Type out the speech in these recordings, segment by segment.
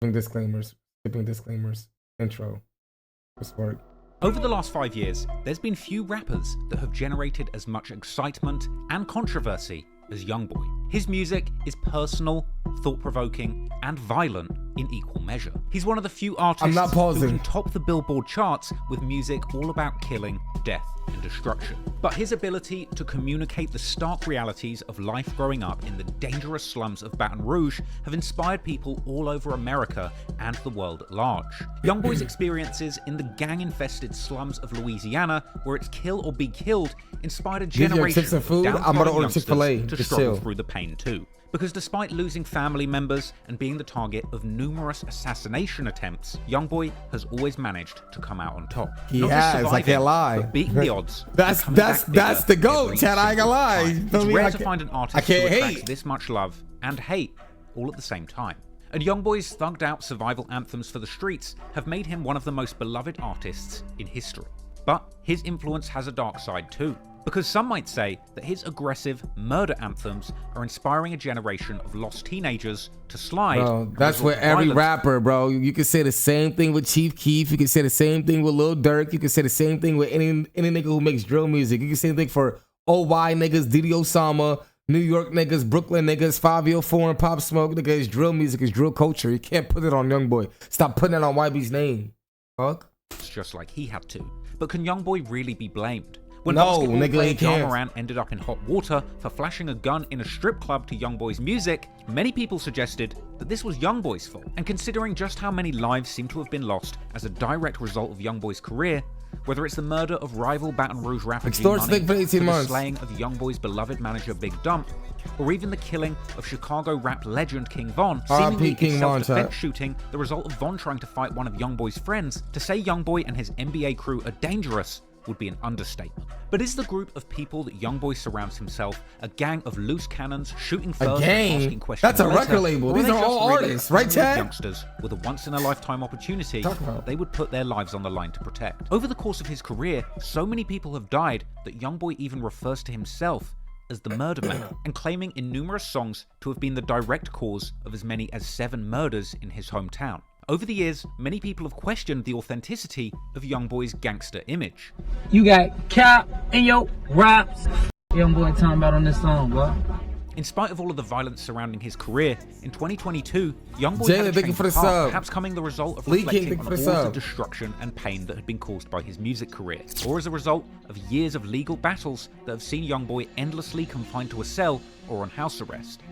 Skipping disclaimers. Intro. Work. Over the last 5 years, there's been few rappers that have generated as much excitement and controversy as Youngboy. His music is personal, thought-provoking, and violent in equal measure. He's one of the few artists who can top the Billboard charts with music all about killing, death, and destruction. But his ability to communicate the stark realities of life growing up in the dangerous slums of Baton Rouge have inspired people all over America and the world at large. Youngboy's experiences in the gang-infested slums of Louisiana, where it's kill or be killed, inspired a generation of downtrodden youngsters to struggle through the pain too. Because despite losing family members and being the target of numerous assassination attempts, Youngboy has always managed to come out on top. He has, I can't lie. But beating the odds. That's the GOAT, Chad. I ain't gonna lie. It's rare to find an artist who attracts this much love and hate all at the same time. And Youngboy's thugged out survival anthems for the streets have made him one of the most beloved artists in history. But his influence has a dark side too. Because some might say that his aggressive murder anthems are inspiring a generation of lost teenagers to slide. Bro, that's what every rapper, bro. You can say the same thing with Chief Keef. You can say the same thing with Lil Durk. You can say the same thing with any nigga who makes drill music. You can say the same thing for OY niggas, Diddy Osama, New York niggas, Brooklyn niggas, 504 and Pop Smoke. Nigga, it's drill music, it's drill culture. You can't put it on Youngboy. Stop putting it on YB's name. Fuck. It's just like he had to. But can Youngboy really be blamed? When no, basketball nigga, player he can't. Ja Morant ended up in hot water for flashing a gun in a strip club to Youngboy's music, many people suggested that this was Youngboy's fault. And considering just how many lives seem to have been lost as a direct result of Youngboy's career, whether it's the murder of rival Baton Rouge rapper G Money, or the slaying of Youngboy's beloved manager Big Dump, or even the killing of Chicago rap legend King Von, seemingly a self-defense shooting, the result of Von trying to fight one of Youngboy's friends, to say Youngboy and his NBA crew are dangerous would be an understatement. But is the group of people that Youngboy surrounds himself a gang of loose cannons shooting first and asking questions That's a later, record label. These are all artists, right, Chad? Youngsters with a once-in-a-lifetime opportunity they would put their lives on the line to protect. Over the course of his career, so many people have died that Youngboy even refers to himself as the Murder Man, and claiming in numerous songs to have been the direct cause of as many as 7 murders in his hometown. Over the years, many people have questioned the authenticity of Youngboy's gangster image. You got cap in your raps. Youngboy talking about on this song, bro. In spite of all of the violence surrounding his career, in 2022, Youngboy had a change of heart, perhaps coming the result of reflecting on all the destruction and pain that had been caused by his music career, or as a result of years of legal battles that have seen Youngboy endlessly confined to a cell or on house arrest.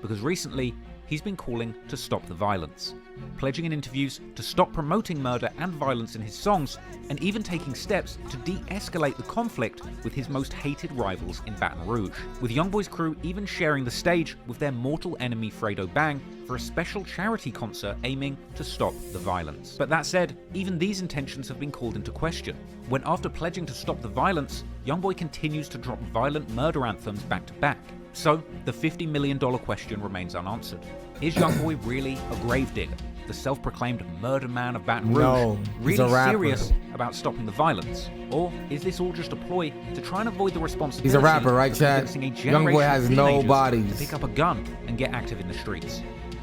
Because recently, he's been calling to stop the violence, pledging in interviews to stop promoting murder and violence in his songs, and even taking steps to de-escalate the conflict with his most hated rivals in Baton Rouge, with Youngboy's crew even sharing the stage with their mortal enemy Fredo Bang for a special charity concert aiming to stop the violence. But that said, even these intentions have been called into question, when after pledging to stop the violence, Youngboy continues to drop violent murder anthems back to back. So, the $50 million question remains unanswered. Is Youngboy really a gravedigger, the self-proclaimed murder man of Baton Rouge, really serious about stopping the violence? Or is this all just a ploy to try and avoid the responsibility? He's a rapper, right, Chad? Youngboy has no bodies. To pick up a gun and get active in the streets.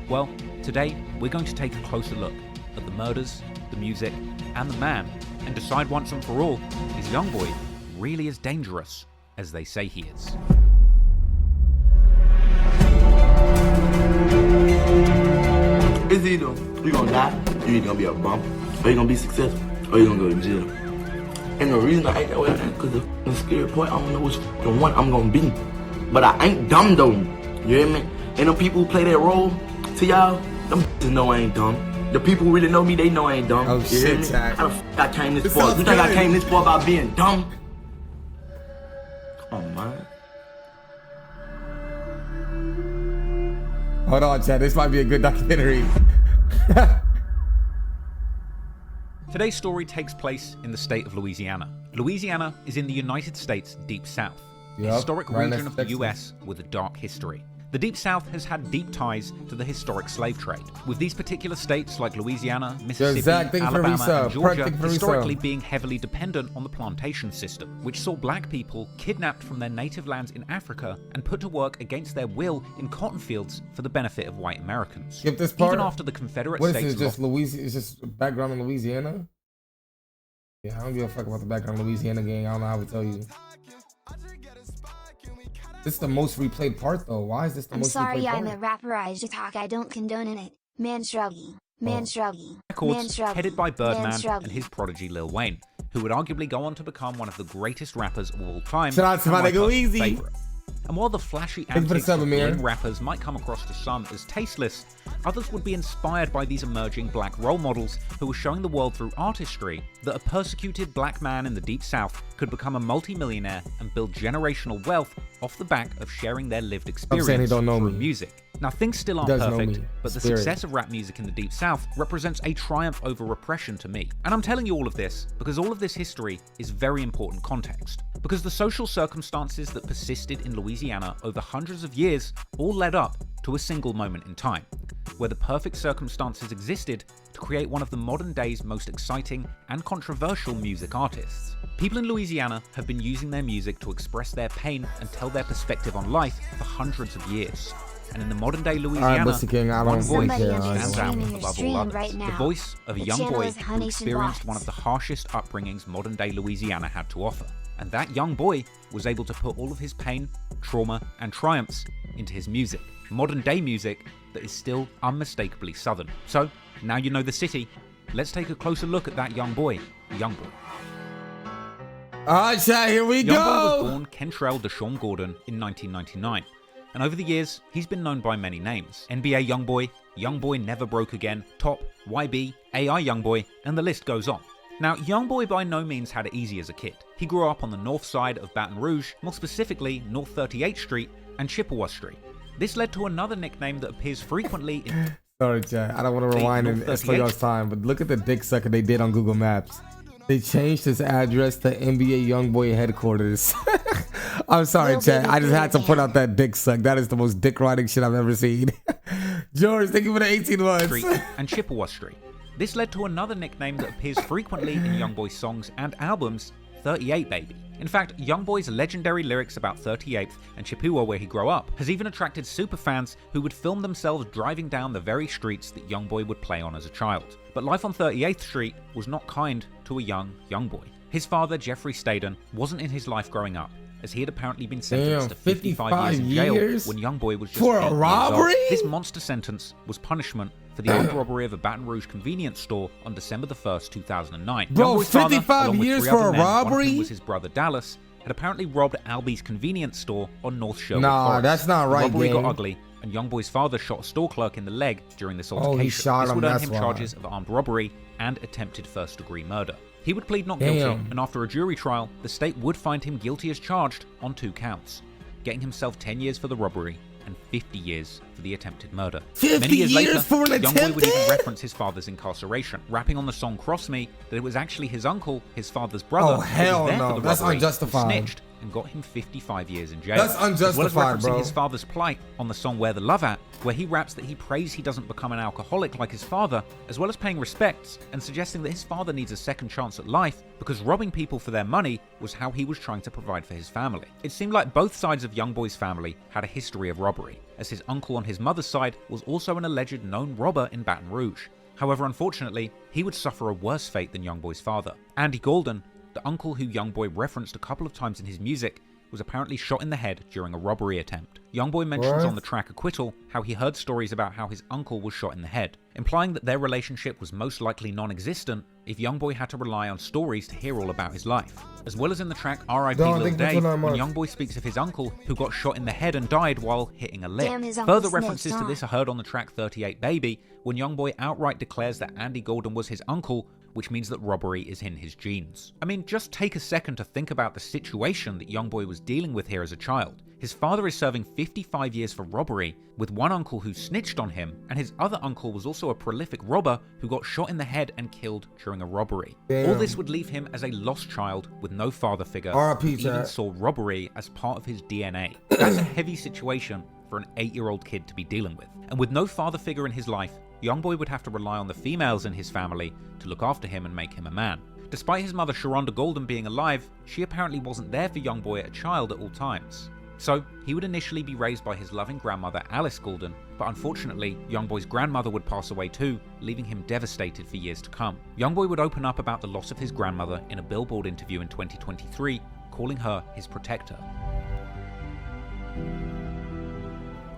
Well, today we're going to take a closer look at the murders, the music, and the man, and decide once and for all, is Youngboy really as dangerous as they say he is? It's either you gonna die, you either gonna be a bum, or you gonna be successful, or you gonna go to jail. And the reason I ain't that way is because the scary point, I don't know which one I'm gonna be. But I ain't dumb though, you hear me? And the people who play that role, to y'all, them know I ain't dumb. The people who really know me, they know I ain't dumb. Oh shit, Chad. How the f I came this far? You think I came this far by being dumb? Come on, man. Hold on, Chad. This might be a good documentary. Today's story takes place in the state of Louisiana. Louisiana is in the United States' deep south, a historic region of the US with a dark history. The Deep South has had deep ties to the historic slave trade, with these particular states like Louisiana, Mississippi, Alabama, and Georgia historically being heavily dependent on the plantation system, which saw black people kidnapped from their native lands in Africa and put to work against their will in cotton fields for the benefit of white Americans. Skip this part. Even after the Confederate What states... is this, just Louisiana? Is this background in Louisiana? Yeah, I don't give a fuck about the background of Louisiana gang. I don't know how to tell you. This is the most replayed part though. Why is this the most replayed part? I'm sorry, I'm a rapper. I just talk. I don't condone in it. Man shruggy. Man shruggy. Records headed by Birdman and his prodigy Lil Wayne, who would arguably go on to become one of the greatest rappers of all time. Shout out to my nigga Weezy. Favorite. And while the flashy antics of young rappers might come across to some as tasteless, others would be inspired by these emerging black role models who were showing the world through artistry that a persecuted black man in the Deep South could become a multi-millionaire and build generational wealth off the back of sharing their lived experience through music. Now, things still aren't perfect, but the success of rap music in the Deep South represents a triumph over repression to me. And I'm telling you all of this because all of this history is very important context. Because the social circumstances that persisted in Louisiana over hundreds of years all led up to a single moment in time, where the perfect circumstances existed to create one of the modern day's most exciting and controversial music artists. People in Louisiana have been using their music to express their pain and tell their perspective on life for hundreds of years. And in the modern day Louisiana, one voice stands out above all others. The voice of a young boy who experienced one of the harshest upbringings modern day Louisiana had to offer. And that young boy was able to put all of his pain, trauma, and triumphs into his music. Modern day music that is still unmistakably Southern. So, now you know the city, let's take a closer look at that young boy, Youngboy. Alright, chat, here we go! Youngboy was born Kentrell Deshaun Gordon in 1999. And over the years, he's been known by many names. NBA Youngboy, Youngboy Never Broke Again, Top, YB, AI Youngboy, and the list goes on. Now, Youngboy by no means had it easy as a kid. He grew up on the north side of Baton Rouge, more specifically North 38th Street and Chippewa Street. This led to another nickname that appears frequently in... Sorry, chat. I don't want to rewind and explain y'all's time, but look at the dick sucker they did on Google Maps. They changed his address to NBA Youngboy headquarters. I'm sorry, chat. I just had to put out that dick suck. That is the most dick riding shit I've ever seen. George, thank you for the 18 months. Street and Chippewa Street. This led to another nickname that appears frequently in Youngboy's songs and albums, 38 Baby. In fact, Youngboy's legendary lyrics about 38th and Chippewa, where he grew up, has even attracted superfans who would film themselves driving down the very streets that Youngboy would play on as a child. But life on 38th Street was not kind to a young Youngboy. His father, Jeffrey Staden, wasn't in his life growing up, as he had apparently been sentenced to 55 years in jail when Youngboy was just for a robbery? This monster sentence was punishment for the armed robbery of a Baton Rouge convenience store on December the 1st, 2009. Bro, Youngboy's 55 father, years for a robbery? One of whom was his brother Dallas, had apparently robbed Albi's convenience store on North Sherwood Nah, Forest. that's not right, The robbery gang. got ugly, and Youngboy's father shot a store clerk in the leg during this altercation. Oh, he shot this him, would earn that's him why. charges of armed robbery and attempted first-degree murder. He would plead not guilty, and after a jury trial, the state would find him guilty as charged on 2 counts, getting himself 10 years for the robbery and 50 years for the attempted murder. 50 Many years later, for an Youngboy would even reference his father's incarceration, rapping on the song Cross Me that it was actually his uncle, his father's brother, Oh, hell who was there no. for the That's robbery, who unjustified. snitched and got him 55 years in jail. That's unjustified, as well as referencing bro. his father's plight on the song Where the Love At, where he raps that he prays he doesn't become an alcoholic like his father, as well as paying respects and suggesting that his father needs a second chance at life because robbing people for their money was how he was trying to provide for his family. It seemed like both sides of Youngboy's family had a history of robbery, as his uncle on his mother's side was also an alleged known robber in Baton Rouge. However, unfortunately, he would suffer a worse fate than Youngboy's father. Andy Golden, the uncle who Youngboy referenced a couple of times in his music, was apparently shot in the head during a robbery attempt. Youngboy mentions on the track Acquittal how he heard stories about how his uncle was shot in the head, implying that their relationship was most likely non-existent if Youngboy had to rely on stories to hear all about his life. As well as in the track R.I.P. Lil Day, when Youngboy speaks of his uncle who got shot in the head and died while hitting a lick. Further references to this are heard on the track 38 Baby, when Youngboy outright declares that Andy Golden was his uncle, which means that robbery is in his genes. I mean, just take a second to think about the situation that Youngboy was dealing with here as a child. His father is serving 55 years for robbery, with one uncle who snitched on him, and his other uncle was also a prolific robber who got shot in the head and killed during a robbery. All this would leave him as a lost child with no father figure, who even saw robbery as part of his DNA. That's a heavy situation for an 8-year-old kid to be dealing with. And with no father figure in his life, Youngboy would have to rely on the females in his family to look after him and make him a man. Despite his mother Sharonda Golden being alive, she apparently wasn't there for Youngboy as a child at all times. So, he would initially be raised by his loving grandmother Alice Golden, but unfortunately, Youngboy's grandmother would pass away too, leaving him devastated for years to come. Youngboy would open up about the loss of his grandmother in a Billboard interview in 2023, calling her his protector.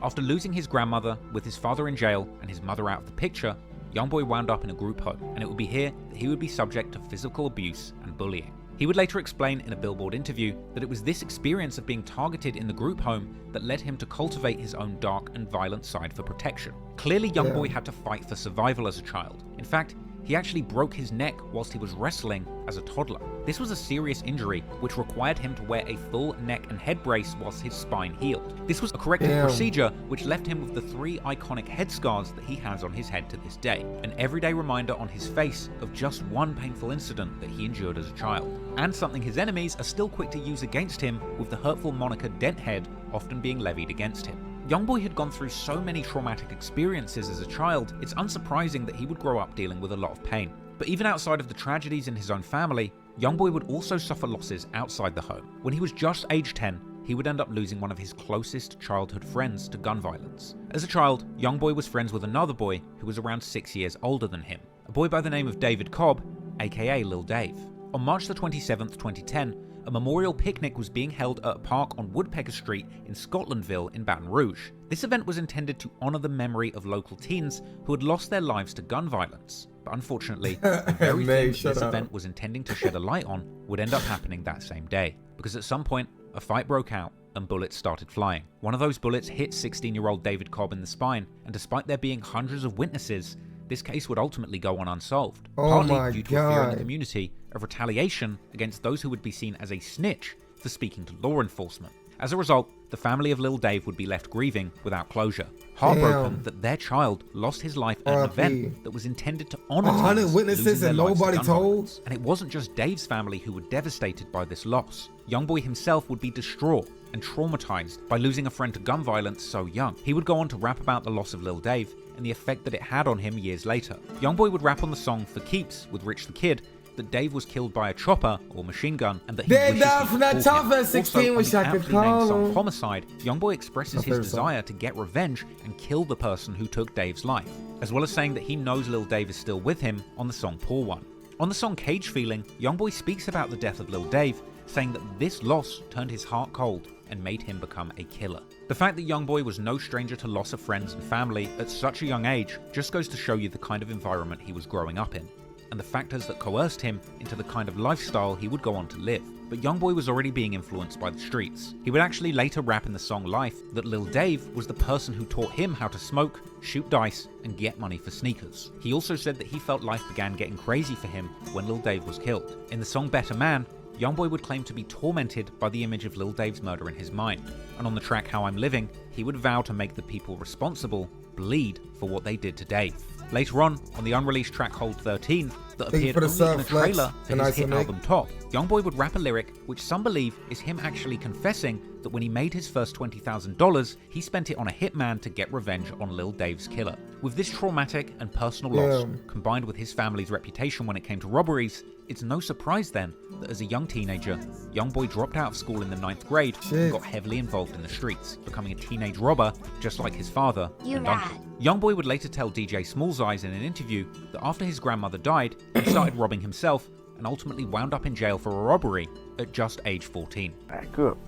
After losing his grandmother, with his father in jail and his mother out of the picture, Youngboy wound up in a group home, and it would be here that he would be subject to physical abuse and bullying. He would later explain in a Billboard interview that it was this experience of being targeted in the group home that led him to cultivate his own dark and violent side for protection. Clearly, Youngboy had to fight for survival as a child. In fact, he actually broke his neck whilst he was wrestling as a toddler. This was a serious injury which required him to wear a full neck and head brace whilst his spine healed. This was a corrective procedure which left him with the 3 iconic head scars that he has on his head to this day, an everyday reminder on his face of just one painful incident that he endured as a child, and something his enemies are still quick to use against him, with the hurtful moniker Denthead often being levied against him. Youngboy had gone through so many traumatic experiences as a child, it's unsurprising that he would grow up dealing with a lot of pain. But even outside of the tragedies in his own family, Youngboy would also suffer losses outside the home. When he was just age 10, he would end up losing one of his closest childhood friends to gun violence. As a child, Youngboy was friends with another boy who was around 6 years older than him, a boy by the name of David Cobb, aka Lil Dave. On March the 27th, 2010, a memorial picnic was being held at a park on Woodpecker Street in Scotlandville in Baton Rouge. This event was intended to honour the memory of local teens who had lost their lives to gun violence. But unfortunately, the very thing this event was intending to shed a light on would end up happening that same day. Because at some point, a fight broke out and bullets started flying. One of those bullets hit 16-year-old David Cobb in the spine, and despite there being hundreds of witnesses, this case would ultimately go on unsolved, partly due to a fear in the community of retaliation against those who would be seen as a snitch for speaking to law enforcement. As a result, the family of Lil Dave would be left grieving without closure, heartbroken that their child lost his life at an event that was intended to honor 100 witnesses and nobody told. And it wasn't just Dave's family who were devastated by this loss. Youngboy himself would be distraught and traumatized by losing a friend to gun violence so young. He would go on to rap about the loss of Lil Dave and the effect that it had on him years later. Youngboy would rap on the song For Keeps with Rich the Kid that Dave was killed by a chopper or machine gun, and that he wishes he could call him. Also, on the aptly named song Homicide, Youngboy expresses his desire to get revenge and kill the person who took Dave's life, as well as saying that he knows Lil Dave is still with him on the song Poor One. On the song Cage Feeling, Youngboy speaks about the death of Lil Dave, saying that this loss turned his heart cold and made him become a killer. The fact that Youngboy was no stranger to loss of friends and family at such a young age just goes to show you the kind of environment he was growing up in, and the factors that coerced him into the kind of lifestyle he would go on to live. But Youngboy was already being influenced by the streets. He would actually later rap in the song Life that Lil Dave was the person who taught him how to smoke, shoot dice, and get money for sneakers. He also said that he felt life began getting crazy for him when Lil Dave was killed. In the song Better Man, Youngboy would claim to be tormented by the image of Lil Dave's murder in his mind. And on the track How I'm Living, he would vow to make the people responsible bleed for what they did to Dave. Later on the unreleased track Hold 13, that appeared only in a trailer to his hit album Top, Youngboy would rap a lyric which some believe is him actually confessing that when he made his first $20,000, he spent it on a hitman to get revenge on Lil Dave's killer. With this traumatic and personal loss, combined with his family's reputation when it came to robberies, it's no surprise then that as a young teenager, Youngboy dropped out of school in the 9th grade and got heavily involved in the streets, becoming a teenage robber just like his father and uncle. Youngboy would later tell DJ Smalls Eyes in an interview that after his grandmother died, he started robbing himself and ultimately wound up in jail for a robbery at just age 14. I grew up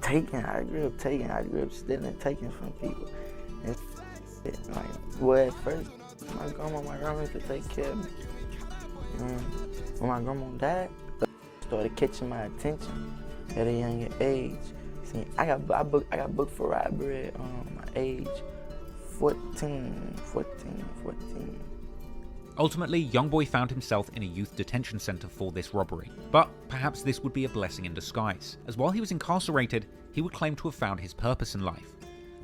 stealing, taking from people. And at first, my grandma used to take care of me. When my grandma died, started catching my attention at a younger age. See, I got booked for robbery at my age 14. Ultimately, Youngboy found himself in a youth detention center for this robbery. But perhaps this would be a blessing in disguise, as while he was incarcerated, he would claim to have found his purpose in life,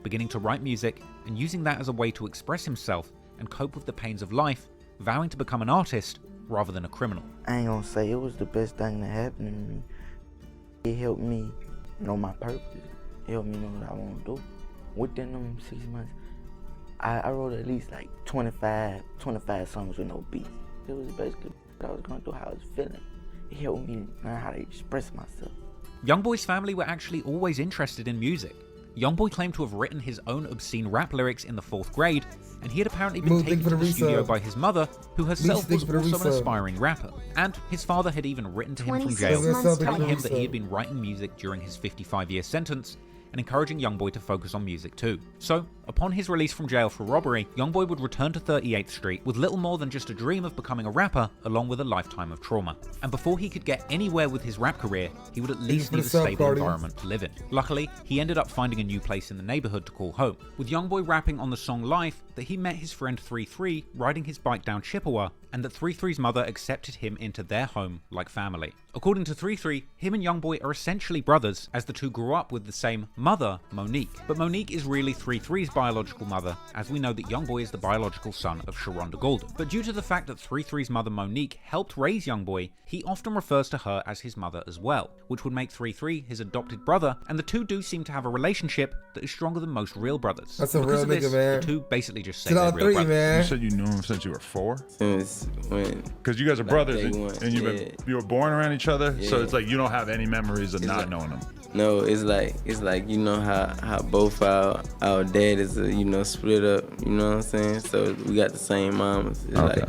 beginning to write music and using that as a way to express himself and cope with the pains of life, vowing to become an artist rather than a criminal. I ain't gonna say it was the best thing that happened to me. It helped me know my purpose. It helped me know what I want to do. within them 6 months, I wrote at least like 25 songs with no beats. It was basically what I was going through, how I was feeling. It helped me learn how to express myself. Youngboy's family were actually always interested in music. Youngboy claimed to have written his own obscene rap lyrics in the 4th grade, and he had apparently been taken to the studio by his mother, who herself was also an aspiring rapper. And his father had even written to him from jail, telling him that he had been writing music during his 55-year sentence, and encouraging Youngboy to focus on music too. So, upon his release from jail for robbery, Youngboy would return to 38th Street with little more than just a dream of becoming a rapper, along with a lifetime of trauma. And before he could get anywhere with his rap career, he would at least need a stable environment to live in. Luckily, he ended up finding a new place in the neighborhood to call home, with Youngboy rapping on the song Life that he met his friend 33 riding his bike down Chippewa, and that 33's mother accepted him into their home like family. According to 33, him and Youngboy are essentially brothers, as the two grew up with the same mother, Monique. But Monique is really 33's biological mother, as we know that Youngboy is the biological son of Sharonda Golden. But due to the fact that 33's mother Monique helped raise Youngboy, he often refers to her as his mother as well, which would make 33 his adopted brother, and the two do seem to have a relationship that is stronger than most real brothers. That's a real nigga, man. The two basically just say they're real brothers. Man. You said you knew him since you were 4? Since when? Because you guys are brothers, and you were born around each other, so it's like you don't have any memories of not knowing them. No, it's like you know how both our dad is split up, you know what I'm saying? So we got the same mamas. It's okay.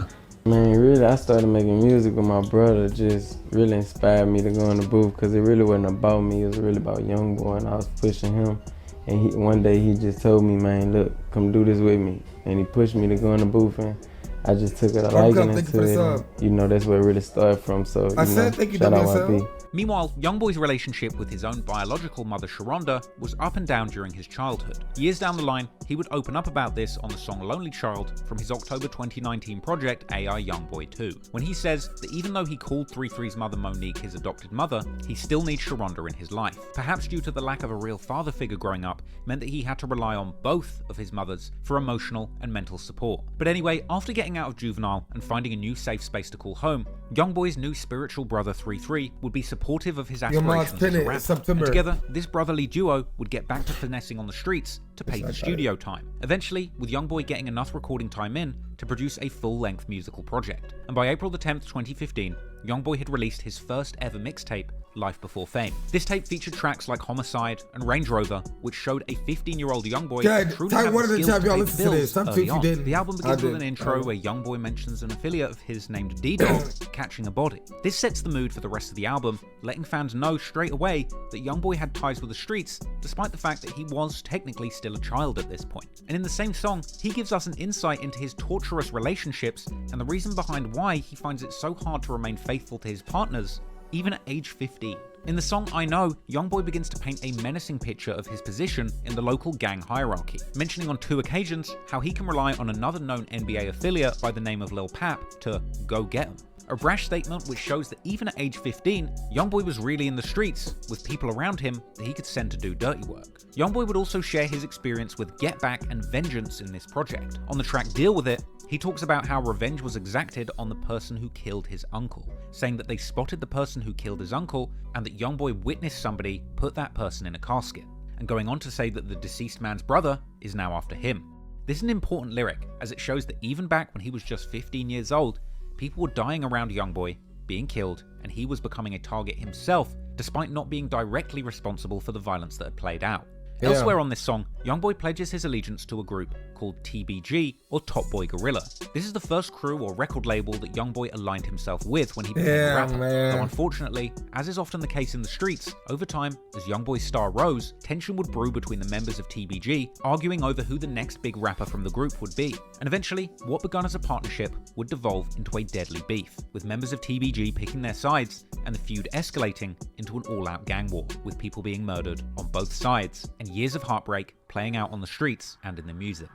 Man, really, I started making music with my brother. Just really inspired me to go in the booth, because it really wasn't about me. It was really about Youngboy, and I was pushing him. And one day he just told me, man, look, come do this with me. And he pushed me to go in the booth, and I just took it a liking to it. And, that's where it really started from. So, shout out YB. Meanwhile, Youngboy's relationship with his own biological mother Sharonda was up and down during his childhood. Years down the line, he would open up about this on the song Lonely Child from his October 2019 project AI Youngboy 2, when he says that even though he called 33's mother Monique his adopted mother, he still needs Sharonda in his life. Perhaps due to the lack of a real father figure growing up, meant that he had to rely on both of his mothers for emotional and mental support. But anyway, after getting out of juvenile and finding a new safe space to call home, Youngboy's new spiritual brother 33 would be supportive of his aspirations as a rapper. And together, this brotherly duo would get back to finessing on the streets to pay the studio time. Eventually, with Youngboy getting enough recording time in to produce a full-length musical project. And by April the 10th, 2015, Youngboy had released his first ever mixtape, Life Before Fame. This tape featured tracks like Homicide and Range Rover, which showed a 15-year-old Youngboy truly have the skills to pay the bills early on. The album begins with an intro where Youngboy mentions an affiliate of his named D-Dog catching a body. This sets the mood for the rest of the album, letting fans know straight away that Youngboy had ties with the streets, despite the fact that he was technically still a child at this point. And in the same song, he gives us an insight into his torturous relationships and the reason behind why he finds it so hard to remain faithful to his partners, even at age 15. In the song I Know, Youngboy begins to paint a menacing picture of his position in the local gang hierarchy, mentioning on 2 occasions how he can rely on another known NBA affiliate by the name of Lil Pap to go get him. A brash statement which shows that even at age 15, Youngboy was really in the streets, with people around him that he could send to do dirty work. Youngboy would also share his experience with Get Back and Vengeance in this project. On the track Deal With It, he talks about how revenge was exacted on the person who killed his uncle, saying that they spotted the person who killed his uncle and that Youngboy witnessed somebody put that person in a casket, and going on to say that the deceased man's brother is now after him. This is an important lyric, as it shows that even back when he was just 15 years old, people were dying around Youngboy, being killed, and he was becoming a target himself, despite not being directly responsible for the violence that had played out. Yeah. Elsewhere on this song, Youngboy pledges his allegiance to a group called TBG, or Top Boy Gorilla. This is the first crew or record label that Youngboy aligned himself with when he became a rapper. Though unfortunately, as is often the case in the streets, over time, as Youngboy's star rose, tension would brew between the members of TBG, arguing over who the next big rapper from the group would be. And eventually, what begun as a partnership would devolve into a deadly beef, with members of TBG picking their sides and the feud escalating into an all-out gang war, with people being murdered on both sides, and years of heartbreak playing out on the streets and in the music.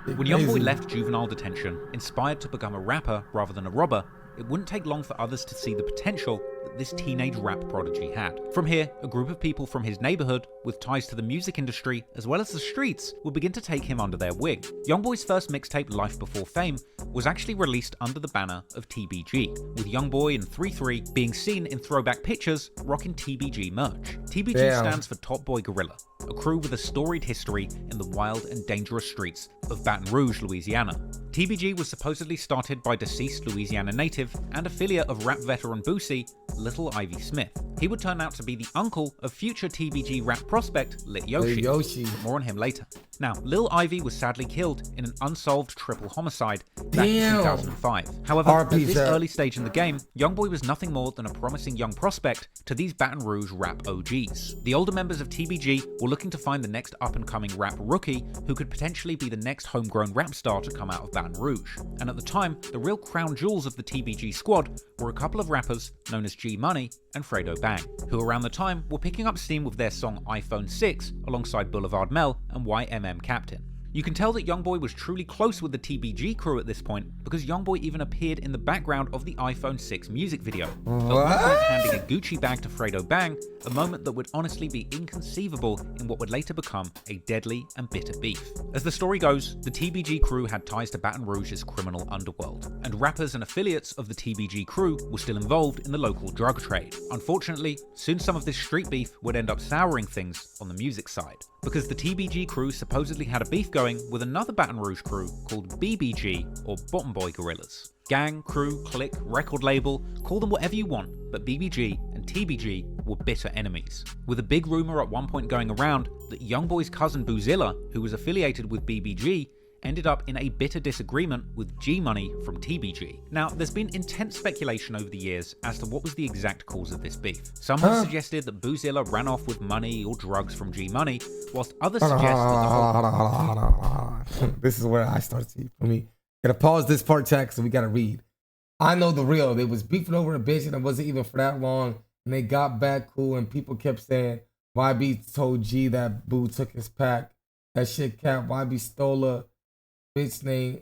When Youngboy left juvenile detention, inspired to become a rapper rather than a robber, it wouldn't take long for others to see the potential that this teenage rap prodigy had. From here, a group of people from his neighborhood, with ties to the music industry as well as the streets, would begin to take him under their wing. Youngboy's first mixtape, Life Before Fame, was actually released under the banner of TBG, with Youngboy and 33 being seen in throwback pictures rocking TBG merch. TBG stands for Top Boy Gorilla, a crew with a storied history in the wild and dangerous streets of Baton Rouge, Louisiana. TBG was supposedly started by deceased Louisiana native and affiliate of rap veteran Boosie, Little Ivy Smith. He would turn out to be the uncle of future TBG rap prospect Lit Yoshi. More on him later. Now, Lil Ivy was sadly killed in an unsolved triple homicide back in 2005. However, at this early stage in the game, Youngboy was nothing more than a promising young prospect to these Baton Rouge rap OGs. The older members of TBG were looking to find the next up-and-coming rap rookie who could potentially be the next homegrown rap star to come out of Baton Rouge. And at the time, the real crown jewels of the TBG squad were a couple of rappers known as G Money and Fredo Bang, who around the time were picking up steam with their song iPhone 6 alongside Boulevard Mel and YMM Captain. You can tell that Youngboy was truly close with the TBG crew at this point because Youngboy even appeared in the background of the iPhone 6 music video. At one point handing a Gucci bag to Fredo Bang, a moment that would honestly be inconceivable in what would later become a deadly and bitter beef. As the story goes, the TBG crew had ties to Baton Rouge's criminal underworld, and rappers and affiliates of the TBG crew were still involved in the local drug trade. Unfortunately, soon some of this street beef would end up souring things on the music side, because the TBG crew supposedly had a beef going with another Baton Rouge crew called BBG, or Baton Boy Gorillas. Gang, crew, clique, record label, call them whatever you want, but BBG and TBG were bitter enemies, with a big rumour at one point going around that Youngboy's cousin Boozilla, who was affiliated with BBG, ended up in a bitter disagreement with G Money from TBG. Now, there's been intense speculation over the years as to what was the exact cause of this beef. Some have suggested that Boozilla ran off with money or drugs from G Money, whilst others suggest that This is where I start to for me. Gotta pause this part, chat, so we gotta read. I know the real. They was beefing over a bitch and it wasn't even for that long, and they got back cool, and people kept saying YB told G that Boo took his pack. That shit cap. YB stole a nigga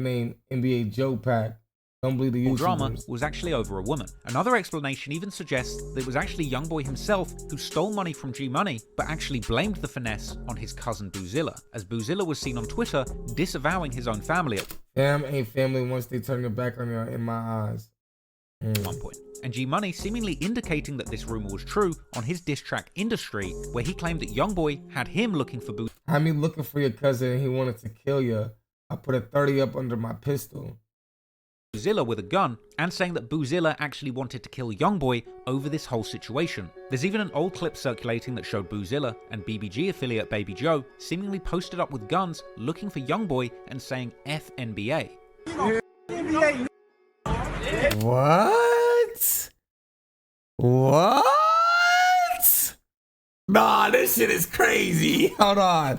named NBA Joe pack. Don't believe the drama was actually over a woman. Another explanation even suggests that it was actually Youngboy himself who stole money from G Money, but actually blamed the finesse on his cousin Boozilla, as Boozilla was seen on Twitter disavowing his own family. Damn, ain't family once they turn their back on you in my eyes. At one point. And G Money seemingly indicating that this rumor was true on his diss track Industry, where he claimed that Youngboy had him looking for Boozilla. Had me looking for your cousin and he wanted to kill you. I put a 30 up under my pistol. Boozilla with a gun, and saying that Boozilla actually wanted to kill Youngboy over this whole situation. There's even an old clip circulating that showed Boozilla and BBG affiliate Baby Joe seemingly posted up with guns looking for Youngboy and saying F NBA. What? What? Nah, this shit is crazy. Hold on.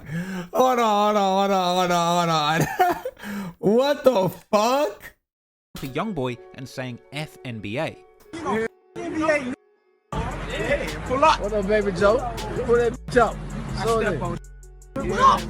What the fuck? For Youngboy and saying F NBA. What up, Baby Joe? Pull that bitch up.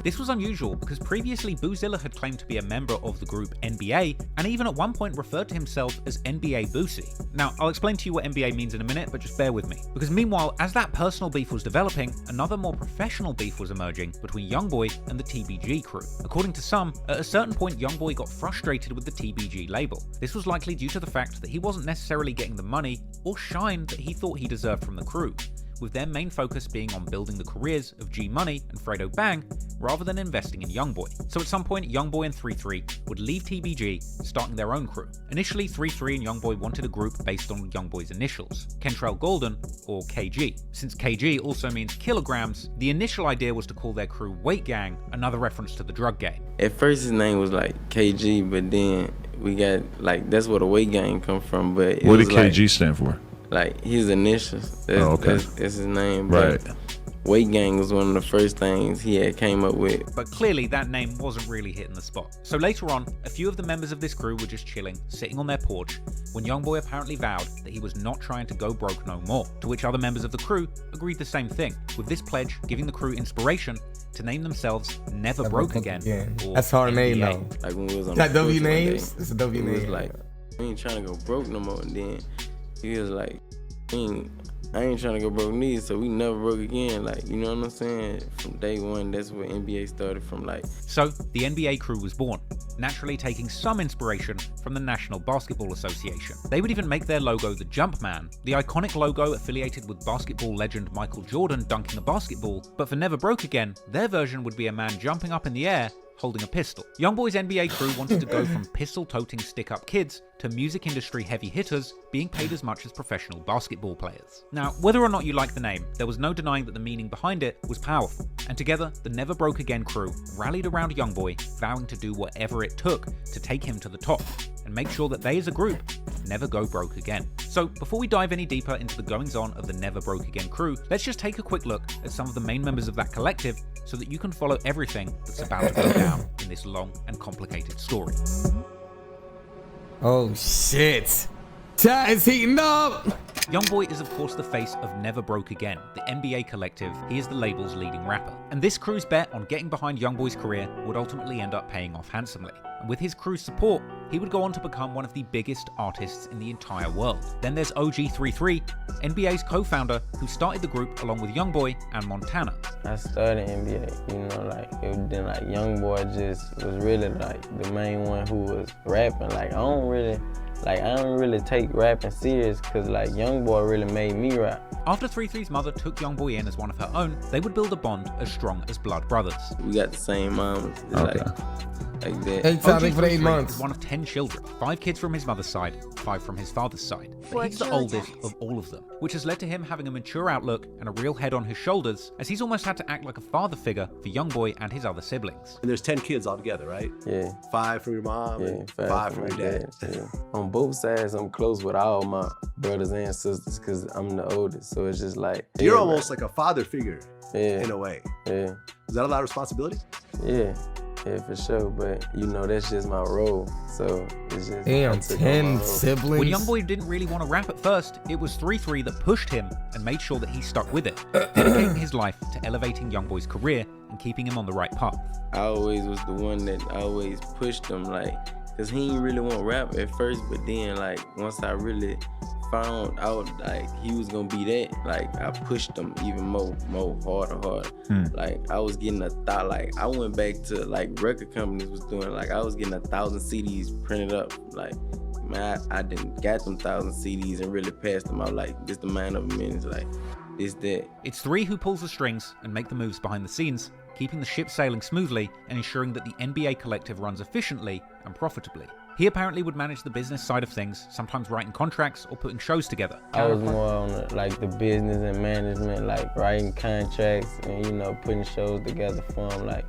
This was unusual because previously Boozilla had claimed to be a member of the group NBA and even at one point referred to himself as NBA Boosie. Now, I'll explain to you what NBA means in a minute, but just bear with me. Because meanwhile, as that personal beef was developing, another more professional beef was emerging between Youngboy and the TBG crew. According to some, at a certain point Youngboy got frustrated with the TBG label. This was likely due to the fact that he wasn't necessarily getting the money or shine that he thought he deserved from the crew, with their main focus being on building the careers of G Money and Fredo Bang rather than investing in Youngboy. So at some point, Youngboy and 33 would leave TBG, starting their own crew. Initially, 33 and Youngboy wanted a group based on Youngboy's initials, Kentrell Golden, or KG. Since KG also means kilograms, the initial idea was to call their crew Weight Gang, another reference to the drug game. At first his name was like KG, but then we got like, that's where the Weight Gang come from. But what did KG stand for? Like his initials, that's his name. Right. But Weight Gang was one of the first things he had came up with. But clearly that name wasn't really hitting the spot. So later on, a few of the members of this crew were just chilling, sitting on their porch, when Youngboy apparently vowed that he was not trying to go broke no more, to which other members of the crew agreed the same thing, with this pledge giving the crew inspiration to name themselves Never Broke Again. That's hard name though. Like when we was on that W names? It's a W name. It was like, we ain't trying to go broke no more. And then He was like, I ain't trying to go broke neither, so we never broke again. Like, you know what I'm saying? From day one, that's where NBA started from. Like, so the NBA crew was born, naturally taking some inspiration from the National Basketball Association. They would even make their logo the Jumpman, the iconic logo affiliated with basketball legend Michael Jordan dunking a basketball. But for Never Broke Again, their version would be a man jumping up in the air holding a pistol. Youngboy's NBA crew wanted to go from pistol-toting stick-up kids to music industry heavy hitters being paid as much as professional basketball players. Now, whether or not you like the name, there was no denying that the meaning behind it was powerful. And together, the Never Broke Again crew rallied around Youngboy, vowing to do whatever it took to take him to the top and make sure that they as a group never go broke again. So before we dive any deeper into the goings-on of the Never Broke Again crew, let's just take a quick look at some of the main members of that collective so that you can follow everything that's about to go down in this long and complicated story. Oh shit. Chat is heating up! Youngboy is of course the face of Never Broke Again, the NBA collective. He is the label's leading rapper. And this crew's bet on getting behind Youngboy's career would ultimately end up paying off handsomely. And with his crew's support, he would go on to become one of the biggest artists in the entire world. Then there's OG33, NBA's co-founder, who started the group along with Youngboy and Montana. I started NBA, you know, like, it was then like Youngboy just was really like the main one who was rapping. Like, I don't really take rapping serious because like Youngboy really made me rap. After 33's mother took Youngboy in as one of her own, they would build a bond as strong as blood brothers. We got the same moms. Okay. Like that. 8 times for 8 months. Is one of 10 children, 5 kids from his mother's side, 5 from his father's side. But he's the oldest of all of them, which has led to him having a mature outlook and a real head on his shoulders, as he's almost had to act like a father figure for Youngboy and his other siblings. And there's 10 kids altogether, right? Yeah. 5 from your mom and 5 from your dad. Yeah. On both sides, I'm close with all my brothers and sisters because I'm the oldest. So it's just like... You're almost like a father figure in a way. Yeah. Is that a lot of responsibility? Yeah. Yeah, for sure, but you know, that's just my role, so it's just... Damn, 10 siblings. When Youngboy didn't really want to rap at first, it was 33 that pushed him and made sure that he stuck with it, dedicating his life to elevating Youngboy's career and keeping him on the right path. I always was the one that always pushed him, like, cause he didn't really want rap at first, but then, like, once I really found out like he was gonna be that, like I pushed him even more harder. Like I was getting a thought, like I went back to like record companies was doing, like I was getting 1,000 CDs printed up. Like man, I didn't got them 1,000 CDs and really passed them out like just a man of a minute, like this that. It's 3 who pulls the strings and make the moves behind the scenes, keeping the ship sailing smoothly and ensuring that the NBA collective runs efficiently and profitably. He apparently would manage the business side of things, sometimes writing contracts or putting shows together. I was more on the business and management, like writing contracts and, you know, putting shows together for him. Like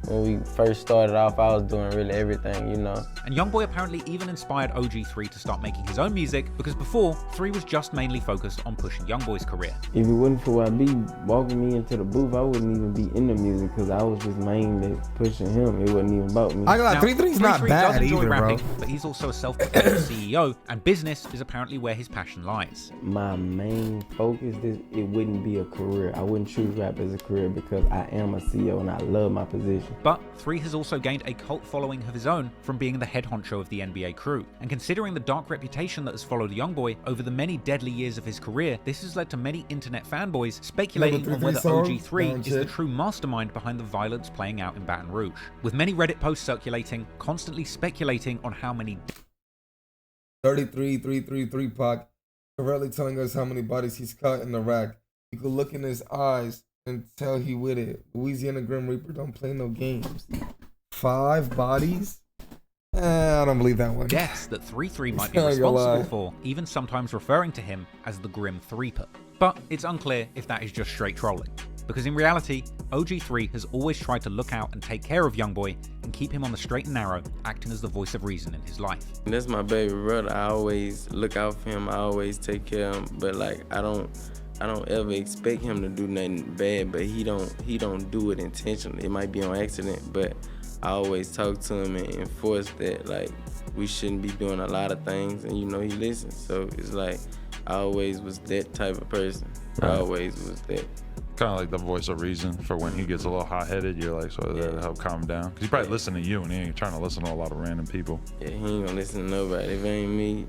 when we first started off, I was doing really everything, you know. And Youngboy apparently even inspired OG3 to start making his own music, because before, 3 was just mainly focused on pushing Youngboy's career. If it wasn't for YB walking me into the booth, I wouldn't even be in the music because I was just mainly pushing him. It wasn't even about me. I got 33's not bad either, rapping, bro. But he's also a self-proclaimed CEO, and business is apparently where his passion lies. My main focus, it wouldn't be a career. I wouldn't choose rap as a career because I am a CEO and I love my position. But 3 has also gained a cult following of his own from being the head honcho of the NBA crew. And considering the dark reputation that has followed Youngboy over the many deadly years of his career, this has led to many internet fanboys speculating on whether OG3 is the true mastermind behind the violence playing out in Baton Rouge. With many Reddit posts circulating, constantly speculating on how many 33 Pac, covertly telling us how many bodies he's cut in the rack. You could look in his eyes and tell he with it. Louisiana Grim Reaper don't play no games. 5 bodies? I don't believe that one. Deaths that 33 might be responsible for, even sometimes referring to him as the Grim Threeper. But it's unclear if that is just straight trolling, because in reality, OG3 has always tried to look out and take care of Youngboy and keep him on the straight and narrow, acting as the voice of reason in his life. And that's my baby brother. I always look out for him. I always take care of him, but like I don't ever expect him to do nothing bad, but he don't do it intentionally. It might be on accident, but I always talk to him and enforce that like we shouldn't be doing a lot of things, and you know he listens. So it's like I always was that type of person. I always was that. Kind of like the voice of reason for when he gets a little hot-headed. You're like, so that'll help calm him down. Because he probably listen to you, and he ain't trying to listen to a lot of random people. Yeah, he ain't gonna listen to nobody. If it ain't me.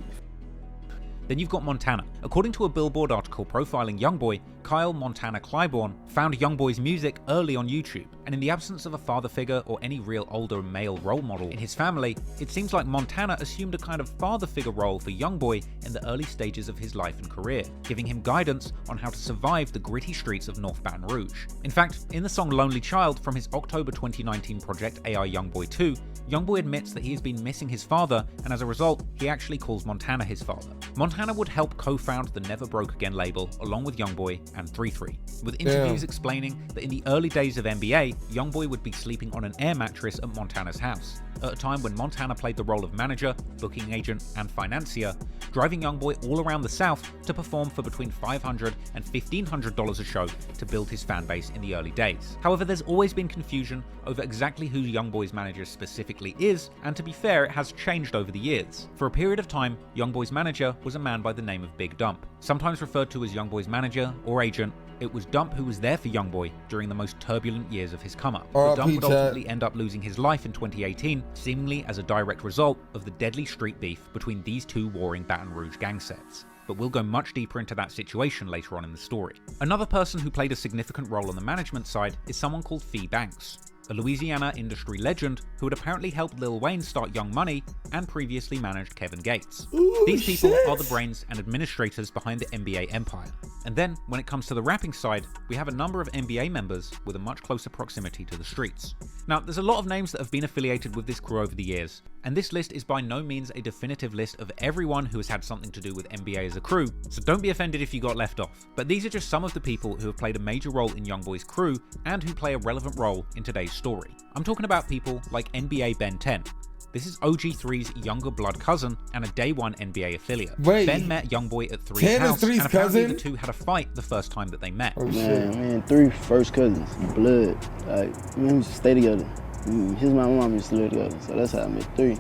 Then you've got Montana. According to a Billboard article profiling Youngboy, Kyle Montana Clybourne found Youngboy's music early on YouTube, and in the absence of a father figure or any real older male role model in his family, it seems like Montana assumed a kind of father figure role for Youngboy in the early stages of his life and career, giving him guidance on how to survive the gritty streets of North Baton Rouge. In fact, in the song Lonely Child from his October 2019 project AI Youngboy 2, Youngboy admits that he has been missing his father, and as a result, he actually calls Montana his father. Montana would help co-found the Never Broke Again label along with Youngboy and 3-3, with interviews explaining that in the early days of NBA, Youngboy would be sleeping on an air mattress at Montana's house, at a time when Montana played the role of manager, booking agent, and financier, driving Youngboy all around the South to perform for between $500 and $1,500 a show to build his fan base in the early days. However, there's always been confusion over exactly who Youngboy's manager specifically is, and to be fair, it has changed over the years. For a period of time, Youngboy's manager was a man by the name of Big Dump. Sometimes referred to as Youngboy's manager or agent, it was Dump who was there for Youngboy during the most turbulent years of his come-up. But Dump would ultimately end up losing his life in 2018, seemingly as a direct result of the deadly street beef between these two warring Baton Rouge gang sets. But we'll go much deeper into that situation later on in the story. Another person who played a significant role on the management side is someone called Fee Banks, a Louisiana industry legend who had apparently helped Lil Wayne start Young Money and previously managed Kevin Gates. These people are the brains and administrators behind the NBA empire. And then, when it comes to the rapping side, we have a number of NBA members with a much closer proximity to the streets. Now, there's a lot of names that have been affiliated with this crew over the years, and this list is by no means a definitive list of everyone who has had something to do with NBA as a crew, so don't be offended if you got left off. But these are just some of the people who have played a major role in Youngboy's crew and who play a relevant role in today's story. I'm talking about people like NBA Ben 10. This is OG3's younger blood cousin and a day one NBA affiliate. Wait, Ben met Youngboy at 3's house, and apparently the two had a fight the first time that they met. Oh, man, 3 first cousins, blood. Like, we used to stay together. His mom and mom used to live together, so that's how I met 3.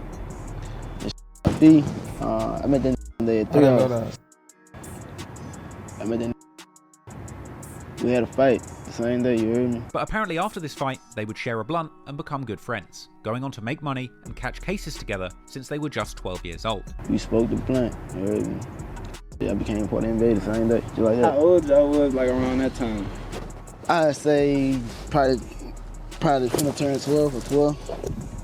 And I met that day at 3 house. I met that. We had a fight the same day, you heard me? But apparently after this fight, they would share a blunt and become good friends, going on to make money and catch cases together since they were just 12 years old. We spoke the blunt, you heard me? Yeah, I became part of NBA the same day, just like that. How old I was like around that time? I'd say probably finna turn 12 or 12.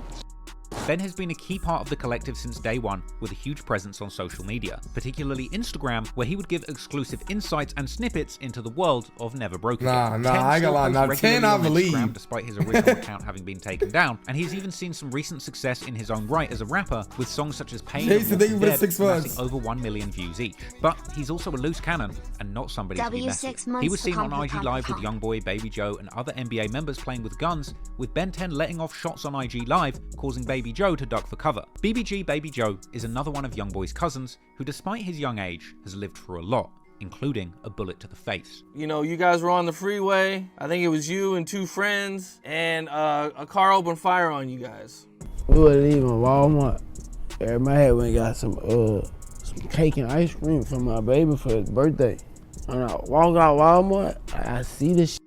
Ben has been a key part of the collective since day one, with a huge presence on social media, particularly Instagram, where he would give exclusive insights and snippets into the world of Never Broke Again. I got a lot. Now 10, I believe. Despite his original account having been taken down, and he's even seen some recent success in his own right as a rapper, with songs such as Pain and Walking Dead amassing over 1 million views each. But he's also a loose cannon, and not somebody to be messed with. He was seen on IG Live with Youngboy, Baby Joe, and other NBA members playing with guns, with Ben 10 letting off shots on IG Live, causing Baby Joe to duck for cover. BBG Baby Joe is another one of Youngboy's cousins who, despite his young age, has lived through a lot, including a bullet to the face. You know, you guys were on the freeway. I think it was you and 2 friends, and a car opened fire on you guys. We were leaving Walmart. Everybody had went and got some cake and ice cream for my baby for his birthday. When I walk out Walmart, I see this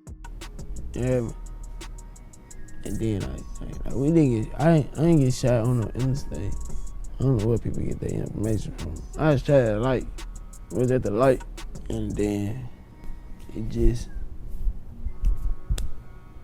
shit. And then I ain't get shot on the interstate. I don't know where people get their information from. I was trying to was at the light, and then it just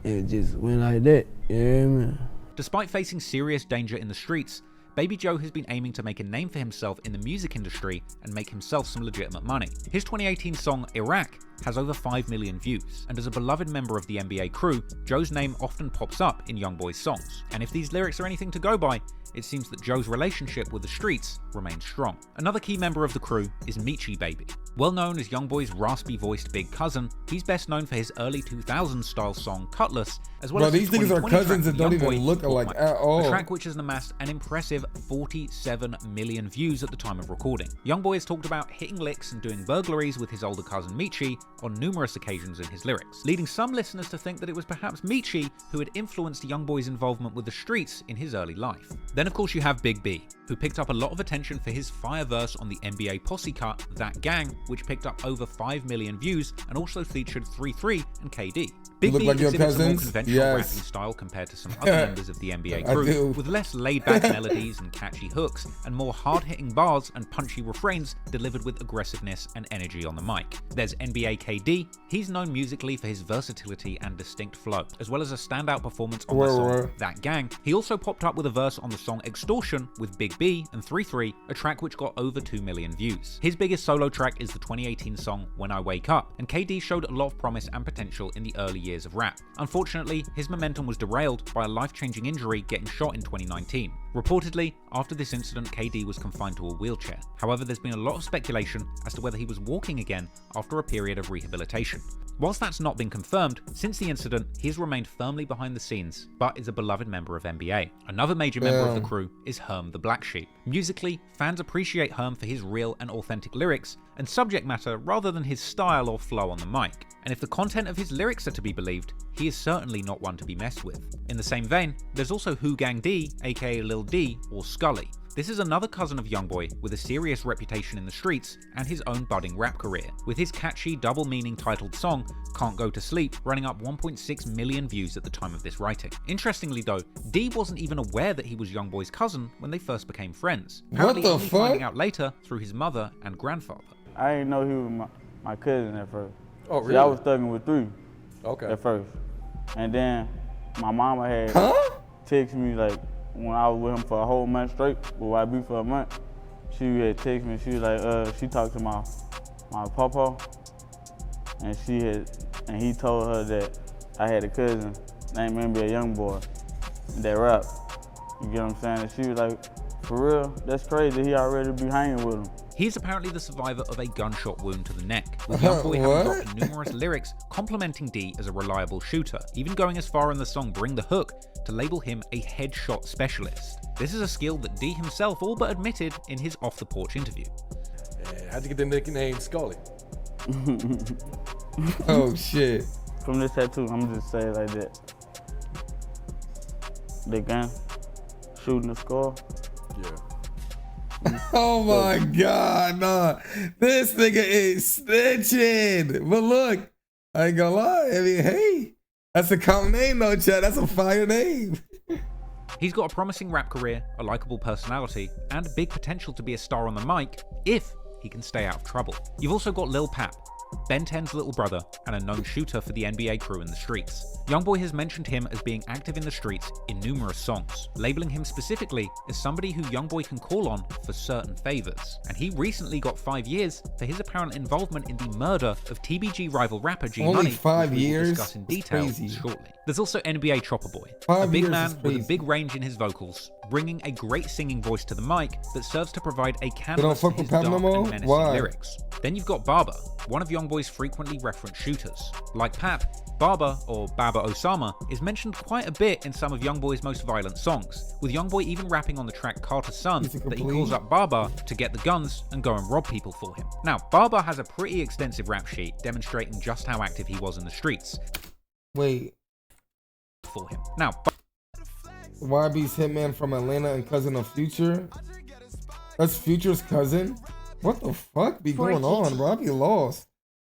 went like that. You hear me? Despite facing serious danger in the streets, Baby Joe has been aiming to make a name for himself in the music industry and make himself some legitimate money. His 2018 song, Iraq, has over 5 million views, and as a beloved member of the NBA crew, Joe's name often pops up in Youngboy's songs. And if these lyrics are anything to go by, it seems that Joe's relationship with the streets remains strong. Another key member of the crew is Meechie Baby. Well known as Youngboy's raspy-voiced big cousin, he's best known for his early 2000s style song Cutlass, as well as these niggas are cousins that don't even look alike at all. A track which has amassed an impressive 47 million views at the time of recording. Youngboy has talked about hitting licks and doing burglaries with his older cousin Meechie on numerous occasions in his lyrics, leading some listeners to think that it was perhaps Meechie who had influenced Youngboy's involvement with the streets in his early life. Then of course you have Big B, who picked up a lot of attention for his fire verse on the NBA posse cut, That Gang, which picked up over 5 million views and also featured 3-3 and KD. Big look B like your exhibits a more cousins? conventional Yes. rapping style compared to some other members of the NBA I crew, do. with less laid-back melodies and catchy hooks, and more hard-hitting bars and punchy refrains delivered with aggressiveness and energy on the mic. There's NBA KD. He's known musically for his versatility and distinct flow, as well as a standout performance on the song That Gang. He also popped up with a verse on the song Extortion with Big B and 3-3, a track which got over 2 million views. His biggest solo track is the 2018 song When I Wake Up, and KD showed a lot of promise and potential in the early years of rap. Unfortunately, his momentum was derailed by a life-changing injury getting shot in 2019. Reportedly, after this incident, KD was confined to a wheelchair. However, there's been a lot of speculation as to whether he was walking again after a period of rehabilitation. Whilst that's not been confirmed, since the incident, he's remained firmly behind the scenes, but is a beloved member of NBA. Another major member of the crew is Herm the Black Sheep. Musically, fans appreciate Herm for his real and authentic lyrics and subject matter rather than his style or flow on the mic. And if the content of his lyrics are to be believed, he is certainly not one to be messed with. In the same vein, there's also Who Gang D, aka Lil D, or Scully. This is another cousin of Youngboy with a serious reputation in the streets and his own budding rap career, with his catchy double-meaning titled song, Can't Go to Sleep, running up 1.6 million views at the time of this writing. Interestingly though, D wasn't even aware that he was Youngboy's cousin when they first became friends. Apparently only finding out later through his mother and grandfather. I didn't know he was my cousin at first. Oh, really? See, I was thugging with 3 at first. And then my mama had texted me like, when I was with him for a whole month straight, with YB for a month, she had texted me, she was like, she talked to my papa, and he told her that I had a cousin named NBA Youngboy that rap. You get what I'm saying? And she was like, for real? That's crazy, he already be hanging with him. He's apparently the survivor of a gunshot wound to the neck, with Youngboy having dropped numerous lyrics complimenting D as a reliable shooter, even going as far in the song Bring the Hook to label him a headshot specialist. This is a skill that D himself all but admitted in his off-the-porch interview. Yeah, how'd you get the nickname Scully? Oh shit. From this tattoo, I'm just saying like that. The gun, shooting the score. Yeah. Oh my God, nah. This nigga is snitching. But look, I ain't gonna lie. I mean, hey, that's a common name though, Chad. That's a fire name. He's got a promising rap career, a likable personality, and big potential to be a star on the mic if he can stay out of trouble. You've also got Lil Pap, Ben 10's little brother, and a known shooter for the NBA crew in the streets. Youngboy has mentioned him as being active in the streets in numerous songs, labeling him specifically as somebody who Youngboy can call on for certain favors. And he recently got 5 years for his apparent involvement in the murder of TBG rival rapper G Money. Only 5 years? We'll discuss in detail shortly. There's also NBA Chopper Boy, a big man with a big range in his vocals, bringing a great singing voice to the mic that serves to provide a canvas for his dark and menacing lyrics. Then you've got Barber, one of Youngboy's frequently referenced shooters. Like Pap, Barber, or Baba Osama, is mentioned quite a bit in some of Youngboy's most violent songs, with Youngboy even rapping on the track Carter's Son that he calls up Barber to get the guns and go and rob people for him. Now, Barber has a pretty extensive rap sheet demonstrating just how active he was in the streets. Wait. For him. Now, YB's hitman from Atlanta and cousin of Future? That's Future's cousin? What the fuck be going on, bro? I be lost.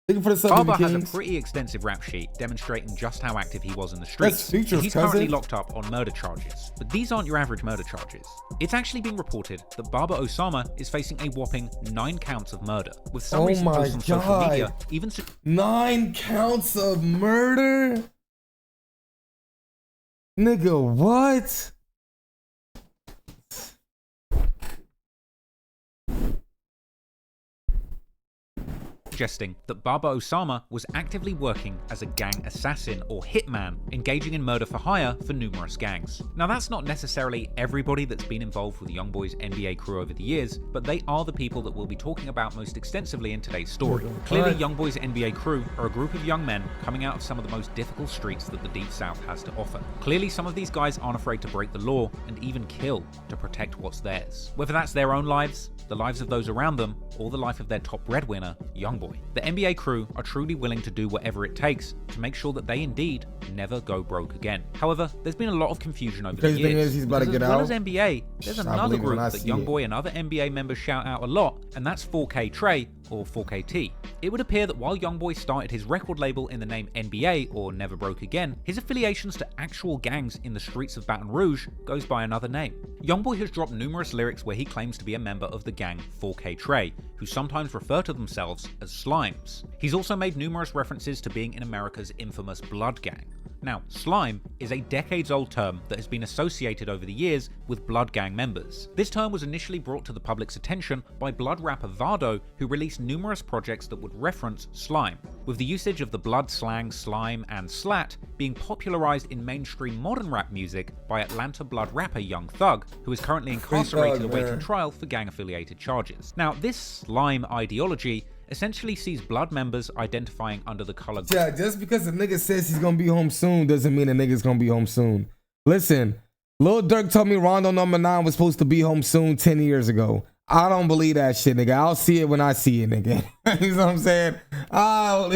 Barber has a pretty extensive rap sheet demonstrating just how active he was in the streets. He's currently locked up on murder charges, but these aren't your average murder charges. It's actually been reported that Baba Osama is facing a whopping 9 counts of murder, with some recent posts on social media even 9 counts of murder? Nigga, what? suggesting that Baba Osama was actively working as a gang assassin or hitman, engaging in murder for hire for numerous gangs. Now that's not necessarily everybody that's been involved with Youngboy's NBA crew over the years, but they are the people that we'll be talking about most extensively in today's story. Clearly, Youngboy's NBA crew are a group of young men coming out of some of the most difficult streets that the Deep South has to offer. Clearly, some of these guys aren't afraid to break the law and even kill to protect what's theirs. Whether that's their own lives, the lives of those around them, or the life of their top breadwinner, Youngboy. Youngboy. The NBA crew are truly willing to do whatever it takes to make sure that they indeed never go broke again. However, there's been a lot of confusion over the years. He's about to get as out. well as NBA, there's another group that Youngboy and other NBA members shout out a lot, and that's 4K Trey, or 4KT. It would appear that while Youngboy started his record label in the name NBA, or Never Broke Again, his affiliations to actual gangs in the streets of Baton Rouge goes by another name. Youngboy has dropped numerous lyrics where he claims to be a member of the gang 4K Trey, who sometimes refer to themselves as Slimes. He's also made numerous references to being in America's infamous Blood Gang. Now, slime is a decades-old term that has been associated over the years with Blood Gang members. This term was initially brought to the public's attention by Blood rapper Vado, who released numerous projects that would reference slime, with the usage of the Blood slang slime and slat being popularized in mainstream modern rap music by Atlanta Blood rapper Young Thug, who is currently incarcerated awaiting trial for gang-affiliated charges. Now, this slime ideology essentially sees Blood members identifying under the color. Yeah, just because a nigga says he's gonna be home soon doesn't mean a nigga's gonna be home soon. Listen, Lil Durk told me Rondo number 9 was supposed to be home soon 10 years ago. I don't believe that shit, nigga. I'll see it when I see it, nigga. You know what I'm saying? I'll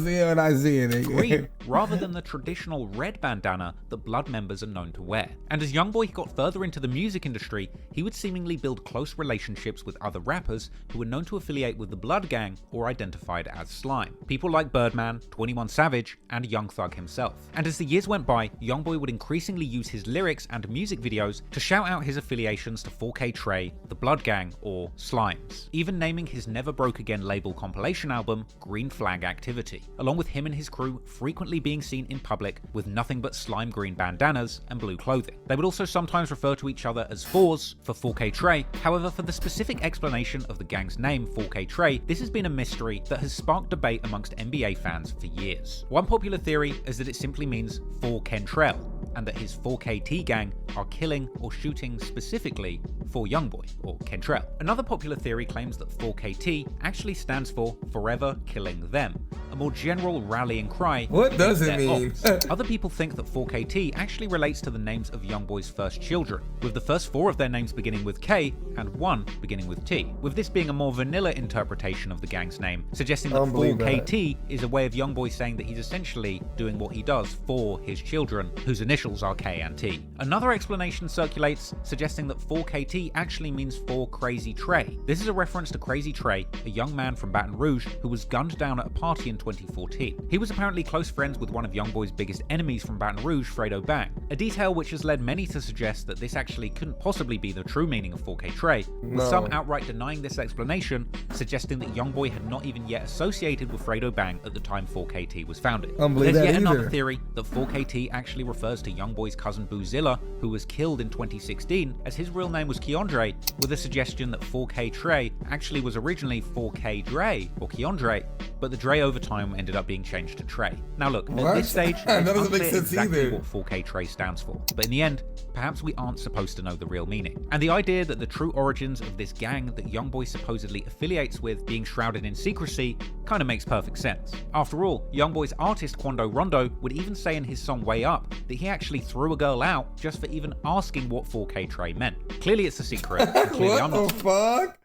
see it when I see it, nigga. Green, rather than the traditional red bandana that Blood members are known to wear. And as Youngboy got further into the music industry, he would seemingly build close relationships with other rappers who were known to affiliate with the Blood Gang or identified as Slime. People like Birdman, 21 Savage, and Young Thug himself. And as the years went by, Youngboy would increasingly use his lyrics and music videos to shout out his affiliations to 4K Trey, the Blood Gang, or Slimes, even naming his Never Broke Again label compilation album Green Flag Activity, along with him and his crew frequently being seen in public with nothing but slime green bandanas and blue clothing. They would also sometimes refer to each other as fours for 4K Trey. However, for the specific explanation of the gang's name 4K Trey, this has been a mystery that has sparked debate amongst NBA fans for years. One popular theory is that it simply means 4 Kentrell, and that his 4KT gang are killing or shooting specifically for Youngboy, or Kentrell. Another popular theory claims that 4KT actually stands for Forever Killing Them, a more general rallying cry. What does it mean? Other people think that 4KT actually relates to the names of Youngboy's first children, with the first 4 of their names beginning with K and 1 beginning with T, with this being a more vanilla interpretation of the gang's name, suggesting that 4KT is a way of Youngboy saying that he's essentially doing what he does for his children, whose initials are K and T. Another explanation circulates, suggesting that 4KT actually means 4 Crazy Trey. This is a reference to Crazy Trey, a young man from Baton Rouge who was gunned down at a party in 2014. He was apparently close friends with one of Youngboy's biggest enemies from Baton Rouge, Fredo Bang, a detail which has led many to suggest that this actually couldn't possibly be the true meaning of 4K Trey, with some outright denying this explanation, suggesting that Youngboy had not even yet associated with Fredo Bang at the time 4KT was founded. There's yet another theory that 4KT actually refers to Youngboy's cousin Boozilla, who was killed in 2016, as his real name was Keandre, with a suggestion that 4K Trey actually was originally 4K Dre, or Keandre, but the Dre over time ended up being changed to Trey. Now look, at this stage, it's unclear exactly what 4K Trey stands for, but in the end, perhaps we aren't supposed to know the real meaning. And the idea that the true origins of this gang that Youngboy supposedly affiliates with being shrouded in secrecy kind of makes perfect sense. After all, Youngboy's artist Quando Rondo would even say in his song Way Up that he actually threw a girl out just for even asking what 4K Trey meant. Clearly it's a secret. What the fuck?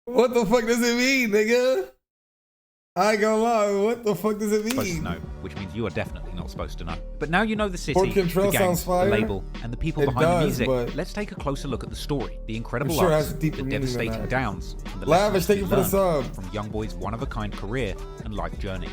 What the fuck does it mean, nigga? I ain't gonna lie, what the fuck does it mean? Supposed to know, which means you are definitely not supposed to know. But now you know the city, the gang, the label, and the people behind the music. Let's take a closer look at the story, the incredible ups, the devastating downs, and the Lavish, thank you for the sub. From Youngboy's one-of-a-kind career and life journey.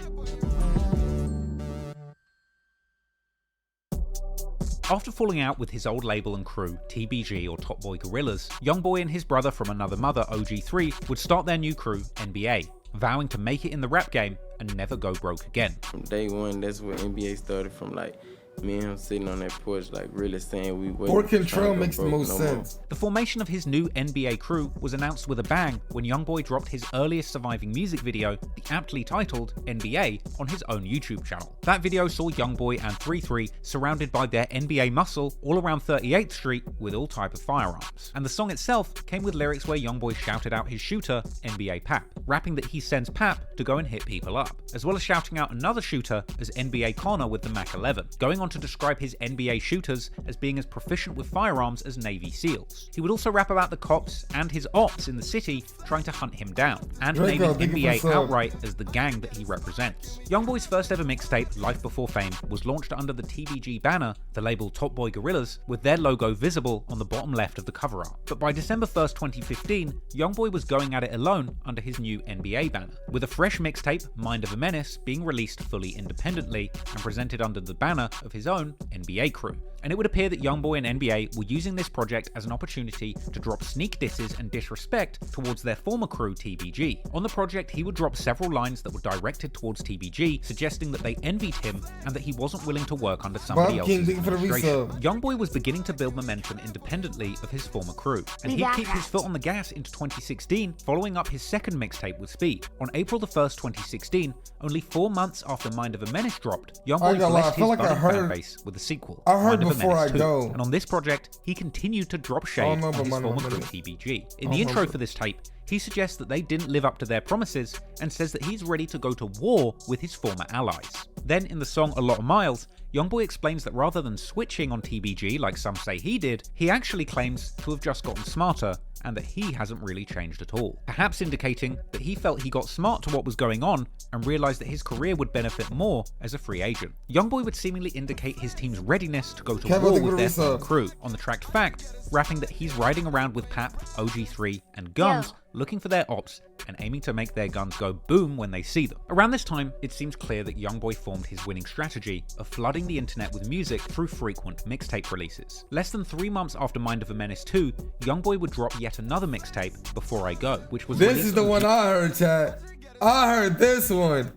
After falling out with his old label and crew, TBG or Top Boy Gorillas, Youngboy and his brother from another mother, OG3, would start their new crew, NBA, vowing to make it in the rap game and never go broke again. From day one, that's where NBA started from, like, me and him sitting on that porch, like, really saying we wouldn't. 4 Control makes the most sense. The formation of his new NBA crew was announced with a bang when Youngboy dropped his earliest surviving music video, the aptly titled NBA, on his own YouTube channel. That video saw Youngboy and 3-3 surrounded by their NBA muscle all around 38th Street with all type of firearms. And the song itself came with lyrics where Youngboy shouted out his shooter, NBA Pap, rapping that he sends Pap to go and hit people up, as well as shouting out another shooter as NBA Connor with the Mac 11, going on to describe his NBA shooters as being as proficient with firearms as Navy SEALs. He would also rap about the cops and his ops in the city trying to hunt him down, and naming NBA outright as the gang that he represents. Youngboy's first ever mixtape, Life Before Fame, was launched under the TBG banner, the label Top Boy Gorillas, with their logo visible on the bottom left of the cover art. But by December 1st, 2015, Youngboy was going at it alone under his new NBA banner, with a fresh mixtape, Mind of a Menace, being released fully independently and presented under the banner of his own NBA crew. And it would appear that Youngboy and NBA were using this project as an opportunity to drop sneak disses and disrespect towards their former crew TBG. On the project, he would drop several lines that were directed towards TBG, suggesting that they envied him and that he wasn't willing to work under somebody else's administration. Youngboy was beginning to build momentum independently of his former crew, and he'd keep his foot on the gas into 2016, following up his second mixtape with Speed. On April the 1st, 2016, only 4 months after Mind of a Menace dropped, Youngboy blessed his budding fan base with a sequel, Mind of a Menace 2. And on this project, he continued to drop shade on his former crew TBG. In the intro for this tape, he suggests that they didn't live up to their promises and says that he's ready to go to war with his former allies. Then in the song A Lot of Miles, Youngboy explains that rather than switching on TBG like some say he did, he actually claims to have just gotten smarter and that he hasn't really changed at all, perhaps indicating that he felt he got smart to what was going on and realized that his career would benefit more as a free agent. Youngboy would seemingly indicate his team's readiness to go to war with their former crew on the track Fact, rapping that he's riding around with Pap, OG3, and Guns, looking for their ops and aiming to make their guns go boom when they see them. Around this time, it seems clear that Youngboy formed his winning strategy of flooding the internet with music through frequent mixtape releases. Less than 3 months after Mind of a Menace 2, Youngboy would drop yet another mixtape, Before I Go, which was this is the one I heard, chat. I heard this one.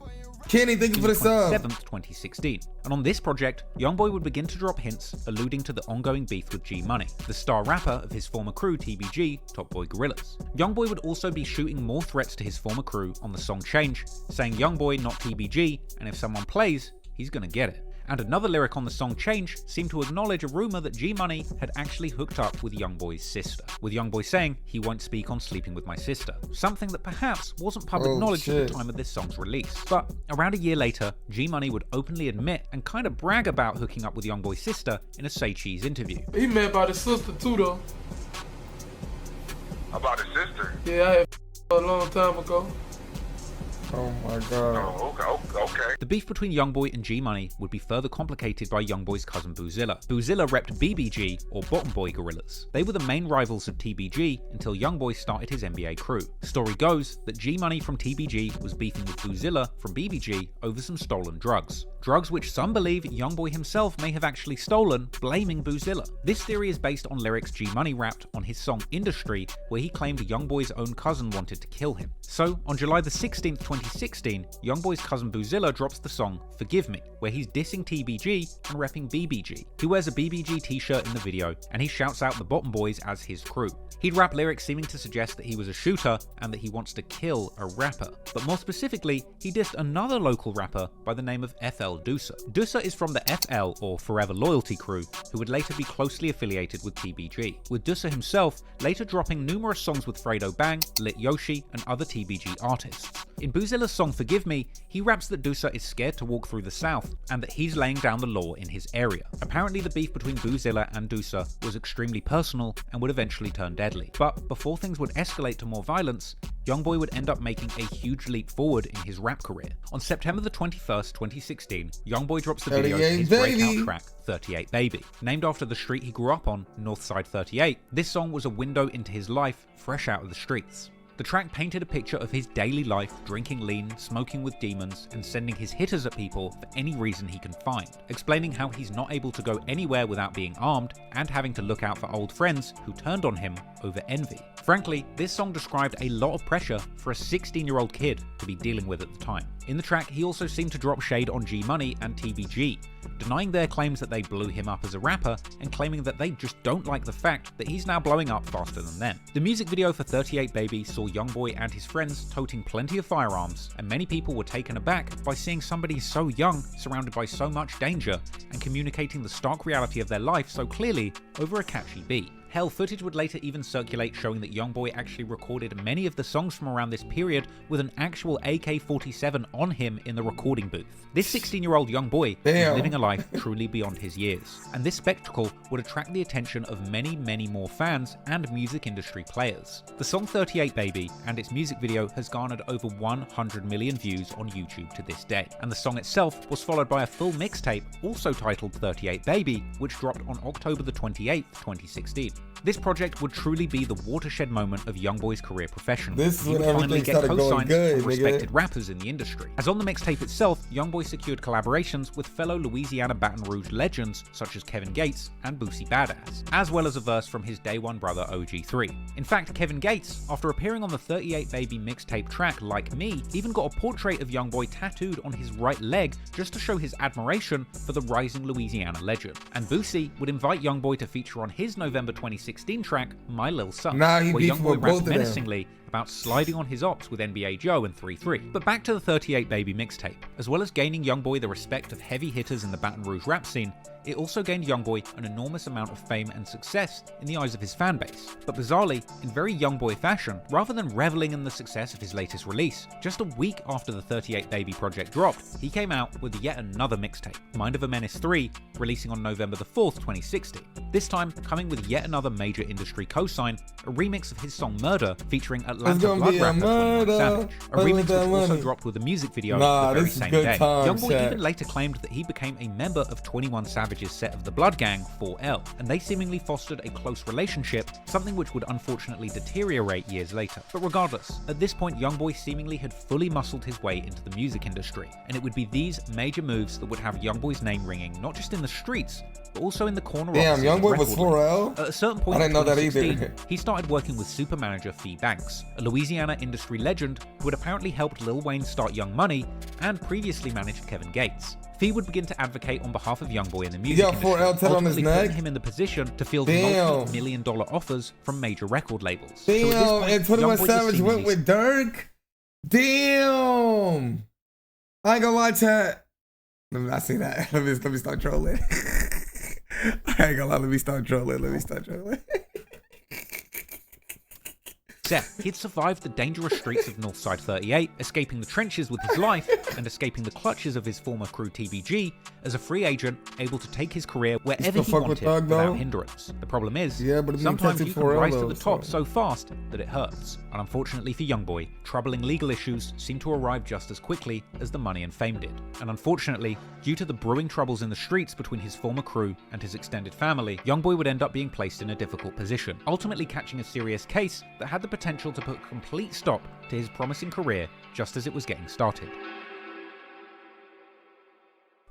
Kenny, thank you for the sub. 7th, 2016. And on this project, Youngboy would begin to drop hints alluding to the ongoing beef with G Money, the star rapper of his former crew TBG, Top Boy Gorillas. Youngboy would also be shooting more threats to his former crew on the song Change, saying Youngboy not TBG, and if someone plays, he's gonna get it. And another lyric on the song Change seemed to acknowledge a rumor that G Money had actually hooked up with Youngboy's sister, with Youngboy saying he won't speak on sleeping with my sister, something that perhaps wasn't public knowledge at the time of this song's release. But around a year later, G Money would openly admit and kind of brag about hooking up with Youngboy's sister in a Say Cheese interview. He met by his sister too though. About his sister? Yeah, I had a long time ago. Oh my god. Oh, okay. The beef between Youngboy and G Money would be further complicated by Youngboy's cousin Boozilla. Boozilla repped BBG, or Bottom Boy Gorillas. They were the main rivals of TBG until Youngboy started his NBA crew. Story goes that G Money from TBG was beefing with Boozilla from BBG over some stolen drugs. Drugs which some believe Youngboy himself may have actually stolen, blaming Boozilla. This theory is based on lyrics G Money rapped on his song Industry, where he claimed Youngboy's own cousin wanted to kill him. So, on July the 16th, 2016, Youngboy's cousin Boozilla drops the song Forgive Me, where he's dissing TBG and repping BBG. He wears a BBG t-shirt in the video, and he shouts out the Bottom Boys as his crew. He'd rap lyrics seeming to suggest that he was a shooter and that he wants to kill a rapper. But more specifically, he dissed another local rapper by the name of FL Doosa. Doosa is from the FL, or Forever Loyalty crew, who would later be closely affiliated with TBG, with Doosa himself later dropping numerous songs with Fredo Bang, Lit Yoshi, and other TBG artists. In Boozilla's song Forgive Me, he raps that Doosa is scared to walk through the South and that he's laying down the law in his area. Apparently the beef between Boozilla and Doosa was extremely personal and would eventually turn deadly. But before things would escalate to more violence, Youngboy would end up making a huge leap forward in his rap career. On September the 21st, 2016, Youngboy drops the video to his breakout track, 38 Baby. Named after the street he grew up on, Northside 38, this song was a window into his life, fresh out of the streets. The track painted a picture of his daily life, drinking lean, smoking with demons, and sending his hitters at people for any reason he can find, explaining how he's not able to go anywhere without being armed, and having to look out for old friends who turned on him over envy. Frankly, this song described a lot of pressure for a 16-year-old kid to be dealing with at the time. In the track, he also seemed to drop shade on G Money and TBG, denying their claims that they blew him up as a rapper and claiming that they just don't like the fact that he's now blowing up faster than them. The music video for 38 Baby saw Youngboy and his friends toting plenty of firearms, and many people were taken aback by seeing somebody so young surrounded by so much danger and communicating the stark reality of their life so clearly over a catchy beat. Hell, footage would later even circulate showing that Youngboy actually recorded many of the songs from around this period with an actual AK-47 on him in the recording booth. This 16-year-old Youngboy was living a life truly beyond his years, and this spectacle would attract the attention of many, many more fans and music industry players. The song 38 Baby and its music video has garnered over 100 million views on YouTube to this day, and the song itself was followed by a full mixtape also titled 38 Baby, which dropped on October the 28th, 2016. This project would truly be the watershed moment of Youngboy's career professionally. This is when everything started going good, from respected rappers in the industry. As on the mixtape itself, Youngboy secured collaborations with fellow Louisiana Baton Rouge legends such as Kevin Gates and Boosie Badass, as well as a verse from his day one brother OG3. In fact, Kevin Gates, after appearing on the 38 Baby mixtape track Like Me, even got a portrait of Youngboy tattooed on his right leg just to show his admiration for the rising Louisiana legend. And Boosie would invite Youngboy to feature on his November 2016 track My Lil Son, where Youngboy rapped menacingly about sliding on his ops with NBA Joe and 3-3. But back to the 38 Baby mixtape. As well as gaining Youngboy the respect of heavy hitters in the Baton Rouge rap scene, it also gained Youngboy an enormous amount of fame and success in the eyes of his fanbase. But bizarrely, in very Youngboy fashion, rather than reveling in the success of his latest release, just a week after the 38 Baby project dropped, he came out with yet another mixtape, Mind of a Menace 3, releasing on November the 4th, 2016. This time coming with yet another major industry cosign, a remix of his song Murder featuring Atlanta blood rapper 21 Savage. A remix which also dropped with a music video the very same day. Youngboy even later claimed that he became a member of 21 Savage's set of the Blood Gang, 4L, and they seemingly fostered a close relationship, something which would unfortunately deteriorate years later. But regardless, at this point Youngboy seemingly had fully muscled his way into the music industry, and it would be these major moves that would have Youngboy's name ringing not just in the streets, but also in the corner offices. Damn, Youngboy was 4L? At a certain point I didn't know that either. He started working with super manager Fee Banks, a Louisiana industry legend who had apparently helped Lil Wayne start Young Money and previously managed Kevin Gates. Fee would begin to advocate on behalf of Youngboy in the music industry, ultimately putting him in the position to field multi-million-dollar offers from major record labels. Damn, so and 21 Savage went with Dirk? Damn! I ain't gonna lie, chat. Let me not say that. Let me start trolling. I ain't gonna lie, let me start trolling. He'd survived the dangerous streets of Northside 38, escaping the trenches with his life, and escaping the clutches of his former crew TBG as a free agent, able to take his career wherever he wanted without hindrance. The problem is, sometimes you can rise to the top so fast that it hurts. And unfortunately for Youngboy, troubling legal issues seem to arrive just as quickly as the money and fame did. And unfortunately, due to the brewing troubles in the streets between his former crew and his extended family, Youngboy would end up being placed in a difficult position, ultimately catching a serious case that had the potential to put a complete stop to his promising career just as it was getting started.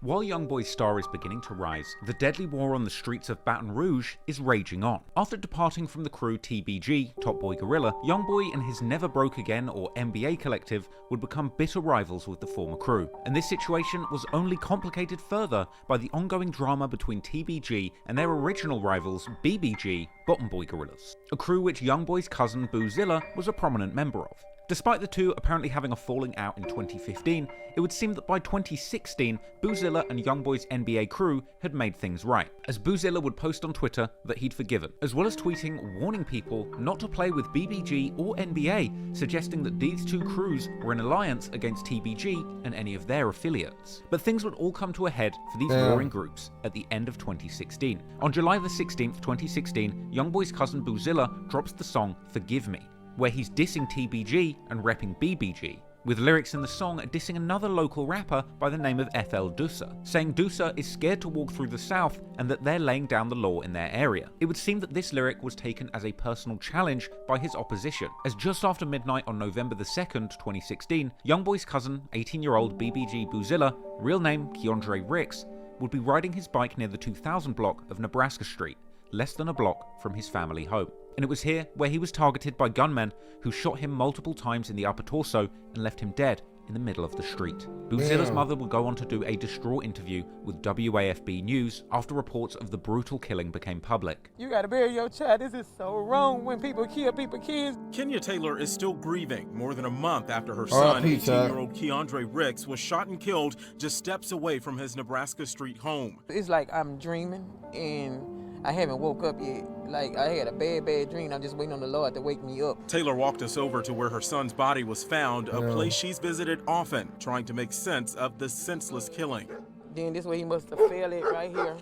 While Youngboy's star is beginning to rise, the deadly war on the streets of Baton Rouge is raging on. After departing from the crew TBG, Top Boy Gorilla, Youngboy and his Never Broke Again or NBA collective would become bitter rivals with the former crew. And this situation was only complicated further by the ongoing drama between TBG and their original rivals BBG, Bottom Boy Gorillas, a crew which Youngboy's cousin Boozilla was a prominent member of. Despite the two apparently having a falling out in 2015, it would seem that by 2016, Boozilla and Youngboy's NBA crew had made things right, as Boozilla would post on Twitter that he'd forgiven, as well as tweeting warning people not to play with BBG or NBA, suggesting that these two crews were in alliance against TBG and any of their affiliates. But things would all come to a head for these warring groups at the end of 2016. On July the 16th, 2016, Youngboy's cousin Boozilla drops the song Forgive Me, where he's dissing TBG and repping BBG, with lyrics in the song dissing another local rapper by the name of FL Dusa, saying Dusa is scared to walk through the South and that they're laying down the law in their area. It would seem that this lyric was taken as a personal challenge by his opposition, as just after midnight on November the 2nd, 2016, Youngboy's cousin, 18-year-old BBG Boozilla, real name Keandre Ricks, would be riding his bike near the 2000 block of Nebraska Street, less than a block from his family home. And it was here where he was targeted by gunmen who shot him multiple times in the upper torso and left him dead in the middle of the street. Boozilla's mother would go on to do a distraught interview with WAFB News after reports of the brutal killing became public. You gotta bury your child. This is so wrong when people kill people's kids. Kenya Taylor is still grieving more than a month after her son, 18-year-old Keandre Ricks, was shot and killed just steps away from his Nebraska Street home. It's like I'm dreaming and I haven't woke up yet. Like, I had a bad dream. I'm just waiting on the Lord to wake me up. Taylor walked us over to where her son's body was found, a place she's visited often, trying to make sense of the senseless killing. Then this way he must have fell it right here,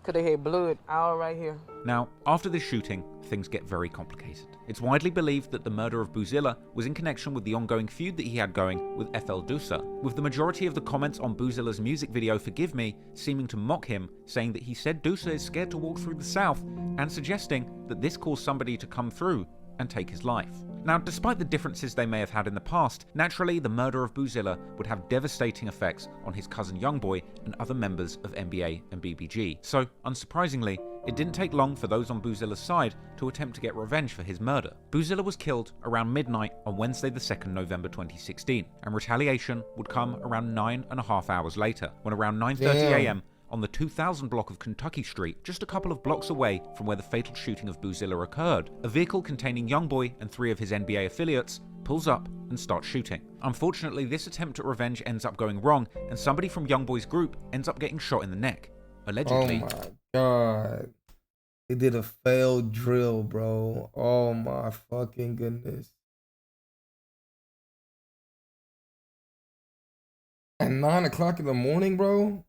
because they had blood all right here. Now, after this shooting, things get very complicated. It's widely believed that the murder of Bouzilla was in connection with the ongoing feud that he had going with FL Dusa, with the majority of the comments on Bouzilla's music video Forgive Me seeming to mock him, saying that he said Dusa is scared to walk through the South, and suggesting that this caused somebody to come through and take his life. Now, despite the differences they may have had in the past, naturally the murder of Bouzilla would have devastating effects on his cousin Youngboy and other members of NBA and BBG. So, unsurprisingly, it didn't take long for those on Bouzilla's side to attempt to get revenge for his murder. Bouzilla was killed around midnight on Wednesday the 2nd November 2016, and retaliation would come around 9.5 hours later, when around 9:30 a.m. on the 2000 block of Kentucky Street, just a couple of blocks away from where the fatal shooting of Bouzilla occurred, a vehicle containing Youngboy and 3 of his NBA affiliates pulls up and starts shooting. Unfortunately, this attempt at revenge ends up going wrong, and somebody from Youngboy's group ends up getting shot in the neck. Allegedly. Oh my God. They did a failed drill, bro. Oh my fucking goodness. At 9 o'clock in the morning, bro?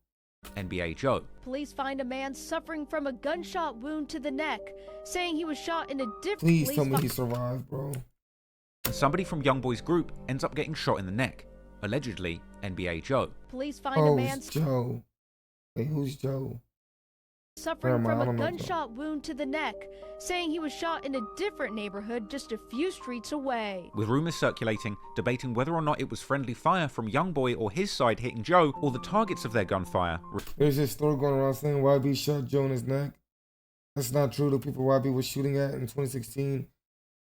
NBA Joe. Police find a man suffering from a gunshot wound to the neck, saying he was shot in a different... Please tell me he survived, bro. And somebody from Youngboy's group ends up getting shot in the neck. Allegedly, NBA Joe. Police find a man... Joe. Hey, who's Joe? Suffering from a gunshot wound to the neck, saying he was shot in a different neighborhood just a few streets away. With rumors circulating, debating whether or not it was friendly fire from Youngboy or his side hitting Joe, or the targets of their gunfire. There's this story going around saying YB shot Joe in his neck. That's not true. The people YB was shooting at in 2016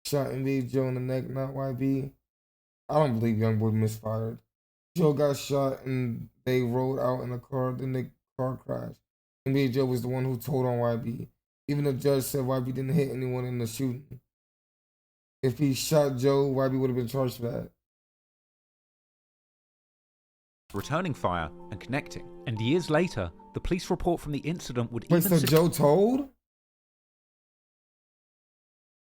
shot NBA Joe in the neck, not YB. I don't believe Youngboy misfired. Joe got shot and they rolled out in a car, then the car crashed. NBA Joe was the one who told on YB. Even the judge said YB didn't hit anyone in the shooting. If he shot Joe, YB would have been charged for that. Returning fire and connecting. And years later, the police report from the incident would Wait, so Joe told?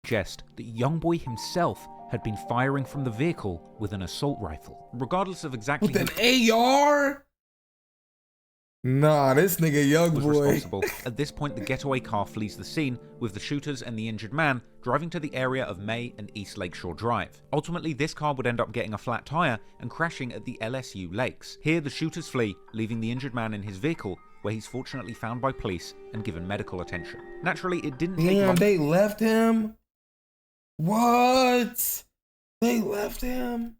Suggest that Youngboy himself had been firing from the vehicle with an assault rifle. Regardless of exactly... With an AR? Nah, this nigga Youngboy. At this point, the getaway car flees the scene, with the shooters and the injured man driving to the area of May and East Lakeshore Drive. Ultimately, this car would end up getting a flat tire and crashing at the LSU Lakes. Here, the shooters flee, leaving the injured man in his vehicle, where he's fortunately found by police and given medical attention. Naturally, it didn't take long. They left him? What? They left him?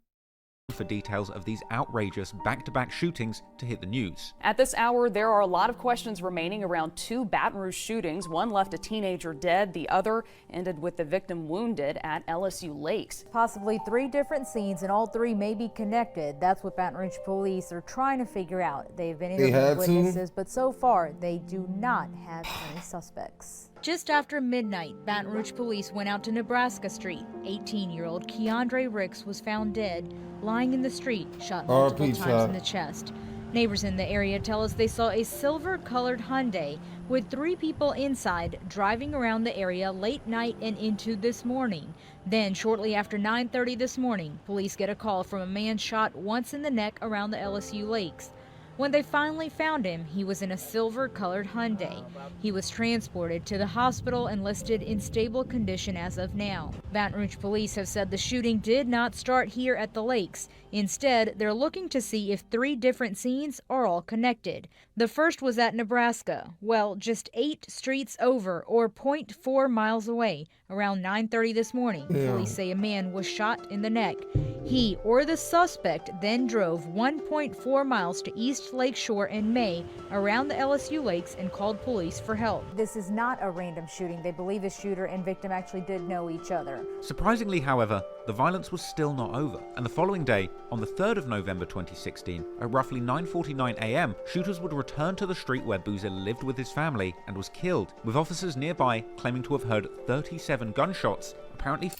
For details of these outrageous back-to-back shootings to hit the news. At this hour, there are a lot of questions remaining around 2 Baton Rouge shootings. One left a teenager dead, the other ended with the victim wounded at LSU Lakes. Possibly 3 different scenes, and all 3 may be connected. That's what Baton Rouge police are trying to figure out. They've been interviewing witnesses, but so far they do not have any suspects. Just after midnight, Baton Rouge police went out to Nebraska Street. 18-year-old Keandre Ricks was found dead, lying in the street, shot multiple times in the chest. Neighbors in the area tell us they saw a silver-colored Hyundai with 3 people inside driving around the area late night and into this morning. Then, shortly after 9:30 this morning, police get a call from a man shot once in the neck around the LSU Lakes. When they finally found him, he was in a silver-colored Hyundai. He was transported to the hospital and listed in stable condition as of now. Baton Rouge police have said the shooting did not start here at the lakes. Instead, they're looking to see if 3 different scenes are all connected. The first was at Nebraska, well, just 8 streets over, or 0.4 miles away. Around 9:30 this morning, police say a man was shot in the neck. He or the suspect then drove 1.4 miles to East Lakeshore in May around the LSU Lakes and called police for help. This is not a random shooting. They believe the shooter and victim actually did know each other. Surprisingly, however, the violence was still not over, and the following day, on the 3rd of November 2016, at roughly 9:49 a.m., shooters would return to the street where Bouzilla lived with his family and was killed, with officers nearby claiming to have heard 37 gunshots, apparently...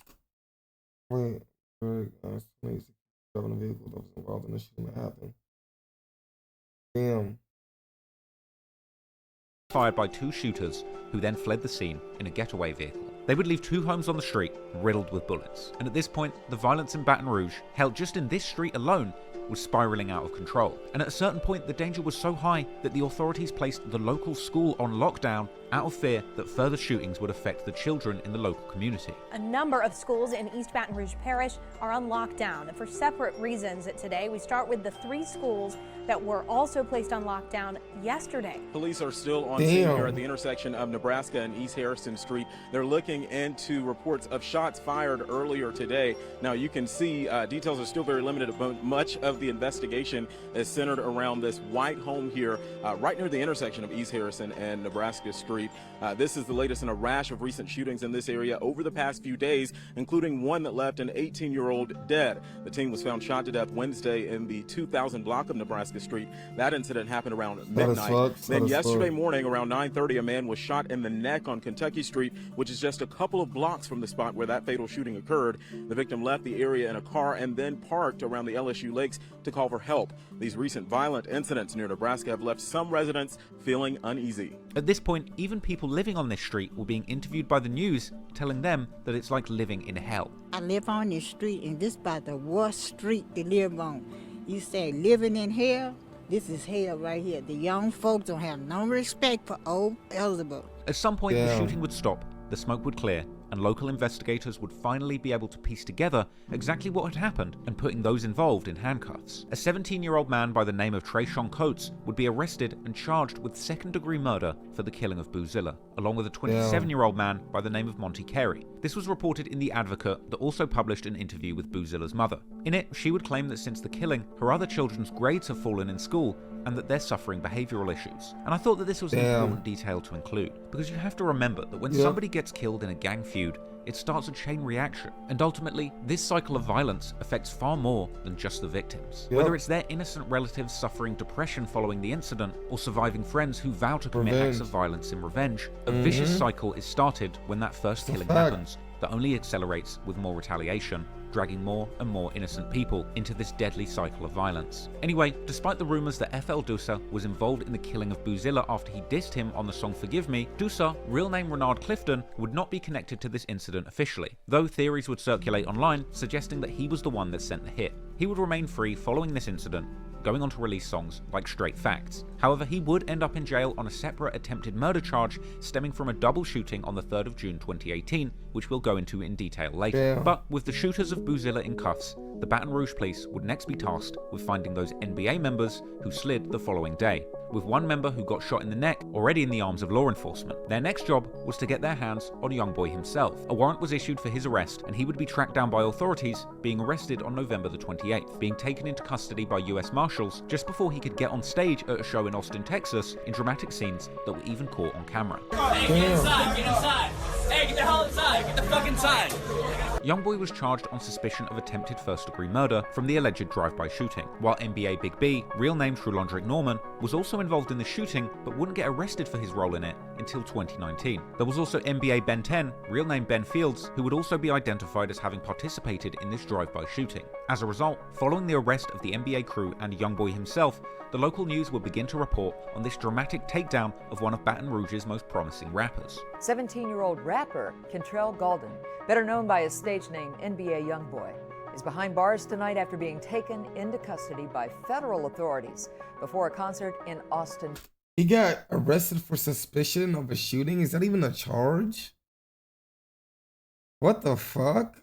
Wait, somebody driving a vehicle that was involved in the shooting that happened. Damn. fired by two shooters who then fled the scene in a getaway vehicle. They would leave two homes on the street riddled with bullets. And at this point, the violence in Baton Rouge, held just in this street alone, was spiraling out of control. And at a certain point, the danger was so high that the authorities placed the local school on lockdown out of fear that further shootings would affect the children in the local community. A number of schools in East Baton Rouge Parish are on lockdown for separate reasons today. We start with the 3 schools that were also placed on lockdown yesterday. Police are still on scene here at the intersection of Nebraska and East Harrison Street. They're looking into reports of shots fired earlier today. Now you can see details are still very limited, but much of the investigation is centered around this white home here right near the intersection of East Harrison and Nebraska Street. This is the latest in a rash of recent shootings in this area over the past few days, including one that left an 18-year-old dead. The teen was found shot to death Wednesday in the 2000 block of Nebraska Street. That incident happened around midnight. Then yesterday morning around 9:30, a man was shot in the neck on Kentucky Street, which is just a couple of blocks from the spot where that fatal shooting occurred. The victim left the area in a car and then parked around the LSU lakes to call for help. These recent violent incidents near Nebraska have left some residents feeling uneasy. At this point, even people living on this street were being interviewed by the news, telling them that it's like living in hell. I live on this street, and this is about the worst street to live on. You say living in hell? This is hell right here. The young folks don't have no respect for old Elizabeth. At some point, the shooting would stop, the smoke would clear, and local investigators would finally be able to piece together exactly what had happened and putting those involved in handcuffs. A 17-year-old man by the name of Trayshawn Coates would be arrested and charged with second-degree murder for the killing of Boozilla, along with a 27-year-old man by the name of Monty Carey. This was reported in The Advocate that also published an interview with Boozilla's mother. In it, she would claim that since the killing, her other children's grades have fallen in school and that they're suffering behavioral issues. And I thought that this was an important detail to include, because you have to remember that when somebody gets killed in a gang feud, it starts a chain reaction. And ultimately, this cycle of violence affects far more than just the victims. Whether it's their innocent relatives suffering depression following the incident, or surviving friends who vow to commit acts of violence in revenge, a vicious cycle is started when that first killing happens, that only accelerates with more retaliation, dragging more and more innocent people into this deadly cycle of violence. Anyway, despite the rumors that FL Dusa was involved in the killing of Boozilla after he dissed him on the song Forgive Me, Dusa, real name Renard Clifton, would not be connected to this incident officially, though theories would circulate online suggesting that he was the one that sent the hit. He would remain free following this incident, going on to release songs like Straight Facts. However, he would end up in jail on a separate attempted murder charge stemming from a double shooting on the 3rd of June 2018, which we'll go into in detail later. But with the shooters of Boozilla in cuffs, the Baton Rouge police would next be tasked with finding those NBA members who slid the following day, with one member who got shot in the neck already in the arms of law enforcement. Their next job was to get their hands on Youngboy himself. A warrant was issued for his arrest, and he would be tracked down by authorities, being arrested on November the 28th, being taken into custody by US Marshals just before he could get on stage at a show in Austin, Texas, in dramatic scenes that were even caught on camera. Hey, get inside, get inside. Hey, get the hell inside, get the fuck inside. Youngboy was charged on suspicion of attempted first-degree murder from the alleged drive-by shooting, while NBA Big B, real name Trulondrick Norman, was also involved in the shooting but wouldn't get arrested for his role in it until 2019. There was also NBA Ben 10, real name Ben Fields, who would also be identified as having participated in this drive-by shooting. As a result, following the arrest of the NBA crew and Youngboy himself, the local news would begin to report on this dramatic takedown of one of Baton Rouge's most promising rappers. 17-year-old rapper Kentrell Gaulden, better known by his stage name NBA Youngboy, is behind bars tonight after being taken into custody by federal authorities before a concert in Austin. He got arrested for suspicion of a shooting? Is that even a charge? What the fuck?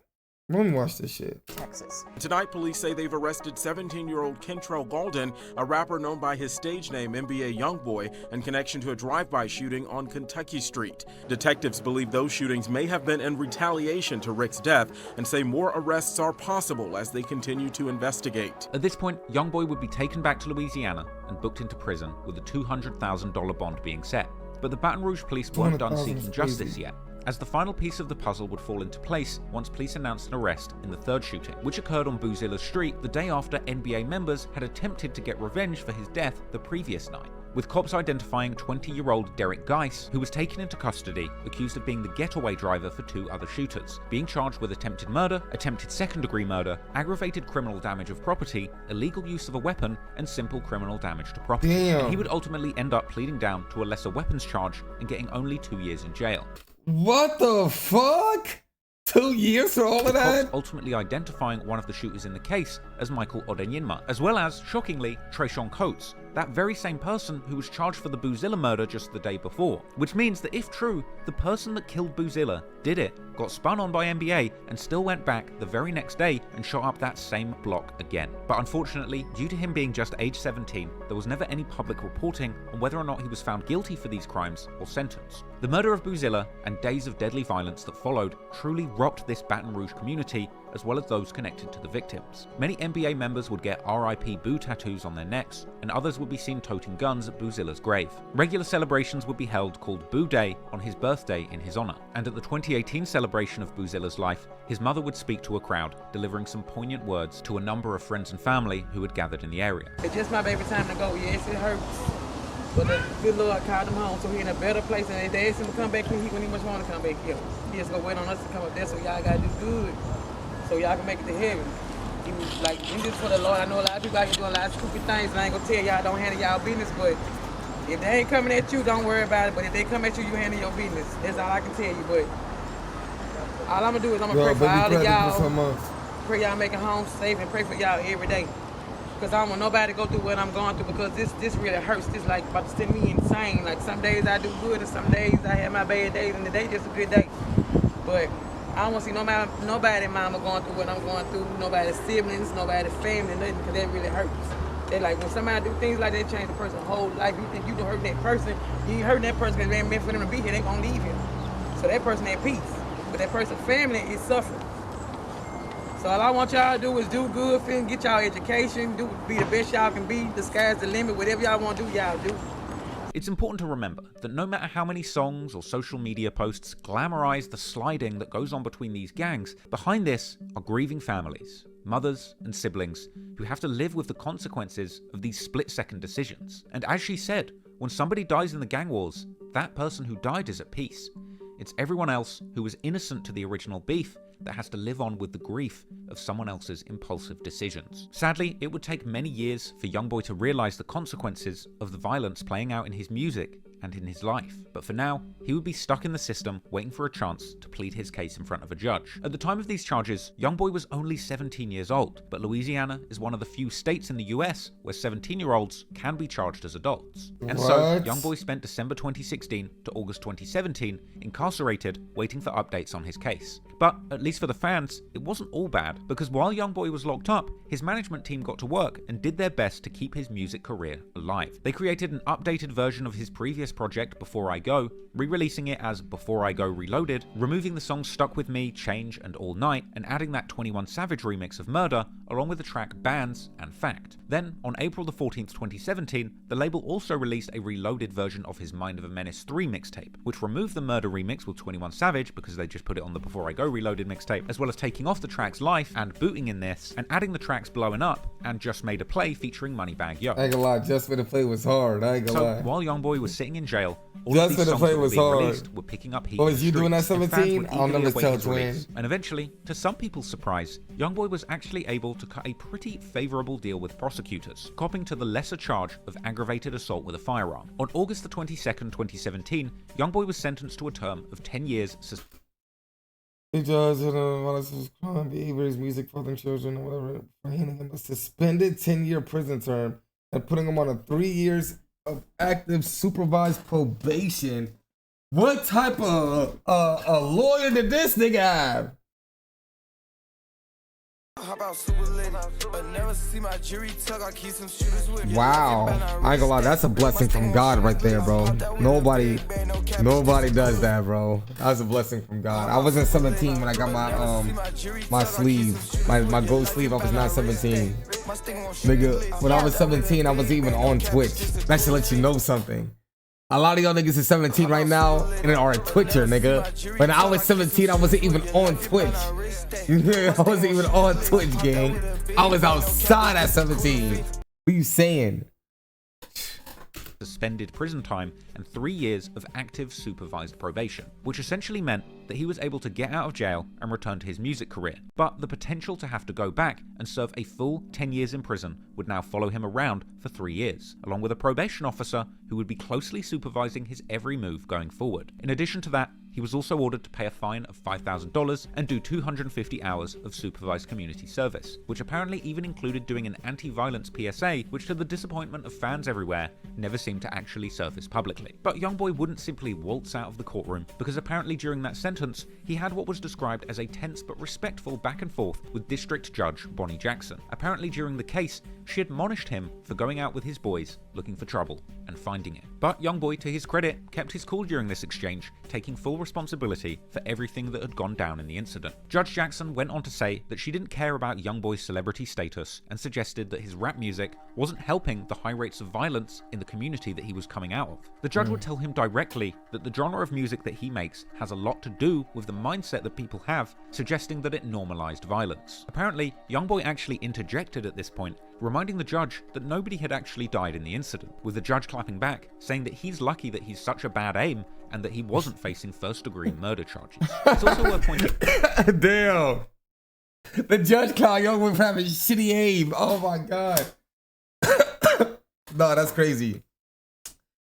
Let me watch this shit. Texas. Tonight, police say they've arrested 17-year-old Kentrell Gaulden, a rapper known by his stage name NBA Youngboy, in connection to a drive-by shooting on Kentucky Street. Detectives believe those shootings may have been in retaliation to Rick's death and say more arrests are possible as they continue to investigate. At this point, Youngboy would be taken back to Louisiana and booked into prison with a $200,000 bond being set. But the Baton Rouge police weren't done seeking justice yet. as the final piece of the puzzle would fall into place once police announced an arrest in the third shooting, which occurred on Boulevard Street the day after NBA members had attempted to get revenge for his death the previous night, with cops identifying 20-year-old Derek Geis, who was taken into custody, accused of being the getaway driver for 2 other shooters, being charged with attempted murder, attempted second-degree murder, aggravated criminal damage of property, illegal use of a weapon, and simple criminal damage to property. And he would ultimately end up pleading down to a lesser weapons charge and getting only 2 years in jail. What the fuck? 2 years for all of that? Cops ultimately identifying one of the shooters in the case as Michael Odenyinma, as well as, shockingly, Trayshawn Coates, that very same person who was charged for the Boozilla murder just the day before. Which means that if true, the person that killed Boozilla did it, got spun on by NBA, and still went back the very next day and shot up that same block again. But unfortunately, due to him being just age 17, there was never any public reporting on whether or not he was found guilty for these crimes or sentenced. The murder of Boozilla and days of deadly violence that followed truly rocked this Baton Rouge community, as well as those connected to the victims. Many NBA members would get RIP Boo tattoos on their necks, and others would be seen toting guns at Boozilla's grave. Regular celebrations would be held called Boo Day on his birthday in his honor, and at the 2018 celebration of Boozilla's life, his mother would speak to a crowd, delivering some poignant words to a number of friends and family who had gathered in the area. It's just my baby time to go. Yes, it hurts. But the good Lord called him home, so he's in a better place, and they asked him to come back here, he wouldn't even want to come back here. He just gonna wait on us to come up there, so y'all gotta do good, so y'all can make it to heaven. He was like, we just for the Lord. I know a lot of people out here doing a lot of stupid things, and I ain't gonna tell y'all don't handle y'all business, but if they ain't coming at you, don't worry about it. But if they come at you, you handle your business. That's all I can tell you. But all I'm gonna do is I'm gonna pray for all of y'all. Pray y'all make it home safe and pray for y'all every day. Because I don't want nobody to go through what I'm going through, because this really hurts. This like about to send me insane. Like some days I do good and some days I have my bad days, and today just a good day. But I don't want to see nobody mama going through what I'm going through, nobody's siblings, nobody's family, nothing, because that really hurts. They like when somebody do things like that, change the person's whole life. You think you don't hurt that person, you ain't hurting that person because it ain't meant for them to be here, they gonna leave here. So that person at peace, but that person's family is suffering. So all I want y'all to do is do good, get y'all education, be the best y'all can be, the sky's the limit, whatever y'all want to do, y'all do. It's important to remember that no matter how many songs or social media posts glamorize the sliding that goes on between these gangs, behind this are grieving families, mothers and siblings who have to live with the consequences of these split-second decisions. And as she said, when somebody dies in the gang wars, that person who died is at peace. It's everyone else who was innocent to the original beef that has to live on with the grief of someone else's impulsive decisions. Sadly, it would take many years for Youngboy to realize the consequences of the violence playing out in his music and in his life. But for now, he would be stuck in the system waiting for a chance to plead his case in front of a judge. At the time of these charges, Youngboy was only 17 years old, but Louisiana is one of the few states in the US where 17-year-olds can be charged as adults. And so, Youngboy spent December 2016 to August 2017 incarcerated, waiting for updates on his case. But, at least for the fans, it wasn't all bad, because while Youngboy was locked up, his management team got to work and did their best to keep his music career alive. They created an updated version of his previous project, Before I Go, re-releasing it as Before I Go Reloaded, removing the songs Stuck With Me, Change, and All Night, and adding that 21 Savage remix of Murder, along with the track Bands and Fact. Then, on April the 14th, 2017, the label also released a reloaded version of his Mind of a Menace 3 mixtape, which removed the Murder remix with 21 Savage because they just put it on the Before I Go Reloaded mixtape, as well as taking off the tracks Life and Booting in This, and adding the tracks Blowing Up and Just Made a Play featuring Moneybagg Yo. I ain't gonna lie, Just Made a Play was hard, I ain't gonna lie. So, while Youngboy was sitting in jail, all Just of these songs that were being released were picking up heat. Oh, is you doing that 17? I'll never tell, twin. And eventually, to some people's surprise, Youngboy was actually able to cut a pretty favorable deal with prosecutors, copping to the lesser charge of aggravated assault with a firearm. On August the 22nd, 2017, Youngboy was sentenced to a term of 10 years He judged his crime behaviors, music, fathering children, or whatever, for handing him a suspended 10-year prison term and putting him on a 3 years of active supervised probation. What type of a lawyer did this nigga have? Wow, I ain't gonna lie, that's a blessing from God right there, bro. Nobody does that, bro. That's a blessing from God. I wasn't 17 when I got my sleeve, my gold sleeve. I was not 17, nigga. When I was 17, I was even on Twitch. That should let you know something. A lot of y'all niggas is 17 right now and are a Twitcher, nigga. When I was 17, I wasn't even on Twitch. I wasn't even on Twitch, gang. I was outside at 17. What are you saying? Suspended prison time and 3 years of active supervised probation, which essentially meant that he was able to get out of jail and return to his music career. But the potential to have to go back and serve a full 10 years in prison would now follow him around for 3 years, along with a probation officer who would be closely supervising his every move going forward. In addition to that, he was also ordered to pay a fine of $5,000 and do 250 hours of supervised community service, which apparently even included doing an anti-violence PSA, which to the disappointment of fans everywhere, never seemed to actually surface publicly. But Youngboy wouldn't simply waltz out of the courtroom, because apparently during that sentence, he had what was described as a tense but respectful back and forth with District Judge Bonnie Jackson. Apparently during the case, she admonished him for going out with his boys, looking for trouble, and finding it. But Youngboy, to his credit, kept his cool during this exchange, taking full responsibility for everything that had gone down in the incident. Judge Jackson went on to say that she didn't care about Youngboy's celebrity status and suggested that his rap music wasn't helping the high rates of violence in the community that he was coming out of. The judge would tell him directly that the genre of music that he makes has a lot to do with the mindset that people have, suggesting that it normalized violence. Apparently, Youngboy actually interjected at this point, reminding the judge that nobody had actually died in the incident, with the judge clapping back, saying that he's lucky that he's such a bad aim and that he wasn't facing first-degree murder charges. It's also worth pointing... Damn. The judge clowned Youngboy for having shitty aim. Oh my god. No, that's crazy.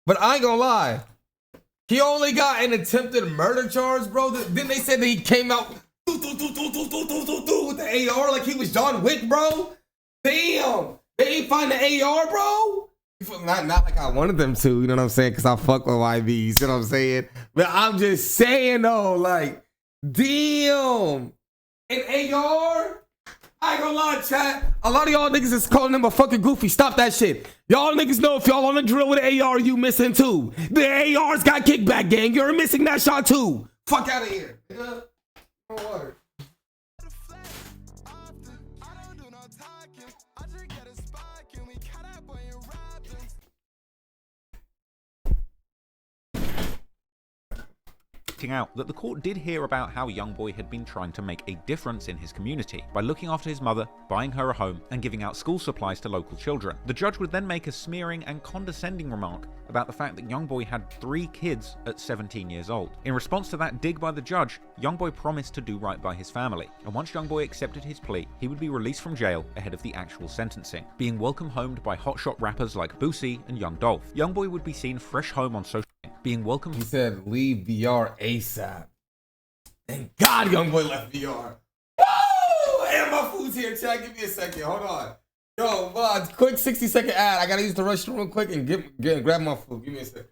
But I ain't gonna lie. He only got an attempted murder charge, bro. Then they said that he came out with the AR like he was John Wick, bro. Damn. They ain't find the AR, bro. Not like I wanted them to, you know what I'm saying? Because I fuck with YBs, you know what I'm saying? But I'm just saying, though, like, damn. An AR? I ain't gonna lie, chat. A lot of y'all niggas is calling him a fucking goofy. Stop that shit. Y'all niggas know if y'all on the drill with an AR, you missing too. The AR's got kickback, gang. You're missing that shot too. Fuck out of here. Nigga. Water. Out that the court did hear about how Youngboy had been trying to make a difference in his community by looking after his mother, buying her a home, and giving out school supplies to local children. The judge would then make a smearing and condescending remark about the fact that Youngboy had 3 kids at 17 years old. In response to that dig by the judge, Youngboy promised to do right by his family, and once Youngboy accepted his plea, he would be released from jail ahead of the actual sentencing, being welcome homed by hotshot rappers like Boosie and Young Dolph. Youngboy would be seen fresh home on social media, being welcomed. He said, leave VR ASAP. Thank God Youngboy left VR. Woo! And my food's here, chat. Give me a second. Hold on. Yo, quick 60-second ad. I gotta use the restroom real quick and grab my food. Give me a second.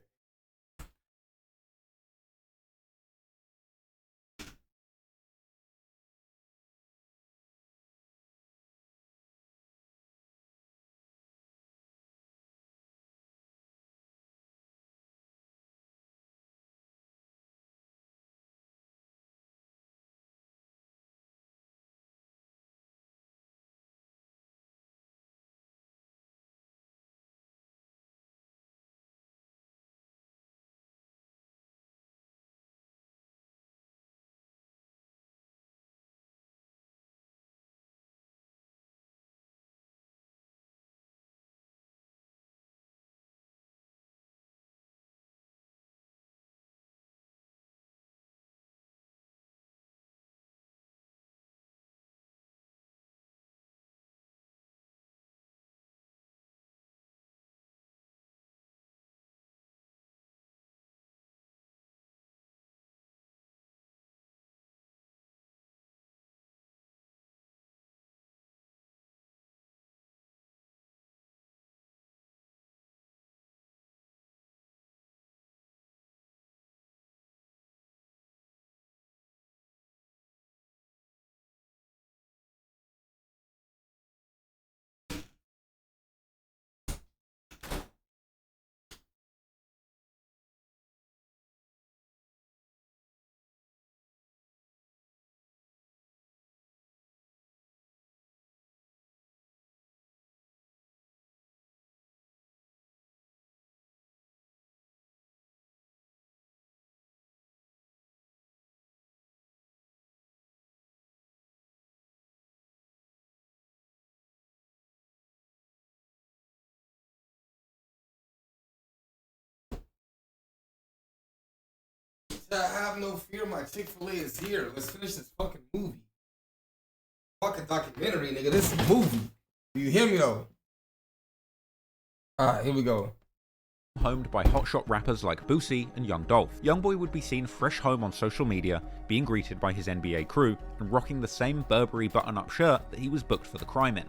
I have no fear. My Chick-fil-A is here. Let's finish this fucking movie. Fucking documentary, nigga. This is a movie. Do you hear me though? Alright, here we go. Homed by hotshot rappers like Boosie and Young Dolph, Youngboy would be seen fresh home on social media, being greeted by his NBA crew, and rocking the same Burberry button-up shirt that he was booked for the crime in.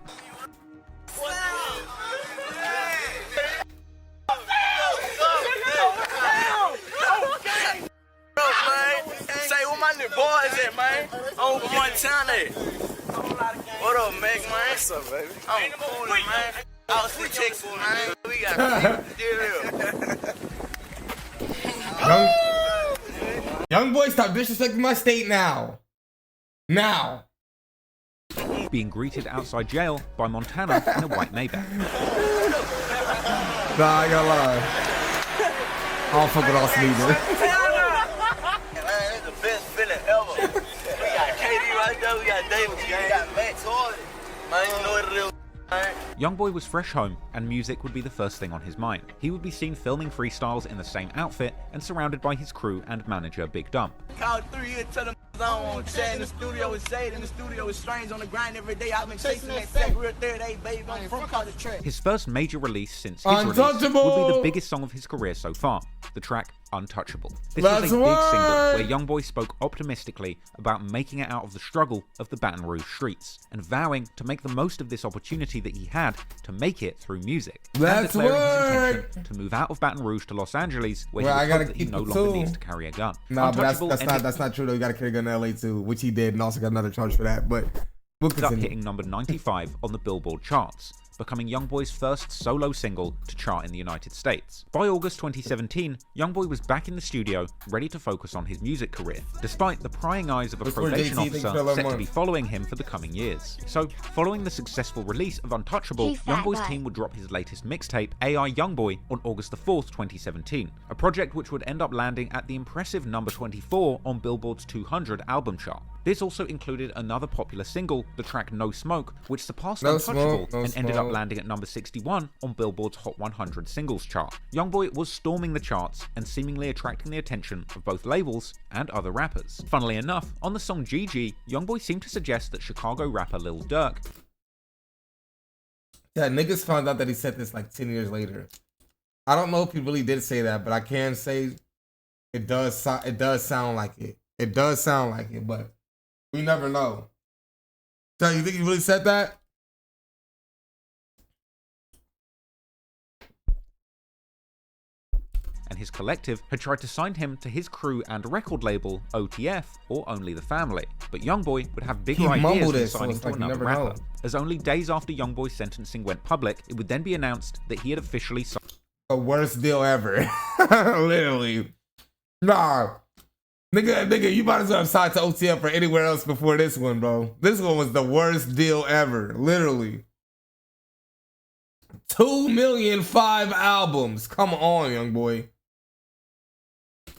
Say where my new boys at, man? On Montana. What up, Meg, man? What's up, baby? I'm cool, man. Austin, Texas, man. We got Youngboy, stop disrespecting my state now. Now. Being greeted outside jail by Montana in a white Maybach. Nah, I gotta lie. I don't fuck with Austin either. Man, it's the best feeling ever. We got KD right there, we got Davis, we got Max Harden. Man, you know what it is. Youngboy was fresh home, and music would be the first thing on his mind. He would be seen filming freestyles in the same outfit and surrounded by his crew and manager Big Dump. Called 3 years, tell them I don't want to chat in the studio. It's shade in the studio. It's strange on the grind every day. I've been chasing that sack real 38, baby. I'm from Carter Track. His first major release since his release would be the biggest song of his career so far, the track Untouchable. This was a big single where Youngboy spoke optimistically about making it out of the struggle of the Baton Rouge streets and vowing to make the most of this opportunity that he had to make it through music. And declaring his intention to move out of Baton Rouge to Los Angeles, where he hoped that he no longer needs to carry a gun. Nah, but that's not true though. You gotta carry a gun in LA too, which he did, and also got another charge for that. But we'll continue. Hitting number 95 on the Billboard charts, becoming Youngboy's first solo single to chart in the United States. By August 2017, Youngboy was back in the studio, ready to focus on his music career, despite the prying eyes of a probation officer set to be following him for the coming years. So, following the successful release of Untouchable, Youngboy's team would drop his latest mixtape, AI Youngboy, on August the 4th, 2017, a project which would end up landing at the impressive number 24 on Billboard's 200 album chart. This also included another popular single, the track No Smoke, which surpassed Untouchable and ended up landing at number 61 on Billboard's Hot 100 singles chart. Youngboy was storming the charts and seemingly attracting the attention of both labels and other rappers. Funnily enough, on the song GG, Youngboy seemed to suggest that Chicago rapper Lil Durk. Yeah, niggas found out that he said this like 10 years later. I don't know if he really did say that, but I can say it does sound like it. It does sound like it, but we never know. So you think he really said that? And his collective had tried to sign him to his crew and record label, OTF, or Only the Family. But Youngboy would have bigger ideas than signing to another rapper. As only days after Youngboy's sentencing went public, it would then be announced that he had officially signed. The worst deal ever. Literally. Nah. Nigga, you might as well have signed to OTF for anywhere else before this one, bro. This one was the worst deal ever. Literally. 2 million 5 albums. Come on, Youngboy.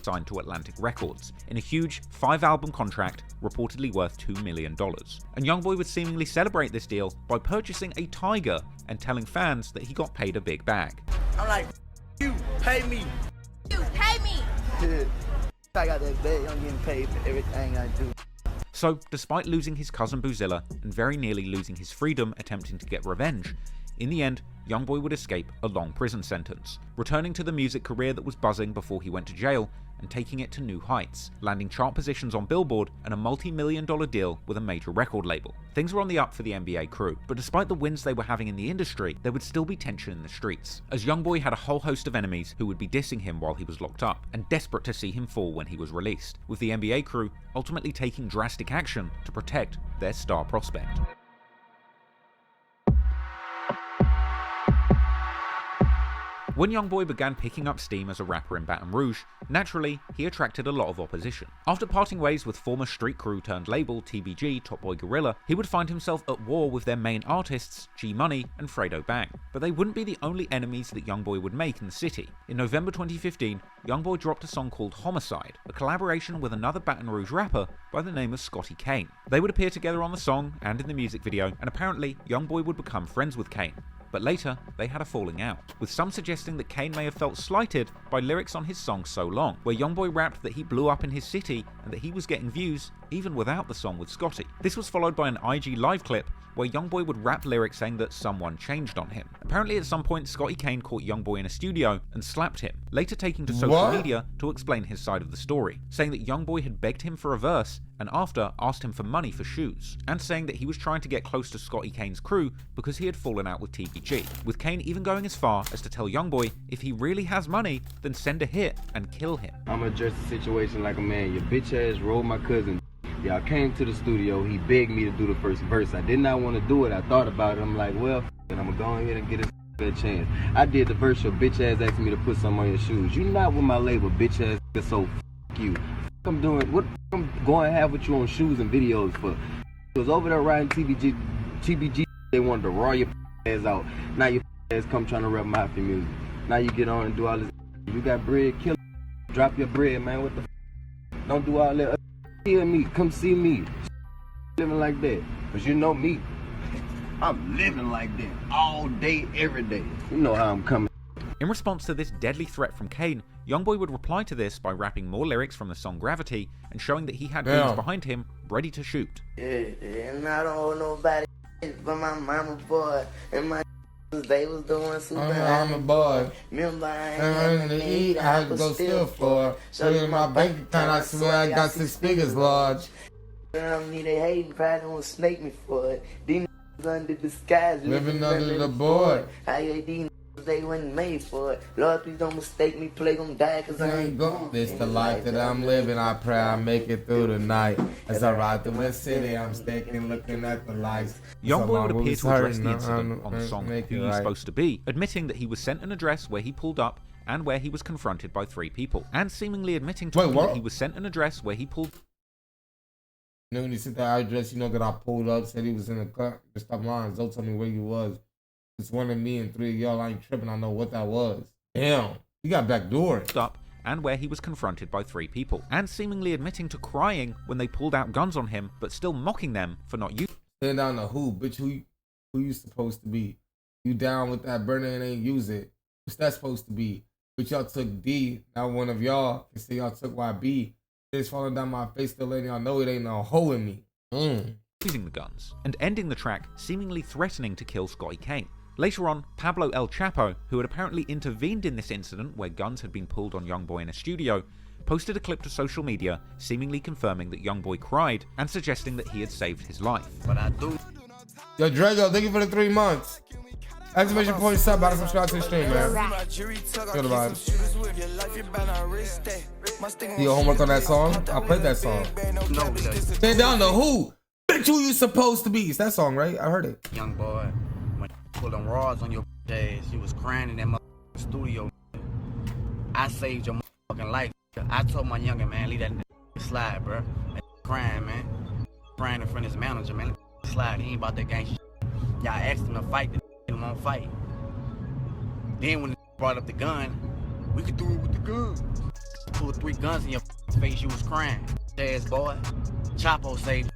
Signed to Atlantic Records in a huge 5-album contract reportedly worth $2 million. And Youngboy would seemingly celebrate this deal by purchasing a tiger and telling fans that he got paid a big bag. I'm like, you pay me. You pay me. Dude, I got that bag. I'm getting paid for everything I do. So, despite losing his cousin Boozilla and very nearly losing his freedom attempting to get revenge, in the end, Youngboy would escape a long prison sentence, returning to the music career that was buzzing before he went to jail and taking it to new heights, landing chart positions on Billboard and a multi-million-dollar deal with a major record label. Things were on the up for the NBA crew, but despite the wins they were having in the industry, there would still be tension in the streets, as Youngboy had a whole host of enemies who would be dissing him while he was locked up, and desperate to see him fall when he was released, with the NBA crew ultimately taking drastic action to protect their star prospect. When Youngboy began picking up steam as a rapper in Baton Rouge, naturally, he attracted a lot of opposition. After parting ways with former street crew turned label TBG Top Boy Gorilla, he would find himself at war with their main artists G Money and Fredo Bang. But they wouldn't be the only enemies that Youngboy would make in the city. In November 2015, Youngboy dropped a song called Homicide, a collaboration with another Baton Rouge rapper by the name of Scotty Kane. They would appear together on the song and in the music video, and apparently Youngboy would become friends with Kane. but later they had a falling out, with some suggesting that Kane may have felt slighted by lyrics on his song So Long, where Youngboy rapped that he blew up in his city and that he was getting views even without the song with Scotty. This was followed by an IG live clip where Youngboy would rap lyrics saying that someone changed on him. Apparently at some point Scotty Kane caught Youngboy in a studio and slapped him, later taking to social media to explain his side of the story, saying that Youngboy had begged him for a verse and after asked him for money for shoes, and saying that he was trying to get close to Scotty Kane's crew because he had fallen out with TBG, with Kane even going as far as to tell Youngboy if he really has money, then send a hit and kill him. I'ma address the situation like a man. Your bitch ass rolled my cousin. Y'all came to the studio, he begged me to do the first verse. I did not want to do it. I thought about it. I'm like, well, I'm gonna go ahead and get a chance. I did the verse. Your bitch ass asked me to put some on your shoes. You not with my label, bitch ass, so you. I'm doing what I'm going to have with you on shoes and videos for. It was over there riding TBG. They wanted to raw your ass out. Now your ass come trying to rap mafia music. Now you get on and do all this. You got bread, kill. Drop your bread, man. What the? Don't do all that. Hear me, come see me. Living like that. Cause you know me. I'm living like that all day, every day. You know how I'm coming. In response to this deadly threat from Kane, Youngboy would reply to this by rapping more lyrics from the song Gravity and showing that he had dudes behind him ready to shoot. Yeah, and I don't owe nobody but my mama boy and my they was doing super. I'm a boy. Remember I ain't having to eat, I had to go steal for. Show you my bank account, I swear I got 6 figures large. I don't need a hating, probably won't snake me for it. These under disguise, living under the board. These they wasn't made for it. Lord, please don't mistake me, play gon' die, cause I ain't gone. This the life that I'm living, I pray I make it through the night. As I ride through the city, I'm staking, looking at the lights. Youngboy would appear to address the incident on the song Who You Supposed to Be, admitting that he was sent an address where he pulled up and where he was confronted by 3 people, and seemingly admitting to that he was sent an address where he pulled. You know when you sent that address, you know that I pulled up, said he was in the car. Just stop lying. Don't tell me where you was. It's one of me and 3 of y'all. I ain't tripping. I know what that was. Damn, he got backdoored. Up and where he was confronted by 3 people, and seemingly admitting to crying when they pulled out guns on him, but still mocking them for not using. Stand down to who, bitch? Who you supposed to be? You down with that burner and ain't use it? What's that supposed to be? But y'all took D. Now one of y'all can say y'all took YB. It's falling down my face, still letting y'all know it ain't no hole in me. Using the guns and ending the track, seemingly threatening to kill Scotty Kane. Later on, Pablo El Chapo, who had apparently intervened in this incident where guns had been pulled on Youngboy in a studio, posted a clip to social media seemingly confirming that Youngboy cried and suggesting that he had saved his life. But I do. Yo, Drago, thank you for the 3 months. Exclamation point sub, about to subscribe to the stream, man. Good vibes. Your homework on that song? I played that song. Stand down to who? Bitch, who you supposed to be? It's that song, right? I heard it. Youngboy. Pull them rods on your ass. You was crying in that motherfucking studio. I saved your motherfucking life. I told my younger man, leave that slide, bro. Crying, man. Crying in front of his manager, man. Slide. He ain't about that gang shit. Y'all asked him to fight, he won't fight. Then when he brought up the gun, we could do it with the gun. Pulled 3 guns in your face, you was crying. Ass boy. Chapo saved.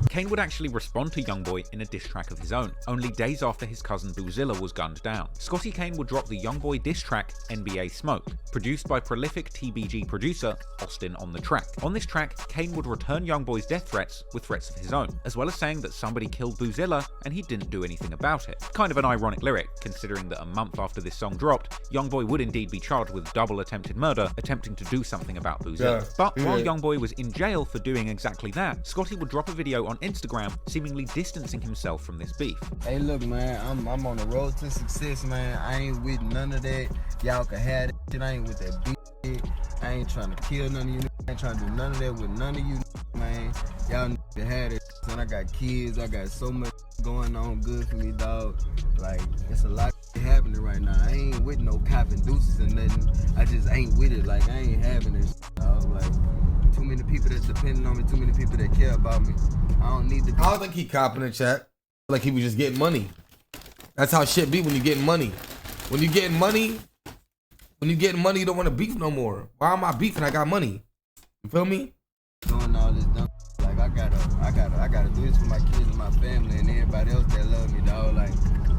Kane would actually respond to Youngboy in a diss track of his own, only days after his cousin Boozilla was gunned down. Scotty Kane would drop the Youngboy diss track NBA Smoke, produced by prolific TBG producer Austin on the Track. On this track, Kane would return Youngboy's death threats with threats of his own, as well as saying that somebody killed Boozilla and he didn't do anything about it. Kind of an ironic lyric, considering that a month after this song dropped, Youngboy would indeed be charged with double attempted murder, attempting to do something about Boozilla. But while Youngboy was in jail for doing exactly that, Scotty would drop a video on Instagram seemingly distancing himself from this beef. Hey look, man, I'm on the road to success, man. I ain't with none of that. Y'all can have that shit. I ain't with that beef shit. I ain't trying to kill none of you. I ain't trying to do none of that with none of you, man. Y'all can have that shit. I got kids. I got so much going on good for me, dog. Like, it's a lot happening right now. I ain't with no copping deuces and nothing. I just ain't with it. Like, I ain't having this shit, dog. Like, too many people that's depending on me, too many people that care about me. I don't need to. I don't think he copping in chat. Like he was just getting money. That's how shit be when you getting money. When you getting money, you don't want to beef no more. Why am I beefing? I got money. You feel me? Doing all this dumb. Like I gotta do this for my kids and my family and everybody else that love me, dog. Like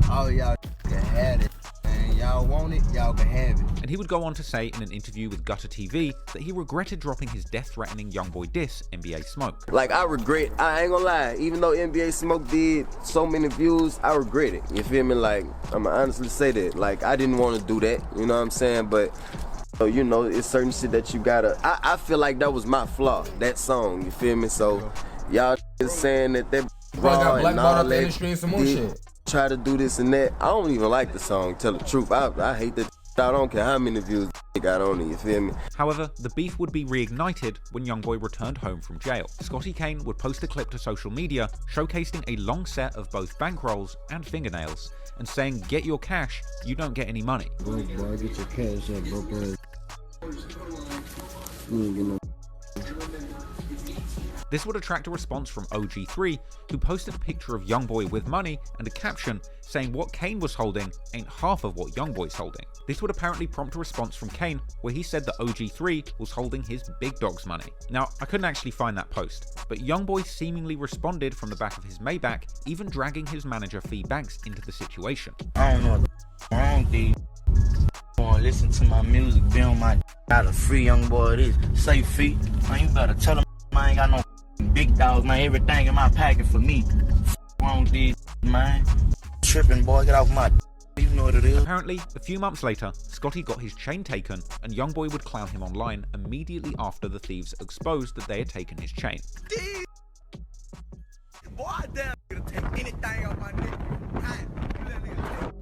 all y'all can have it. And y'all want it, y'all can have it. And he would go on to say in an interview with Gutter TV that he regretted dropping his death-threatening Youngboy diss, NBA Smoke. Like, I ain't gonna lie, even though NBA Smoke did so many views, I regret it. You feel me? Like, I'ma honestly say that. Like, I didn't want to do that, you know what I'm saying? But, you know, it's certain shit that you gotta, I feel like that was my flaw, that song, you feel me? So, y'all is saying that got blackballed out the industry and some more shit. Try to do this and that. I don't even like the song, tell the truth. I hate that. I don't care how many views they got on it, you feel me? However, the beef would be reignited when Youngboy returned home from jail. Scotty Kane would post a clip to social media showcasing a long set of both bankrolls and fingernails and saying, "Get your cash, you don't get any money." Boy, get your cash up, bro. You ain't get no. This would attract a response from OG3, who posted a picture of Youngboy with money and a caption saying what Kane was holding ain't half of what Youngboy's holding. This would apparently prompt a response from Kane, where he said that OG3 was holding his big dog's money. Now, I couldn't actually find that post, but Youngboy seemingly responded from the back of his Maybach, even dragging his manager Fee Banks into the situation. I don't know what the wrong thing. Listen to my music, be on my got a free young boy. It is. Say Fee, man, you better tell him I ain't got no big dogs, man. Everything in my pocket for me. Wrong these, man. Tripping, boy, get off my. You know what it is. Apparently, a few months later, Scotty got his chain taken, and Youngboy would clown him online immediately after the thieves exposed that they had taken his chain. Boy, I damn gonna take anything off my nigga.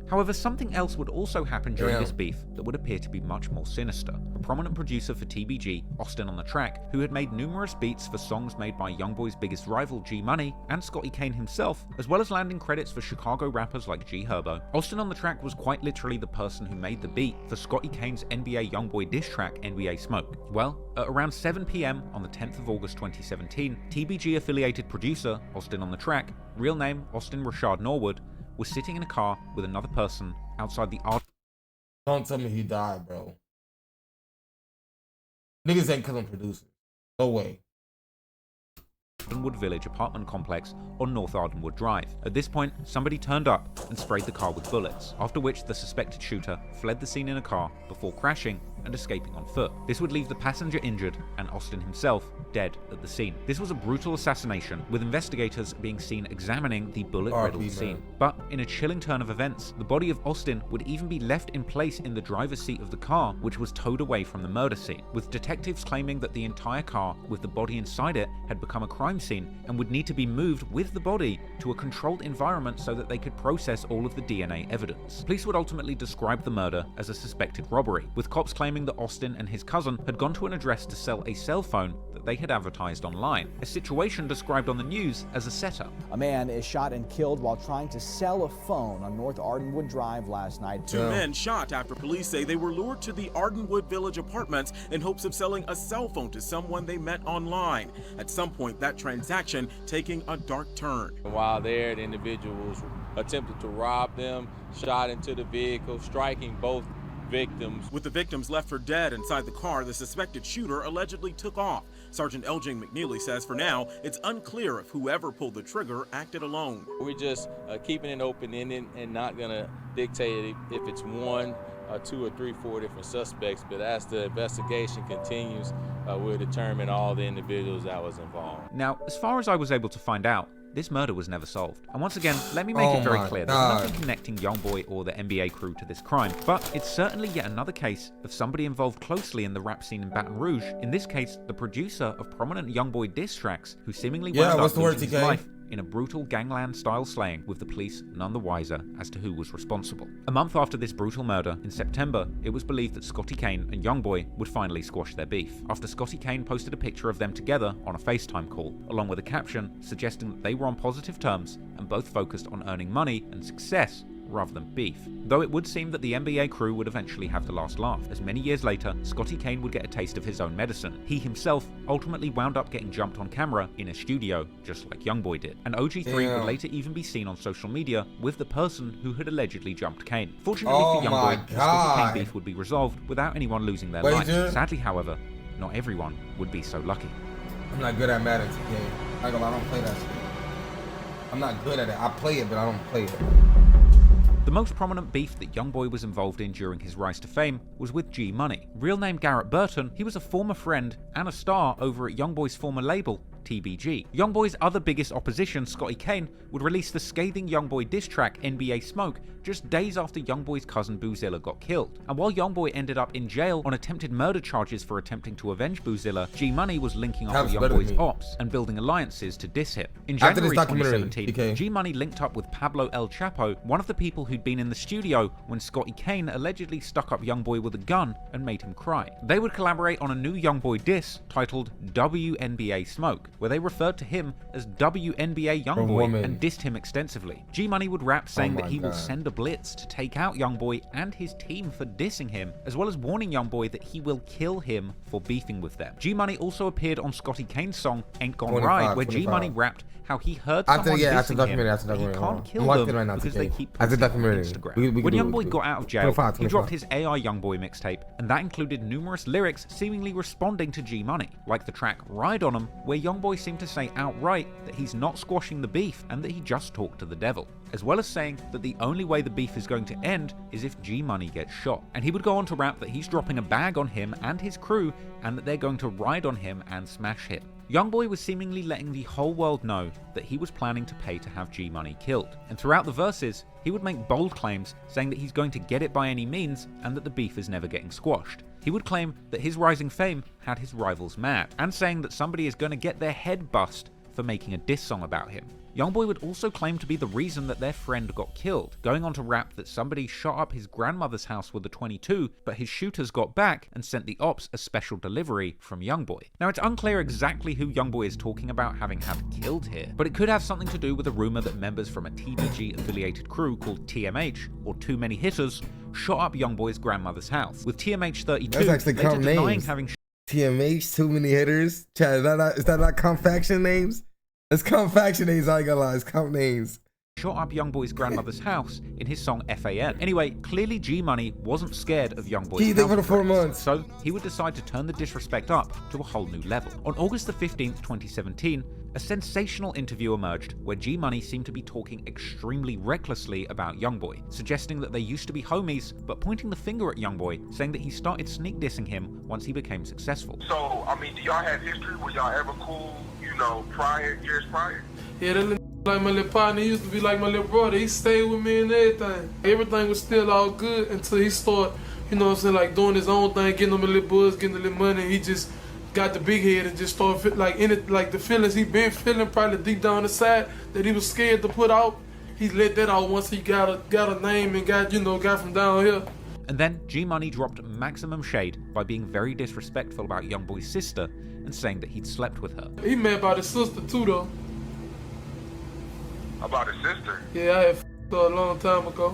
However, something else would also happen during this beef that would appear to be much more sinister. A prominent producer for TBG, Austin on the Track, who had made numerous beats for songs made by Youngboy's biggest rival G Money and Scotty Kane himself, as well as landing credits for Chicago rappers like G Herbo. Austin on the Track was quite literally the person who made the beat for Scotty Kane's NBA Youngboy diss track, NBA Smoke. Well, at around 7 PM on the 10th of August 2017, TBG affiliated producer, Austin on the Track, real name Austin Rashad Norwood, was sitting in a car with another person outside the Don't tell me he died, bro. Niggas ain't killing producers. No way. Ardenwood Village apartment complex on North Ardenwood Drive. At this point, somebody turned up and sprayed the car with bullets, after which the suspected shooter fled the scene in a car before crashing and escaping on foot. This would leave the passenger injured and Austin himself dead at the scene. This was a brutal assassination, with investigators being seen examining the bullet-riddled scene. But in a chilling turn of events, the body of Austin would even be left in place in the driver's seat of the car, which was towed away from the murder scene, with detectives claiming that the entire car with the body inside it had become a crime scene and would need to be moved with the body to a controlled environment so that they could process all of the DNA evidence. Police would ultimately describe the murder as a suspected robbery, with cops claiming that Austin and his cousin had gone to an address to sell a cell phone that they had advertised online, a situation described on the news as a setup. A man is shot and killed while trying to sell a phone on North Ardenwood Drive last night. Two men shot after police say they were lured to the Ardenwood Village apartments in hopes of selling a cell phone to someone they met online. At some point, that transaction taking a dark turn. While there, the individuals attempted to rob them, shot into the vehicle, striking both victims. With the victims left for dead inside the car, the suspected shooter allegedly took off. Sergeant Elgin McNeely says for now, it's unclear if whoever pulled the trigger acted alone. We're just keeping it open-ended and not gonna dictate if it's one, 2 or 3, 4 different suspects, but as the investigation continues, we'll determine all the individuals that was involved. Now, as far as I was able to find out, this murder was never solved. And once again, let me make it very clear, there's nothing connecting Youngboy or the NBA crew to this crime, but it's certainly yet another case of somebody involved closely in the rap scene in Baton Rouge, in this case, the producer of prominent Youngboy diss tracks, who seemingly wound up losing his life in a brutal gangland-style slaying, with the police none the wiser as to who was responsible. A month after this brutal murder, in September, it was believed that Scotty Kane and Youngboy would finally squash their beef, after Scotty Kane posted a picture of them together on a FaceTime call, along with a caption suggesting that they were on positive terms and both focused on earning money and success rather than beef. Though it would seem that the NBA crew would eventually have the last laugh, as many years later, Scotty Kane would get a taste of his own medicine. He himself ultimately wound up getting jumped on camera in a studio, just like Youngboy did. And OG3 would later even be seen on social media with the person who had allegedly jumped Kane. Fortunately for Youngboy, the Scotty Kane beef would be resolved without anyone losing their life. Sadly, however, not everyone would be so lucky. I'm not good at Madden 2K. I don't play that shit. I'm not good at it. I play it, but I don't play it. The The most prominent beef that Youngboy was involved in during his rise to fame was with G Money. Real name Garrett Burton, he was a former friend and a star over at Youngboy's former label, TBG. Youngboy's other biggest opposition, Scotty Kane, would release the scathing Youngboy diss track NBA Smoke just days after Youngboy's cousin Boozilla got killed. And while Youngboy ended up in jail on attempted murder charges for attempting to avenge Boozilla, G Money was linking up with Youngboy's ops and building alliances to diss him. In January 2017, G Money linked up with Pablo El Chapo, one of the people who'd been in the studio when Scotty Kane allegedly stuck up Youngboy with a gun and made him cry. They would collaborate on a new Youngboy diss titled WNBA Smoke, where they referred to him as WNBA Youngboy and dissed him extensively. G Money would rap saying that he will send a blitz to take out Youngboy and his team for dissing him, as well as warning Youngboy that he will kill him for beefing with them. G Money also appeared on Scotty Kane's song Ain't Gone Right, where G Money rapped how he heard someone dissing him, but he can't kill them because they keep posting on Instagram. When Youngboy got out of jail, he dropped his AI Youngboy mixtape, and that included numerous lyrics seemingly responding to G Money, like the track Ride On 'Em, where Youngboy seemed to say outright that he's not squashing the beef and that he just talked to the devil, as well as saying that the only way the beef is going to end is if G Money gets shot. And he would go on to rap that he's dropping a bag on him and his crew and that they're going to ride on him and smash him. Youngboy was seemingly letting the whole world know that he was planning to pay to have G Money killed. And throughout the verses, he would make bold claims saying that he's going to get it by any means and that the beef is never getting squashed. He would claim that his rising fame had his rivals mad, and saying that somebody is going to get their head bust for making a diss song about him. Youngboy would also claim to be the reason that their friend got killed, going on to rap that somebody shot up his grandmother's house with a .22, but his shooters got back and sent the ops a special delivery from Youngboy. Now, it's unclear exactly who Youngboy is talking about having had killed here, but it could have something to do with a rumor that members from a TBG affiliated crew called TMH, or Too Many Hitters, shot up Youngboy's grandmother's house, with TMH32 later denying having TMH, Too Many Hitters. Chad, is that not compaction names? It's compaction names, I ain't gonna lie, it's comp names. Shot up Youngboy's grandmother's house in his song FAN. Anyway, clearly G Money wasn't scared of Youngboy's house for 4 months. So he would decide to turn the disrespect up to a whole new level. On August the 15th, 2017, a sensational interview emerged where G Money seemed to be talking extremely recklessly about Youngboy, suggesting that they used to be homies, but pointing the finger at Youngboy, saying that he started sneak dissing him once he became successful. So, I mean, do y'all have history? Were y'all ever cool, you know, years prior? Yeah, that little like my little partner, he used to be like my little brother. He stayed with me and everything. Everything was still all good until he started, you know what I'm saying, like doing his own thing, getting him a little buzz, getting a little money. He just got the big head and just started like in it, like the feelings he been feeling probably deep down inside that he was scared to put out. He let that out once he got a name and got from down here. And then G Money dropped maximum shade by being very disrespectful about Youngboy's sister and saying that he'd slept with her. He mad about his sister too, though. About his sister? Yeah, I had her a long time ago.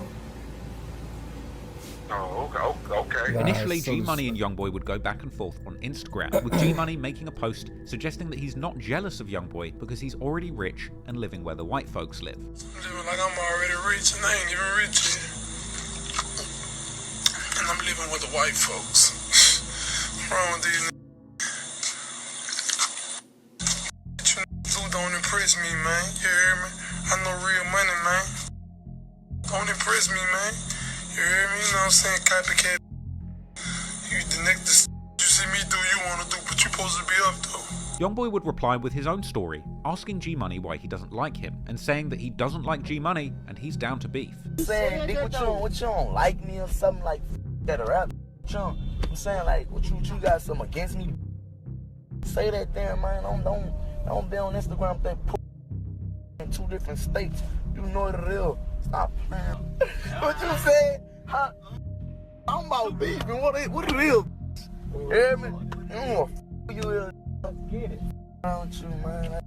Oh, okay. Initially, G Money and Youngboy would go back and forth on Instagram, with G Money making a post suggesting that he's not jealous of Youngboy because he's already rich and living where the white folks live. Living like I'm already rich and I ain't even rich yet. And I'm living with the white folks. What's wrong with these niggas? Don't impress me, man. You hear me? I know real money, man. Don't impress me, man. You hear me? You know what I'm saying? Copycat. You the next you see me do, you want to do, but you supposed to be up though. Youngboy would reply with his own story, asking G Money why he doesn't like him, and saying that he doesn't like G Money and he's down to beef. Saying, Dick, what you don't like me or something like that around? I'm saying like, what you got something against me? Say that there, man. Don't be on Instagram that in 2 different states. You know the real. Stop playing. What you say? Huh? I'm about beefing. What it is? You hear me? You will get it. I don't you, man.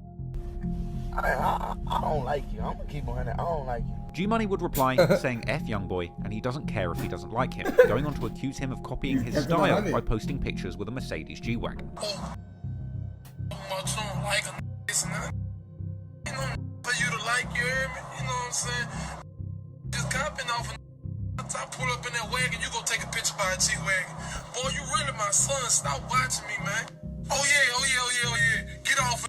I don't like you. I'm gonna keep on it. I don't like you. G Money would reply saying F Youngboy and he doesn't care if he doesn't like him, going on to accuse him of copying his style by posting pictures with a Mercedes G-Wagon. You know, for you to like, you hear me? You know what I'm saying? Just copping off I pull up in that wagon, you go take a picture by a G-Wagon. Boy, you really my son. Stop watching me, man. Oh yeah. Get off.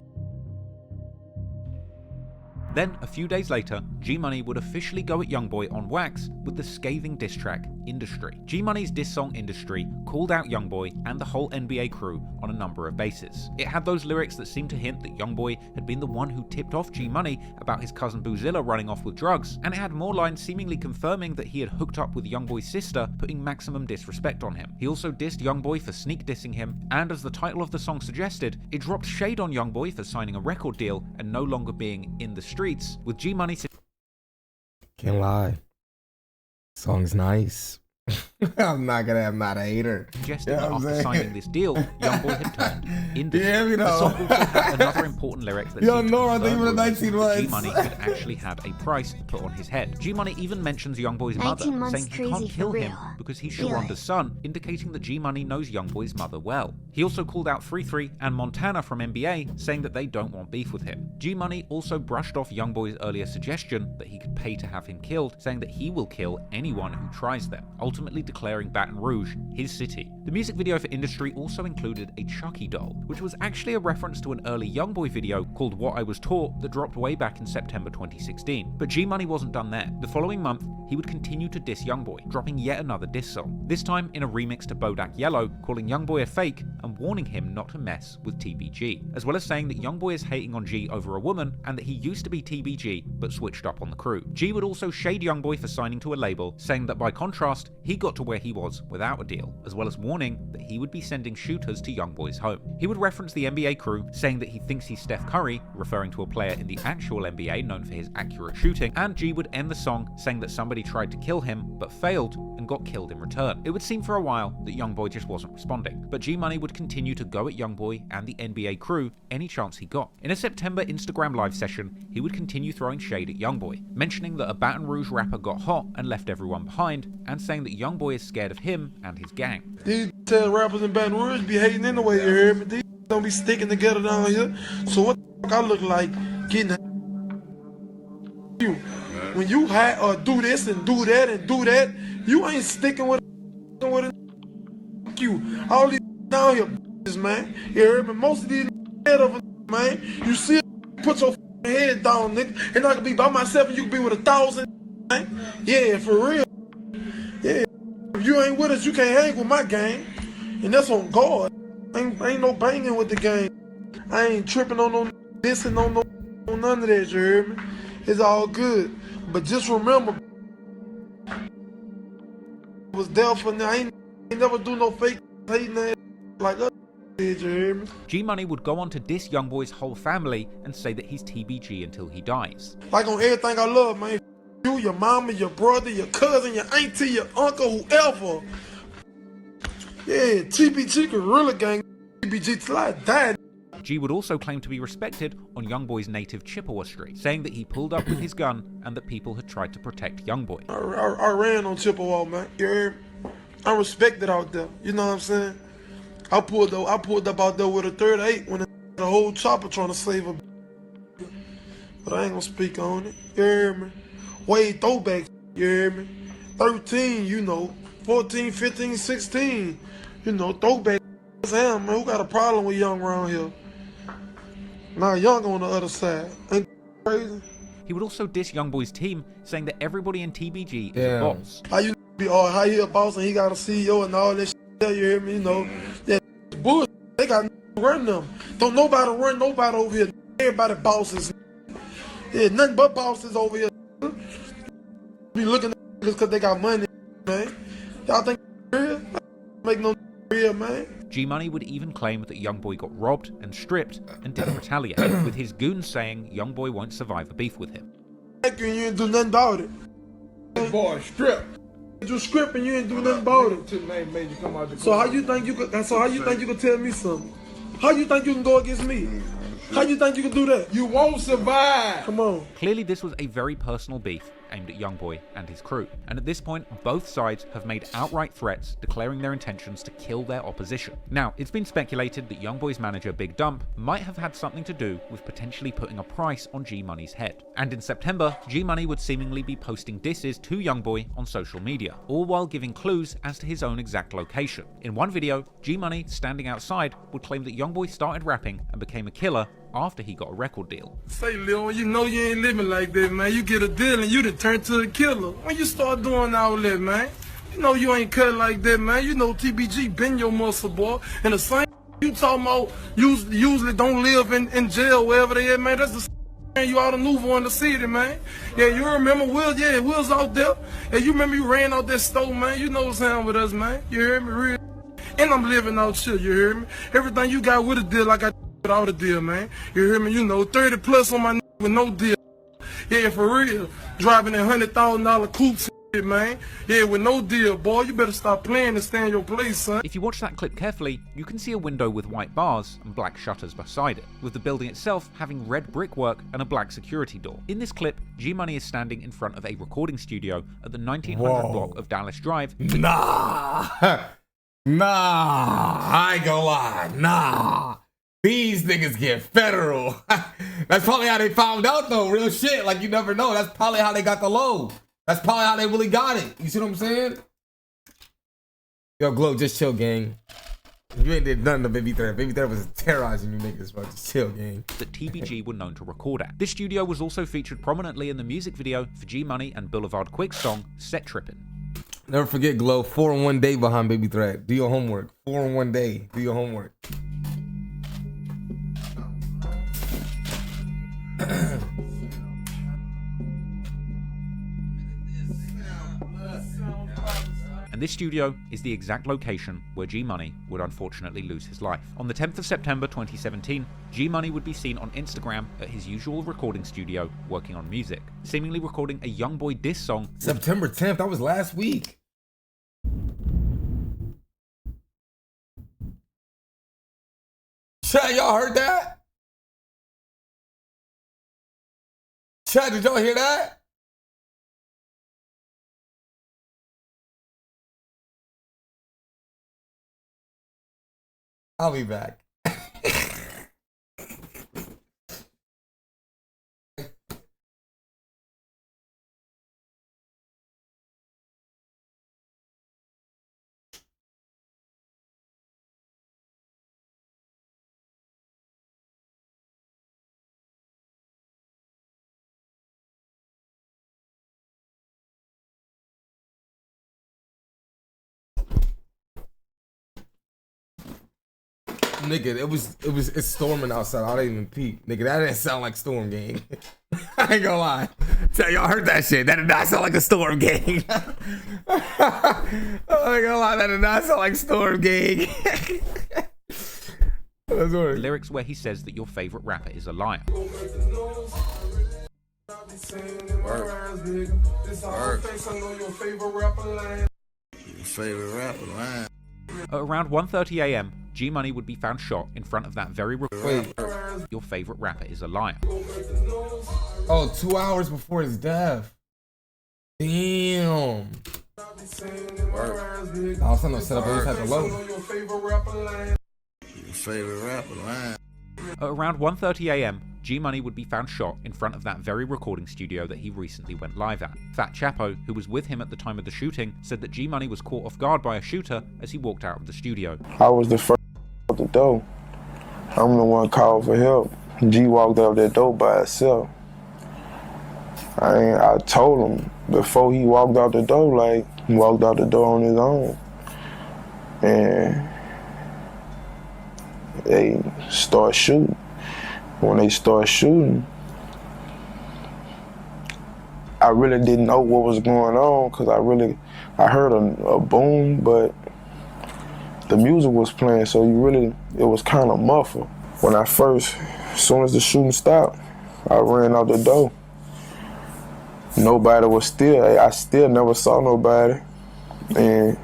Then, a few days later, G-Money would officially go at Youngboy on wax with the scathing diss track, Industry. G-Money's diss song Industry called out Youngboy and the whole NBA crew on a number of bases. It had those lyrics that seemed to hint that Youngboy had been the one who tipped off G-Money about his cousin Boozilla running off with drugs, and it had more lines seemingly confirming that he had hooked up with Youngboy's sister, putting maximum disrespect on him. He also dissed Youngboy for sneak dissing him, and as the title of the song suggested, it dropped shade on Youngboy for signing a record deal and no longer being in the streets, with G-Money... Can't lie. Song's nice. I'm not a hater. Suggesting that after signing this deal, Youngboy had turned industry. Yeah, you know. The song also had another important lyric that G-Money had actually had a price put on his head. G-Money even mentions Youngboy's mother, saying he can't kill him because he's Sharonda's son, indicating that G-Money knows Youngboy's mother well. He also called out 3-3 and Montana from NBA, saying that they don't want beef with him. G-Money also brushed off Youngboy's earlier suggestion that he could pay to have him killed, saying that he will kill anyone who tries them, ultimately declaring Baton Rouge his city. The music video for Industry also included a Chucky doll, which was actually a reference to an early Youngboy video called What I Was Taught that dropped way back in September 2016. But G-Money wasn't done there. The following month, he would continue to diss Youngboy, dropping yet another diss song, this time in a remix to Bodak Yellow, calling Youngboy a fake and warning him not to mess with TBG, as well as saying that Youngboy is hating on G over a woman and that he used to be TBG but switched up on the crew. G would also shade Youngboy for signing to a label, saying that by contrast, he got to where he was without a deal, as well as warning that he would be sending shooters to Youngboy's home. He would reference the NBA crew, saying that he thinks he's Steph Curry, referring to a player in the actual NBA known for his accurate shooting, and G would end the song saying that somebody tried to kill him but failed and got killed in return. It would seem for a while that Youngboy just wasn't responding, but G-Money would continue to go at Youngboy and the NBA crew any chance he got. In a September Instagram live session, he would continue throwing shade at Youngboy, mentioning that a Baton Rouge rapper got hot and left everyone behind, and saying that Youngboy is scared of him and his gang. These rappers in Baton Rouge be hating anyway, you hear me? These don't be sticking together down here. So what the fuck I look like getting you? When you do this and do that and do that, you ain't sticking with it. You. All these down here, man. You heard me? Most of these head of man. You see it, put your head down, nigga. And I can be by myself and you can be with 1,000, man. Yeah, for real. Yeah. If you ain't with us, you can't hang with my gang. And that's on God. Ain't no banging with the gang. I ain't tripping on no dissing on none of that, you heard me? It's all good. But just remember, I was there for now. I ain't never do no fake hating ass like us did, you hear me? G-Money would go on to diss Youngboy's whole family and say that he's TBG until he dies. Like on everything I love, man. You, your mama, your brother, your cousin, your auntie, your uncle, whoever. Yeah, TBG Gorilla Gang, TBG till I die. G would also claim to be respected on Youngboy's native Chippewa Street, saying that he pulled up with his gun and that people had tried to protect Youngboy. I ran on Chippewa, man. You heard me? I'm respected out there. You know what I'm saying? I pulled up out there with a 38 when the whole chopper trying to save a. But I ain't gonna speak on it. You heard me? Way throwback. You heard me? 13, you know. 14, 15, 16. You know, throwback. Damn, man, who got a problem with Young around here? Now Young on the other side. Ain't crazy? He would also diss Youngboy's team, saying that everybody in TBG is a boss. How you be how he a boss and he got a CEO and all that shit, you hear me? You know, that bullshit. They got run them. Don't nobody run nobody over here. Everybody bosses. Yeah, nothing but bosses over here. Be looking at niggas because they got money, man. Y'all think real? Make no real, man. G-Money would even claim that Youngboy got robbed and stripped and didn't retaliate, with his goons saying Youngboy won't survive a beef with him. You ain't do nothing about it. Boy, stripped. You stripped and you ain't do nothing about it. So how you think you could tell me something? How you think you can go against me? How you think you can do that? You won't survive. Come on. Clearly this was a very personal beef aimed at Youngboy and his crew, and at this point both sides have made outright threats declaring their intentions to kill their opposition. Now, it's been speculated that Youngboy's manager Big Dump might have had something to do with potentially putting a price on G-Money's head. And in September, G-Money would seemingly be posting disses to Youngboy on social media, all while giving clues as to his own exact location. In one video, G-Money, standing outside, would claim that Youngboy started rapping and became a killer after he got a record deal. Say, Lil, you know you ain't living like that, man. You get a deal and you done turn to a killer. When you start doing all that, man, you know you ain't cut like that, man. You know TBG been your muscle, boy. And the same you talking about usually don't live in jail, wherever they at, man. That's the same you ought to move on the city, man. Yeah, you remember Will? Yeah, Will's out there. Yeah, you remember you ran out that store, man. You know what's happening with us, man. You hear me? Real. And I'm living out shit, you hear me? Everything you got with a deal, I got without a deal, man. You hear me? You know, 30 plus on my with no deal. Yeah, for real. Driving in $100,000 coupes, man. Yeah, with no deal, boy. You better stop playing and stay in your place, son. If you watch that clip carefully, you can see a window with white bars and black shutters beside it, with the building itself having red brickwork and a black security door. In this clip, G Money is standing in front of a recording studio at the 1900 block of Dallas Drive. Nah, I ain't gonna lie, nah. These niggas get federal. That's probably how they found out though, real shit. Like you never know. That's probably how they got the load. That's probably how they really got it. You see what I'm saying? Yo, Glow, just chill, gang. You ain't did nothing to Baby Threat. Baby Threat was terrorizing you niggas, bro. Just chill, gang. That TBG were known to record at. This studio was also featured prominently in the music video for G Money and Boulevard Quick's song, Set Trippin'. Never forget, Glow, 4 in 1 day behind Baby Threat. Do your homework. 4 in 1 day. Do your homework. And this studio is the exact location where G Money would unfortunately lose his life. On the 10th of September 2017, G Money would be seen on Instagram at his usual recording studio working on music, seemingly recording a Youngboy diss song. September 10th, that was last week. Chat, y'all heard that? Chat, did y'all hear that? I'll be back. Nigga, it's storming outside. I didn't even peep. Nigga, that didn't sound like storm, gang. I ain't gonna lie. Tell y'all heard that shit. That did not sound like a storm, gang. I ain't gonna lie. That did not sound like storm, gang. Lyrics where he says that your favorite rapper is a liar. Favorite rapper line. At around 1:30 AM, G Money would be found shot in front of that very Your favorite rapper is a liar. Oh, 2 hours before his death. Damn. I was trying to set up. I just had to load. Favorite rapper line. At around 1:30 AM, G Money would be found shot in front of that very recording studio that he recently went live at. Fat Chapo, who was with him at the time of the shooting, said that G Money was caught off guard by a shooter as he walked out of the studio. I was the first out the door. I'm the one called for help. G walked out that door by himself. I told him before he walked out the door, like, he walked out the door on his own. And they start shooting. When they start shooting, I really didn't know what was going on because I heard a boom, but the music was playing, so it was kind of muffled. When as soon as the shooting stopped, I ran out the door. Nobody was I still never saw nobody, and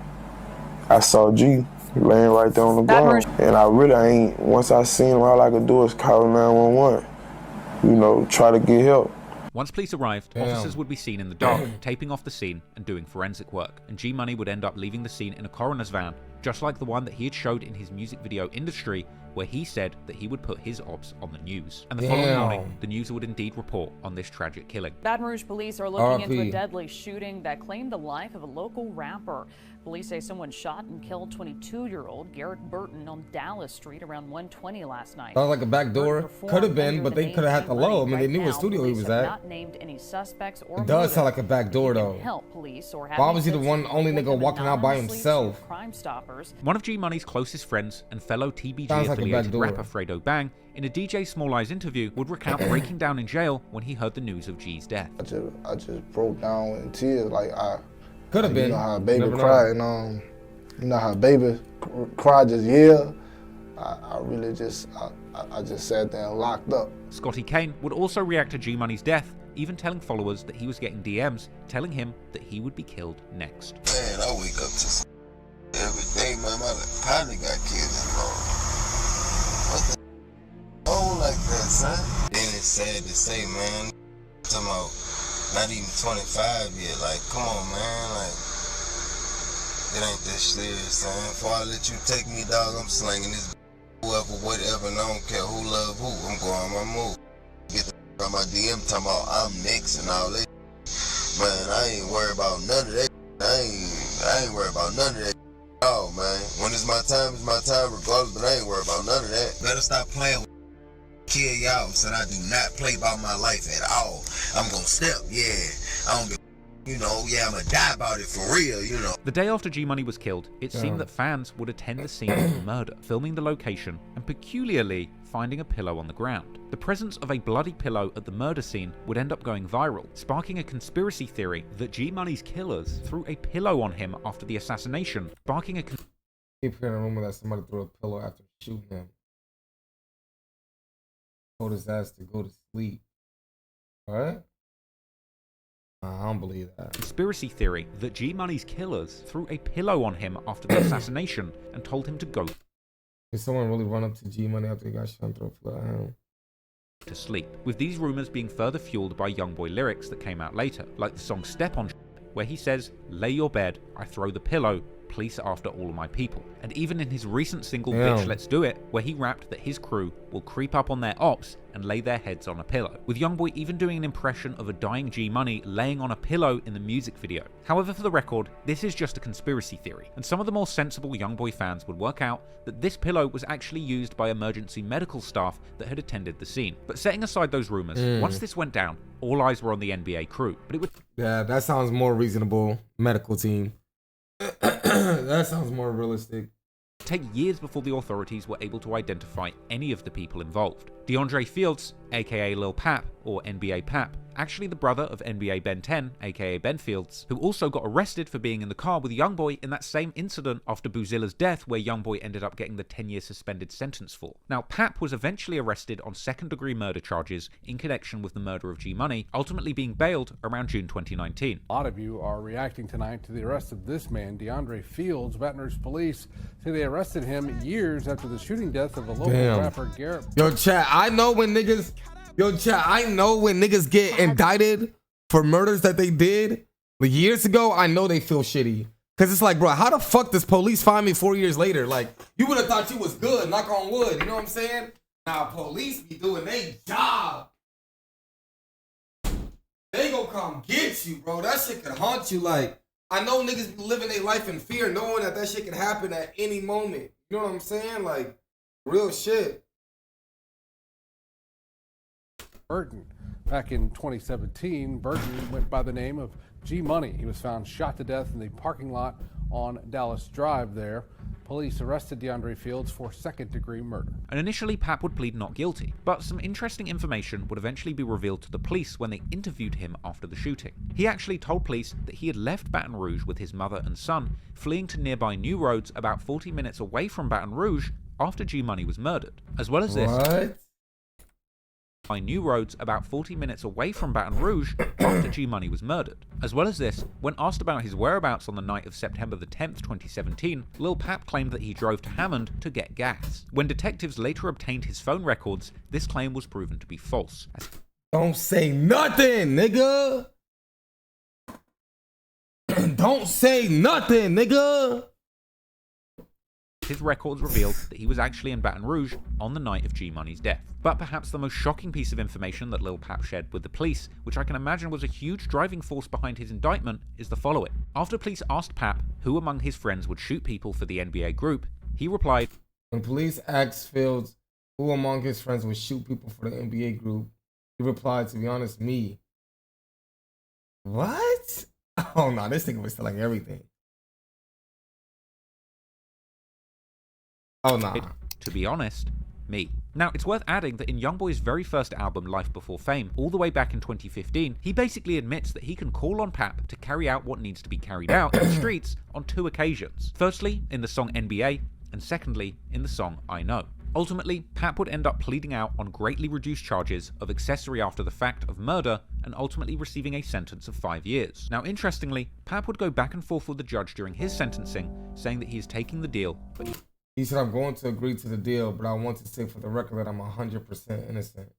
I saw G laying right there on the ground. And once I seen him, all I could do is call 911, try to get help. Once police arrived, officers would be seen in the dark, taping off the scene and doing forensic work, and G Money would end up leaving the scene in a coroner's van just like the one that he had showed in his music video Industry, where he said that he would put his ops on the news. And the following morning, the news would indeed report on this tragic killing. Baton Rouge police are looking into a deadly shooting that claimed the life of a local rapper. Police say someone shot and killed 22-year-old Garrett Burton on Dallas Street around 1:20 last night. Sounds like a back door. Could have been, but they could have had the low. I mean, they knew what studio he was at. Not named any suspects or it does sound like a back door, though. Help police or why was he the only nigga walking out by himself? Crime Stoppers. One of G Money's closest friends and fellow TBG affiliated rapper Fredo Bang, in a DJ Small Eyes interview, would recount breaking down in jail when he heard the news of G's death. I just broke down in tears, like could have been. You know how a baby cry, and you know how a baby cry just yell. I really just sat there and locked up. Scotty Kane would also react to G Money's death, even telling followers that he was getting DMs telling him that he would be killed next. Man, I wake up to every day, man. My partner got killed in law. What the like that, son? Then it's sad to say, man. Talking about not even 25 yet. Like, come on, man. Like, it ain't that serious, son. Before I let you take me, dog, I'm slinging this whoever, whatever, and I don't care who love who. I'm going on my move. Get the on my DM talking about I'm next and all that. Man, I ain't worried about none of that. I ain't worried about none of that. Oh, man. When it's my time regardless, but I ain't worried about none of that. Better stop playing with kill y'all, so I do not play by my life at all. I'm gonna step, I don't give. I'm gonna die about it for real, The day after G Money was killed, it seemed that fans would attend the scene of the murder, filming the location and peculiarly finding a pillow on the ground. The presence of a bloody pillow at the murder scene would end up going viral, sparking a conspiracy theory that G Money's killers threw a pillow on him after the assassination, sparking a keep hearing a rumor that somebody threw a pillow after shooting him. Told his ass to go to sleep. What? I don't believe that. Conspiracy theory that G Money's killers threw a pillow on him after the assassination and told him to go. Did someone really run up to G Money after he got shot and throw a pillow at him? To sleep, with these rumors being further fueled by Youngboy lyrics that came out later, like the song Step On, where he says, "Lay your bed, I throw the pillow, police are after all of my people." And even in his recent single Bitch Let's Do It, where he rapped that his crew will creep up on their ops and lay their heads on a pillow, with Youngboy even doing an impression of a dying G Money laying on a pillow in the music video. However, for the record, this is just a conspiracy theory, and some of the more sensible Youngboy fans would work out that this pillow was actually used by emergency medical staff that had attended the scene. But setting aside those rumors, once this went down, all eyes were on the NBA crew. But it would that sounds more reasonable. Medical team. That sounds more realistic. Take years before the authorities were able to identify any of the people involved. DeAndre Fields, aka Lil Pap, or NBA Pap, actually the brother of NBA Ben 10, aka Ben Fields, who also got arrested for being in the car with Youngboy in that same incident after Boozilla's death, where Youngboy ended up getting the 10-year suspended sentence for. Now, Pap was eventually arrested on second-degree murder charges in connection with the murder of G Money, ultimately being bailed around June 2019. A lot of you are reacting tonight to the arrest of this man, DeAndre Fields. Baton Rouge police say they arrested him years after the shooting death of a local rapper, Garrett. Yo, chat, I know when niggas get indicted for murders that they did years ago, I know they feel shitty. Cause it's like, bro, how the fuck does police find me 4 years later? Like, you would have thought you was good, knock on wood, you know what I'm saying? Now, police be doing their job. They gonna come get you, bro. That shit could haunt you. Like, I know niggas be living their life in fear, knowing that shit can happen at any moment. You know what I'm saying? Like, real shit. Burton. Back in 2017, Burton went by the name of G Money. He was found shot to death in the parking lot on Dallas Drive there. Police arrested DeAndre Fields for second-degree murder. And initially, Pap would plead not guilty, but some interesting information would eventually be revealed to the police when they interviewed him after the shooting. He actually told police that he had left Baton Rouge with his mother and son, fleeing to nearby New Roads about 40 minutes away from Baton Rouge after G Money was murdered. As well as this, by New Roads about 40 minutes away from Baton Rouge after G Money was murdered. As well as this, when asked about his whereabouts on the night of September the 10th, 2017, Lil Pap claimed that he drove to Hammond to get gas. When detectives later obtained his phone records, this claim was proven to be false. Don't say nothing, nigga! Don't say nothing, nigga! his records revealed that he was actually in Baton Rouge on the night of G Money's death. But perhaps the most shocking piece of information that Lil Pap shared with the police, which I can imagine was a huge driving force behind his indictment, is the following. After police asked Pap who among his friends would shoot people for the NBA group, he replied, when police asked Fields who among his friends would shoot people for the NBA group, he replied, to be honest, me. What? Oh no, this nigga was telling everything. Oh no. To be honest, me. Now, it's worth adding that in Youngboy's very first album, Life Before Fame, all the way back in 2015, he basically admits that he can call on Pap to carry out what needs to be carried out in the streets on 2 occasions. Firstly, in the song NBA, and secondly, in the song I Know. Ultimately, Pap would end up pleading out on greatly reduced charges of accessory after the fact of murder and ultimately receiving a sentence of 5 years. Now, interestingly, Pap would go back and forth with the judge during his sentencing, saying that he is taking the deal, but he said, I'm going to agree to the deal, but I want to say for the record that I'm 100% innocent.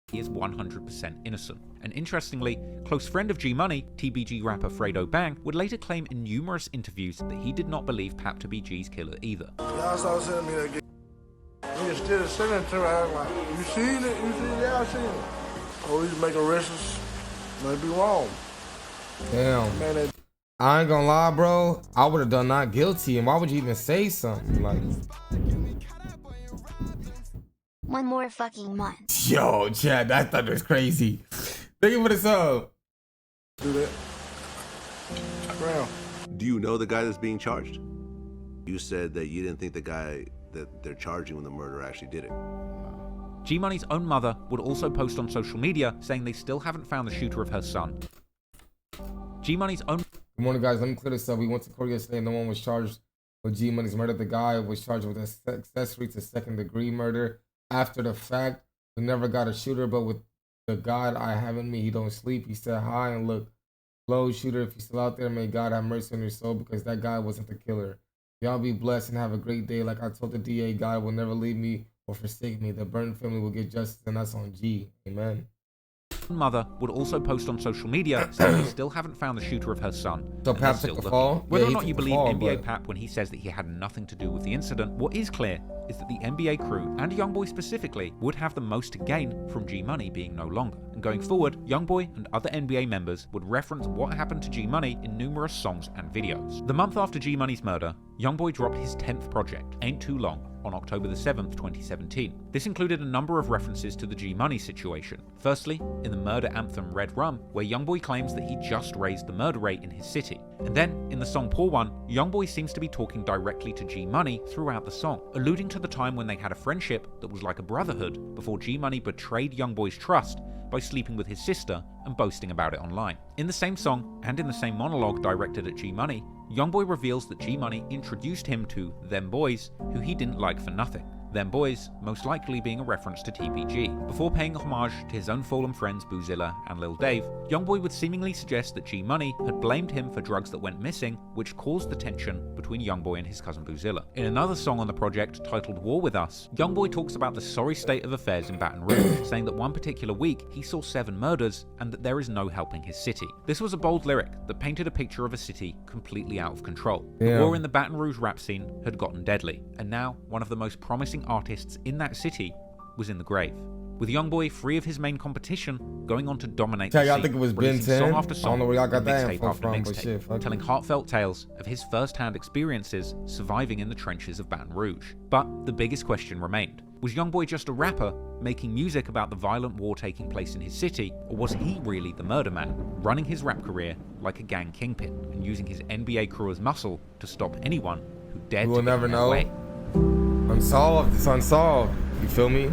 He is 100% innocent. And interestingly, close friend of G Money, TBG rapper Fredo Bang, would later claim in numerous interviews that he did not believe Pap to be G's killer either. Y'all saw sending me that nigga still sending to her like, you seen it? You seen it? Yeah, I seen it. Oh, he's making arrests. Might be wrong. Damn. Man, I ain't gonna lie, bro. I would have done not guilty, and why would you even say something like? One more fucking month. Yo, Chad, that thunder is crazy. Thank you for the sub. Do that. Brown. Do you know the guy that's being charged? You said that you didn't think the guy that they're charging with the murder actually did it. G Money's own mother would also post on social media saying they still haven't found the shooter of her son. G Money's own. Good morning, guys. Let me clear this up. We went to court yesterday. No one was charged with G Money's murder. The guy was charged with accessory to second-degree murder. After the fact, we never got a shooter, but with the God I have in me, he don't sleep. He said hi and look. Hello, shooter, if you're still out there, may God have mercy on your soul, because that guy wasn't the killer. Y'all be blessed and have a great day. Like I told the DA, God will never leave me or forsake me. The Burton family will get justice, and that's on G. Amen. Mother would also post on social media saying they still haven't found the shooter of her son. So Pap took the fall? Whether or not you believe NBA Pap when he says that he had nothing to do with the incident, what is clear is that the NBA crew, and Youngboy specifically, would have the most to gain from G Money being no longer. And going forward, Youngboy and other NBA members would reference what happened to G Money in numerous songs and videos. The month after G Money's murder, Youngboy dropped his 10th project, Ain't Too Long, on October the 7th, 2017. This included a number of references to the G Money situation. Firstly, in the murder anthem Red Rum, where Youngboy claims that he just raised the murder rate in his city. And then, in the song Poor One, Youngboy seems to be talking directly to G Money throughout the song, alluding to the time when they had a friendship that was like a brotherhood before G Money betrayed Youngboy's trust by sleeping with his sister and boasting about it online. In the same song, and in the same monologue directed at G Money, Youngboy reveals that G Money introduced him to them boys who he didn't like for nothing. Them boys most likely being a reference to TBG. Before paying homage to his own fallen friends Boozilla and Lil Dave, Youngboy would seemingly suggest that G Money had blamed him for drugs that went missing, which caused the tension between Youngboy and his cousin Boozilla. In another song on the project titled War With Us, Youngboy talks about the sorry state of affairs in Baton Rouge, saying that one particular week he saw 7 murders and that there is no helping his city. This was a bold lyric that painted a picture of a city completely out of control. The war in the Baton Rouge rap scene had gotten deadly, and now one of the most promising artists in that city was in the grave. With Youngboy free of his main competition, going on to dominate the scene, think it was Ben 10? song after song, I don't know where y'all got that mixtape info after from, but mixtape, shit, telling heartfelt tales of his first-hand experiences surviving in the trenches of Baton Rouge. But the biggest question remained. Was Youngboy just a rapper making music about the violent war taking place in his city, or was he really the murder man, running his rap career like a gang kingpin and using his NBA crew as muscle to stop anyone who dared to get in their way? Unsolved. It's unsolved. You feel me?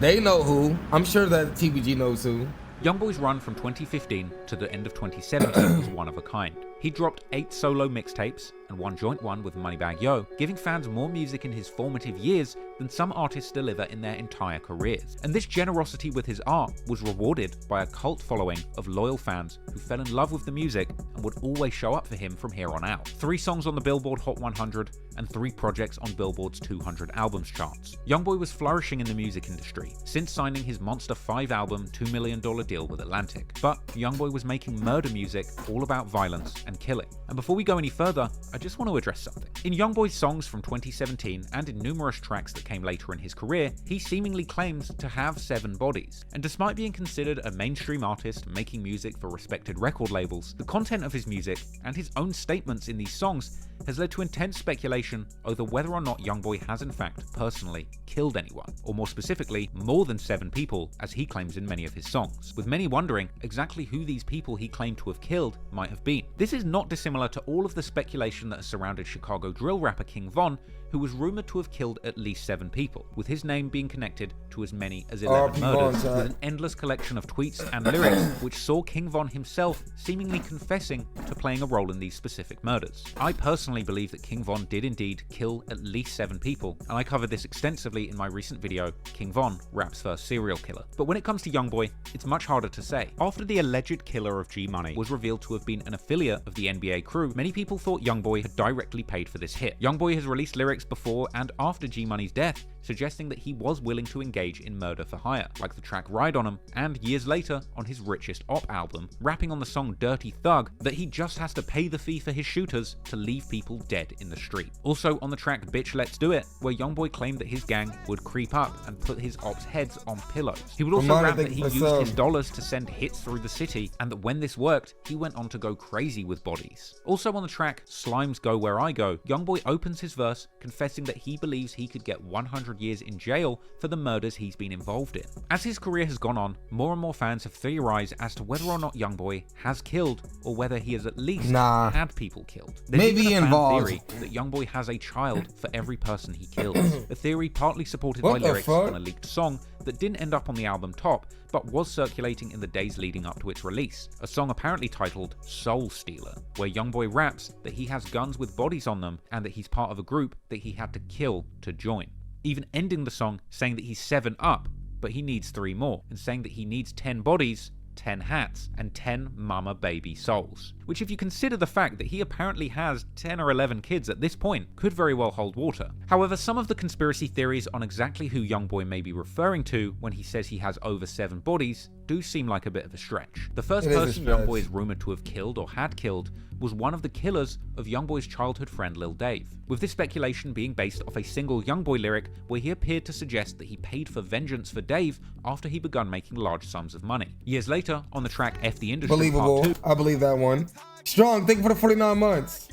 They know who. I'm sure that TBG knows who. Youngboy's run from 2015 to the end of 2017 was one of a kind. He dropped 8 solo mixtapes and 1 joint one with Moneybagg Yo, giving fans more music in his formative years than some artists deliver in their entire careers. And this generosity with his art was rewarded by a cult following of loyal fans who fell in love with the music and would always show up for him from here on out. 3 songs on the Billboard Hot 100, and 3 projects on Billboard's 200 albums charts. Youngboy was flourishing in the music industry since signing his Monster 5-album $2 million deal with Atlantic. But Youngboy was making murder music all about violence and killing. And before we go any further, I just want to address something. In Youngboy's songs from 2017 and in numerous tracks that came later in his career, he seemingly claims to have 7 bodies. And despite being considered a mainstream artist making music for respected record labels, the content of his music and his own statements in these songs has led to intense speculation over whether or not Youngboy has in fact personally killed anyone, or more specifically, more than 7 people, as he claims in many of his songs, with many wondering exactly who these people he claimed to have killed might have been. This is not dissimilar to all of the speculation that has surrounded Chicago drill rapper King Von, who was rumored to have killed at least 7 people, with his name being connected to as many as 11 murders, with an endless collection of tweets and lyrics which saw King Von himself seemingly confessing to playing a role in these specific murders. I personally believe that King Von did indeed kill at least 7 people, and I covered this extensively in my recent video, King Von, Rap's First Serial Killer. But when it comes to Youngboy, it's much harder to say. After the alleged killer of G Money was revealed to have been an affiliate of the NBA crew, many people thought Youngboy had directly paid for this hit. Youngboy has released lyrics before and after G Money's death, suggesting that he was willing to engage in murder for hire, like the track Ride On 'Em, and years later, on his Richest Op album, rapping on the song Dirty Thug, that he just has to pay the fee for his shooters to leave people dead in the street. Also on the track Bitch Let's Do It, where Youngboy claimed that his gang would creep up and put his ops' heads on pillows. He would also rap that he used his dollars to send hits through the city, and that when this worked, he went on to go crazy with bodies. Also on the track Slimes Go Where I Go, Youngboy opens his verse confessing that he believes he could get 100 years in jail for the murders he's been involved in. As his career has gone on, more and more fans have theorized as to whether or not Youngboy has killed, or whether he has at least had people killed. There's maybe even a involved theory that Youngboy has a child for every person he kills. A theory partly supported by lyrics on a leaked song that didn't end up on the album top, but was circulating in the days leading up to its release. A song apparently titled Soul Stealer, where Youngboy raps that he has guns with bodies on them and that he's part of a group that he had to kill to join. Even ending the song saying that he's 7 up, but he needs 3 more, and saying that he needs 10 bodies, 10 hats, and 10 mama baby souls. Which, if you consider the fact that he apparently has 10 or 11 kids at this point, could very well hold water. However, some of the conspiracy theories on exactly who Youngboy may be referring to when he says he has over 7 bodies do seem like a bit of a stretch. The first person Youngboy is rumored to have killed or had killed was one of the killers of Youngboy's childhood friend Lil Dave, with this speculation being based off a single Youngboy lyric where he appeared to suggest that he paid for vengeance for Dave after he begun making large sums of money. Years later, on the track F the Industry Believable. Part 2, I believe that one. Strong, thank you for the 49 months.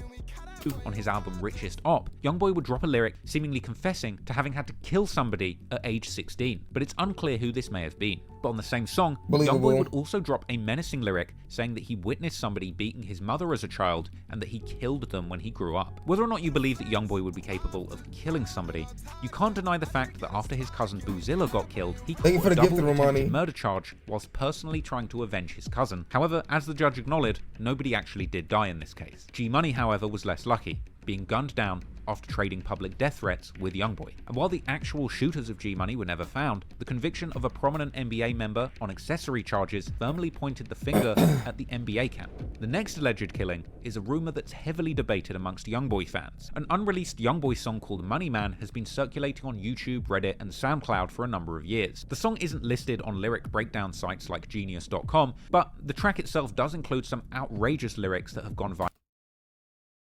On his album Richest Op, Youngboy would drop a lyric seemingly confessing to having had to kill somebody at age 16, but it's unclear who this may have been. But on the same song, Youngboy would also drop a menacing lyric saying that he witnessed somebody beating his mother as a child and that he killed them when he grew up. Whether or not you believe that Youngboy would be capable of killing somebody, you can't deny the fact that after his cousin Boozilla got killed, he caught a double attempted murder charge whilst personally trying to avenge his cousin. However, as the judge acknowledged, nobody actually did die in this case. G Money, however, was less lucky, being gunned down after trading public death threats with Youngboy. And while the actual shooters of G Money were never found, the conviction of a prominent NBA member on accessory charges firmly pointed the finger at the NBA camp. The next alleged killing is a rumor that's heavily debated amongst Youngboy fans. An unreleased Youngboy song called Money Man has been circulating on YouTube, Reddit, and SoundCloud for a number of years. The song isn't listed on lyric breakdown sites like Genius.com, but the track itself does include some outrageous lyrics that have gone viral.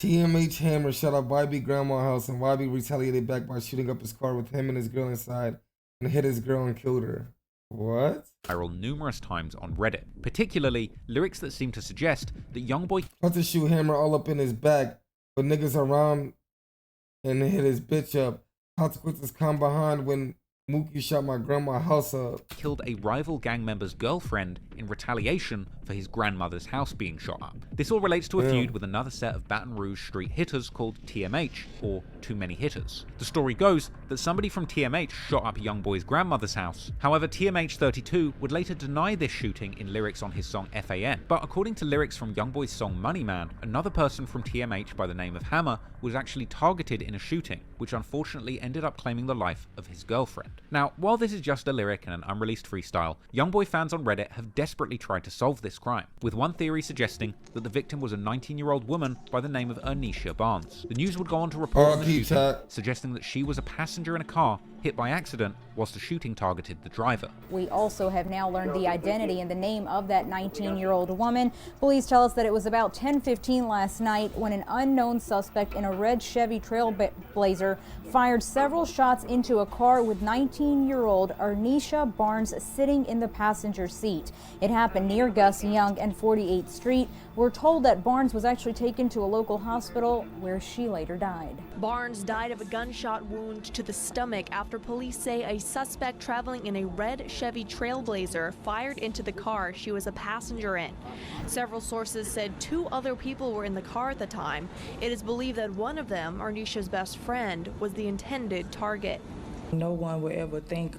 TMH Hammer shot up YB grandma's house, and YB retaliated back by shooting up his car with him and his girl inside and hit his girl and killed her. What? Viral numerous times on Reddit, particularly lyrics that seem to suggest that Youngboy tried to shoot Hammer all up in his back, but niggas around and hit his bitch up. Consequences come behind when Mookie shot my grandma's house up. Killed a rival gang member's girlfriend in retaliation for his grandmother's house being shot up. This all relates to a feud with another set of Baton Rouge street hitters called TMH, or Too Many Hitters. The story goes that somebody from TMH shot up Youngboy's grandmother's house. However, TMH32 would later deny this shooting in lyrics on his song FAN. But according to lyrics from Youngboy's song Money Man, another person from TMH by the name of Hammer was actually targeted in a shooting, which unfortunately ended up claiming the life of his girlfriend. Now, while this is just a lyric and an unreleased freestyle, Youngboy fans on Reddit have desperately tried to solve this this crime, with one theory suggesting that the victim was a 19-year-old woman by the name of Ernisha Barnes. The news would go on to report on the shooting, suggesting that she was a passenger in a car hit by accident whilst the shooting targeted the driver. We also have now learned the identity and the name of that 19-year-old woman. Police tell us that it was about 10:15 last night when an unknown suspect in a red Chevy Trailblazer fired several shots into a car with 19-year-old Ernisha Barnes sitting in the passenger seat. It happened near Gus Young and 48th Street. We're told that Barnes was actually taken to a local hospital where she later died. Barnes died of a gunshot wound to the stomach after police say a suspect traveling in a red Chevy Trailblazer fired into the car she was a passenger in. Several sources said 2 other people were in the car at the time. It is believed that one of them, Ernisha's best friend, was the intended target. No one would ever think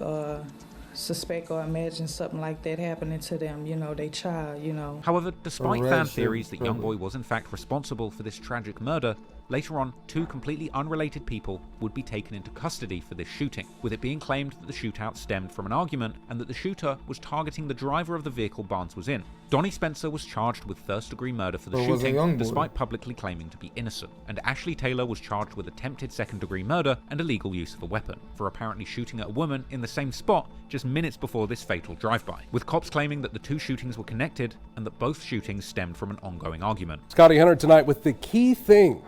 suspect or imagine something like that happening to them, they child, However, despite fan theories that Youngboy was in fact responsible for this tragic murder, later on, 2 completely unrelated people would be taken into custody for this shooting, with it being claimed that the shootout stemmed from an argument and that the shooter was targeting the driver of the vehicle Barnes was in. Donnie Spencer was charged with first-degree murder for the shooting, despite publicly claiming to be innocent, and Ashley Taylor was charged with attempted second-degree murder and illegal use of a weapon, for apparently shooting at a woman in the same spot just minutes before this fatal drive-by, with cops claiming that the 2 shootings were connected and that both shootings stemmed from an ongoing argument. Scotty Hunter tonight with the key thing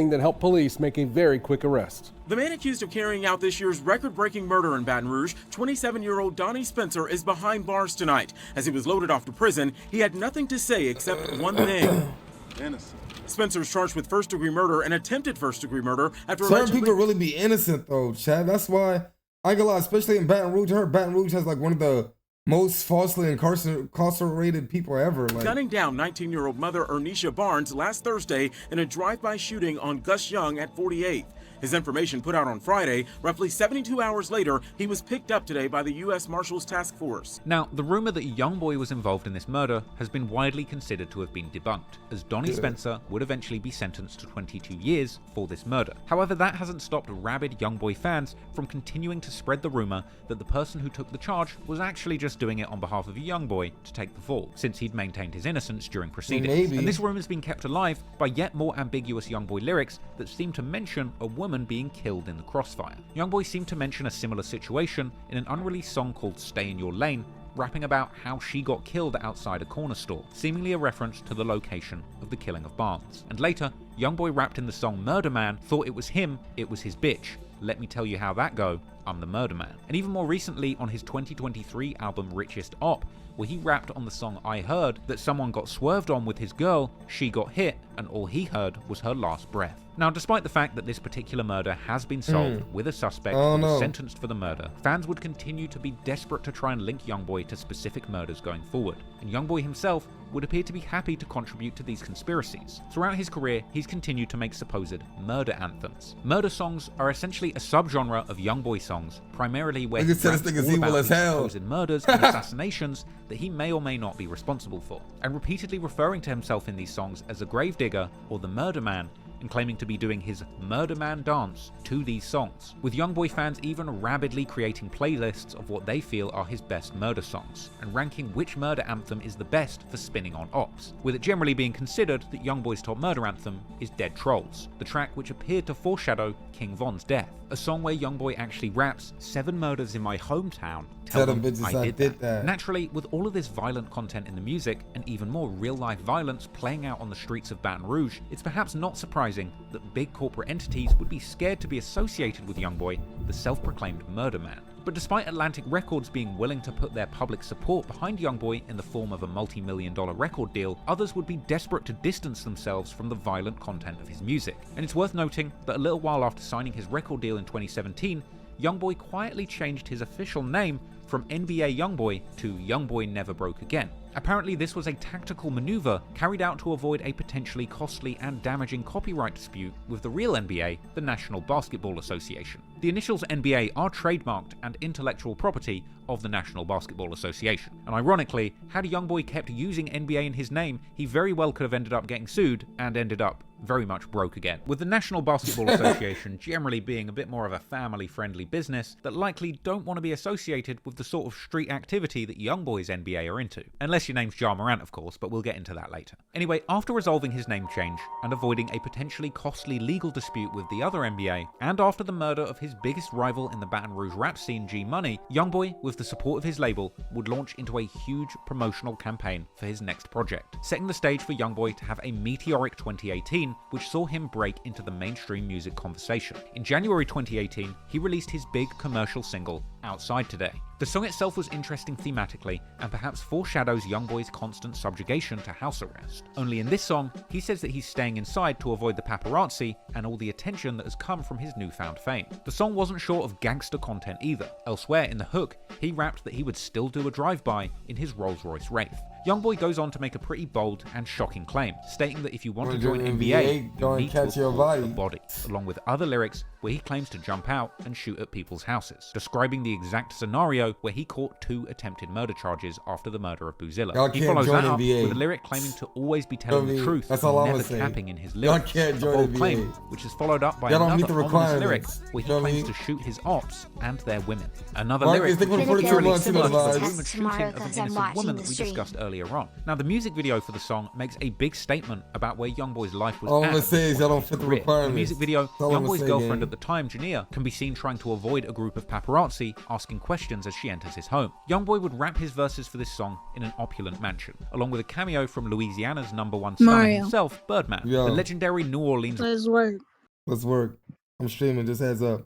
that helped police make a very quick arrest. The man accused of carrying out this year's record-breaking murder in Baton Rouge, 27-year-old Donnie Spencer, is behind bars tonight. As he was loaded off to prison, he had nothing to say except one thing. Innocent. Spencer's charged with first-degree murder and attempted first-degree murder after certain people really be innocent though, Chad. That's why I ain't gonna lie, especially in Baton Rouge. I heard Baton Rouge has like one of the most falsely incarcerated people ever. Gunning down 19-year-old mother Ernisha Barnes last Thursday in a drive-by shooting on Gus Young at 48th. His information put out on Friday. Roughly 72 hours later, he was picked up today by the U.S. Marshals Task Force. Now, the rumor that Youngboy was involved in this murder has been widely considered to have been debunked, as Donnie Spencer would eventually be sentenced to 22 years for this murder. However, that hasn't stopped rabid Youngboy fans from continuing to spread the rumor that the person who took the charge was actually just doing it on behalf of Youngboy to take the fall, since he'd maintained his innocence during proceedings. And this rumor's been kept alive by yet more ambiguous Youngboy lyrics that seem to mention a woman being killed in the crossfire. Youngboy seemed to mention a similar situation in an unreleased song called Stay in Your Lane, rapping about how she got killed outside a corner store, seemingly a reference to the location of the killing of Barnes. And later, Youngboy rapped in the song Murder Man, thought it was him, it was his bitch. Let me tell you how that go, I'm the Murder Man. And even more recently on his 2023 album Richest Op, where he rapped on the song I Heard that someone got swerved on with his girl, she got hit, and all he heard was her last breath. Now, despite the fact that this particular murder has been solved with a suspect who was sentenced for the murder, fans would continue to be desperate to try and link Youngboy to specific murders going forward, and Youngboy himself would appear to be happy to contribute to these conspiracies. Throughout his career, he's continued to make supposed murder anthems. Murder songs are essentially a subgenre of Youngboy songs, primarily where he raps all about these supposed murders and assassinations that he may or may not be responsible for, and repeatedly referring to himself in these songs as a gravedigger or the Murder Man, and claiming to be doing his Murder Man dance to these songs, with Youngboy fans even rabidly creating playlists of what they feel are his best murder songs, and ranking which murder anthem is the best for spinning on ops, with it generally being considered that Youngboy's top murder anthem is Dead Trolls, the track which appeared to foreshadow King Von's death, a song where Youngboy actually raps 7 murders in my hometown, tell them I did that. Naturally, with all of this violent content in the music, and even more real-life violence playing out on the streets of Baton Rouge, it's perhaps not surprising that big corporate entities would be scared to be associated with Youngboy, the self-proclaimed Murder Man. But despite Atlantic Records being willing to put their public support behind Youngboy in the form of a multi-million-dollar record deal, others would be desperate to distance themselves from the violent content of his music. And it's worth noting that a little while after signing his record deal in 2017, Youngboy quietly changed his official name from NBA Youngboy to Youngboy Never Broke Again. Apparently this was a tactical maneuver carried out to avoid a potentially costly and damaging copyright dispute with the real NBA, the National Basketball Association. The initials NBA are trademarked and intellectual property of the National Basketball Association. And ironically, had Youngboy kept using NBA in his name, he very well could have ended up getting sued and ended up very much broke again, with the National Basketball Association generally being a bit more of a family-friendly business that likely don't want to be associated with the sort of street activity that Youngboy's NBA are into. Unless your name's Ja Morant, of course, but we'll get into that later. Anyway, after resolving his name change and avoiding a potentially costly legal dispute with the other NBA, and after the murder of his biggest rival in the Baton Rouge rap scene, G Money, Youngboy, with the support of his label, would launch into a huge promotional campaign for his next project, setting the stage for Youngboy to have a meteoric 2018, which saw him break into the mainstream music conversation. In January 2018, he released his big commercial single, Outside Today. The song itself was interesting thematically, and perhaps foreshadows Youngboy's constant subjugation to house arrest. Only in this song, he says that he's staying inside to avoid the paparazzi and all the attention that has come from his newfound fame. The song wasn't short of gangster content either. Elsewhere in the hook, he rapped that he would still do a drive-by in his Rolls-Royce Wraith. Youngboy goes on to make a pretty bold and shocking claim, stating that if you want to join NBA, you need to acquire a body, along with other lyrics where he claims to jump out and shoot at people's houses, describing the exact scenario where he caught 2 attempted murder charges after the murder of Boozilla. He follows that up with a lyric claiming to always be telling the truth and never capping in his lyrics. A bold claim, which is followed up by another ominous lyric where he claims to shoot his ops and their women. Another lyric which is eerily similar to the rumored shooting of an innocent woman that we discussed earlier on. Now, the music video for the song makes a big statement about where Youngboy's life was at. The music video, Youngboy's girlfriend at the time, Jania, can be seen trying to avoid a group of paparazzi asking questions as she enters his home. Youngboy would rap his verses for this song in an opulent mansion, along with a cameo from Louisiana's #1 star himself, Birdman, the legendary New Orleans. Let's work. I'm streaming, just heads up.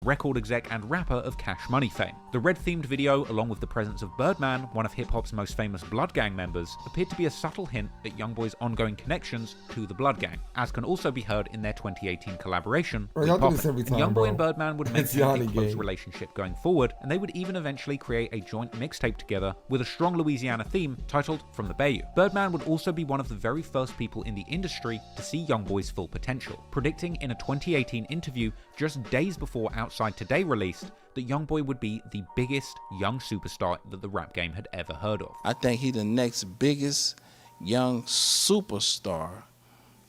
Record exec and rapper of Cash Money fame. The red-themed video, along with the presence of Birdman, one of hip-hop's most famous Blood Gang members, appeared to be a subtle hint at Youngboy's ongoing connections to the Blood Gang, as can also be heard in their 2018 collaboration with Poppin'. Youngboy and Birdman would maintain a close relationship going forward, and they would even eventually create a joint mixtape together with a strong Louisiana theme titled From the Bayou. Birdman would also be one of the very first people in the industry to see Youngboy's full potential, predicting in a 2018 interview just days before Outside Today released that Youngboy would be the biggest young superstar that the rap game had ever heard of. I think he the next biggest young superstar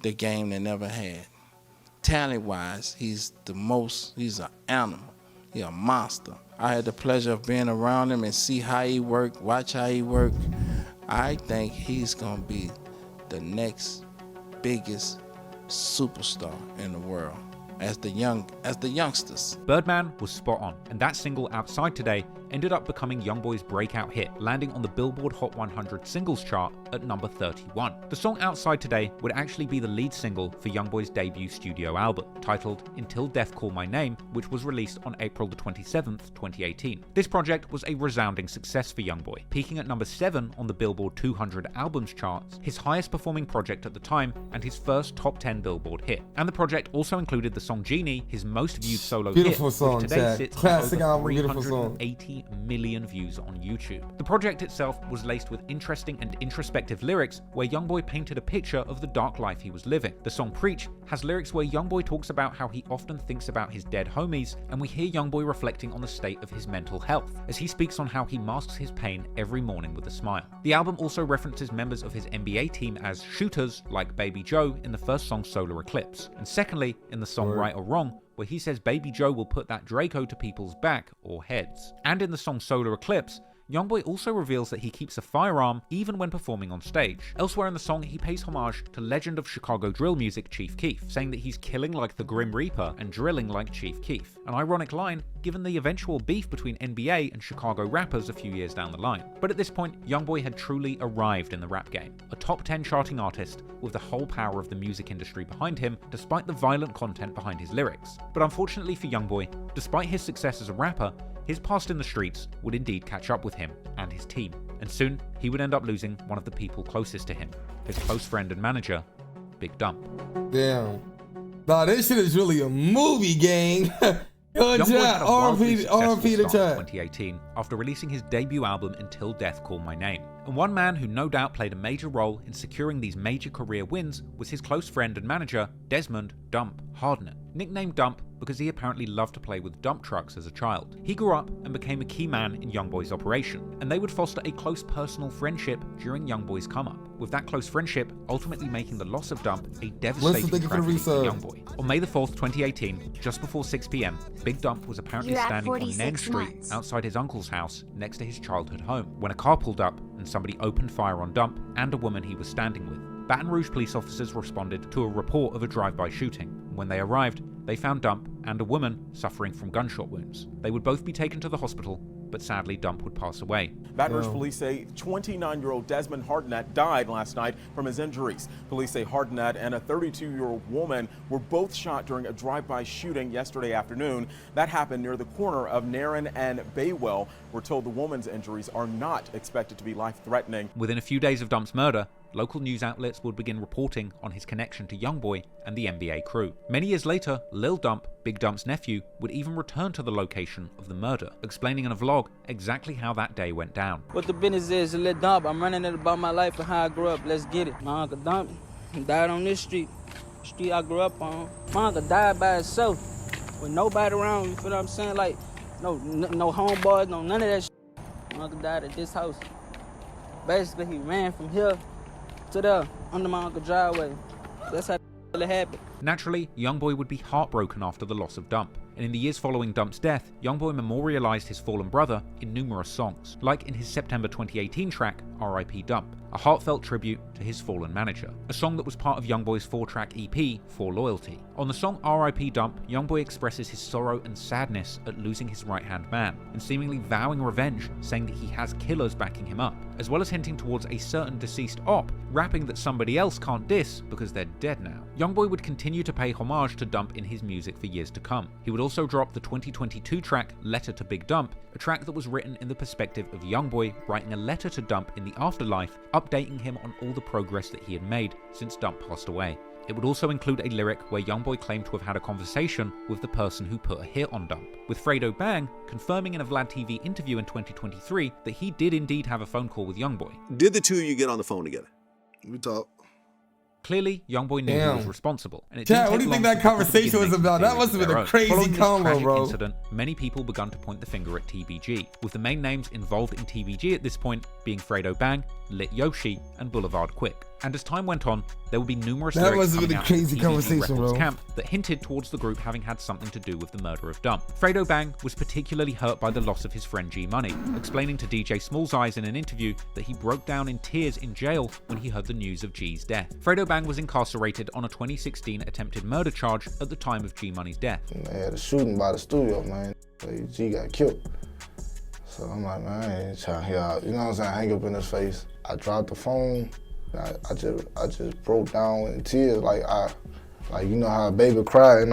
the game that never had. Talent-wise, he's an animal. He's a monster. I had the pleasure of being around him and see how he worked, watch how he worked. I think he's gonna be the next biggest superstar in the world. As the youngsters. Birdman was spot on, and that single Outside Today ended up becoming Youngboy's breakout hit, landing on the Billboard Hot 100 singles chart at number 31. The song Outside Today would actually be the lead single for Youngboy's debut studio album, titled Until Death Call My Name, which was released on April the 27th, 2018. This project was a resounding success for Youngboy, peaking at number 7 on the Billboard 200 albums charts, his highest performing project at the time and his first top 10 Billboard hit. And the project also included the song Genie, his most viewed solo hit, which today sits at over 380 million views on YouTube. The project itself was laced with interesting and introspective lyrics where Youngboy painted a picture of the dark life he was living. The song Preach has lyrics where Youngboy talks about how he often thinks about his dead homies, and we hear Youngboy reflecting on the state of his mental health as he speaks on how he masks his pain every morning with a smile. The album also references members of his NBA team as shooters like Baby Joe in the first song Solar Eclipse, and secondly in the song Right or Wrong, where he says Baby Joe will put that Draco to people's back or heads. And in the song Solar Eclipse, Youngboy also reveals that he keeps a firearm even when performing on stage. Elsewhere in the song, he pays homage to legend of Chicago drill music Chief Keef, saying that he's killing like the Grim Reaper and drilling like Chief Keef. An ironic line, given the eventual beef between NBA and Chicago rappers a few years down the line. But at this point, Youngboy had truly arrived in the rap game, a top 10 charting artist with the whole power of the music industry behind him, despite the violent content behind his lyrics. But unfortunately for Youngboy, despite his success as a rapper, his past in the streets would indeed catch up with him and his team, and soon he would end up losing one of the people closest to him, his close friend and manager, Big Dump. Damn. Nah, this shit is really a movie, gang. Youngboy had a wildly successful start in 2018 after releasing his debut album Until Death Call My Name. And one man who no doubt played a major role in securing these major career wins was his close friend and manager, Desmond Dump Hardnett. Nicknamed Dump, because he apparently loved to play with dump trucks as a child. He grew up and became a key man in Youngboy's operation, and they would foster a close personal friendship during Youngboy's come-up, with that close friendship ultimately making the loss of Dump a devastating tragedy for Youngboy. On May the 4th, 2018, just before 6 p.m, Big Dump was apparently standing on Nairn Street outside his uncle's house next to his childhood home when a car pulled up and somebody opened fire on Dump and a woman he was standing with. Baton Rouge police officers responded to a report of a drive-by shooting. When they arrived, they found Dump and a woman suffering from gunshot wounds. They would both be taken to the hospital, but sadly Dump would pass away. Baton Rouge police say 29-year-old Desmond Hardenett died last night from his injuries. Police say Hardenett and a 32-year-old woman were both shot during a drive-by shooting yesterday afternoon. That happened near the corner of Nairn and Baywell. We're told the woman's injuries are not expected to be life-threatening. Within a few days of Dump's murder, local news outlets would begin reporting on his connection to Youngboy and the NBA crew. Many years later, Lil Dump, Big Dump's nephew, would even return to the location of the murder, explaining in a vlog exactly how that day went down. What the business is, Lil Dump, I'm running it about my life and how I grew up. Let's get it. My Uncle Dump died on this street I grew up on. My uncle died by himself with nobody around, you feel what I'm saying? Like, no homeboys, no none of that shit. My uncle died at this house. Basically, he ran from here to there, under my uncle's driveway. That's how it happened. Naturally, Youngboy would be heartbroken after the loss of Dump, and in the years following Dump's death, Youngboy memorialized his fallen brother in numerous songs, like in his September 2018 track, R.I.P. Dump, a heartfelt tribute to his fallen manager, a song that was part of Youngboy's 4-track EP, For Loyalty. On the song R.I.P. Dump, Youngboy expresses his sorrow and sadness at losing his right-hand man, and seemingly vowing revenge, saying that he has killers backing him up, as well as hinting towards a certain deceased op, rapping that somebody else can't diss because they're dead now. Youngboy would continue to pay homage to Dump in his music for years to come. He would also drop the 2022 track Letter to Big Dump, a track that was written in the perspective of Youngboy writing a letter to Dump in the afterlife, updating him on all the progress that he had made since Dump passed away. It would also include a lyric where Youngboy claimed to have had a conversation with the person who put a hit on Dump, with Fredo Bang confirming in a Vlad TV interview in 2023 that he did indeed have a phone call with Youngboy. Did the two of you get on the phone together? We talked. Clearly, Youngboy knew he was responsible. And it Chad, what do you think that conversation was about? That must have been a crazy combo, bro. Incident, many people begun to point the finger at TBG, with the main names involved in TBG at this point being Fredo Bang, Lit Yoshi, and Boulevard Quick. And as time went on, there would be numerous lyrics coming out of the TBG Records camp that hinted towards the group having had something to do with the murder of Dump. Fredo Bang was particularly hurt by the loss of his friend G Money, explaining to DJ Small's Eyes in an interview that he broke down in tears in jail when he heard the news of G's death. Fredo Bang was incarcerated on a 2016 attempted murder charge at the time of G Money's death. They had a shooting by the studio, man. G got killed. So I'm like, man, I ain't trying to hear out. You know what I'm saying? Hang up in his face. I dropped the phone. I just broke down in tears, like you know how a baby crying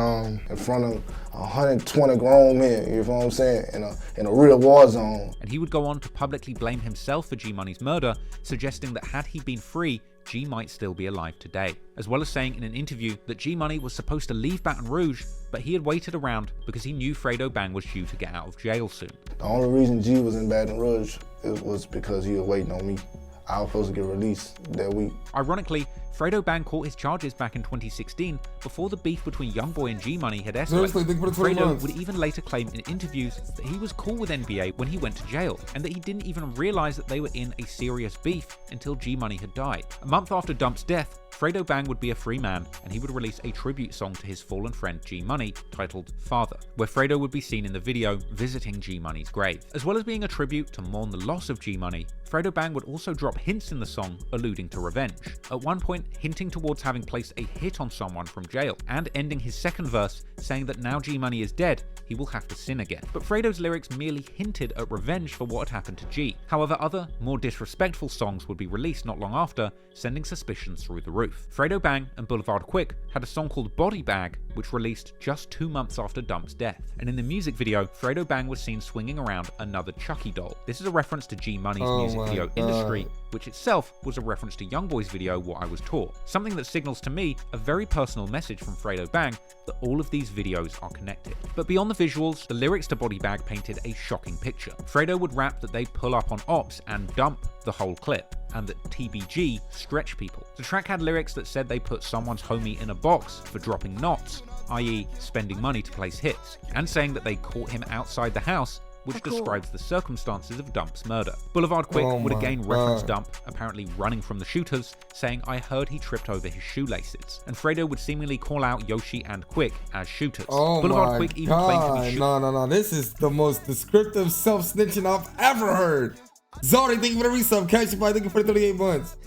in front of 120 grown men, you know what I'm saying, in a real war zone. And he would go on to publicly blame himself for G Money's murder, suggesting that had he been free, G might still be alive today, as well as saying in an interview that G Money was supposed to leave Baton Rouge, but he had waited around because he knew Fredo Bang was due to get out of jail soon. The only reason G was in Baton Rouge was because he was waiting on me. I was supposed to get released that week. Ironically, Fredo Bang caught his charges back in 2016 before the beef between Youngboy and G Money had escalated. Fredo would even later claim in interviews that he was cool with NBA when he went to jail, and that he didn't even realize that they were in a serious beef until G Money had died. A month after Dump's death, Fredo Bang would be a free man, and he would release a tribute song to his fallen friend G Money titled Father, where Fredo would be seen in the video visiting G Money's grave. As well as being a tribute to mourn the loss of G Money, Fredo Bang would also drop hints in the song alluding to revenge, at one point hinting towards having placed a hit on someone from jail, and ending his second verse saying that now G Money is dead, he will have to sin again. But Fredo's lyrics merely hinted at revenge for what had happened to G. However, other, more disrespectful songs would be released not long after, sending suspicions through the roof. Fredo Bang and Boulevard Quick had a song called Body Bag, which released just 2 months after Dump's death. And in the music video, Fredo Bang was seen swinging around another Chucky doll. This is a reference to G Money's music video Industry, which itself was a reference to Youngboy's video What I Was Taught. Something that signals to me a very personal message from Fredo Bang that all of these videos are connected. But beyond the visuals, the lyrics to Body Bag painted a shocking picture. Fredo would rap that they'd pull up on ops and dump the whole clip, and that TBG stretch people. The track had lyrics that said they put someone's homie in a box for dropping knots, i.e. spending money to place hits, and saying that they caught him outside the house, which describes the circumstances of Dump's murder. Boulevard Quick would again reference Dump apparently running from the shooters, saying, "I heard he tripped over his shoelaces." And Fredo would seemingly call out Yoshi and Quick as shooters. Boulevard Quick even claimed to be No, this is the most descriptive self-snitching I've ever heard. Zari, thank you for the resub. Cash you by, thank you for the 38 months.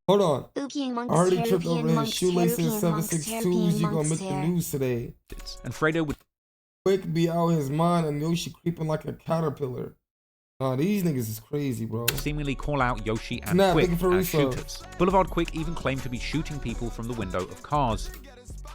Hold on. I heard he tripped over his shoelaces, 762s. You gonna make the news today. And Fredo would Quick be out his mind and Yoshi creeping like a caterpillar. Nah, these niggas is crazy, bro. Seemingly call out Yoshi and Quick as shooters. Boulevard Quick even claimed to be shooting people from the window of cars.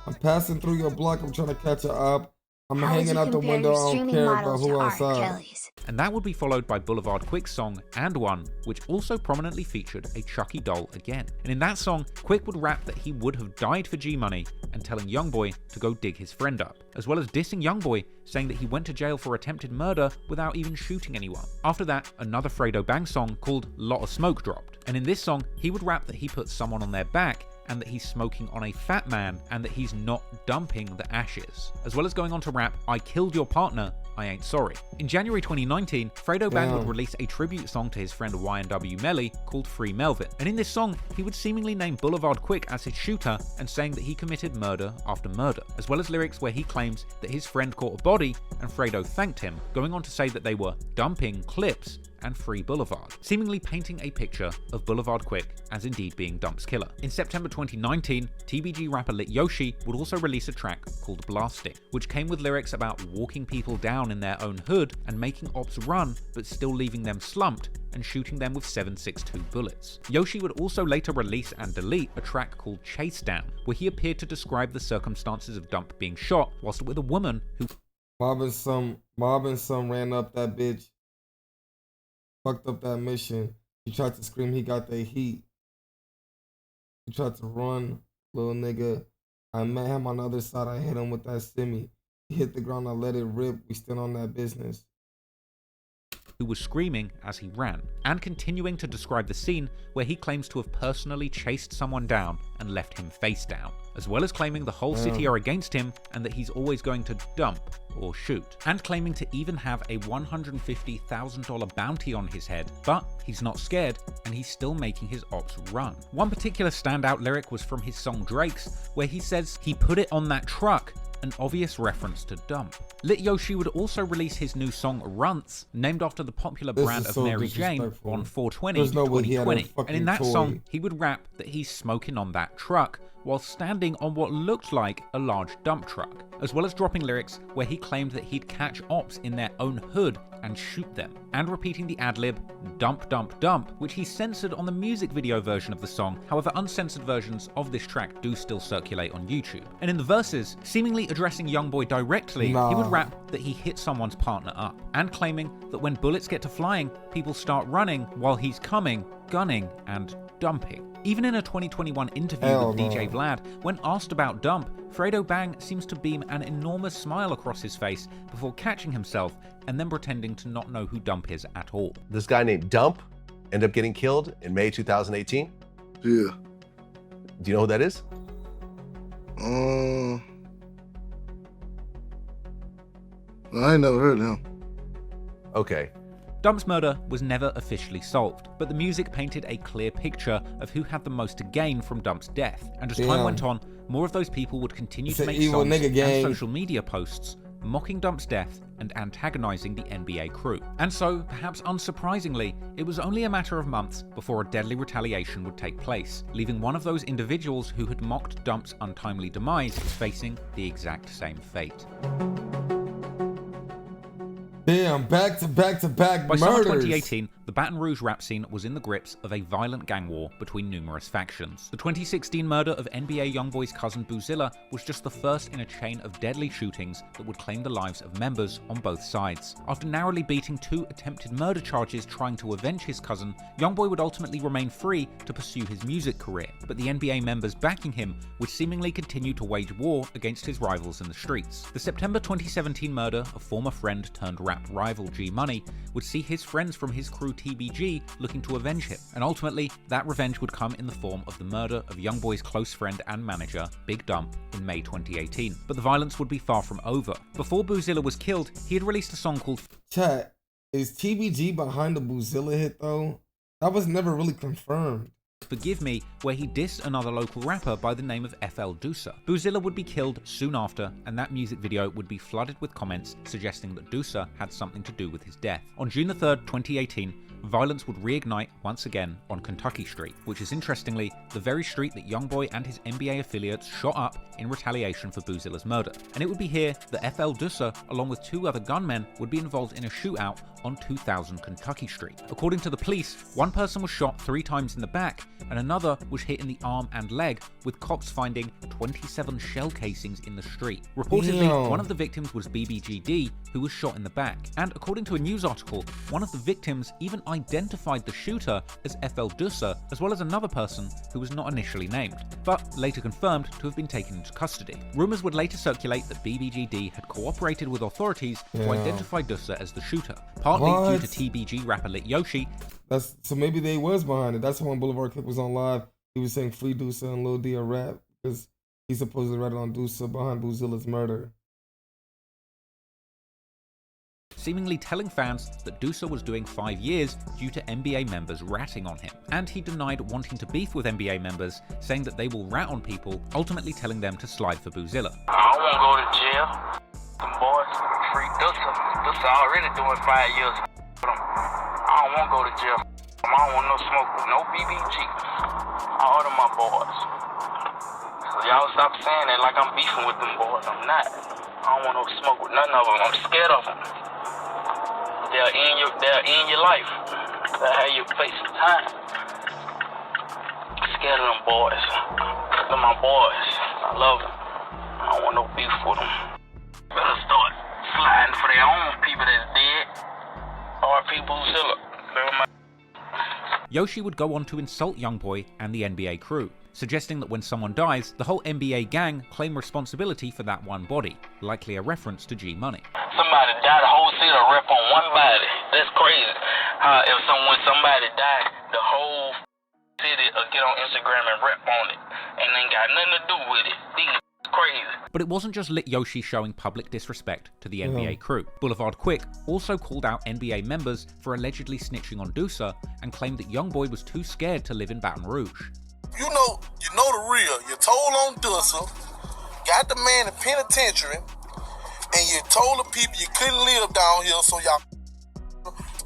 I'm passing through your block. I'm trying to catch a op. I'm hanging out the window. I don't care about who outside. And that would be followed by Boulevard Quick's song And One, which also prominently featured a Chucky doll again. And in that song, Quick would rap that he would have died for G Money and telling Youngboy to go dig his friend up, as well as dissing Youngboy, saying that he went to jail for attempted murder without even shooting anyone. After that, another Fredo Bang song called Lot of Smoke dropped. And in this song, he would rap that he put someone on their back and that he's smoking on a fat man and that he's not dumping the ashes, as well as going on to rap, "I killed your partner, I ain't sorry." In January 2019, Fredo Bang would release a tribute song to his friend YNW Melly called Free Melvin, and in this song, he would seemingly name Boulevard Quick as his shooter and saying that he committed murder after murder, as well as lyrics where he claims that his friend caught a body and Fredo thanked him, going on to say that they were dumping clips and Free Boulevard, seemingly painting a picture of Boulevard Quick as indeed being Dump's killer. In September 2019, TBG rapper Lit Yoshi would also release a track called Blasting, which came with lyrics about walking people down in their own hood and making ops run, but still leaving them slumped and shooting them with 7.62 bullets. Yoshi would also later release and delete a track called Chase Down, where he appeared to describe the circumstances of Dump being shot whilst with a woman who Mob and some ran up that bitch. Fucked up that mission. He tried to scream he got the heat. He tried to run, little nigga. I met him on the other side. I hit him with that semi. He hit the ground. I let it rip. We still on that business. Who was screaming as he ran, and continuing to describe the scene where he claims to have personally chased someone down and left him face down, as well as claiming the whole city are against him and that he's always going to dump or shoot, and claiming to even have a $150,000 bounty on his head, but he's not scared and he's still making his ops run. One particular standout lyric was from his song Drake's, where he says he put it on that truck, an obvious reference to Dump. Lit Yoshi would also release his new song Runts, named after the popular brand of Mary Jane, on 420 2020, and in that song he would rap that he's smoking on that truck while standing on what looked like a large dump truck, as well as dropping lyrics where he claimed that he'd catch ops in their own hood and shoot them, and repeating the ad-lib dump dump dump, which he censored on the music video version of the song. However, uncensored versions of this track do still circulate on YouTube. And in the verses, seemingly addressing Youngboy directly, he would rap that he hit someone's partner up, and claiming that when bullets get to flying, people start running while he's coming, gunning, and dumping. Even in a 2021 interview with DJ Vlad, when asked about Dump, Fredo Bang seems to beam an enormous smile across his face before catching himself and then pretending to not know who Dump is at all. This guy named Dump ended up getting killed in May 2018? Yeah. Do you know who that is? I ain't never heard of him. Okay. Dump's murder was never officially solved, but the music painted a clear picture of who had the most to gain from Dump's death. And as time went on, more of those people would continue to make songs and social media posts mocking Dump's death and antagonizing the NBA crew. And so, perhaps unsurprisingly, it was only a matter of months before a deadly retaliation would take place, leaving one of those individuals who had mocked Dump's untimely demise facing the exact same fate. Damn, back to back By murders. summer 2018, the Baton Rouge rap scene was in the grips of a violent gang war between numerous factions. The 2016 murder of NBA Youngboy's cousin Boozilla was just the first in a chain of deadly shootings that would claim the lives of members on both sides. After narrowly beating 2 attempted murder charges trying to avenge his cousin, Youngboy would ultimately remain free to pursue his music career, but the NBA members backing him would seemingly continue to wage war against his rivals in the streets. The September 2017 murder of former friend turned rap rival G Money would see his friends from his crew TBG looking to avenge him, and ultimately that revenge would come in the form of the murder of Youngboy's close friend and manager, Big Dump, in May 2018. But the violence would be far from over. Before Boozilla was killed, he had released a song called Chat, is TBG behind the Boozilla hit though? That was never really confirmed. Forgive Me, where he dissed another local rapper by the name of FL Doosa. Boozilla would be killed soon after, and that music video would be flooded with comments suggesting that Doosa had something to do with his death. On June 3rd, 2018, violence would reignite once again on Kentucky Street, which is interestingly the very street that Youngboy and his NBA affiliates shot up in retaliation for Boozilla's murder. And it would be here that FL Doosa, along with 2 other gunmen, would be involved in a shootout on 2000 Kentucky Street. According to the police, one person was shot 3 times in the back, and another was hit in the arm and leg, with cops finding 27 shell casings in the street. Reportedly, one of the victims was BBGD, who was shot in the back. And according to a news article, one of the victims even identified the shooter as FL Doosa, as well as another person who was not initially named, but later confirmed to have been taken into custody. Rumors would later circulate that BBGD had cooperated with authorities to identify Doosa as the shooter, partly due to TBG rapper Lit Yoshi. So maybe they was behind it. That's when Boulevard Clip was on live. He was saying free Doosa and Lil D a rap because he supposedly ratted on Doosa behind Boozilla's murder. Seemingly telling fans that Doosa was doing 5 years due to NBA members ratting on him. And he denied wanting to beef with NBA members, saying that they will rat on people, ultimately telling them to slide for Boozilla. I don't want to go to jail. Them boys, free Doosa. Doosa already doing 5 years. I don't want to go to jail. I don't want no smoke with no BBG. All of my boys. So y'all stop saying that like I'm beefing with them boys. I'm not. I don't want no smoke with none of them. I'm scared of them. They'll end your life. They'll have you face some time. I'm scared of them boys. They're my boys. I love them. I don't want no beef with them. Better start sliding for their own people that's dead. R.P. Boozilla. Yoshi would go on to insult Youngboy and the NBA crew, suggesting that when someone dies, the whole NBA gang claim responsibility for that one body, likely a reference to G Money. Somebody died, the whole city will rep on one body. That's crazy. If somebody died, the whole city will get on Instagram and rep on it, and ain't got nothing to do with it. These crazy. But it wasn't just Lit Yoshi showing public disrespect to the NBA crew. Boulevard Quick also called out NBA members for allegedly snitching on Doosa and claimed that Youngboy was too scared to live in Baton Rouge. You know the real. You told on Doosa, got the man in penitentiary, and you told the people you couldn't live down here, so y'all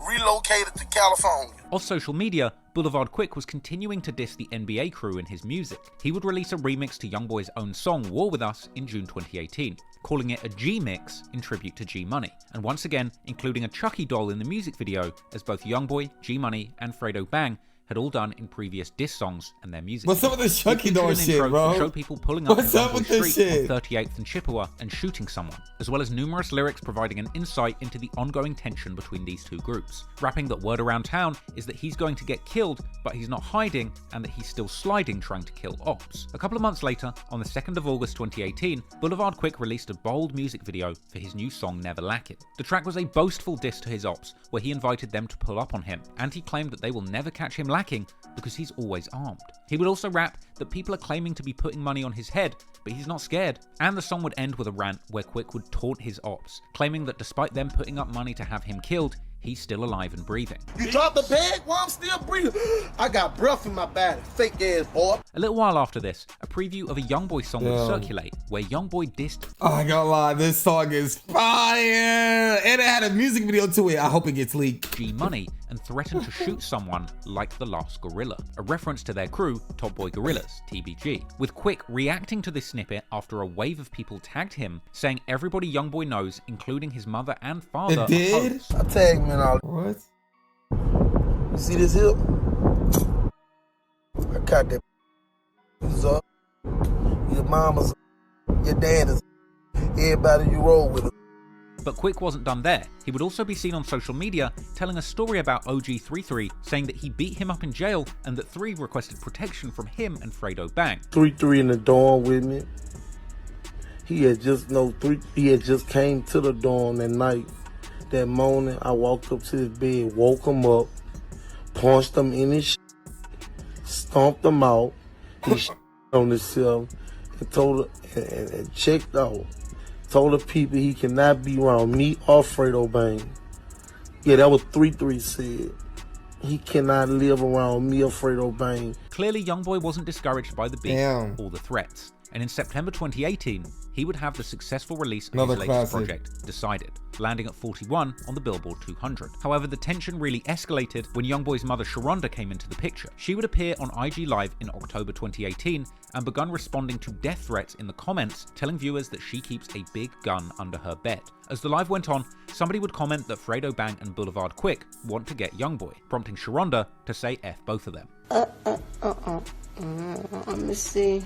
relocated to California. Off social media, Boulevard Quick was continuing to diss the NBA crew in his music. He would release a remix to Youngboy's own song War With Us in June 2018, calling it a G-mix in tribute to G Money, and once again including a Chucky doll in the music video, as both Youngboy, G Money, and Fredo Bang had all done in previous diss songs and their music. What's up with this Chucky doll shit, bro? To show people pulling up on Street on 38th and Chippewa and shooting someone, as well as numerous lyrics providing an insight into the ongoing tension between these two groups. Rapping that word around town is that he's going to get killed, but he's not hiding, and that he's still sliding trying to kill ops. A couple of months later, on the 2nd of August 2018, Boulevard Quick released a bold music video for his new song Never Lacking. The track was a boastful diss to his ops, where he invited them to pull up on him, and he claimed that they will never catch him lacking because he's always armed. He would also rap that people are claiming to be putting money on his head, but he's not scared. And the song would end with a rant where Quick would taunt his ops, claiming that despite them putting up money to have him killed, he's still alive and breathing. You dropped the bag while I'm still breathing. I got breath in my body, fake ass boy. A little while after this, a preview of a Youngboy song would circulate, where Youngboy dissed. Oh, I gotta lie, this song is fire! And it had a music video to it. I hope it gets leaked. G Money, and threatened to shoot someone like the last gorilla, a reference to their crew, Top Boy Gorillas, TBG. With Quick reacting to this snippet after a wave of people tagged him, saying everybody Youngboy knows, including his mother and father. It did? I tagged me and all. What? You see this hip? I cut that up. Your mama's, your dad is, everybody you roll with. But Quick wasn't done there. He would also be seen on social media telling a story about OG33, saying that he beat him up in jail and that 3 requested protection from him and Fredo Bang. 3 in the dorm with me. He had just came to the dorm that night. That morning, I walked up to his bed, woke him up, punched him in his stomped him out. He on himself and told and checked out. Told the people he cannot be around me or Fredo Bang. Yeah, that was 3-3 said. He cannot live around me or Fredo Bang. Clearly, Youngboy wasn't discouraged by the beef or the threats, and in September 2018, he would have the successful release of his latest project, Decided, landing at 41 on the Billboard 200. However, the tension really escalated when Youngboy's mother Sharonda came into the picture. She would appear on IG Live in October 2018 and begun responding to death threats in the comments, telling viewers that she keeps a big gun under her bed. As the live went on, somebody would comment that Fredo Bang and Boulevard Quick want to get Youngboy, prompting Sharonda to say F both of them. Let me see.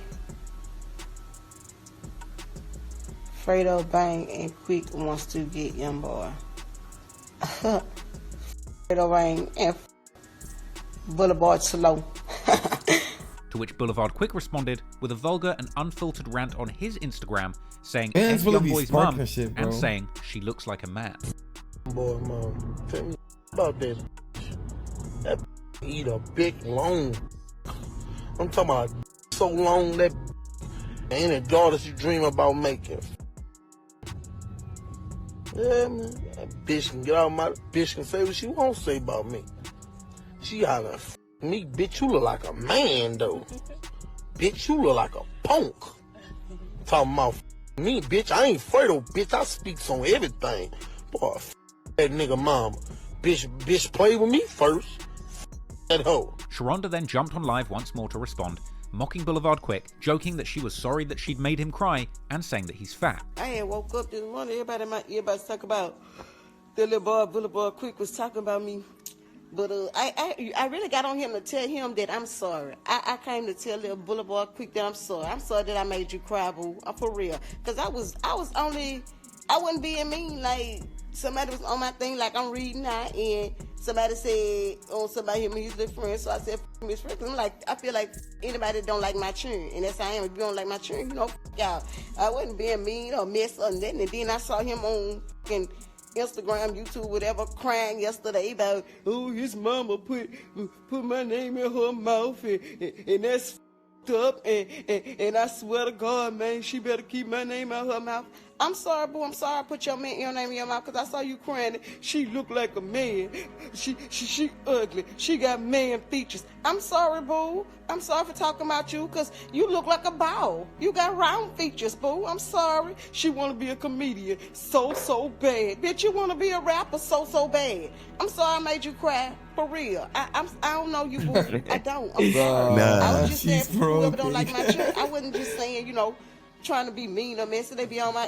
Fredo Bang and Quick wants to get Youngboy. Fredo Bang and Boulevard slow. To which Boulevard Quick responded with a vulgar and unfiltered rant on his Instagram, saying F Youngboy's mum and saying she looks like a man. Boy, mom, tell me about that. That eat a big long. I'm talking about so long that any daughters you dream about making. Yeah, man. That bitch can get out my bitch can say what she won't say about me. She hollering, me, bitch, you look like a man though. Bitch, you look like a punk. Talking about me, bitch, I ain't Fredo, bitch, I speaks on everything. Boy, that nigga mama. Bitch, play with me first. That hoe. Sharonda then jumped on live once more to respond, mocking Boulevard Quick, joking that she was sorry that she'd made him cry, and saying that he's fat. I had woke up this morning, everybody in my ear about to talk about the little boy Boulevard Quick was talking about me. But I really got on him to tell him that I'm sorry. I came to tell little Boulevard Quick that I'm sorry. I'm sorry that I made you cry, boo. I'm for real. Cause I wasn't being mean. Like somebody was on my thing, like I'm reading out, and somebody said, somebody hit me, his little friend. So I said, his friend. I'm like, I feel like anybody that don't like my churn, and that's how I am. If you don't like my churn, y'all. I wasn't being mean or mess or nothing. And then I saw him on fucking Instagram, YouTube, whatever, crying yesterday about, his mama put my name in her mouth, and that's up, and I swear to God, man, she better keep my name out her mouth. I'm sorry, boo. I'm sorry I put your name in your mouth, because I saw you crying. She looked like a man. She ugly. She got man features. I'm sorry, boo. I'm sorry for talking about you, because you look like a ball. You got round features, boo. I'm sorry. She want to be a comedian so bad. Bitch, you want to be a rapper so bad. I'm sorry I made you cry. For real. I don't know you, boo. I don't. I'm sorry. I was just saying, whoever don't like my church, I wasn't just saying, trying to be mean or messy. They be on my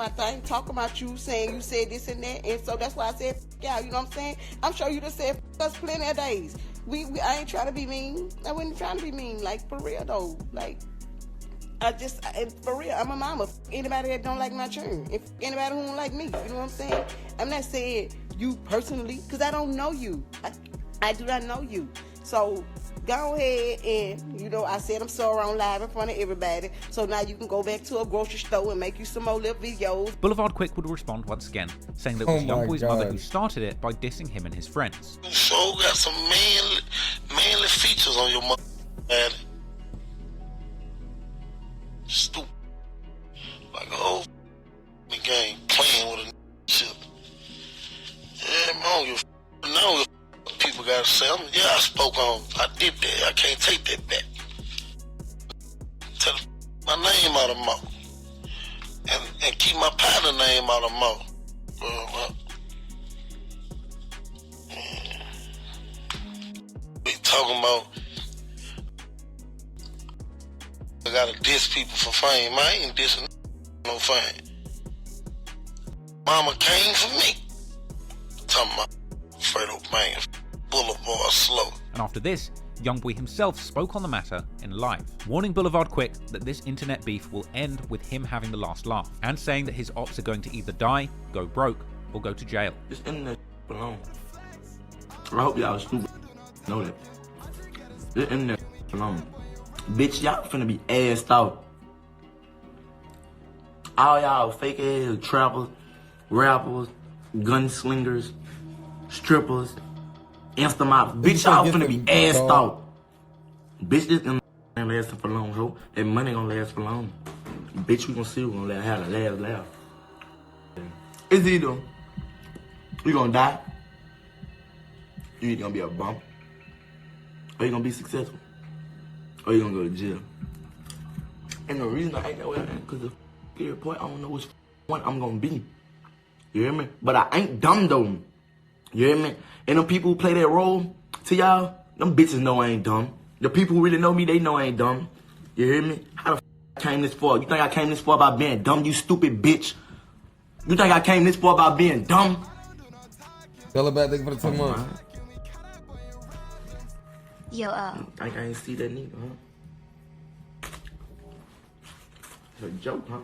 thing, talking about you, saying you said this and that, and so that's why I said yeah, you know what I'm saying? I'm sure you just said us plenty of days. I ain't trying to be mean. I wasn't trying to be mean, like for real though. Like for real, I'm a mama. Anybody that don't like my churn, if anybody who don't like me, you know what I'm saying? I'm not saying you personally, because I don't know you. I do not know you. So go ahead and, I said I'm sorry on live in front of everybody. So now you can go back to a grocery store and make you some more little videos. Boulevard Quick would respond once again, saying that it was Youngboy's mother who started it by dissing him and his friends. You sure got some manly features on your mother, man. Stupid. Like a whole game playing with a shit. Yeah, man, I don't give a now people gotta say, I spoke on, I did that, I can't take that back. Tell my name out of mouth. And keep my partner name out of mouth. We talking about, I gotta diss people for fame. I ain't dissing no fame. Mama came for me. Talking about Fredo Bang, Boulevard slow. And after this, Youngboy himself spoke on the matter in live, warning Boulevard Quick that this internet beef will end with him having the last laugh, and saying that his ops are going to either die, go broke, or go to jail. Just end that alone. I hope y'all stupid know that. Just end that alone. Bitch, y'all finna be assed out. All y'all fake ass trappers, rappers, gunslingers, strippers, Instamob. Bitch, y'all finna be assed out. Bitch, this ain't lasting for long, ho. That money gonna last for long. Bitch, we gonna see who gonna have the last laugh. It's either we gonna die, you either gonna be a bump, or you gonna be successful, or you gonna go to jail. And the reason I ain't that way, because the period point, I don't know which one I'm gonna be. You hear me? But I ain't dumb though. You hear me? And them people who play that role to y'all, them bitches know I ain't dumb. The people who really know me, they know I ain't dumb. You hear me? How the f I came this far? You think I came this far by being dumb, you stupid bitch? You think I came this far by being dumb? Tell her back, thank you for the 2 months. Yo, I think I ain't see that nigga, huh? It's a joke, huh?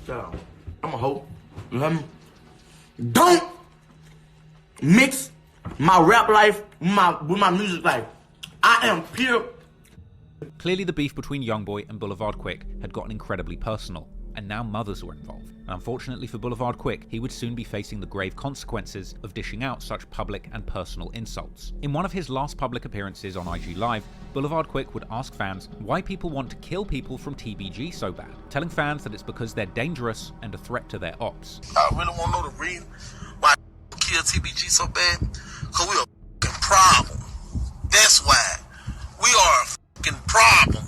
So, I'm a hoe. You hear me? Don't mix my rap life with my music life. I am pure. Clearly the beef between Youngboy and Boulevard Quick had gotten incredibly personal, and now mothers were involved. And unfortunately for Boulevard Quick, he would soon be facing the grave consequences of dishing out such public and personal insults. In one of his last public appearances on IG Live, Boulevard Quick would ask fans why people want to kill people from TBG so bad, telling fans that it's because they're dangerous and a threat to their ops. I really want to know the reason why kill TBG so bad, because we are a fucking problem. That's why. We are a fucking problem.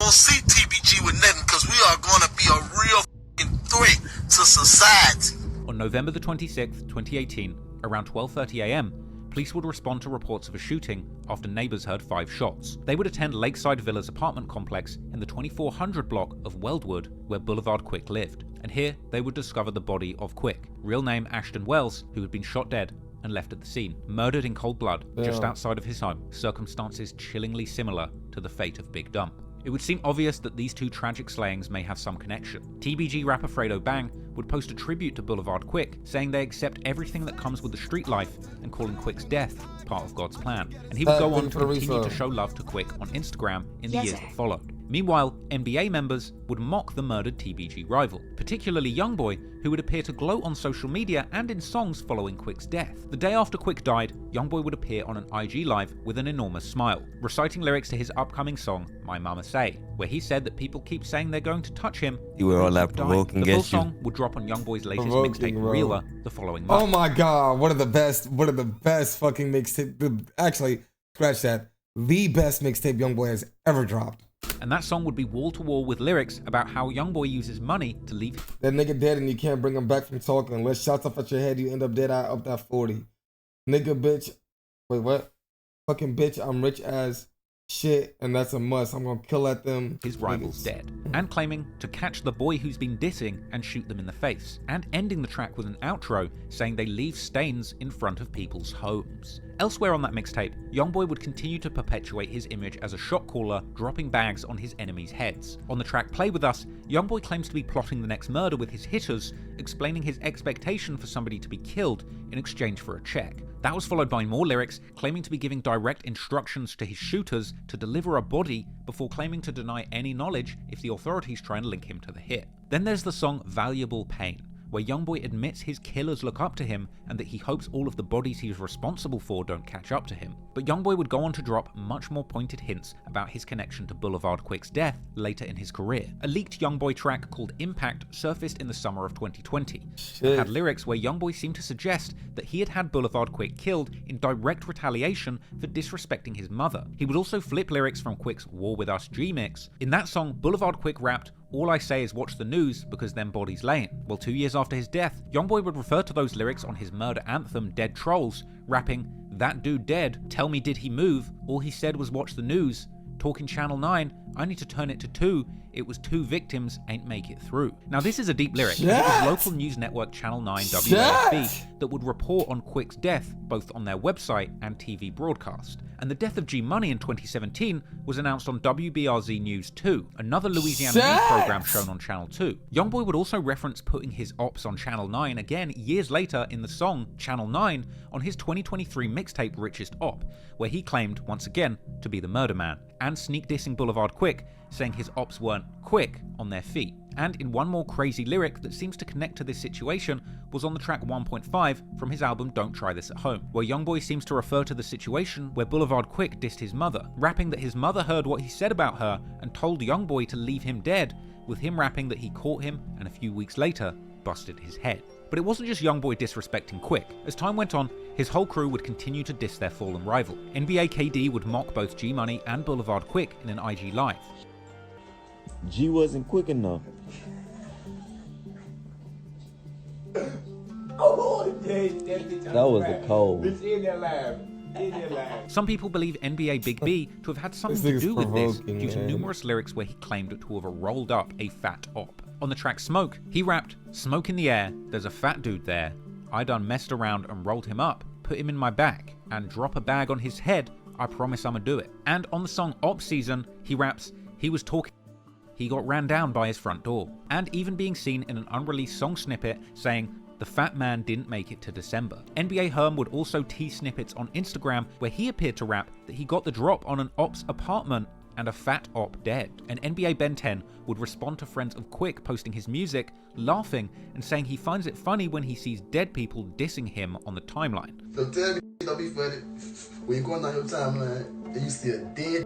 We'll see TBG with nothing because we are going to be a real fucking threat to society. On November the 26th, 2018, around 12:30 AM, police would respond to reports of a shooting after neighbors heard 5 shots. They would attend Lakeside Villas apartment complex in the 2400 block of Weldwood, where Boulevard Quick lived. And here they would discover the body of Quick, real name Ashton Wells, who had been shot dead and left at the scene, murdered in cold blood just outside of his home, circumstances chillingly similar to the fate of Big Dump. It would seem obvious that these two tragic slayings may have some connection. TBG rapper Fredo Bang would post a tribute to Boulevard Quick, saying they accept everything that comes with the street life and calling Quick's death part of God's plan. And he would go on to continue to show love to Quick on Instagram in the years that followed. Meanwhile, NBA members would mock the murdered TBG rival, particularly Youngboy, who would appear to gloat on social media and in songs following Quick's death. The day after Quick died, Youngboy would appear on an IG Live with an enormous smile, reciting lyrics to his upcoming song, My Mama Say, where he said that people keep saying they're going to touch him. You were all that provoking. The full song would drop on Youngboy's latest mixtape, Reeler, the following month. Oh my god, one of the best fucking mixtape. Actually, scratch that. The best mixtape Youngboy has ever dropped. And that song would be wall to wall with lyrics about how Youngboy uses money to leave. That nigga dead and you can't bring him back from talking. Unless shots off at your head, you end up dead up that 40. Nigga, bitch. Wait, what? Fucking bitch, I'm rich as shit, and that's a must. I'm gonna kill at them. His rival's dead. And claiming to catch the boy who's been dissing and shoot them in the face. And ending the track with an outro saying they leave stains in front of people's homes. Elsewhere on that mixtape, Youngboy would continue to perpetuate his image as a shot caller, dropping bags on his enemies' heads. On the track Play With Us, Youngboy claims to be plotting the next murder with his hitters, explaining his expectation for somebody to be killed in exchange for a check. That was followed by more lyrics claiming to be giving direct instructions to his shooters to deliver a body before claiming to deny any knowledge if the authorities try and link him to the hit. Then there's the song Valuable Pain, where Youngboy admits his killers look up to him and that he hopes all of the bodies he's responsible for don't catch up to him. But Youngboy would go on to drop much more pointed hints about his connection to Boulevard Quick's death later in his career. A leaked Youngboy track called Impact surfaced in the summer of 2020. It had lyrics where Youngboy seemed to suggest that he had had Boulevard Quick killed in direct retaliation for disrespecting his mother. He would also flip lyrics from Quick's War With Us G-Mix. In that song, Boulevard Quick rapped, "All I say is watch the news because them bodies layin'." Well, 2 years after his death, Youngboy would refer to those lyrics on his murder anthem Dead Trolls, rapping, "That dude dead, tell me did he move, all he said was watch the news, talking Channel 9, I need to turn it to 2, it was 2 victims, ain't make it through." Now this is a deep lyric. It was local news network Channel 9 WAFB that would report on Quick's death both on their website and TV broadcast. And the death of G Money in 2017 was announced on WBRZ News 2, another Louisiana news program shown on Channel 2. Youngboy would also reference putting his ops on Channel 9 again years later in the song Channel 9 on his 2023 mixtape Richest Op, where he claimed once again to be the murder man, and sneak dissing Boulevard Quick, saying his ops weren't quick on their feet. And in one more crazy lyric that seems to connect to this situation was on the track 1.5 from his album Don't Try This at Home, where Youngboy seems to refer to the situation where Boulevard Quick dissed his mother, rapping that his mother heard what he said about her and told Youngboy to leave him dead, with him rapping that he caught him and a few weeks later busted his head. But it wasn't just Youngboy disrespecting Quick. As time went on, his whole crew would continue to diss their fallen rival. NBA KD would mock both G Money and Boulevard Quick in an IG Live. G wasn't quick enough. That was a cold. Some people believe NBA Big B to have had something to do with this due to numerous lyrics where he claimed to have rolled up a fat op. On the track Smoke, he rapped, "Smoke in the air, there's a fat dude there. I done messed around and rolled him up, put him in my bag, and drop a bag on his head, I promise I'ma do it." And on the song Op Season, he raps, "He was talking, he got ran down by his front door." And even being seen in an unreleased song snippet saying, "The fat man didn't make it to December." NBA Herm would also tease snippets on Instagram where he appeared to rap that he got the drop on an op's apartment and a fat op dead. And NBA Ben 10 would respond to friends of Quick posting his music, laughing and saying he finds it funny when he sees dead people dissing him on the timeline. So tell me, don't be funny. When you're going down your timeline and you see a dead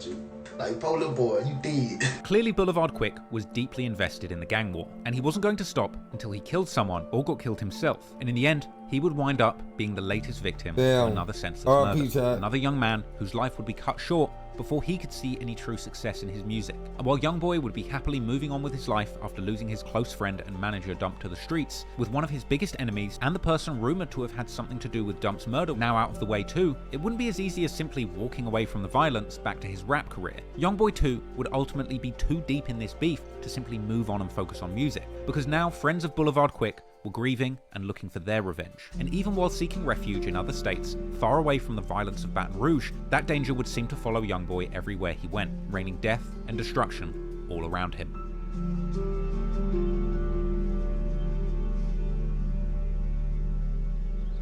you. Like, Polar Boy, you dead. Clearly Boulevard Quick was deeply invested in the gang war, and he wasn't going to stop until he killed someone or got killed himself. And in the end, he would wind up being the latest victim of another senseless murder. Another young man whose life would be cut short before he could see any true success in his music. And while Youngboy would be happily moving on with his life after losing his close friend and manager Dump to the streets, with one of his biggest enemies and the person rumoured to have had something to do with Dump's murder now out of the way too, it wouldn't be as easy as simply walking away from the violence back to his rap career. Youngboy too would ultimately be too deep in this beef to simply move on and focus on music, because now friends of Boulevard Quick were grieving and looking for their revenge. And even while seeking refuge in other states, far away from the violence of Baton Rouge, that danger would seem to follow Youngboy everywhere he went, raining death and destruction all around him.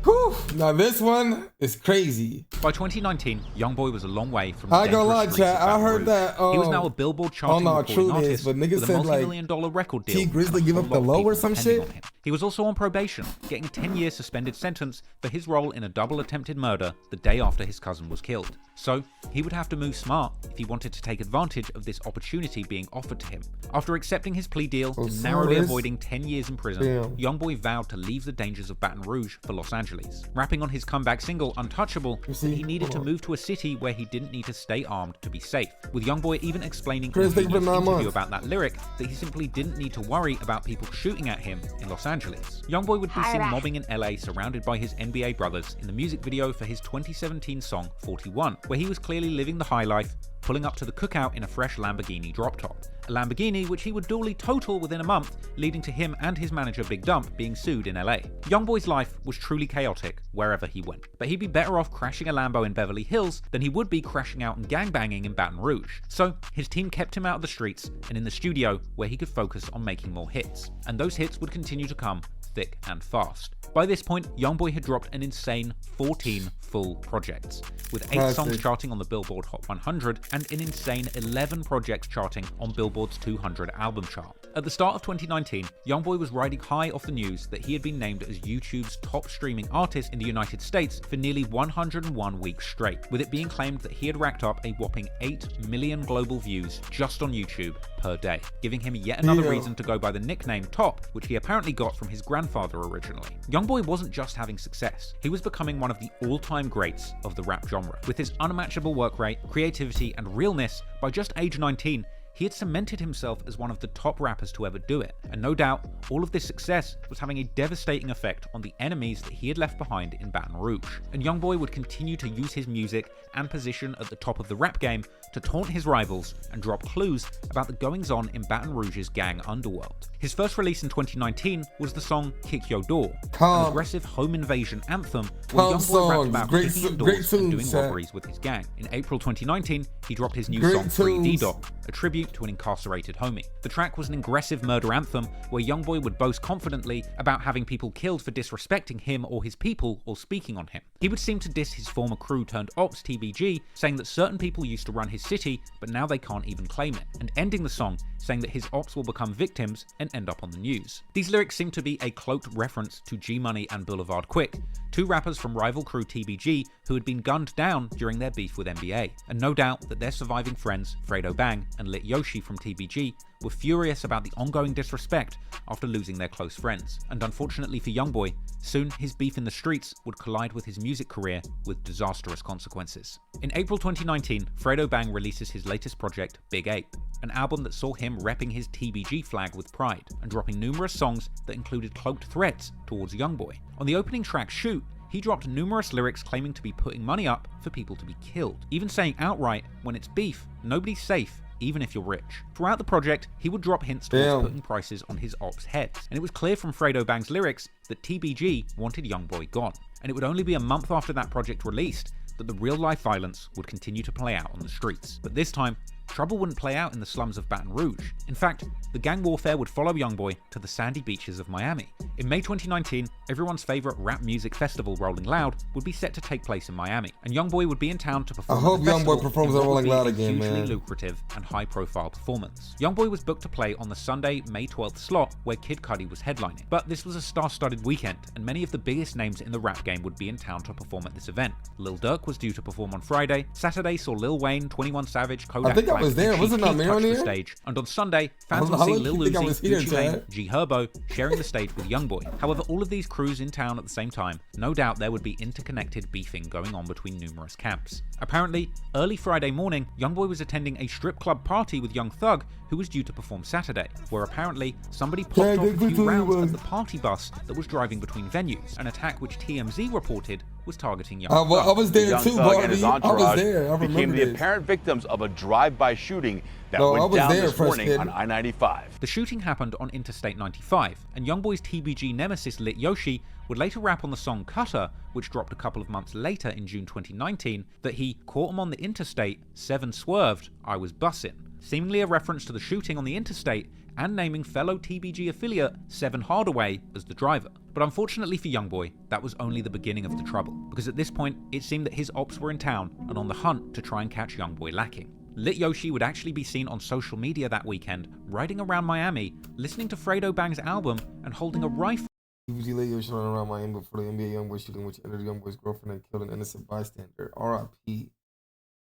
Whew. Now this one is crazy. By 2019, Youngboy was a long way from I the gonna lie, dangerous chat. streets of I Baton heard Rouge. that. He was now a Billboard charting recording artist but niggas with a said multi-million-dollar record deal. T Grizzly and a give whole up the lot of low people or some depending shit. on him. He was also on probation, getting a 10-year suspended sentence for his role in a double attempted murder the day after his cousin was killed. So he would have to move smart if he wanted to take advantage of this opportunity being offered to him. After accepting his plea deal and narrowly avoiding 10 years in prison, Youngboy vowed to leave the dangers of Baton Rouge for Los Angeles. Rapping on his comeback single Untouchable, that he needed to move to a city where he didn't need to stay armed to be safe, with Youngboy even explaining in a previous interview about that lyric that he simply didn't need to worry about people shooting at him in Los Angeles. Youngboy would be seen mobbing in LA surrounded by his NBA brothers in the music video for his 2017 song 41, where he was clearly living the high life, pulling up to the cookout in a fresh Lamborghini drop top. A Lamborghini which he would duly total within a month, leading to him and his manager Big Dump being sued in LA. Youngboy's life was truly chaotic wherever he went, but he'd be better off crashing a Lambo in Beverly Hills than he would be crashing out and gangbanging in Baton Rouge. So his team kept him out of the streets and in the studio where he could focus on making more hits. And those hits would continue to come thick and fast. By this point, Youngboy had dropped an insane 14 full projects, with 8 songs charting on the Billboard Hot 100 and an insane 11 projects charting on Billboard's 200 album chart. At the start of 2019, Youngboy was riding high off the news that he had been named as YouTube's top streaming artist in the United States for nearly 101 weeks straight, with it being claimed that he had racked up a whopping 8 million global views just on YouTube per day, giving him yet another reason to go by the nickname Top, which he apparently got from his grandfather originally. Youngboy wasn't just having success, he was becoming one of the all-time greats of the rap genre. With his unmatchable work rate, creativity, and realness, by just age 19, he had cemented himself as one of the top rappers to ever do it, and no doubt, all of this success was having a devastating effect on the enemies that he had left behind in Baton Rouge. And Youngboy would continue to use his music and position at the top of the rap game to taunt his rivals and drop clues about the goings-on in Baton Rouge's gang underworld. His first release in 2019 was the song Kick Your Door, an aggressive home invasion anthem where Youngboy rapped about kicking in doors and doing robberies with his gang. In April 2019, he dropped his new song 3D Doc, a tribute to an incarcerated homie. The track was an aggressive murder anthem where Youngboy would boast confidently about having people killed for disrespecting him or his people or speaking on him. He would seem to diss his former crew turned ops TBG, saying that certain people used to run his city, but now they can't even claim it, and ending the song saying that his ops will become victims and end up on the news. These lyrics seem to be a cloaked reference to G Money and Boulevard Quick, two rappers from rival crew TBG who had been gunned down during their beef with NBA, and no doubt that their surviving friends Fredo Bang and Lit Yoshi from TBG were furious about the ongoing disrespect after losing their close friends. And unfortunately for Youngboy, soon his beef in the streets would collide with his music career with disastrous consequences. In April 2019, Fredo Bang releases his latest project, Big Ape, an album that saw him repping his TBG flag with pride and dropping numerous songs that included cloaked threats towards Youngboy. On the opening track, Shoot, he dropped numerous lyrics claiming to be putting money up for people to be killed, even saying outright, when it's beef, nobody's safe, even if you're rich. Throughout the project, he would drop hints towards putting prices on his ops' heads, and it was clear from Fredo Bang's lyrics that TBG wanted Youngboy gone. And it would only be a month after that project released that the real-life violence would continue to play out on the streets. But this time, trouble wouldn't play out in the slums of Baton Rouge. In fact, the gang warfare would follow Youngboy to the sandy beaches of Miami. In May 2019, everyone's favorite rap music festival, Rolling Loud, would be set to take place in Miami, and Youngboy would be in town to perform. I hope Youngboy performs at Rolling Loud again, man. Hugely lucrative and high-profile performance. Youngboy was booked to play on the Sunday, May 12th slot, where Kid Cudi was headlining. But this was a star-studded weekend, and many of the biggest names in the rap game would be in town to perform at this event. Lil Durk was due to perform on Friday. Saturday saw Lil Wayne, 21 Savage, Kodak I think I was there. Wasn't that touch the stage, and on Sunday, fans would see Lil Uzi, Gucci Mane, G Herbo sharing the stage with Youngboy. However, all of these crews in town at the same time, no doubt there would be interconnected beefing going on between numerous camps. Apparently, early Friday morning, Youngboy was attending a strip club party with Young Thug, who was due to perform Saturday, where apparently somebody popped off a few rounds at the party bus that was driving between venues, an attack which TMZ reported was targeting Young Thug. I was there too, Barbie. I was there. I became the apparent victims of a drive-by shooting that went down this morning on I-95. The shooting happened on Interstate 95, and Youngboy's TBG nemesis Lit Yoshi would later rap on the song Cutter, which dropped a couple of months later in June 2019, that he caught him on the interstate, 7 swerved, I was bussin', seemingly a reference to the shooting on the interstate and naming fellow TBG affiliate 7 Hardaway as the driver. But unfortunately for Youngboy, that was only the beginning of the trouble, because at this point, it seemed that his ops were in town and on the hunt to try and catch Youngboy lacking. Lit Yoshi would actually be seen on social media that weekend, riding around Miami, listening to Fredo Bang's album, and holding a rifle. TBG Lit Yoshi running around Miami before the NBA Youngboy shooting, which ended Youngboy's girlfriend and killed an innocent bystander. R.I.P.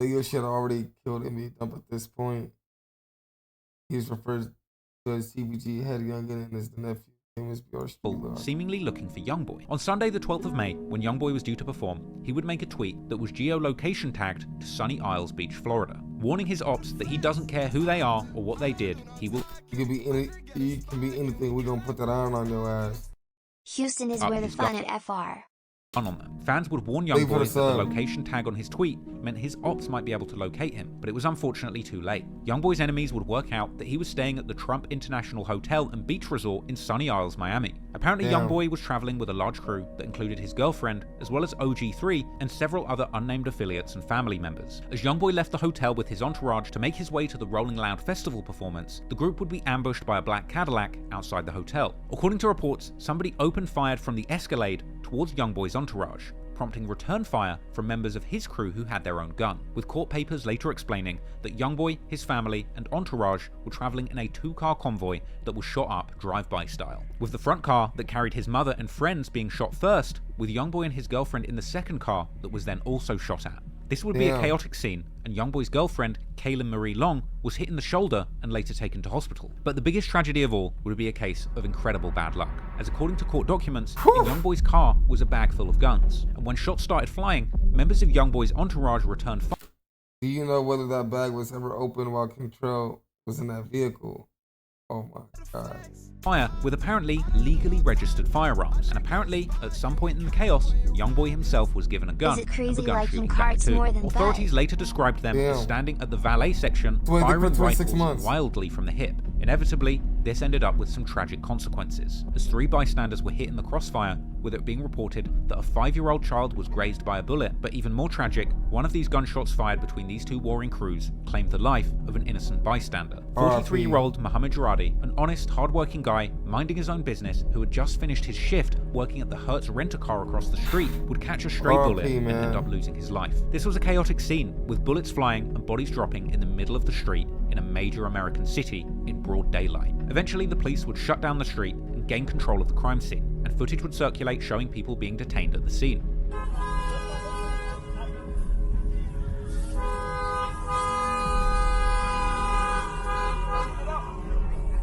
Lit Yoshi had already killed NBA Dump at this point. He was referred to as TBG head Youngin and as the nephew. Seemingly looking for Youngboy. On Sunday the 12th of May, when Youngboy was due to perform, he would make a tweet that was geolocation tagged to Sunny Isles Beach, Florida, warning his ops that he doesn't care who they are or what they did, he will... You can be anything, we're gonna put that iron on your ass. Houston is where the fun at FR. On them. Fans would warn Youngboy that the location tag on his tweet meant his ops might be able to locate him, but it was unfortunately too late. Youngboy's enemies would work out that he was staying at the Trump International Hotel and Beach Resort in Sunny Isles, Miami. Apparently, Youngboy was traveling with a large crew that included his girlfriend, as well as OG3 and several other unnamed affiliates and family members. As Youngboy left the hotel with his entourage to make his way to the Rolling Loud festival performance, the group would be ambushed by a black Cadillac outside the hotel. According to reports, somebody opened fire from the Escalade towards Youngboy's entourage, prompting return fire from members of his crew who had their own gun, with court papers later explaining that Youngboy, his family, and entourage were traveling in a 2-car convoy that was shot up drive-by style, with the front car that carried his mother and friends being shot first, with Youngboy and his girlfriend in the second car that was then also shot at. This would be a chaotic scene, and Youngboy's girlfriend, Kaylin Marie Long, was hit in the shoulder and later taken to hospital. But the biggest tragedy of all would be a case of incredible bad luck, as according to court documents, in Youngboy's car was a bag full of guns, and when shots started flying, members of Youngboy's entourage returned fire. Do you know whether that bag was ever opened while Control was in that vehicle? Oh my God. Fire with apparently legally registered firearms, and apparently at some point in the chaos, Youngboy himself was given a gun and begun shooting back too. Authorities later described them as standing at the valet section, firing rifles wildly from the hip. Inevitably, this ended up with some tragic consequences, as 3 bystanders were hit in the crossfire, with it being reported that a 5-year-old child was grazed by a bullet. But even more tragic, one of these gunshots fired between these two warring crews claimed the life of an innocent bystander. 43-year-old Mohammed Jaradi, an honest, hard-working guy minding his own business who had just finished his shift working at the Hertz rent-a-car across the street, would catch a stray bullet and end up losing his life. This was a chaotic scene, with bullets flying and bodies dropping in the middle of the street in a major American city in broad daylight. Eventually, the police would shut down the street and gain control of the crime scene, and footage would circulate showing people being detained at the scene.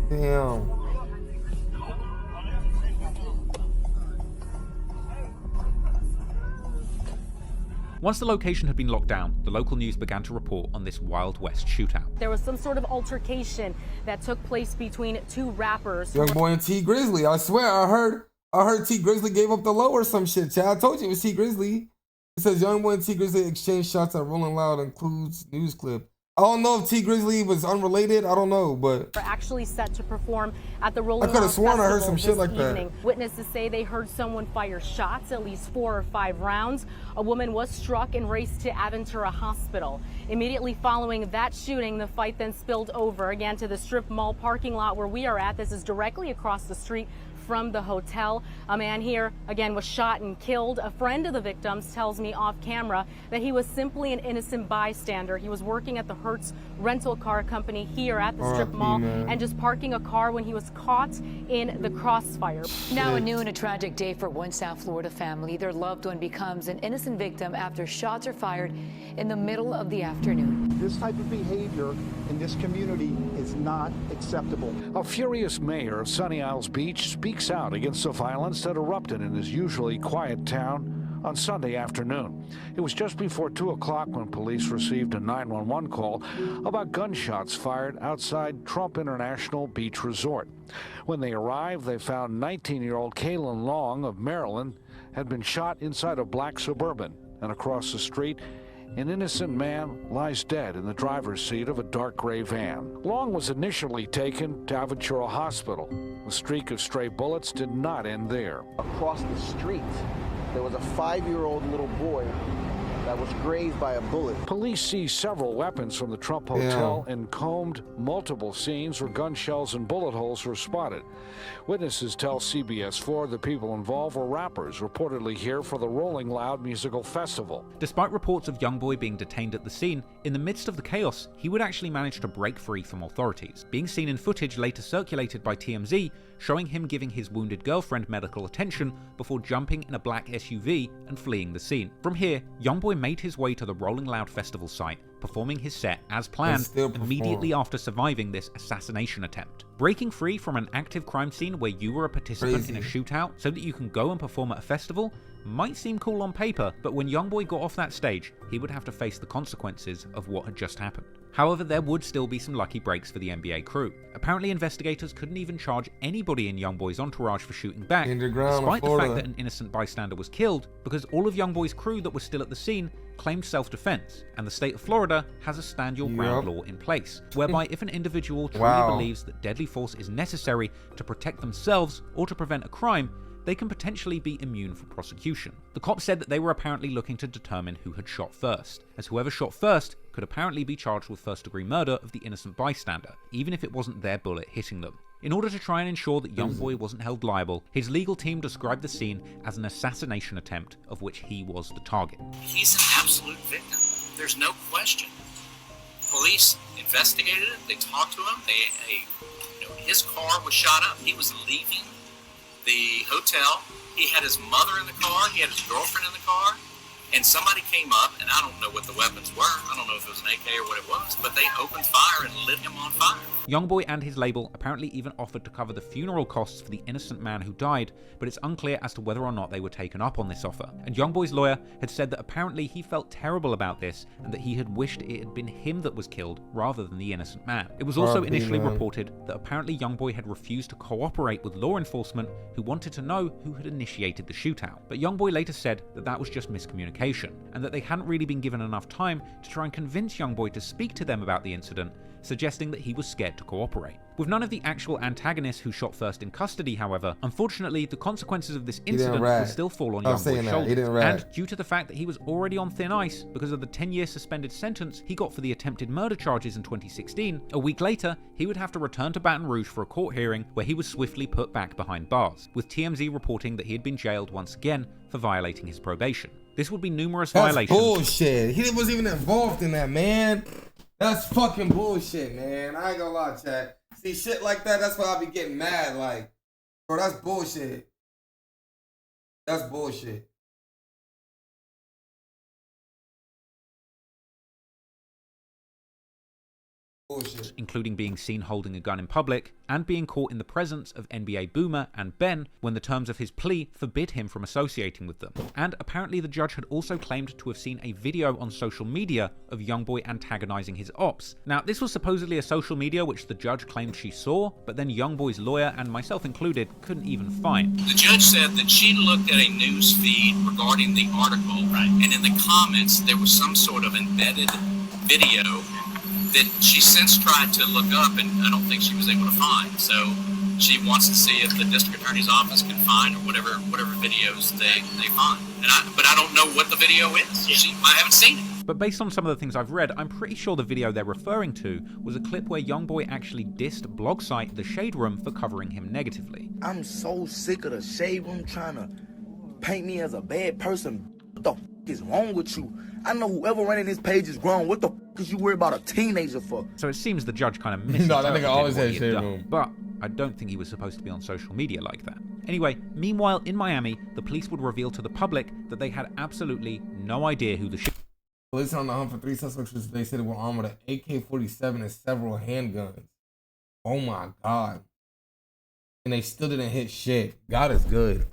Damn. Once the location had been locked down, the local news began to report on this Wild West shootout. There was some sort of altercation that took place between two rappers. Youngboy and T Grizzly. I swear, I heard T Grizzly gave up the low or some shit, Chad. I told you it was T Grizzly. It says Youngboy and T Grizzly exchanged shots at Rolling Loud, includes news clip. I don't know if T Grizzly was unrelated. I don't know, but were actually set to perform at the Rolling Loud. I could have sworn I heard some shit like that. Witnesses say they heard someone fire shots, at least 4 or 5 rounds. A woman was struck and raced to Aventura Hospital. Immediately following that shooting, the fight then spilled over again to the strip mall parking lot where we are at. This is directly across the street from the hotel. A man here, again, was shot and killed. A friend of the victims tells me off camera that he was simply an innocent bystander. He was working at the Hertz rental car company here at the strip mall and just parking a car when he was caught in the crossfire. Now a new and a tragic day for one South Florida family. Their loved one becomes an innocent victim after shots are fired in the middle of the afternoon. This type of behavior in this community is not acceptable. A furious mayor of Sunny Isles Beach speaks out against the violence that erupted in his usually quiet town on Sunday afternoon. It was just before 2 o'clock when police received a 911 call about gunshots fired outside Trump International Beach Resort. When they arrived, they found 19-year-old Kaylin Long of Maryland had been shot inside a black Suburban, and across the street, an innocent man lies dead in the driver's seat of a dark gray van. Long was initially taken to Aventura Hospital. The streak of stray bullets did not end there. Across the street, there was a 5-year-old little boy that was grazed by a bullet. Police seized several weapons from the Trump Hotel and combed multiple scenes where gun shells and bullet holes were spotted. Witnesses tell CBS 4 the people involved were rappers reportedly here for the Rolling Loud musical festival. Despite reports of Youngboy being detained at the scene, in the midst of the chaos, he would actually manage to break free from authorities, being seen in footage later circulated by TMZ showing him giving his wounded girlfriend medical attention before jumping in a black SUV and fleeing the scene. From here, Youngboy made his way to the Rolling Loud festival site, performing his set as planned immediately after surviving this assassination attempt. Breaking free from an active crime scene where you were a participant in a shootout so that you can go and perform at a festival might seem cool on paper, but when Youngboy got off that stage, he would have to face the consequences of what had just happened. However, there would still be some lucky breaks for the NBA crew. Apparently, investigators couldn't even charge anybody in Youngboy's entourage for shooting back, despite the fact that an innocent bystander was killed, because all of Youngboy's crew that was still at the scene claimed self-defense, and the state of Florida has a stand your ground law in place, whereby if an individual truly believes that deadly force is necessary to protect themselves or to prevent a crime, they can potentially be immune from prosecution. The cops said that they were apparently looking to determine who had shot first, as whoever shot first could apparently be charged with first-degree murder of the innocent bystander, even if it wasn't their bullet hitting them. In order to try and ensure that Youngboy wasn't held liable, his legal team described the scene as an assassination attempt of which he was the target. He's an absolute victim. There's no question. Police investigated it. They talked to him. His car was shot up. He was leaving the hotel. He had his mother in the car. He had his girlfriend in the car. And somebody came up, and I don't know what the weapons were. I don't know if it was an AK or what it was, but they opened fire and lit him on fire. Youngboy and his label apparently even offered to cover the funeral costs for the innocent man who died, but it's unclear as to whether or not they were taken up on this offer. And Youngboy's lawyer had said that apparently he felt terrible about this and that he had wished it had been him that was killed rather than the innocent man. It was also initially reported that apparently Youngboy had refused to cooperate with law enforcement who wanted to know who had initiated the shootout. But Youngboy later said that that was just miscommunication. location, and that they hadn't really been given enough time to try and convince Youngboy to speak to them about the incident, suggesting that he was scared to cooperate. With none of the actual antagonists who shot first in custody, however, unfortunately the consequences of this incident would still fall on Youngboy's shoulders, and due to the fact that he was already on thin ice because of the 10-year suspended sentence he got for the attempted murder charges in 2016, a week later he would have to return to Baton Rouge for a court hearing where he was swiftly put back behind bars, with TMZ reporting that he had been jailed once again for violating his probation. This would be numerous violations. That's bullshit. He wasn't even involved in that, man. That's fucking bullshit, man. I ain't gonna lie, chat. See, shit like that, that's why I be getting mad. Like, bro, that's bullshit. That's bullshit. Bullshit. Including being seen holding a gun in public and being caught in the presence of NBA Boomer and Ben when the terms of his plea forbid him from associating with them. And apparently the judge had also claimed to have seen a video on social media of Youngboy antagonizing his ops. Now, this was supposedly a social media which the judge claimed she saw, but then Youngboy's lawyer, and myself included, couldn't even find. The judge said that she looked at a news feed regarding the article, and in the comments there was some sort of embedded video that she since tried to look up, and I don't think she was able to find. So she wants to see if the district attorney's office can find, or whatever videos they find. But I don't know what the video is. Yeah. I haven't seen it. But based on some of the things I've read, I'm pretty sure the video they're referring to was a clip where Youngboy actually dissed blog site The Shade Room for covering him negatively. I'm so sick of the Shade Room trying to paint me as a bad person. What the f is wrong with you? I know whoever running this page is grown. What the f is you worried about a teenager for? So it seems the judge kind of misinterpreted what he had done. But I don't think he was supposed to be on social media like that. Anyway, meanwhile in Miami, the police would reveal to the public that they had absolutely no idea who the police on the hunt for 3 suspects they said were armed with an AK-47 and several handguns. Oh my God. And they still didn't hit shit. God is good.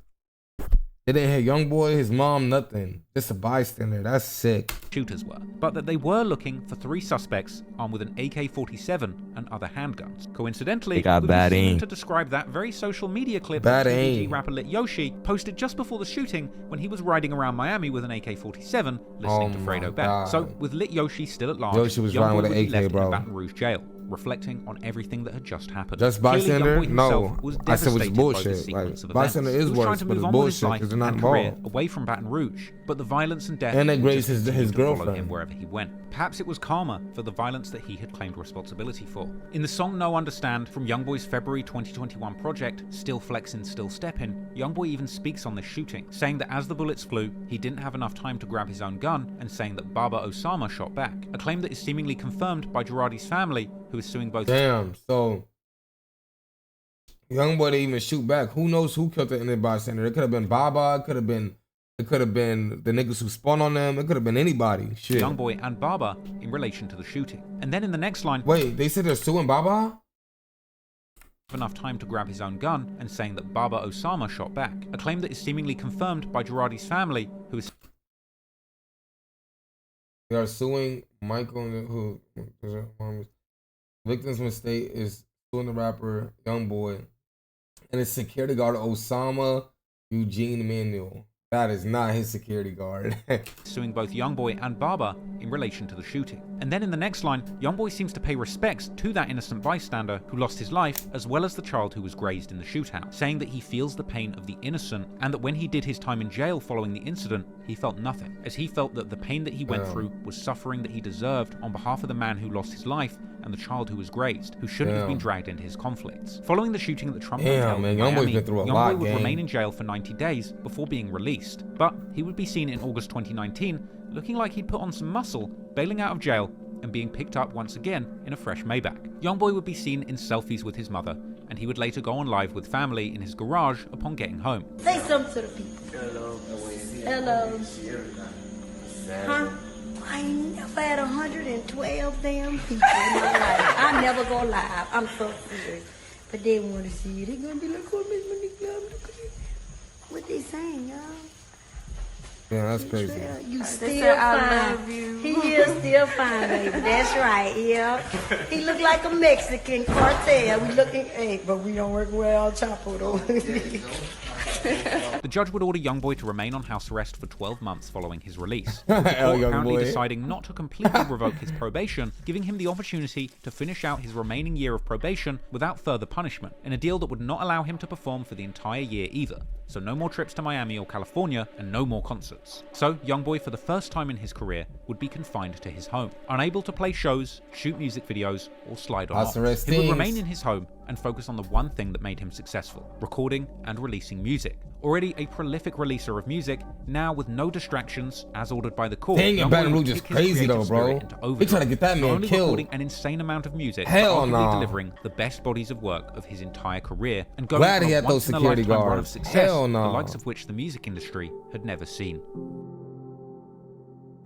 They didn't hit Youngboy, his mom, nothing. Just a bystander. That's sick. Shooters were, but that they were looking for 3 suspects armed with an AK-47 and other handguns. Coincidentally, to describe that very social media clip that TBG rapper Lit Yoshi posted just before the shooting when he was riding around Miami with an AK-47, listening to Fredo Beck. So with Lit Yoshi still at large, Yoshi was riding with an AK, bro. In Baton Rouge jail, reflecting on everything that had just happened. Just bystander? No, I said it's bullshit. Like, bystander is worse, but it's bullshit because they're not involved. Away from Baton Rouge, but the violence and death and they grazed his girlfriend him wherever he went. Perhaps it was karma for the violence that he had claimed responsibility for. In the song No Understand from Youngboy's February 2021 project, Still Flexin', Still Steppin', Youngboy even speaks on this shooting, saying that as the bullets flew, he didn't have enough time to grab his own gun, and saying that Baba Osama shot back, a claim that is seemingly confirmed by Girardi's family, who is suing both. Damn, so Youngboy didn't even shoot back. Who knows who killed the innocent bystander? It could have been Baba, it could have been the niggas who spun on them. It could have been anybody. Shit. Youngboy and Baba in relation to the shooting. And then in the next line... Wait, they said they're suing Baba? Enough time to grab his own gun, and saying that Baba Osama shot back, a claim that is seemingly confirmed by Girardi's family, who is... They are suing Michael, who... Victim's mistake is suing the rapper Youngboy and his security guard Osama Eugene Emanuel. That is not his security guard. Suing both Youngboy and Baba in relation to the shooting. And then in the next line, Youngboy seems to pay respects to that innocent bystander who lost his life, as well as the child who was grazed in the shootout, saying that he feels the pain of the innocent, and that when he did his time in jail following the incident, he felt nothing, as he felt that the pain that he went through was suffering that he deserved on behalf of the man who lost his life and the child who was grazed, who shouldn't have been dragged into his conflicts. Following the shooting at the Trump Hotel in Miami, Youngboy would remain in jail for 90 days before being released, but he would be seen in August 2019 looking like he'd put on some muscle, bailing out of jail and being picked up once again in a fresh Maybach. Youngboy would be seen in selfies with his mother, and he would later go on live with family in his garage upon getting home. Say something to the people. Hello. Hello. Huh? I ain't never had 112 damn people in my life. I never go live. I'm so serious. But they want to see it. They gonna be like, oh, Miss Monique, what they saying, y'all? Yeah, that's crazy. You still fine. He is still fine, baby. That's right, yeah. He look like a Mexican cartel. We looking, hey, but we don't work well, Chapo, though. The judge would order Youngboy to remain on house arrest for 12 months following his release. Apparently deciding not to completely revoke his probation, giving him the opportunity to finish out his remaining year of probation without further punishment, in a deal that would not allow him to perform for the entire year either. So no more trips to Miami or California, and no more concerts. So Youngboy, for the first time in his career, would be confined to his home, unable to play shows, shoot music videos, or slide on off. He would remain in his home and focus on the one thing that made him successful: recording and releasing music. Already a prolific releaser of music, now with no distractions, as ordered by the court. Dang, Baton Rouge is crazy though, bro. They trying to get that man killed. Recording an insane amount of music, hell no. Delivering the best bodies of work of his entire career, and going Glad on he a had those security guards. Run of success, hell no. The likes of which the music industry had never seen.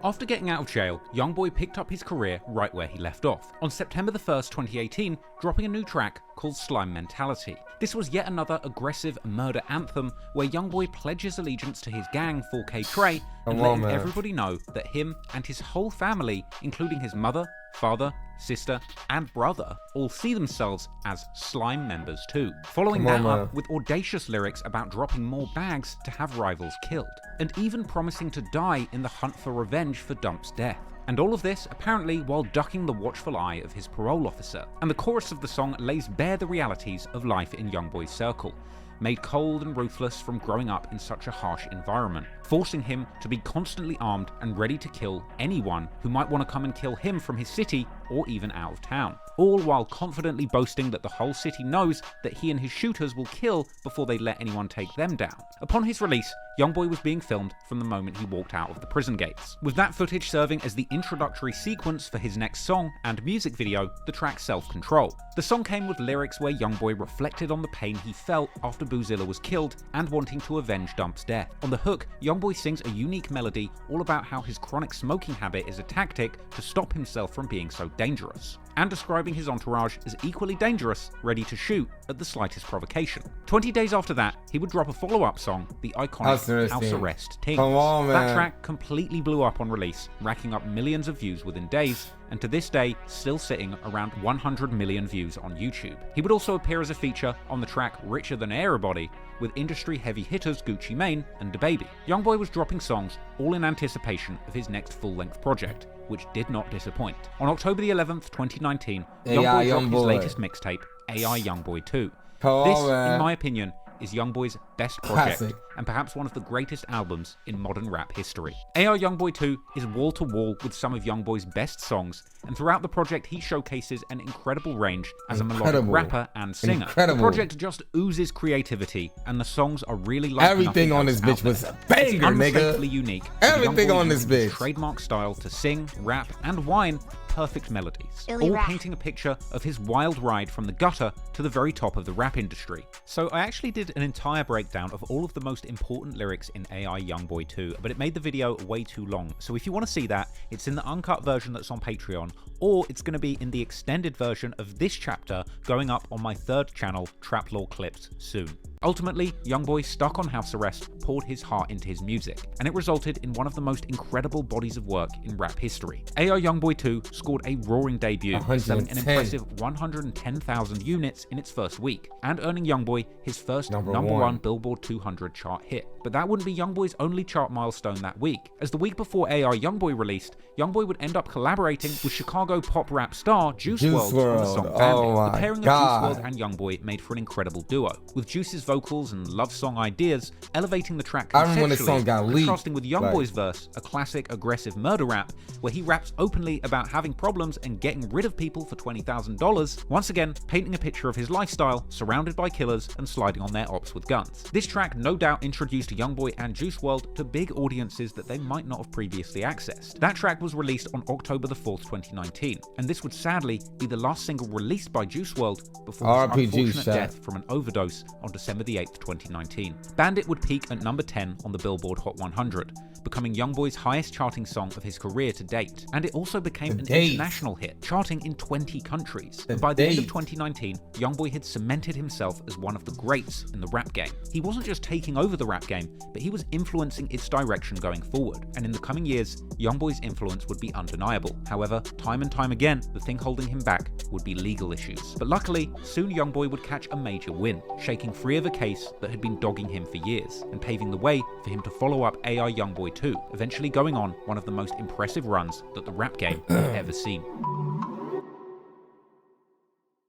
After getting out of jail, Youngboy picked up his career right where he left off, on September 1st, 2018, dropping a new track called Slime Mentality. This was yet another aggressive murder anthem where Youngboy pledges allegiance to his gang, 4K Trey, and letting everybody know that him and his whole family, including his mother, father, sister, and brother, all see themselves as Slime members too. Following that up with audacious lyrics about dropping more bags to have rivals killed, and even promising to die in the hunt for revenge for Dump's death. And all of this, apparently, while ducking the watchful eye of his parole officer. And the chorus of the song lays bare the realities of life in Youngboy's circle, made cold and ruthless from growing up in such a harsh environment, forcing him to be constantly armed and ready to kill anyone who might want to come and kill him from his city or even out of town. All while confidently boasting that the whole city knows that he and his shooters will kill before they let anyone take them down. Upon his release, Youngboy was being filmed from the moment he walked out of the prison gates, with that footage serving as the introductory sequence for his next song and music video, the track Self-Control. The song came with lyrics where Youngboy reflected on the pain he felt after Boozilla was killed and wanting to avenge Dump's death. On the hook, Youngboy sings a unique melody all about how his chronic smoking habit is a tactic to stop himself from being so dangerous, and describing his entourage as equally dangerous, ready to shoot at the slightest provocation. 20 days after that, he would drop a follow-up song, the iconic House Arrest Ting. That track completely blew up on release, racking up millions of views within days, and to this day, still sitting around 100 million views on YouTube. He would also appear as a feature on the track Richer Than Everybody, with industry heavy hitters Gucci Mane and DaBaby. Youngboy was dropping songs all in anticipation of his next full-length project, which did not disappoint. On October the 11th, 2019, Youngboy dropped his latest mixtape, AI Youngboy 2. This, in my opinion, is Youngboy's best project, and perhaps one of the greatest albums in modern rap history. AI Youngboy 2 is wall-to-wall with some of Youngboy's best songs, and throughout the project he showcases an incredible range as a melodic rapper and singer. The project just oozes creativity, and the songs are really like everything on this bitch was a banger, nigga. Unique. Everything on this bitch. Trademark style to sing, rap, and whine perfect melodies, all painting a picture of his wild ride from the gutter to the very top of the rap industry. So I actually did an entire breakdown of all of the most important lyrics in AI Youngboy 2, but it made the video way too long. So if you want to see that, it's in the uncut version that's on Patreon, or it's going to be in the extended version of this chapter going up on my third channel, Trap Law Clips, soon. Ultimately, Youngboy, stuck on house arrest, poured his heart into his music, and it resulted in one of the most incredible bodies of work in rap history. AI Youngboy 2 scored a roaring debut, selling an impressive 110,000 units in its first week, and earning Youngboy his first number one Billboard 200 chart hit. But that wouldn't be Youngboy's only chart milestone that week, as the week before AI Youngboy released, Youngboy would end up collaborating with Chicago pop rap star Juice WRLD on the song Bandit. The pairing of Juice WRLD and Youngboy made for an incredible duo, with Juice's vocals and love song ideas elevating the track conceptually, contrasting with Youngboy's verse, a classic aggressive murder rap, where he raps openly about having problems and getting rid of people for $20,000, once again painting a picture of his lifestyle, surrounded by killers and sliding on their ops with guns. This track no doubt introduced Youngboy and Juice WRLD to big audiences that they might not have previously accessed. That track was released on October the 4th, 2019, and this would sadly be the last single released by Juice WRLD before his unfortunate death from an overdose on December the 8th, 2019. Bandit would peak at number 10 on the Billboard Hot 100, becoming Youngboy's highest charting song of his career to date, and it also became an international hit, charting in 20 countries. And by the end of 2019, Youngboy had cemented himself as one of the greats in the rap game. He wasn't just taking over the rap game, but he was influencing its direction going forward, and in the coming years, Youngboy's influence would be undeniable. However, time and time again, the thing holding him back would be legal issues. But luckily, soon Youngboy would catch a major win, shaking free of a case that had been dogging him for years, and paving the way for him to follow up AI Youngboy 2, eventually going on one of the most impressive runs that the rap game had ever seen.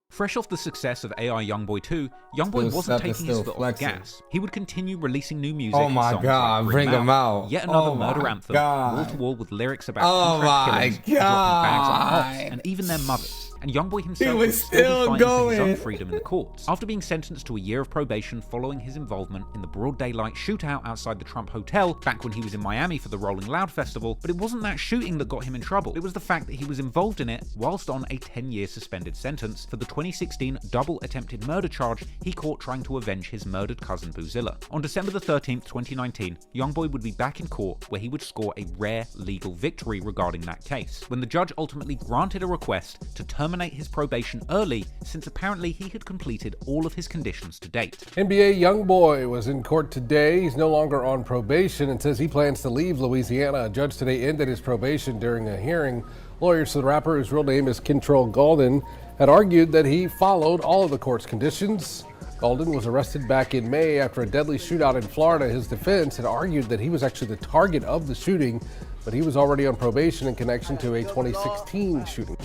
Fresh off the success of AI Youngboy 2, Youngboy wasn't taking his foot off the gas. He would continue releasing new music. Oh my God, like bring him out. Yet another murder anthem, wall to wall with lyrics about contract killings, dropping bags on cops, and even their mothers. And Youngboy himself was still fighting for his own freedom in the courts. After being sentenced to a year of probation following his involvement in the broad daylight shootout outside the Trump Hotel back when he was in Miami for the Rolling Loud Festival, but it wasn't that shooting that got him in trouble. It was the fact that he was involved in it whilst on a 10-year suspended sentence for the 2016 double attempted murder charge he caught trying to avenge his murdered cousin Boozilla. On December the 13th, 2019, Youngboy would be back in court where he would score a rare legal victory regarding that case, when the judge ultimately granted a request to terminate his probation early, since apparently he had completed all of his conditions to date. NBA Youngboy was in court today. He's no longer on probation and says he plans to leave Louisiana. A judge today ended his probation during a hearing. Lawyers for the rapper, whose real name is Kentrell Gaulden, had argued that he followed all of the court's conditions. Gaulden was arrested back in May after a deadly shootout in Florida. His defense had argued that he was actually the target of the shooting, but he was already on probation in connection to a 2016 shooting.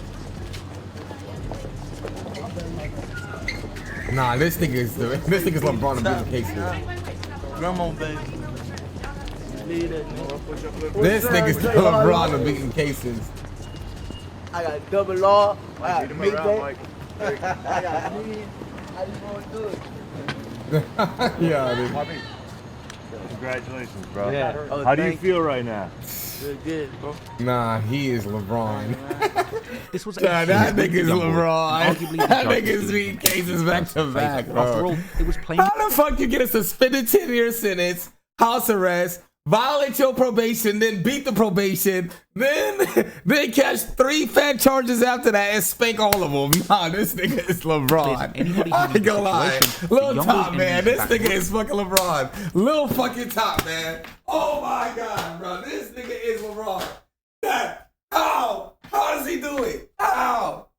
Nah, this nigga's LeBron in big cases. Come on, baby. This nigga's LeBron in big cases. I got double law. I got big day. I got me. How you gonna do it? Yeah, dude. Congratulations, bro. Yeah. How do you feel right now? Good, bro. Nah, he is LeBron. This was that nigga's LeBron. That nigga's beating cases back to back, bro. After all, it was plain. How the fuck you get a suspended 10-year sentence, house arrest, violate your probation, then beat the probation, then catch 3 fat charges after that and spank all of them? Nah, this nigga is LeBron. I ain't gonna lie. Lil Top, man. This nigga is fucking LeBron. Lil fucking Top, man. Oh my God, bro. This nigga is LeBron. How? How does he do it? How?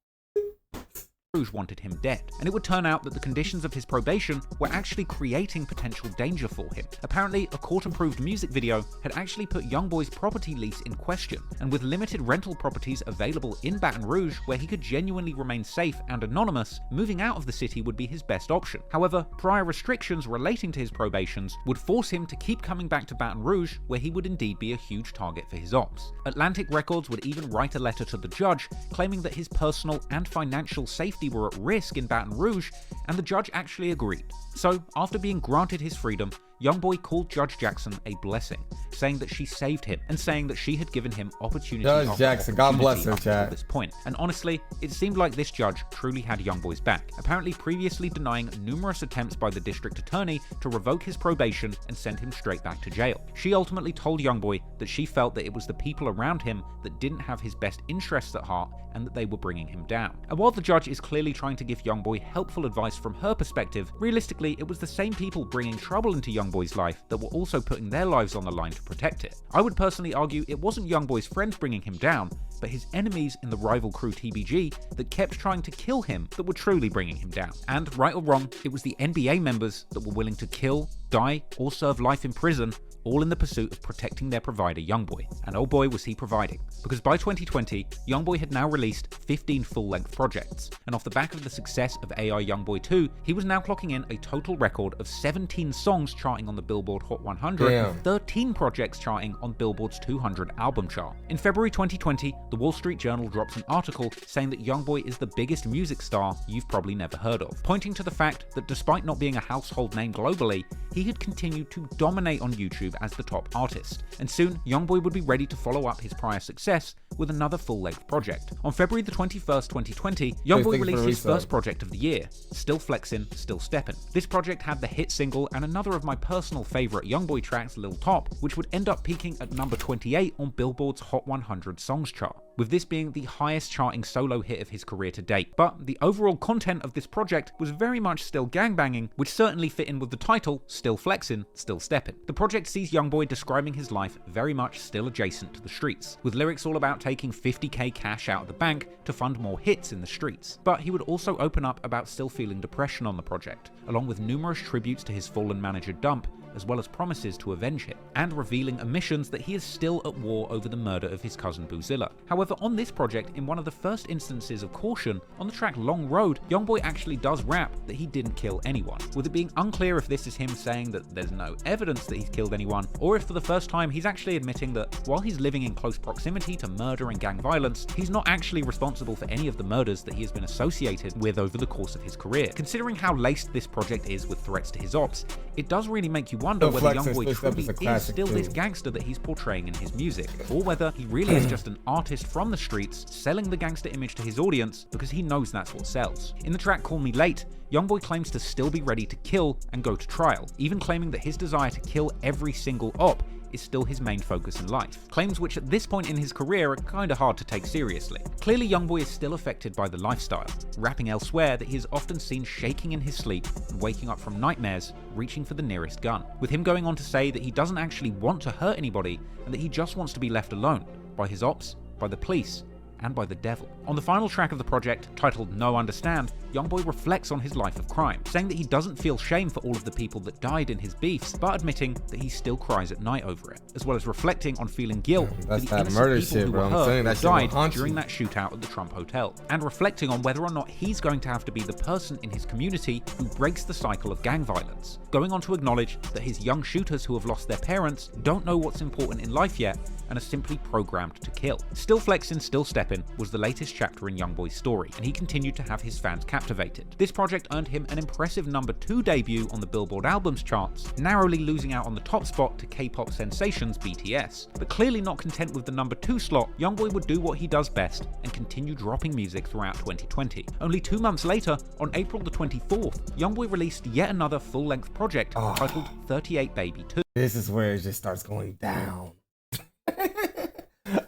Rouge wanted him dead, and it would turn out that the conditions of his probation were actually creating potential danger for him. Apparently, a court-approved music video had actually put Youngboy's property lease in question, and with limited rental properties available in Baton Rouge where he could genuinely remain safe and anonymous, moving out of the city would be his best option. However, prior restrictions relating to his probations would force him to keep coming back to Baton Rouge, where he would indeed be a huge target for his ops. Atlantic Records would even write a letter to the judge claiming that his personal and financial safety were at risk in Baton Rouge, and the judge actually agreed. So, after being granted his freedom, Youngboy called Judge Jackson a blessing, saying that she saved him and saying that she had given him opportunity. Judge Jackson, God bless her, chat. At this point. And honestly, it seemed like this judge truly had Youngboy's back, apparently previously denying numerous attempts by the district attorney to revoke his probation and send him straight back to jail. She ultimately told Youngboy that she felt that it was the people around him that didn't have his best interests at heart and that they were bringing him down. And while the judge is clearly trying to give Youngboy helpful advice from her perspective, realistically, it was the same people bringing trouble into Youngboy's life that were also putting their lives on the line to protect it. I would personally argue it wasn't Youngboy's friends bringing him down, but his enemies in the rival crew TBG that kept trying to kill him that were truly bringing him down. And right or wrong, it was the NBA members that were willing to kill, die, or serve life in prison, all in the pursuit of protecting their provider Youngboy. And oh boy was he providing, because by 2020, Youngboy had now released 15 full-length projects, and off the back of the success of AI Youngboy 2, he was now clocking in a total record of 17 songs charting on the Billboard Hot 100, and 13 projects charting on Billboard's 200 album chart. In February 2020, the Wall Street Journal drops an article saying that Youngboy is the biggest music star you've probably never heard of, pointing to the fact that despite not being a household name globally, he had continued to dominate on YouTube as the top artist, and soon Youngboy would be ready to follow up his prior success with another full-length project. On February the 21st, 2020, Youngboy released his first project of the year, Still Flexin', Still Steppin'. This project had the hit single and another of my personal favorite Youngboy tracks, Lil Top, which would end up peaking at number 28 on Billboard's Hot 100 songs chart. with this being the highest charting solo hit of his career to date. But the overall content of this project was very much still gangbanging, which certainly fit in with the title, Still Flexin', Still Steppin'. The project sees Youngboy describing his life very much still adjacent to the streets, with lyrics all about taking $50K cash out of the bank to fund more hits in the streets. But he would also open up about still feeling depression on the project, along with numerous tributes to his fallen manager Dump, as well as promises to avenge him, and revealing omissions that he is still at war over the murder of his cousin Boozilla. However, on this project, in one of the first instances of caution, on the track Long Road, Youngboy actually does rap that he didn't kill anyone, with it being unclear if this is him saying that there's no evidence that he's killed anyone, or if for the first time he's actually admitting that while he's living in close proximity to murder and gang violence, he's not actually responsible for any of the murders that he has been associated with over the course of his career. Considering how laced this project is with threats to his ops, it does really make you wonder whether Youngboy truly is still this gangster that he's portraying in his music, or whether he really is just an artist from the streets selling the gangster image to his audience because he knows that's what sells. In the track Call Me Late, Youngboy claims to still be ready to kill and go to trial, even claiming that his desire to kill every single op is still his main focus in life. Claims which at this point in his career are kinda hard to take seriously. Clearly Youngboy is still affected by the lifestyle, rapping elsewhere that he is often seen shaking in his sleep and waking up from nightmares, reaching for the nearest gun. With him going on to say that he doesn't actually want to hurt anybody and that he just wants to be left alone, by his ops, by the police, and by the devil. On the final track of the project, titled No Understand, Youngboy reflects on his life of crime, saying that he doesn't feel shame for all of the people that died in his beefs, but admitting that he still cries at night over it, as well as reflecting on feeling guilt for the innocent people who were hurt or died during that shootout at the Trump Hotel, and reflecting on whether or not he's going to have to be the person in his community who breaks the cycle of gang violence, going on to acknowledge that his young shooters who have lost their parents don't know what's important in life yet and are simply programmed to kill. Still Flexin', Still Steppin' was the latest chapter in Youngboy's story, and he continued to have his fans captivated. This project earned him an impressive #2 debut on the Billboard albums charts, narrowly losing out on the top spot to K-pop sensations BTS. But clearly not content with the #2 slot, Youngboy would do what he does best and continue dropping music throughout 2020. Only 2 months later, on April the 24th, Youngboy released yet another full-length project titled 38 Baby 2. This is where it just starts going down.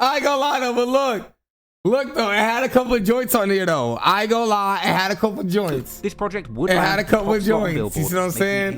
I ain't gonna lie though, but look though, it had a couple of joints on here though. I ain't gonna lie, it had a couple of joints. This project would had a couple of joints. You see what I'm saying?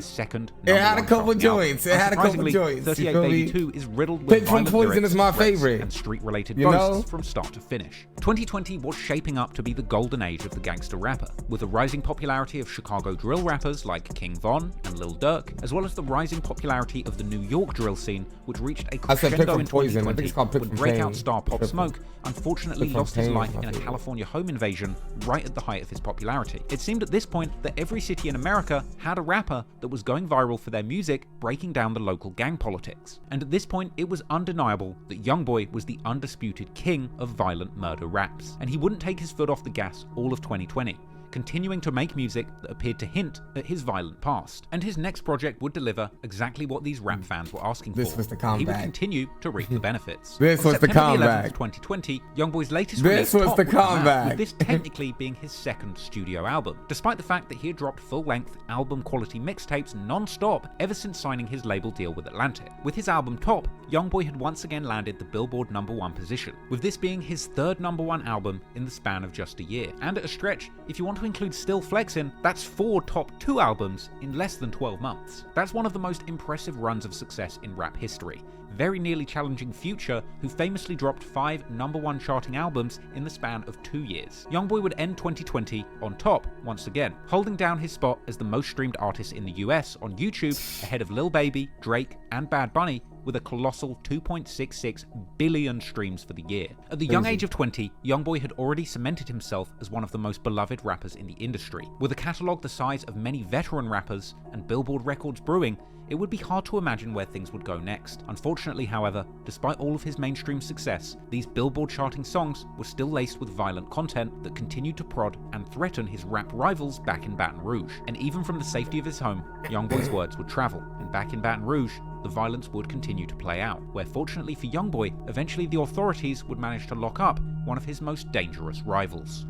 It had a couple of joints. It had a couple of joints. 38 Baby 2 is riddled with From Poison is my favorite. And street-related boasts from start to finish. 2020 was shaping up to be the golden age of the gangster rapper, with the rising popularity of Chicago drill rappers like King Von and Lil Durk, as well as the rising popularity of the New York drill scene, which reached a crescendo in 2020 when breakout star Pop Smoke unfortunately lost his life in a California home invasion right at the height of his popularity. It seemed at this point that every city in America had a rapper that was going viral for their music, breaking down the local gang politics. And at this point, it was undeniable that Youngboy was the undisputed king of violent murder raps, and he wouldn't take his foot off the gas all of 2020. Continuing to make music that appeared to hint at his violent past. And his next project would deliver exactly what these rap fans were asking for. This was the comeback. He would continue to reap the benefits. This was the comeback. 2020, Youngboy's latest release was the comeback. With this technically being his second studio album, despite the fact that he had dropped full-length album-quality mixtapes non-stop ever since signing his label deal with Atlantic. With his album Top, Youngboy had once again landed the Billboard #1 position, with this being his third #1 album in the span of just a year. And at a stretch, if you want to include Still Flexin', that's 4 top 2 albums in less than 12 months. That's one of the most impressive runs of success in rap history, very nearly challenging Future, who famously dropped 5 #1 charting albums in the span of 2 years. Youngboy would end 2020 on top once again, holding down his spot as the most streamed artist in the US on YouTube, ahead of Lil Baby, Drake, and Bad Bunny, with a colossal 2.66 billion streams for the year. At the young age of 20, Youngboy had already cemented himself as one of the most beloved rappers in the industry. With a catalogue the size of many veteran rappers and Billboard records brewing, it would be hard to imagine where things would go next. Unfortunately, however, despite all of his mainstream success, these Billboard charting songs were still laced with violent content that continued to prod and threaten his rap rivals back in Baton Rouge. And even from the safety of his home, Youngboy's words would travel, and back in Baton Rouge, the violence would continue to play out, where fortunately for Youngboy, eventually the authorities would manage to lock up one of his most dangerous rivals.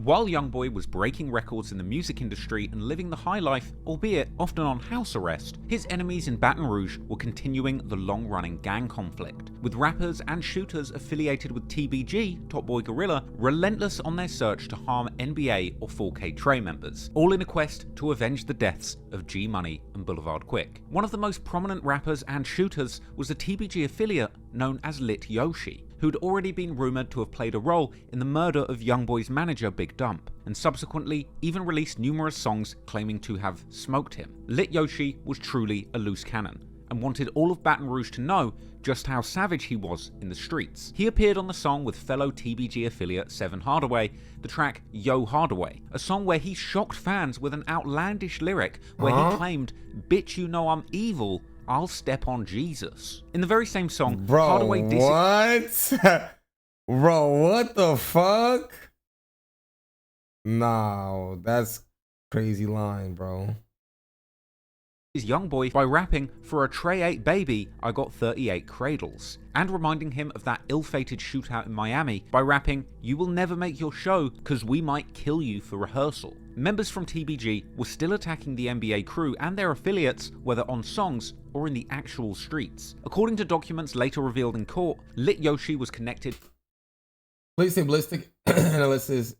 While Youngboy was breaking records in the music industry and living the high life, albeit often on house arrest, his enemies in Baton Rouge were continuing the long-running gang conflict, with rappers and shooters affiliated with TBG, Top Boy Gorilla, relentless on their search to harm NBA or 4K Trey members, all in a quest to avenge the deaths of G Money and Boulevard Quick. One of the most prominent rappers and shooters was the TBG affiliate known as Lit Yoshi, who'd already been rumoured to have played a role in the murder of Youngboy's manager Big Dump, and subsequently even released numerous songs claiming to have smoked him. Lit Yoshi was truly a loose cannon, and wanted all of Baton Rouge to know just how savage he was in the streets. He appeared on the song with fellow TBG affiliate Seven Hardaway, the track Yo Hardaway, a song where he shocked fans with an outlandish lyric where he claimed, "Bitch, you know I'm evil, I'll step on Jesus." In the very same song, Hardaway what? Bro, what the fuck? No, that's crazy line, bro. His Youngboy by rapping, "For a Trey 8 baby, I got 38 cradles," and reminding him of that ill-fated shootout in Miami by rapping, "You will never make your show cause we might kill you for rehearsal." Members from TBG were still attacking the NBA crew and their affiliates, whether on songs or in the actual streets. According to documents later revealed in court, Lit Yoshi was connected. Police say ballistic analysis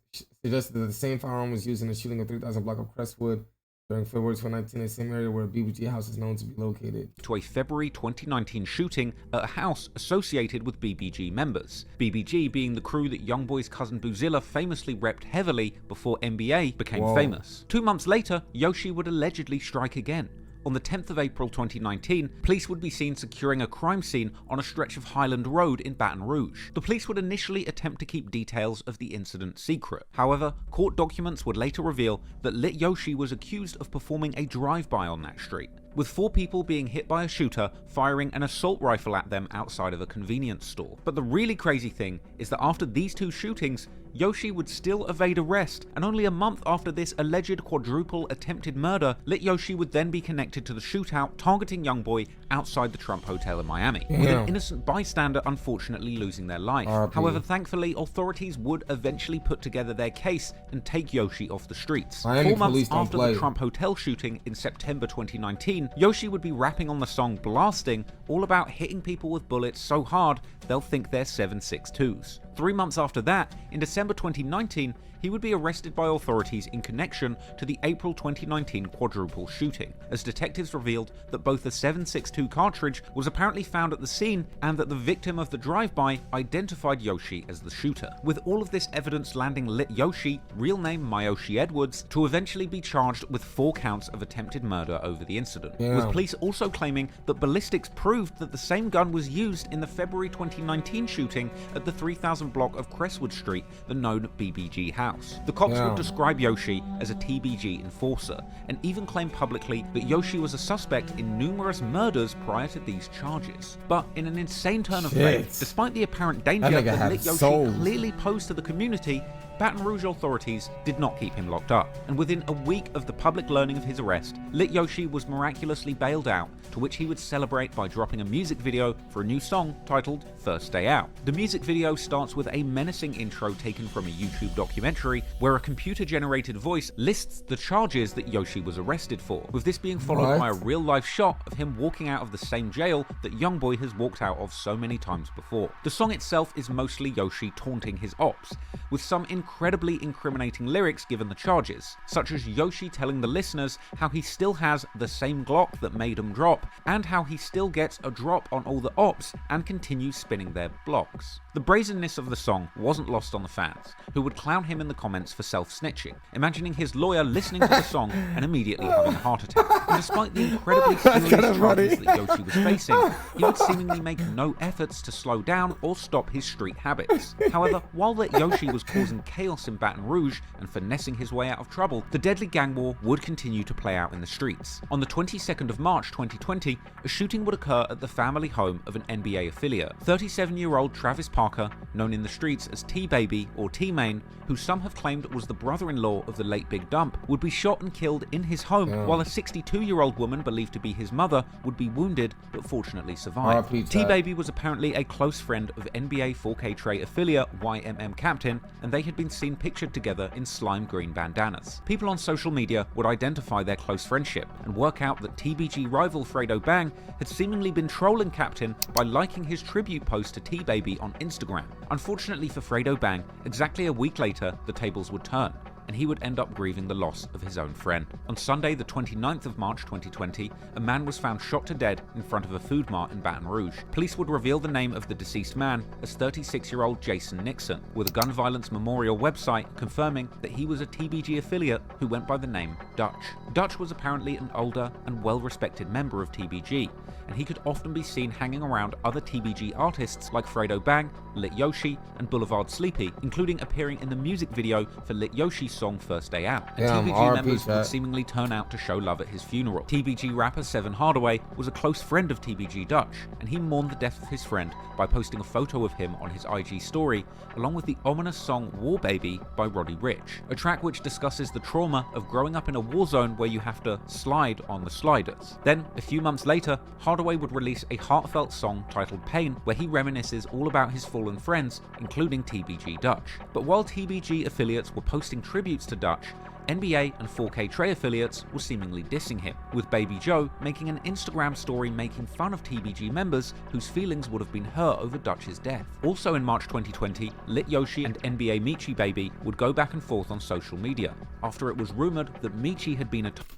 suggested that the same firearm was used in the shooting of 3000 block of Crestwood during February 2019 in the same area where a BBG house is known to be located. To a February 2019 shooting at a house associated with BBG members. BBG being the crew that Youngboy's cousin Boozilla famously repped heavily before NBA became famous. 2 months later, Yoshi would allegedly strike again. On the 10th of April 2019, police would be seen securing a crime scene on a stretch of Highland Road in Baton Rouge. The police would initially attempt to keep details of the incident secret. However, court documents would later reveal that Lit Yoshi was accused of performing a drive-by on that street, with 4 people being hit by a shooter firing an assault rifle at them outside of a convenience store. But the really crazy thing is that after these 2 shootings, Yoshi would still evade arrest, and only a month after this alleged quadruple attempted murder, Lit Yoshi would then be connected to the shootout targeting Youngboy outside the Trump Hotel in Miami, with an innocent bystander unfortunately losing their life. However, thankfully, authorities would eventually put together their case and take Yoshi off the streets. 4 months after the Trump Hotel shooting in September 2019, Yoshi would be rapping on the song Blasting, all about hitting people with bullets so hard they'll think they're 7.62s. 3 months after that, in December 2019, he would be arrested by authorities in connection to the April 2019 quadruple shooting, as detectives revealed that both the 7.62 cartridge was apparently found at the scene and that the victim of the drive-by identified Yoshi as the shooter. With all of this evidence landing Lit Yoshi, real name Myoshi Edwards, to eventually be charged with 4 counts of attempted murder over the incident, with police also claiming that ballistics proved that the same gun was used in the February 2019 shooting at the 3000 block of Crestwood Street, the known BBG house. The cops would describe Yoshi as a TBG enforcer, and even claim publicly that Yoshi was a suspect in numerous murders prior to these charges. But in an insane turn of fate, despite the apparent danger that Lit Yoshi clearly posed to the community, Baton Rouge authorities did not keep him locked up, and within a week of the public learning of his arrest, Lit Yoshi was miraculously bailed out, to which he would celebrate by dropping a music video for a new song titled First Day Out. The music video starts with a menacing intro taken from a YouTube documentary, where a computer-generated voice lists the charges that Yoshi was arrested for, with this being followed by a real-life shot of him walking out of the same jail that Youngboy has walked out of so many times before. The song itself is mostly Yoshi taunting his ops, with some incredibly incriminating lyrics given the charges, such as Yoshi telling the listeners how he still has the same Glock that made him drop, and how he still gets a drop on all the ops and continues spinning their blocks. The brazenness of the song wasn't lost on the fans, who would clown him in the comments for self-snitching, imagining his lawyer listening to the song and immediately having a heart attack. And despite the incredibly serious charges that Yoshi was facing, he would seemingly make no efforts to slow down or stop his street habits. However, while that Yoshi was causing chaos in Baton Rouge and finessing his way out of trouble, the deadly gang war would continue to play out in the streets. On the 22nd of March 2020, a shooting would occur at the family home of an NBA affiliate. 37-year-old Travis Parker, known in the streets as T-Baby or T-Main, who some have claimed was the brother-in-law of the late Big Dump, would be shot and killed in his home, while a 62-year-old woman believed to be his mother would be wounded but fortunately survived. T-Baby was apparently a close friend of NBA 4K Trey affiliate YMM captain, and they had been been seen pictured together in slime green bandanas. People on social media would identify their close friendship and work out that TBG rival Fredo Bang had seemingly been trolling Captain by liking his tribute post to T-Baby on Instagram. Unfortunately for Fredo Bang, exactly a week later, the tables would turn, and he would end up grieving the loss of his own friend. On Sunday, the 29th of March 2020, a man was found shot to dead in front of a food mart in Baton Rouge. Police would reveal the name of the deceased man as 36-year-old Jason Nixon, with a gun violence memorial website confirming that he was a TBG affiliate who went by the name Dutch. Dutch was apparently an older and well-respected member of TBG, and he could often be seen hanging around other TBG artists like Fredo Bang, Lit Yoshi, and Boulevard Sleepy, including appearing in the music video for Lit Yoshi's song First Day Out. And TBG members would seemingly turn out to show love at his funeral. TBG rapper Seven Hardaway was a close friend of TBG Dutch, and he mourned the death of his friend by posting a photo of him on his IG story, along with the ominous song War Baby by Roddy Ricch, a track which discusses the trauma of growing up in a war zone where you have to slide on the sliders. Then, a few months later, Hardaway would release a heartfelt song titled Pain, where he reminisces all about his fallen friends, including TBG Dutch. But while TBG affiliates were posting tributes to Dutch, NBA and 4K Trey affiliates were seemingly dissing him, with Baby Joe making an Instagram story making fun of TBG members whose feelings would have been hurt over Dutch's death. Also in March 2020, Lit Yoshi and NBA Michi Baby would go back and forth on social media, after it was rumored that Michi had been a target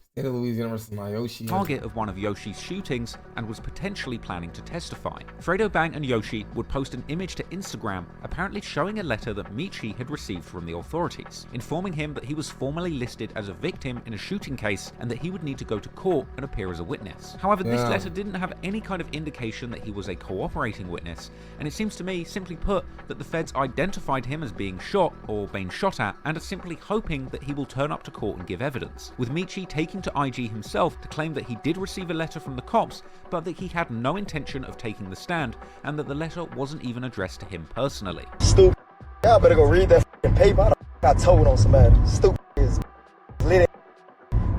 of one of Yoshi's shootings and was potentially planning to testify. Fredo Bang and Yoshi would post an image to Instagram apparently showing a letter that Michi had received from the authorities, informing him that he was formally listed as a victim in a shooting case and that he would need to go to court and appear as a witness. However, this letter didn't have any kind of indication that he was a cooperating witness, and it seems to me, simply put, that the feds identified him as being shot or being shot at and are simply hoping that he will turn up to court and give evidence, with Michi taking to IG himself to claim that he did receive a letter from the cops, but that he had no intention of taking the stand, and that the letter wasn't even addressed to him personally. Stupid. Y'all better go read that paper. I got told on somebody. Stupid is lit.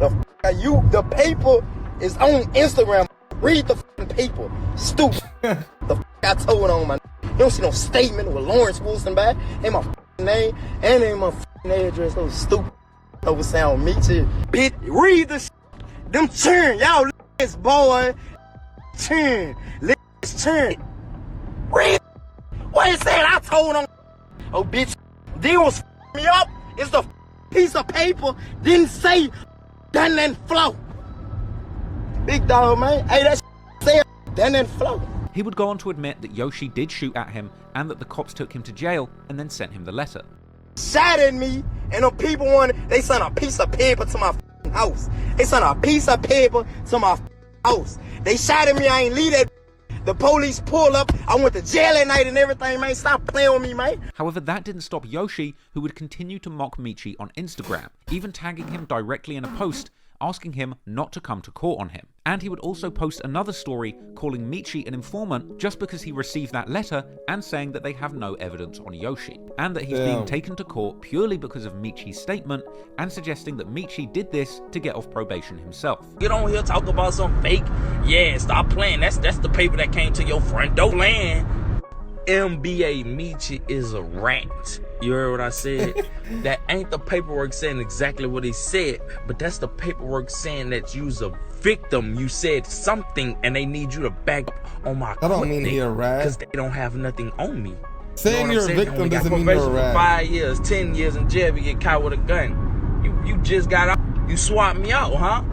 The paper is on Instagram. Read the paper. Stupid. The got told on my. You don't see no statement with Lawrence Wilson back. Ain't my name and ain't my address. So stupid. Over sound me too. Bitch, read the them turn. Y'all this boy. Turn. Let's turn. Read. What is that? I told on. Oh, bitch. They was me up. It's the piece of paper. Didn't say done and flow. Big dog, man. Hey, that's say done and flow. He would go on to admit that Yoshi did shoot at him and that the cops took him to jail and then sent him the letter. Shot at me, and the people they sent a piece of paper to my house. They sent a piece of paper to my house. They shot at me, I ain't leave that. The police pulled up, I went to jail at night and everything, man. Stop playing with me, man. However, that didn't stop Yoshi, who would continue to mock Michi on Instagram, even tagging him directly in a post, asking him not to come to court on him. And he would also post another story calling Michi an informant just because he received that letter and saying that they have no evidence on Yoshi, and that he's being taken to court purely because of Michi's statement, and suggesting that Michi did this to get off probation himself. Get on here, talk about some fake. Yeah, stop playing. That's the paper that came to your front door. Playing. NBA Michi is a rat. You heard what I said? That ain't the paperwork saying exactly what he said, but that's the paperwork saying that you's a victim. You said something and they need you to back up on my I don't mean he a rat. Because they don't have nothing on me. Saying you're a victim doesn't mean you're a rat. 5 years, 10 years in jail if you get caught with a gun. You just got out. You swapped me out, huh?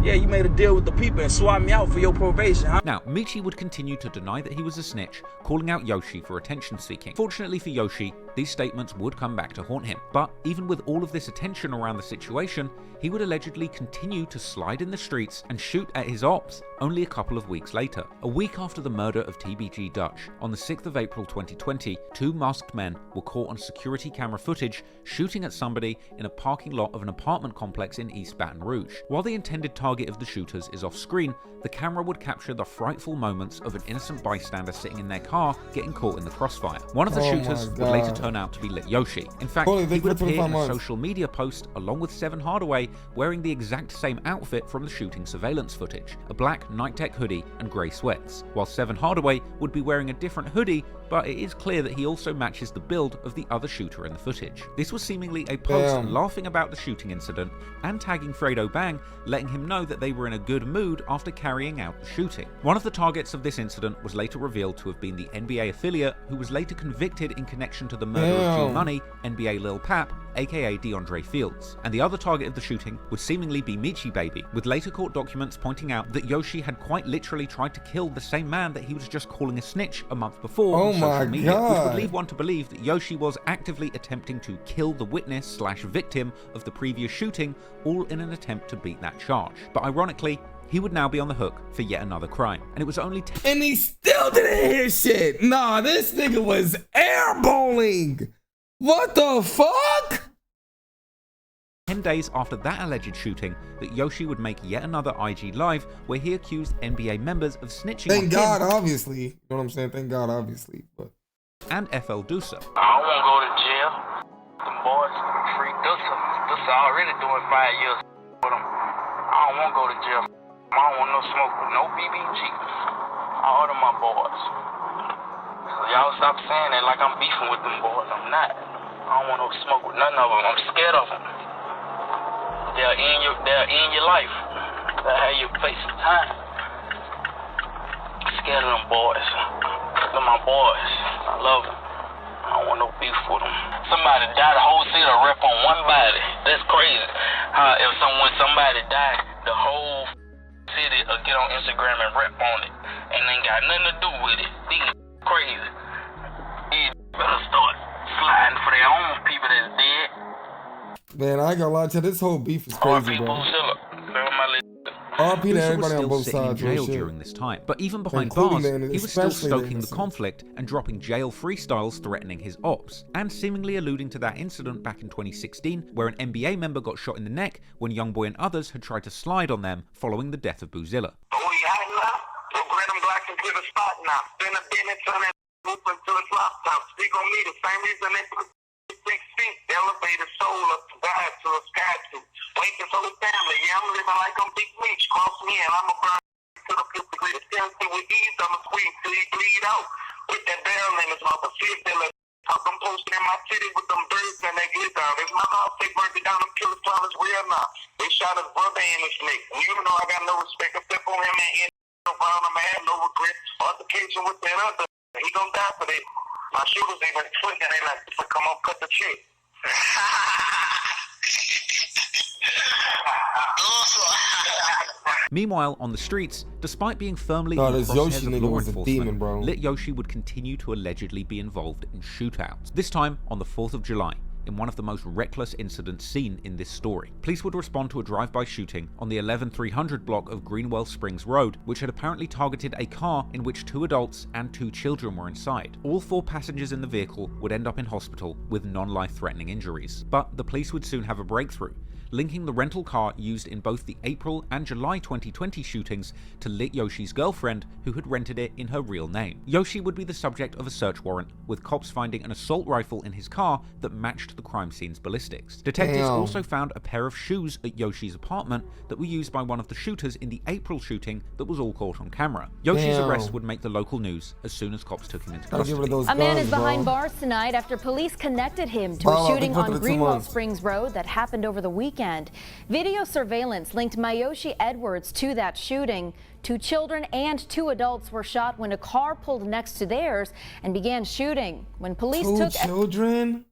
Yeah, you made a deal with the people and swapped me out for your probation, huh? Now, Michi would continue to deny that he was a snitch, calling out Yoshi for attention seeking. Fortunately for Yoshi, these statements would come back to haunt him. But even with all of this attention around the situation, he would allegedly continue to slide in the streets and shoot at his ops only a couple of weeks later. A week after the murder of TBG Dutch, on the 6th of April 2020, two masked men were caught on security camera footage shooting at somebody in a parking lot of an apartment complex in East Baton Rouge. While the intended target of the shooters is off screen, the camera would capture the frightful moments of an innocent bystander sitting in their car getting caught in the crossfire. One of the shooters would later turn out to be Lit Yoshi. In fact, he would appear in a social media post along with Seven Hardaway wearing the exact same outfit from the shooting surveillance footage, a black Night-Tech hoodie and grey sweats, while Seven Hardaway would be wearing a different hoodie, but it is clear that he also matches the build of the other shooter in the footage. This was seemingly a post laughing about the shooting incident and tagging Fredo Bang, letting him know that they were in a good mood after carrying out the shooting. One of the targets of this incident was later revealed to have been the NBA affiliate, who was later convicted in connection to the murder of G Money, NBA Lil Pap, aka DeAndre Fields. And the other target of the shooting would seemingly be Michi Baby, with later court documents pointing out that Yoshi had quite literally tried to kill the same man that he was just calling a snitch a month before on social media, which would lead one to believe that Yoshi was actively attempting to kill the witness/victim of the previous shooting, all in an attempt to beat that charge. But ironically, he would now be on the hook for yet another crime. And it was only and he still didn't hear shit. Nah, this nigga was airballing. What the fuck? 10 days after that alleged shooting that Yoshi would make yet another IG Live where he accused NBA members of snitching on him. Thank God, obviously. You know what I'm saying? Thank God, obviously. But and FL Dusa. I don't want to go to jail. Them boys, free Dusa. Dusa already doing 5 years with them. I don't want to go to jail. I don't want no smoke with no BBG. All of my boys. So y'all stop saying that like I'm beefing with them boys. I'm not. I don't want no smoke with none of them. I'm scared of them. They'll end your life. They'll have you face the time. I'm scared of them boys. They're my boys. I love them. I don't want no beef with them. Somebody died, the whole city will rep on one body. That's crazy. How if somebody died, the whole city will get on Instagram and rep on it. And ain't got nothing to do with it. These crazy. These better start sliding for their own people that's dead. Man, I ain't gonna lie to you, this whole beef is crazy, bro. RP to everybody on both sides. In jail during this time, but even behind bars, he was still stoking the conflict and dropping jail freestyles threatening his ops, and seemingly alluding to that incident back in 2016 where an NBA member got shot in the neck when Youngboy and others had tried to slide on them following the death of Boozilla. Elevated soul up to God to a sky to wake his whole family. Yeah, I'm living like I'm Big Meech. Cross me and I'm a burn to the 50 degree. The tendency with ease, I'm a squeeze till he bleed out. With that barrel in his mouth, a fifth they let talk. I'm posting in my city with them birds and that glitter. If my house, they burned it down, them killers trying is real now. They shot his brother in his neck. And even though I got no respect except for him and around him, I have no regret. Altercation with that other. He gonna die for that. My shooters even twinkling, they like, come on, cut the check. Meanwhile, on the streets, despite being firmly in the crosshairs of law enforcement, Lit Yoshi would continue to allegedly be involved in shootouts. This time on the 4th of July, in one of the most reckless incidents seen in this story. Police would respond to a drive-by shooting on the 11300 block of Greenwell Springs Road, which had apparently targeted a car in which 2 adults and 2 children were inside. All 4 passengers in the vehicle would end up in hospital with non-life-threatening injuries. But the police would soon have a breakthrough, linking the rental car used in both the April and July 2020 shootings to Lit Yoshi's girlfriend, who had rented it in her real name. Yoshi would be the subject of a search warrant, with cops finding an assault rifle in his car that matched the crime scene's ballistics. Detectives also found a pair of shoes at Yoshi's apartment that were used by one of the shooters in the April shooting that was all caught on camera. Yoshi's arrest would make the local news as soon as cops took him into custody. A man is behind bars tonight after police connected him to a shooting on Greenwell Springs Road that happened over the weekend. Video surveillance linked Mayoshi Edwards to that shooting. 2 children and 2 adults were shot when a car pulled next to theirs and began shooting. When police took 2 children?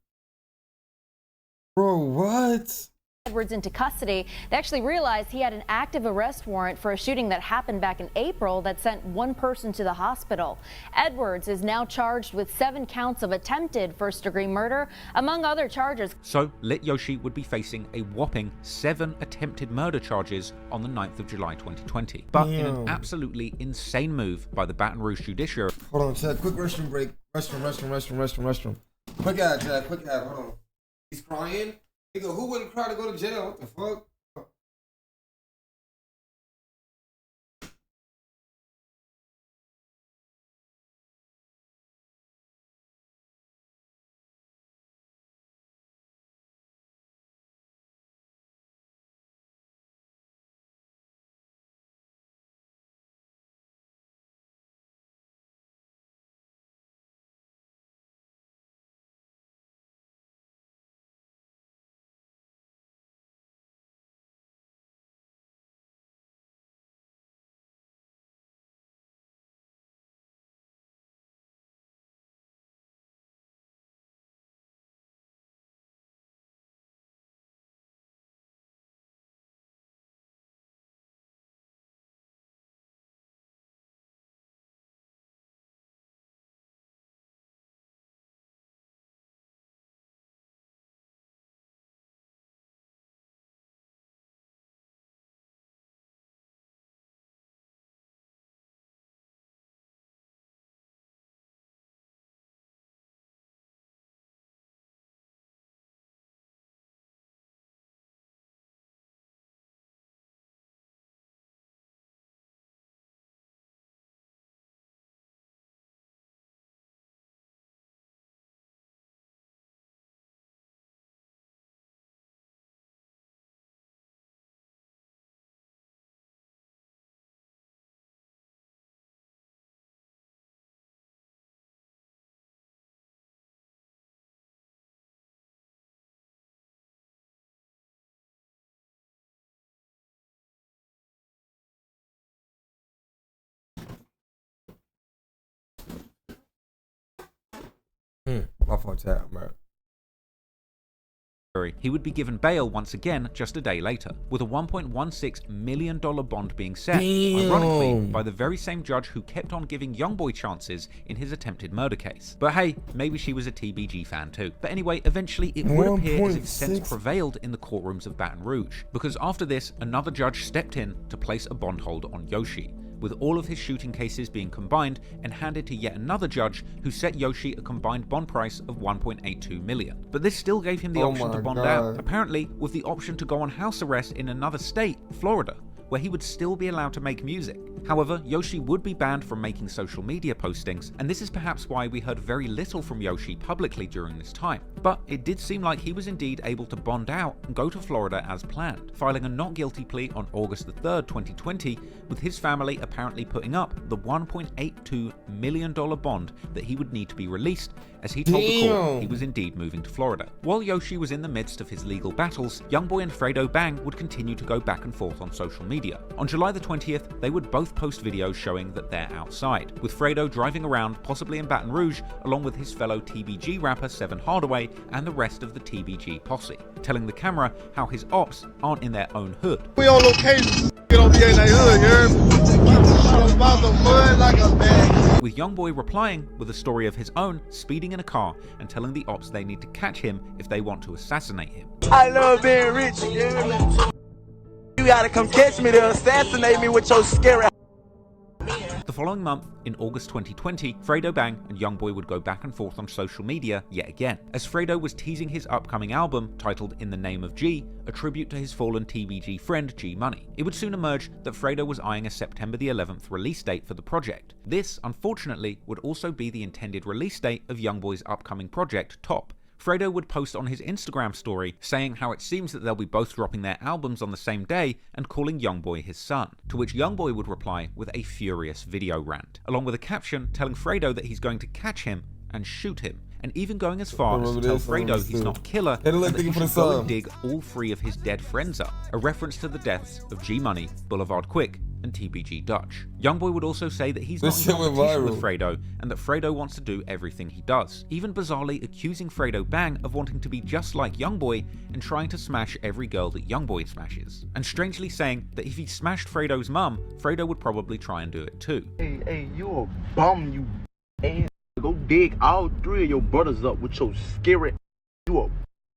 Bro, what? Edwards into custody, they actually realized he had an active arrest warrant for a shooting that happened back in April that sent 1 person to the hospital. Edwards is now charged with 7 counts of attempted first-degree murder, among other charges. So, Lit Yoshi would be facing a whopping 7 attempted murder charges on the 9th of July 2020. But in an absolutely insane move by the Baton Rouge judiciary. Hold on, Chad, quick restroom break. Restroom. Quick ad, Chad, hold on. He's crying? Nigga, who wouldn't cry to go to jail? What the fuck? He would be given bail once again just a day later, with a $1.16 million bond being set, ironically, by the very same judge who kept on giving Youngboy chances in his attempted murder case. But hey, maybe she was a TBG fan too. But anyway, eventually it would appear as if sense prevailed in the courtrooms of Baton Rouge, because after this, another judge stepped in to place a bond hold on Yoshi, with all of his shooting cases being combined and handed to yet another judge who set Yoshi a combined bond price of $1.82 million. But this still gave him the option to bond out, apparently with the option to go on house arrest in another state, Florida, where he would still be allowed to make music. However, Yoshi would be banned from making social media postings, and this is perhaps why we heard very little from Yoshi publicly during this time. But it did seem like he was indeed able to bond out and go to Florida as planned, filing a not guilty plea on August 3rd, 2020, with his family apparently putting up the $1.82 million bond that he would need to be released, as he told the court he was indeed moving to Florida. While Yoshi was in the midst of his legal battles, Youngboy and Fredo Bang would continue to go back and forth on social media. On July the 20th, they would both post videos showing that they're outside, with Fredo driving around, possibly in Baton Rouge, along with his fellow TBG rapper Seven Hardaway and the rest of the TBG posse, telling the camera how his ops aren't in their own hood. We on location, don't be in their hood, you heard me? About the mud like a bag. With Youngboy replying with a story of his own, speeding in a car and telling the ops they need to catch him if they want to assassinate him. I love being rich, you hear me? You gotta come catch me to assassinate me with your scary. The following month, in August 2020, Fredo Bang and Youngboy would go back and forth on social media yet again, as Fredo was teasing his upcoming album titled In the Name of G, a tribute to his fallen TBG friend G Money. It would soon emerge that Fredo was eyeing a September the 11th release date for the project. This, unfortunately, would also be the intended release date of Youngboy's upcoming project, Top. Fredo would post on his Instagram story saying how it seems that they'll be both dropping their albums on the same day and calling Youngboy his son, to which Youngboy would reply with a furious video rant, along with a caption telling Fredo that he's going to catch him and shoot him, and even going as far as to tell Fredo he's not a killer and that he should go and dig all 3 of his dead friends up, a reference to the deaths of G Money, Boulevard Quick, and TBG Dutch. Youngboy would also say that he's not in competition with Fredo and that Fredo wants to do everything he does, even bizarrely accusing Fredo Bang of wanting to be just like Youngboy and trying to smash every girl that Youngboy smashes, and strangely saying that if he smashed Fredo's mum, Fredo would probably try and do it too. Hey, you a bum, you ass. Go dig all 3 of your brothers up with your scary. You a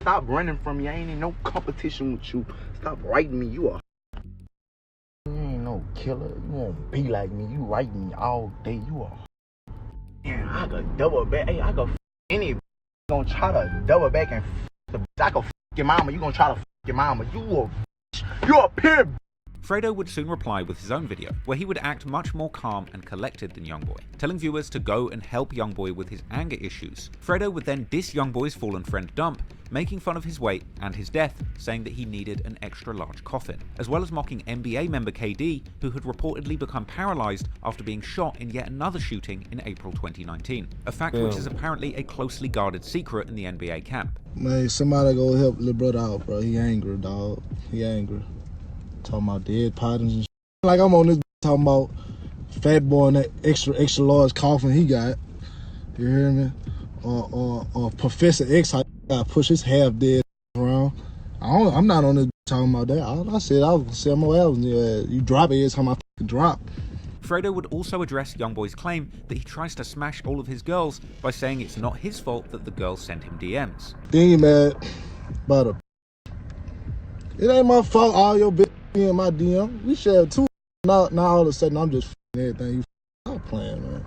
stop running from me. I ain't in no competition with you. Stop writing me. You a. You ain't no killer. You won't be like me. You write me all day. You a. Man, I could double back. Hey, I could any gonna try to double back and I could your mama. You gonna try to your mama. You a pure. Fredo would soon reply with his own video, where he would act much more calm and collected than Youngboy, telling viewers to go and help Youngboy with his anger issues. Fredo would then diss Youngboy's fallen friend Dump, making fun of his weight and his death, saying that he needed an extra large coffin, as well as mocking NBA member KD, who had reportedly become paralyzed after being shot in yet another shooting in April 2019, a fact which is apparently a closely guarded secret in the NBA camp. Man, somebody go help little brother out, bro. He angry, dog. He angry. Talking about dead partners and shit. Like I'm on this talking about Fat Boy and that extra large coffin he got. You hear me? Or Professor X, I gotta push his half dead around. I'm not on this talking about that. I said I was sell more albums. You drop it every time I drop. Fredo would also address Youngboy's claim that he tries to smash all of his girls by saying it's not his fault that the girls send him DMs. Then you mad about it ain't my fault all your bitch in my DM. We share 2. Now all of a sudden I'm just everything. You stop playing, man.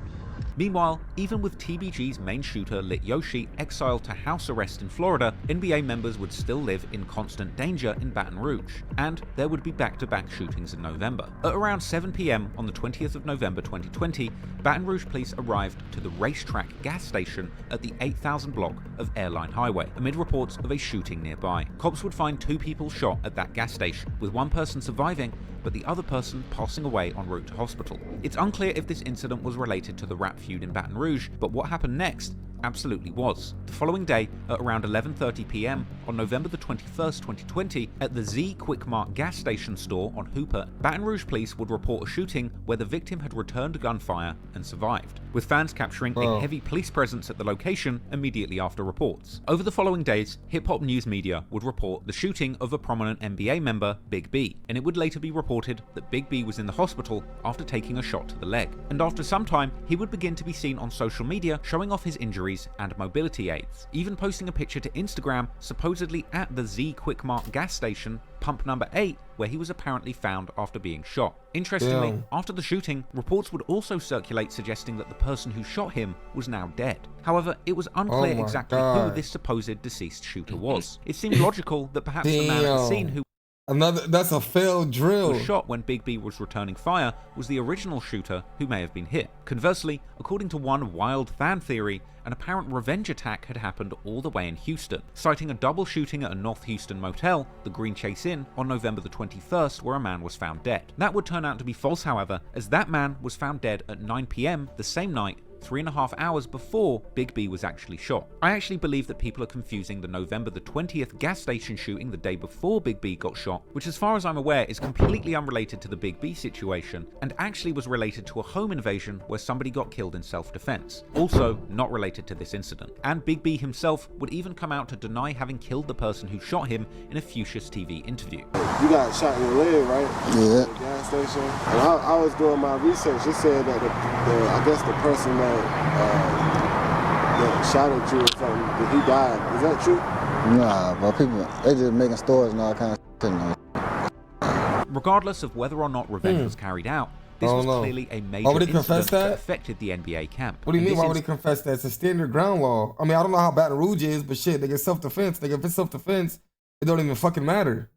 Meanwhile, even with TBG's main shooter Lit Yoshi exiled to house arrest in Florida, NBA members would still live in constant danger in Baton Rouge, and there would be back-to-back shootings in November. At around 7 p.m. on the 20th of November 2020, Baton Rouge police arrived to the racetrack gas station at the 8,000 block of Airline Highway, amid reports of a shooting nearby. Cops would find 2 people shot at that gas station, with one person surviving, but the other person passing away en route to hospital. It's unclear if this incident was related to the rap feud in Baton Rouge, but what happened next absolutely was. The following day, at around 11:30 p.m. on November the 21st, 2020, at the Z Quick Mart gas station store on Hooper, Baton Rouge police would report a shooting where the victim had returned gunfire and survived, with fans capturing a heavy police presence at the location immediately after reports. Over the following days, hip-hop news media would report the shooting of a prominent NBA member, Big B, and it would later be reported that Big B was in the hospital after taking a shot to the leg. And after some time, he would begin to be seen on social media showing off his injuries and mobility aids, even posting a picture to Instagram supposedly at the Z Quick Mart gas station, pump number 8, where he was apparently found after being shot. Interestingly, after the shooting, reports would also circulate suggesting that the person who shot him was now dead. However, it was unclear exactly who this supposed deceased shooter was. It seemed logical that perhaps the man at the scene who that's a failed drill. was shot when Big B was returning fire was the original shooter who may have been hit. Conversely, according to one wild fan theory, an apparent revenge attack had happened all the way in Houston, citing a double shooting at a North Houston motel, the Green Chase Inn, on November the 21st, where a man was found dead. That would turn out to be false, however, as that man was found dead at 9 p.m. the same night, 3.5 hours before Big B was actually shot. I actually believe that people are confusing the November the 20th gas station shooting the day before Big B got shot, which as far as I'm aware is completely unrelated to the Big B situation, and actually was related to a home invasion where somebody got killed in self-defense. Also not related to this incident. And Big B himself would even come out to deny having killed the person who shot him in a Fuchsia's TV interview. You got shot in your leg, right? Yeah. At the gas station. And I was doing my research. It said that I guess the person that shot at you or something, that he died. Is that true? Nah, but people, they just making stories and all kinds of shit. Regardless of whether or not revenge was carried out, this was clearly a major incident that affected the NBA camp. What do you mean, why would he confess that? It's a standard ground law. I mean, I don't know how Baton Rouge is, but shit, they get self-defense. If it's self-defense, it don't even fucking matter.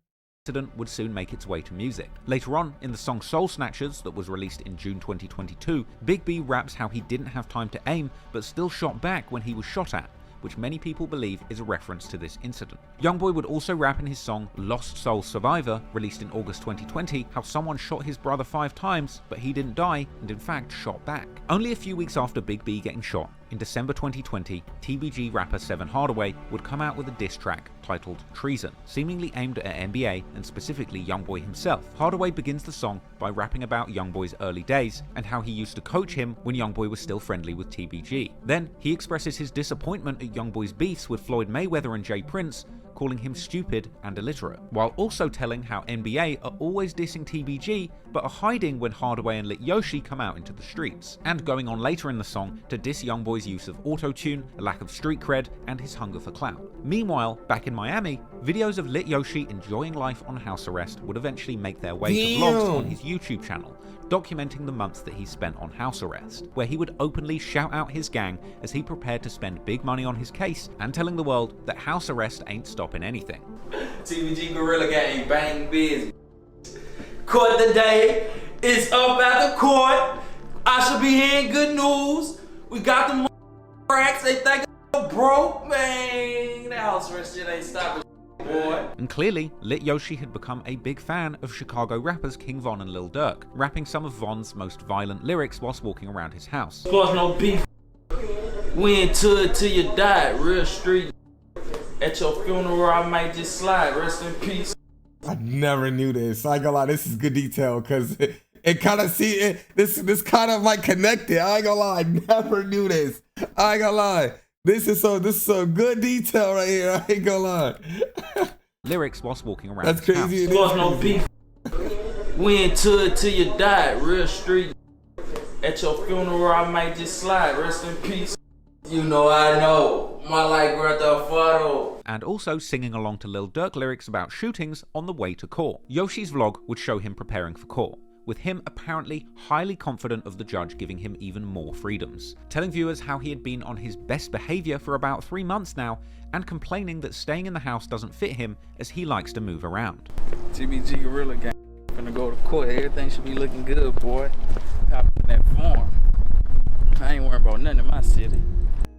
Incident would soon make its way to music. Later on, in the song Soul Snatchers that was released in June 2022, Big B raps how he didn't have time to aim but still shot back when he was shot at, which many people believe is a reference to this incident. Youngboy would also rap in his song Lost Soul Survivor, released in August 2020, how someone shot his brother 5 times, but he didn't die and in fact shot back. Only a few weeks after Big B getting shot, in December 2020, TBG rapper Seven Hardaway would come out with a diss track titled Treason, seemingly aimed at NBA and specifically Youngboy himself. Hardaway begins the song by rapping about Youngboy's early days and how he used to coach him when Youngboy was still friendly with TBG. Then, he expresses his disappointment at Youngboy's beefs with Floyd Mayweather and Jay Prince, calling him stupid and illiterate, while also telling how NBA are always dissing TBG but are hiding when Hardaway and Lit Yoshi come out into the streets, and going on later in the song to diss Youngboy's use of auto-tune, a lack of street cred, and his hunger for clout. Meanwhile, back in Miami, videos of Lit Yoshi enjoying life on house arrest would eventually make their way to vlogs on his YouTube channel, documenting the months that he spent on house arrest, where he would openly shout out his gang as he prepared to spend big money on his case, and telling the world that house arrest ain't stopping anything. TBG Gorilla Gang, bang biz. Court today is up at the court. I should be hearing good news. We got the racks. They think I'm broke, man. That house arrest shit ain't stopping, boy. And clearly, Lit Yoshi had become a big fan of Chicago rappers King Von and Lil Durk, rapping some of Von's most violent lyrics whilst walking around his house. Plus no beef. We into it till you die, real street. At your funeral, I might just slide. Rest in peace. I never knew this. I ain't gonna lie, this is good detail because it kind of this kind of like connected. I ain't gonna lie, I never knew this. I ain't gonna lie. This is some good detail right here. I ain't gonna lie. Lyrics whilst walking around. That's crazy. Plus no beef. We into it till you die, real street. At your funeral, I might just slide. Rest in peace. You know I know, my like Greta Faro. And also singing along to Lil Durk lyrics about shootings on the way to court. Yoshi's vlog would show him preparing for court, with him apparently highly confident of the judge giving him even more freedoms, telling viewers how he had been on his best behavior for about 3 months now, and complaining that staying in the house doesn't fit him as he likes to move around. TBG Gorilla Gang, gonna go to court, everything should be looking good, boy. Hop in that farm. I ain't worrying about nothing in my city.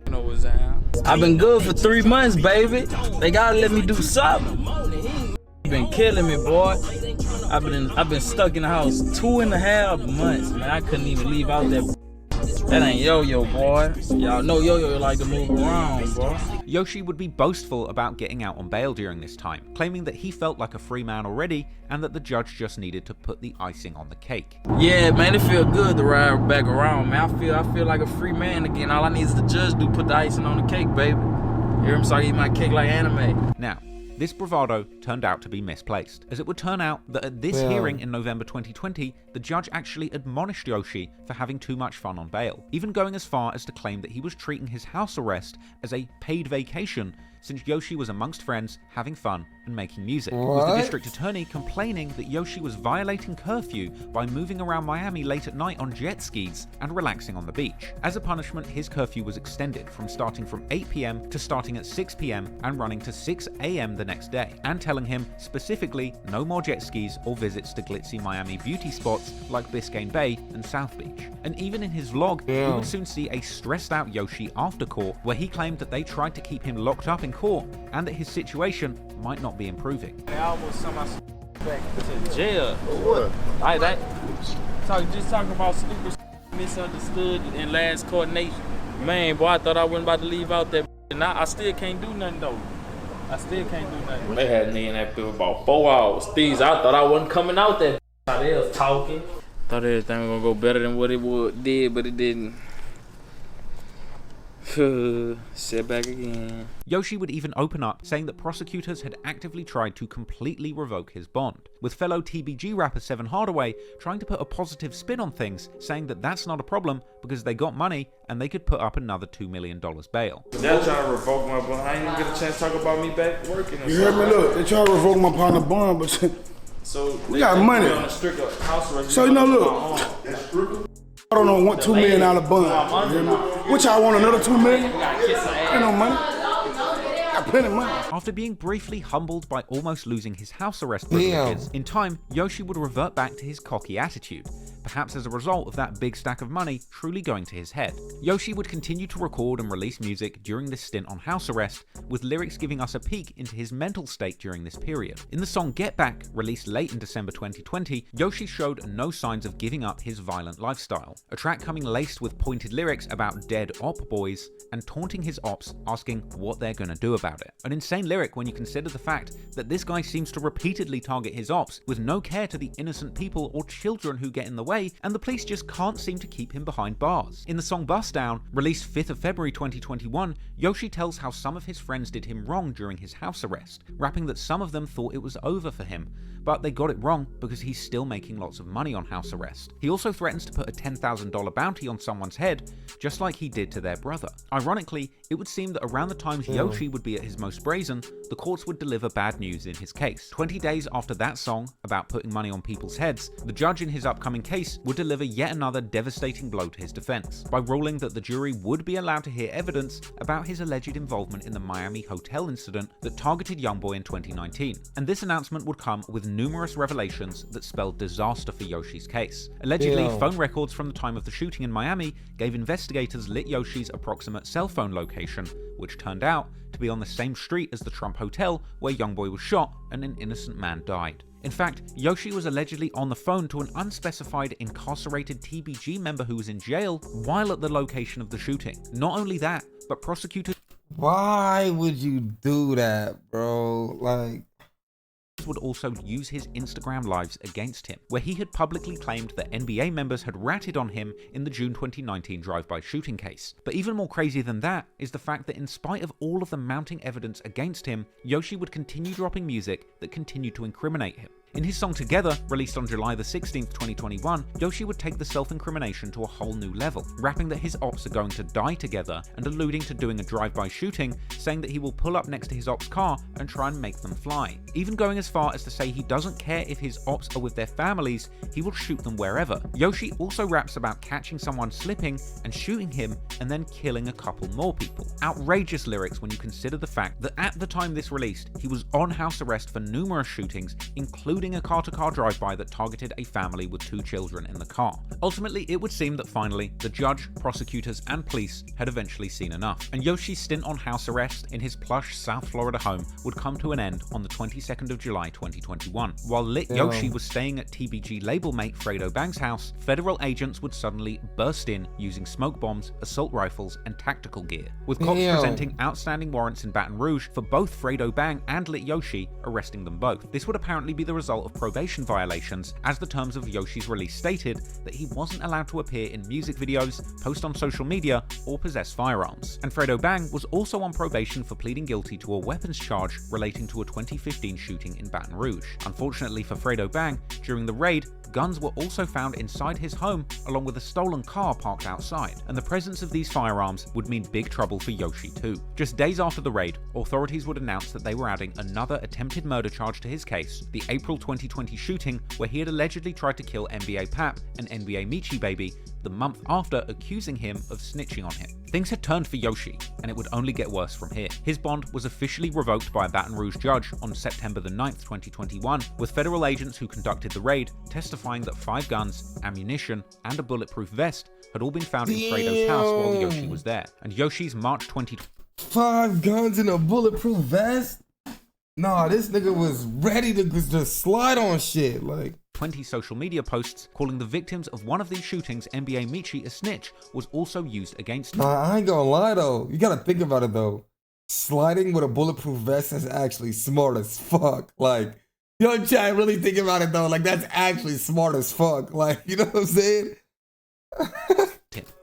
You know what's down. I've been good for 3 months, baby. They gotta let me do something. Been killing me, boy. I've been stuck in the house 2.5 months, man. I couldn't even leave out there. That ain't Yo-Yo, boy. Y'all know Yo-Yo like to move around, bro. Yoshi would be boastful about getting out on bail during this time, claiming that he felt like a free man already and that the judge just needed to put the icing on the cake. Yeah, man, it feel good to ride back around, man. I feel like a free man again. All I need is the judge to put the icing on the cake, baby. Hear him, so I eat my cake like anime. Now, this bravado turned out to be misplaced, as it would turn out that at this hearing in November 2020, the judge actually admonished Yoshi for having too much fun on bail, even going as far as to claim that he was treating his house arrest as a paid vacation, since Yoshi was amongst friends, having fun, and making music. With the district attorney complaining that Yoshi was violating curfew by moving around Miami late at night on jet skis and relaxing on the beach. As a punishment, his curfew was extended from starting from 8 p.m. to starting at 6 p.m. and running to 6 a.m. the next day, and telling him specifically no more jet skis or visits to glitzy Miami beauty spots like Biscayne Bay and South Beach. And even in his vlog, we would soon see a stressed out Yoshi after court, where he claimed that they tried to keep him locked up in court and that his situation might not be improving. I almost sent my back to jail. What? Just talking about stupid misunderstood and last coordination. Man, boy, I thought I wasn't about to leave out that, and I still can't do nothing though. I still can't do nothing. They had me in that bill about 4 hours. These, I thought I wasn't coming out that. How they was talking. Thought everything was gonna go better than what it did, but it didn't. Sit back again. Yoshi would even open up, saying that prosecutors had actively tried to completely revoke his bond, with fellow TBG rapper Seven Hardaway trying to put a positive spin on things, saying that that's not a problem because they got money and they could put up another $2 million bail. They're trying to revoke my bond. I ain't even get a chance to talk about me back working. You hear me? Look, they trying to revoke my partner bond, but so we got money. On a strict house arrest. So you know, look. I don't know, $2 million bond. Which I want another $2 million? Ain't no money. Got plenty of money. After being briefly humbled by almost losing his house arrest privileges, in time, Yoshi would revert back to his cocky attitude, perhaps as a result of that big stack of money truly going to his head. Yoshi would continue to record and release music during this stint on house arrest, with lyrics giving us a peek into his mental state during this period. In the song Get Back, released late in December 2020, Yoshi showed no signs of giving up his violent lifestyle, a track coming laced with pointed lyrics about dead op boys and taunting his ops, asking what they're gonna do about it. An insane lyric when you consider the fact that this guy seems to repeatedly target his ops with no care to the innocent people or children who get in the way, and the police just can't seem to keep him behind bars. In the song Bust Down, released 5th of February 2021, Yoshi tells how some of his friends did him wrong during his house arrest, rapping that some of them thought it was over for him, but they got it wrong because he's still making lots of money on house arrest. He also threatens to put a $10,000 bounty on someone's head, just like he did to their brother. Ironically, it would seem that around the times Yoshi would be at his most brazen, the courts would deliver bad news in his case. 20 days after that song, about putting money on people's heads, the judge in his upcoming case would deliver yet another devastating blow to his defense, by ruling that the jury would be allowed to hear evidence about his alleged involvement in the Miami hotel incident that targeted Youngboy in 2019. And this announcement would come with numerous revelations that spelled disaster for Yoshi's case. Allegedly, phone records from the time of the shooting in Miami gave investigators lit Yoshi's approximate cell phone location, which turned out to be on the same street as the Trump Hotel where Youngboy was shot and an innocent man died. In fact, Yoshi was allegedly on the phone to an unspecified incarcerated TBG member who was in jail while at the location of the shooting. Not only that, but prosecutors... Why would you do that, bro? Like... would also use his Instagram lives against him, where he had publicly claimed that NBA members had ratted on him in the June 2019 drive-by shooting case. But even more crazy than that is the fact that in spite of all of the mounting evidence against him, Yoshi would continue dropping music that continued to incriminate him. In his song Together, released on July the 16th, 2021, Yoshi would take the self-incrimination to a whole new level, rapping that his ops are going to die together and alluding to doing a drive-by shooting, saying that he will pull up next to his ops' car and try and make them fly. Even going as far as to say he doesn't care if his ops are with their families, he will shoot them wherever. Yoshi also raps about catching someone slipping and shooting him and then killing a couple more people. Outrageous lyrics when you consider the fact that at the time this released, he was on house arrest for numerous shootings, including including a car-to-car drive-by that targeted a family with 2 children in the car. Ultimately, it would seem that finally, the judge, prosecutors, and police had eventually seen enough, and Yoshi's stint on house arrest in his plush South Florida home would come to an end on the 22nd of July 2021. While Lit Yoshi was staying at TBG label mate Fredo Bang's house, federal agents would suddenly burst in using smoke bombs, assault rifles, and tactical gear, with cops presenting outstanding warrants in Baton Rouge for both Fredo Bang and Lit Yoshi, arresting them both. This would apparently be the result of probation violations, as the terms of Yoshi's release stated that he wasn't allowed to appear in music videos, post on social media, or possess firearms. And Fredo Bang was also on probation for pleading guilty to a weapons charge relating to a 2015 shooting in Baton Rouge. Unfortunately for Fredo Bang, during the raid, guns were also found inside his home, along with a stolen car parked outside, and the presence of these firearms would mean big trouble for Yoshi too. Just days after the raid, authorities would announce that they were adding another attempted murder charge to his case, the April 2020 shooting where he had allegedly tried to kill NBA Pap and NBA Michi Baby the month after accusing him of snitching on him. Things had turned for Yoshi, and it would only get worse from here. His bond was officially revoked by a Baton Rouge judge on September the 9th, 2021, with federal agents who conducted the raid testifying that 5 guns, ammunition, and a bulletproof vest had all been found in Fredo's house while Yoshi was there. And Yoshi's March 5 guns and a bulletproof vest? Nah, this nigga was ready to just slide on shit, like. 20 social media posts calling the victims of one of these shootings NBA Michi a snitch was also used against him. Nah, I ain't gonna lie though. You gotta think about it though. Sliding with a bulletproof vest is actually smart as fuck. Like, yo, chat, really think about it though. Like, that's actually smart as fuck. Like, you know what I'm saying?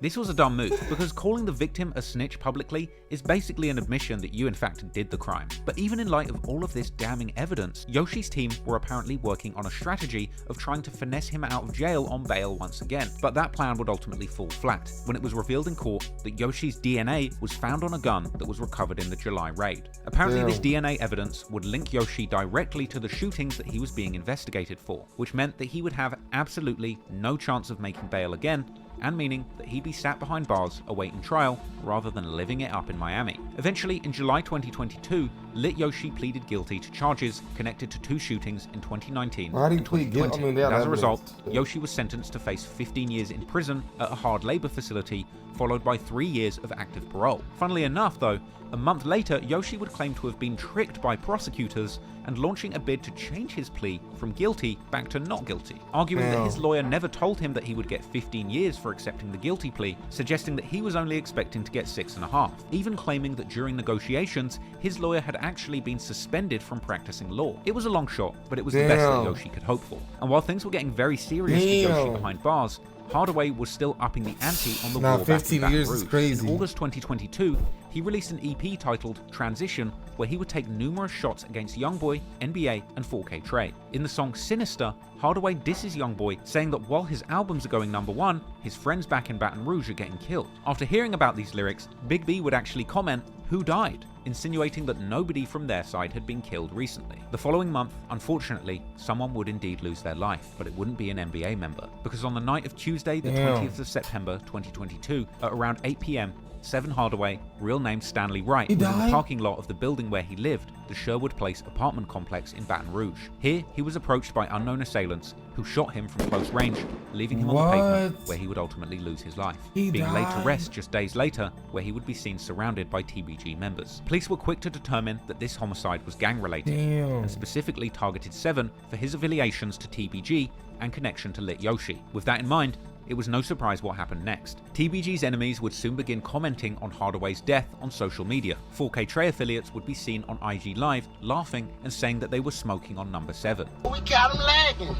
This was a dumb move, because calling the victim a snitch publicly is basically an admission that you in fact did the crime. But even in light of all of this damning evidence, Yoshi's team were apparently working on a strategy of trying to finesse him out of jail on bail once again. But that plan would ultimately fall flat, when it was revealed in court that Yoshi's DNA was found on a gun that was recovered in the July raid. Apparently this DNA evidence would link Yoshi directly to the shootings that he was being investigated for, which meant that he would have absolutely no chance of making bail again, and meaning that he'd be sat behind bars awaiting trial rather than living it up in Miami. Eventually, in July 2022, Lit Yoshi pleaded guilty to charges connected to 2 shootings in 2019 and 2020. As a result, Yoshi was sentenced to face 15 years in prison at a hard labor facility, followed by 3 years of active parole. Funnily enough though, a month later, Yoshi would claim to have been tricked by prosecutors and launching a bid to change his plea from guilty back to not guilty, arguing that his lawyer never told him that he would get 15 years for accepting the guilty plea, suggesting that he was only expecting to get 6.5, even claiming that during negotiations, his lawyer had actually been suspended from practicing law. It was a long shot, but it was the best that Yoshi could hope for. And while things were getting very serious for Yoshi behind bars, Hardaway was still upping the ante on the war back in Baton Rouge. Is crazy. In August 2022, he released an EP titled Transition, where he would take numerous shots against Youngboy, NBA, and 4K Trey. In the song Sinister, Hardaway disses Youngboy, saying that while his albums are going #1, his friends back in Baton Rouge are getting killed. After hearing about these lyrics, Big B would actually comment, "Who died?" insinuating that nobody from their side had been killed recently. The following month, unfortunately, someone would indeed lose their life, but it wouldn't be an NBA member, because on the night of Tuesday, the 20th of September 2022, at around 8 p.m, Seven Hardaway, real name Stanley Wright, was in the parking lot of the building where he lived, the Sherwood Place apartment complex in Baton Rouge. Here, he was approached by unknown assailants who shot him from close range, leaving him on the pavement, where he would ultimately lose his life, being laid to rest just days later, where he would be seen surrounded by TBG members. Police were quick to determine that this homicide was gang-related, and specifically targeted Seven for his affiliations to TBG and connection to Lit Yoshi. With that in mind, it was no surprise what happened next. TBG's enemies would soon begin commenting on Hardaway's death on social media. 4K Trey affiliates would be seen on IG Live laughing and saying that they were smoking on number 7. We got them lagging.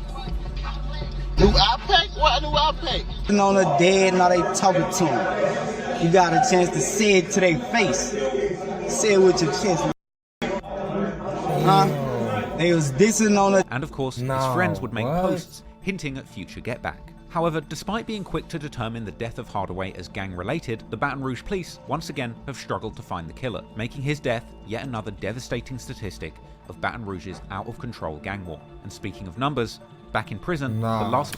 New iPack? What new iPack? On the dead, now they talking to him. You got a chance to say it to their face. Say it with your chest. Huh? They was dissing on it. And of course, his friends would make posts hinting at future getback. However, despite being quick to determine the death of Hardaway as gang-related, the Baton Rouge police once again have struggled to find the killer, making his death yet another devastating statistic of Baton Rouge's out-of-control gang war. And speaking of numbers, back in prison, the last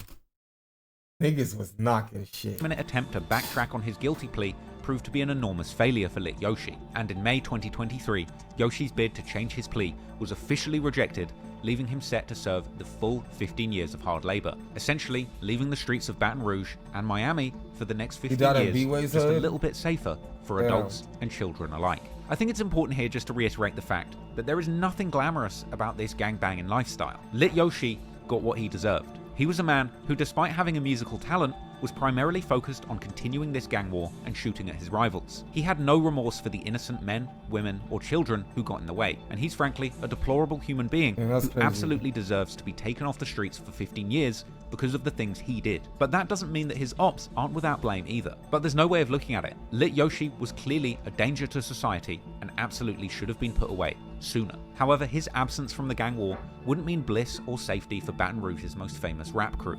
niggas was knocking shit. Minute attempt to backtrack on his guilty plea proved to be an enormous failure for Lit Yoshi, and in May 2023, Yoshi's bid to change his plea was officially rejected, leaving him set to serve the full 15 years of hard labor, essentially leaving the streets of Baton Rouge and Miami for the next 15 years just a little bit safer for adults and children alike. I think it's important here just to reiterate the fact that there is nothing glamorous about this gangbanging lifestyle. Lit Yoshi got what he deserved. He was a man who, despite having a musical talent, was primarily focused on continuing this gang war and shooting at his rivals. He had no remorse for the innocent men, women, or children who got in the way, and he's frankly a deplorable human being who absolutely deserves to be taken off the streets for 15 years because of the things he did. But that doesn't mean that his ops aren't without blame either. But there's no way of looking at it. Lit Yoshi was clearly a danger to society and absolutely should have been put away sooner. However, his absence from the gang war wouldn't mean bliss or safety for Baton Rouge's most famous rap crew.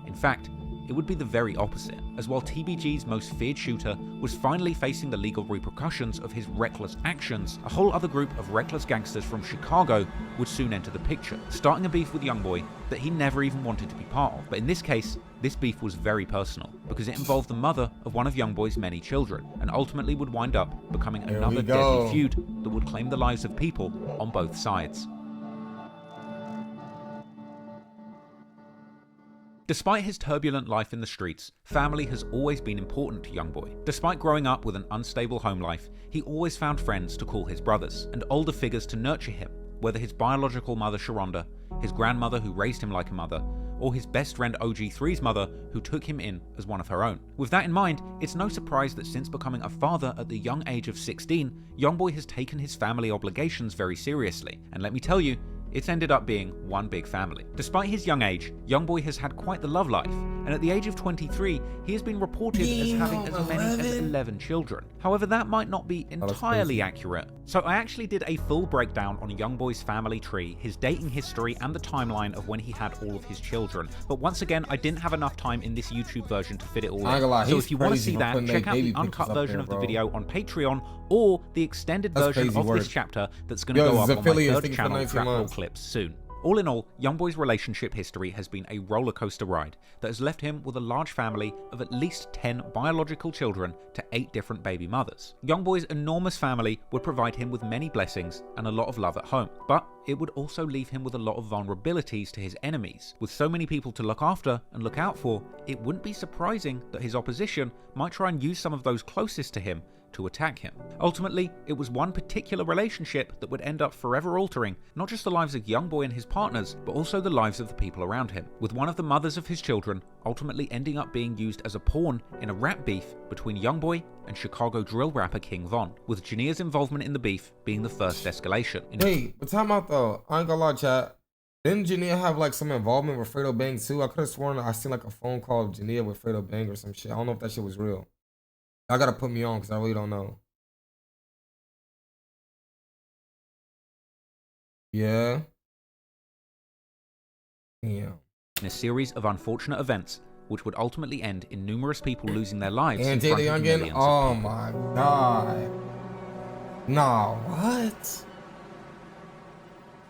In fact, it would be the very opposite, as while TBG's most feared shooter was finally facing the legal repercussions of his reckless actions, a whole other group of reckless gangsters from Chicago would soon enter the picture, starting a beef with Youngboy that he never even wanted to be part of. But in this case, this beef was very personal, because it involved the mother of one of Youngboy's many children, and ultimately would wind up becoming another deadly feud that would claim the lives of people on both sides. Despite his turbulent life in the streets, family has always been important to Youngboy. Despite growing up with an unstable home life, he always found friends to call his brothers, and older figures to nurture him, whether his biological mother Sharonda, his grandmother who raised him like a mother, or his best friend OG3's mother who took him in as one of her own. With that in mind, it's no surprise that since becoming a father at the young age of 16, Youngboy has taken his family obligations very seriously, and let me tell you, it's ended up being one big family. Despite his young age, Youngboy has had quite the love life, and at the age of 23, he has been reported as having as many as 11 children. However, that might not be entirely accurate. So I actually did a full breakdown on Youngboy's family tree, his dating history, and the timeline of when he had all of his children. But once again, I didn't have enough time in this YouTube version to fit it all in. So if you want to see that, check out the uncut version of the video on Patreon, or the extended version of this chapter that's going to go up on my third channel, Trap Clips, soon. All in all, Youngboy's relationship history has been a roller coaster ride that has left him with a large family of at least 10 biological children to 8 different baby mothers. Youngboy's enormous family would provide him with many blessings and a lot of love at home, but it would also leave him with a lot of vulnerabilities to his enemies. With so many people to look after and look out for, it wouldn't be surprising that his opposition might try and use some of those closest to him to attack him. Ultimately, it was one particular relationship that would end up forever altering not just the lives of Youngboy and his partners, but also the lives of the people around him, with one of the mothers of his children ultimately ending up being used as a pawn in a rap beef between Youngboy and Chicago drill rapper King Von, with Jania's involvement in the beef being the first escalation. Hey, but time out though, I ain't gonna lie, chat. Didn't Jania have like some involvement with Fredo Bang too? I could have sworn I seen like a phone call of Jania with Fredo Bang or some shit. I don't know if that shit was real. I gotta put me on because I really don't know. Yeah. Yeah. In a series of unfortunate events, which would ultimately end in numerous people losing their lives. And Jay the Youngin, oh my god. Nah, what?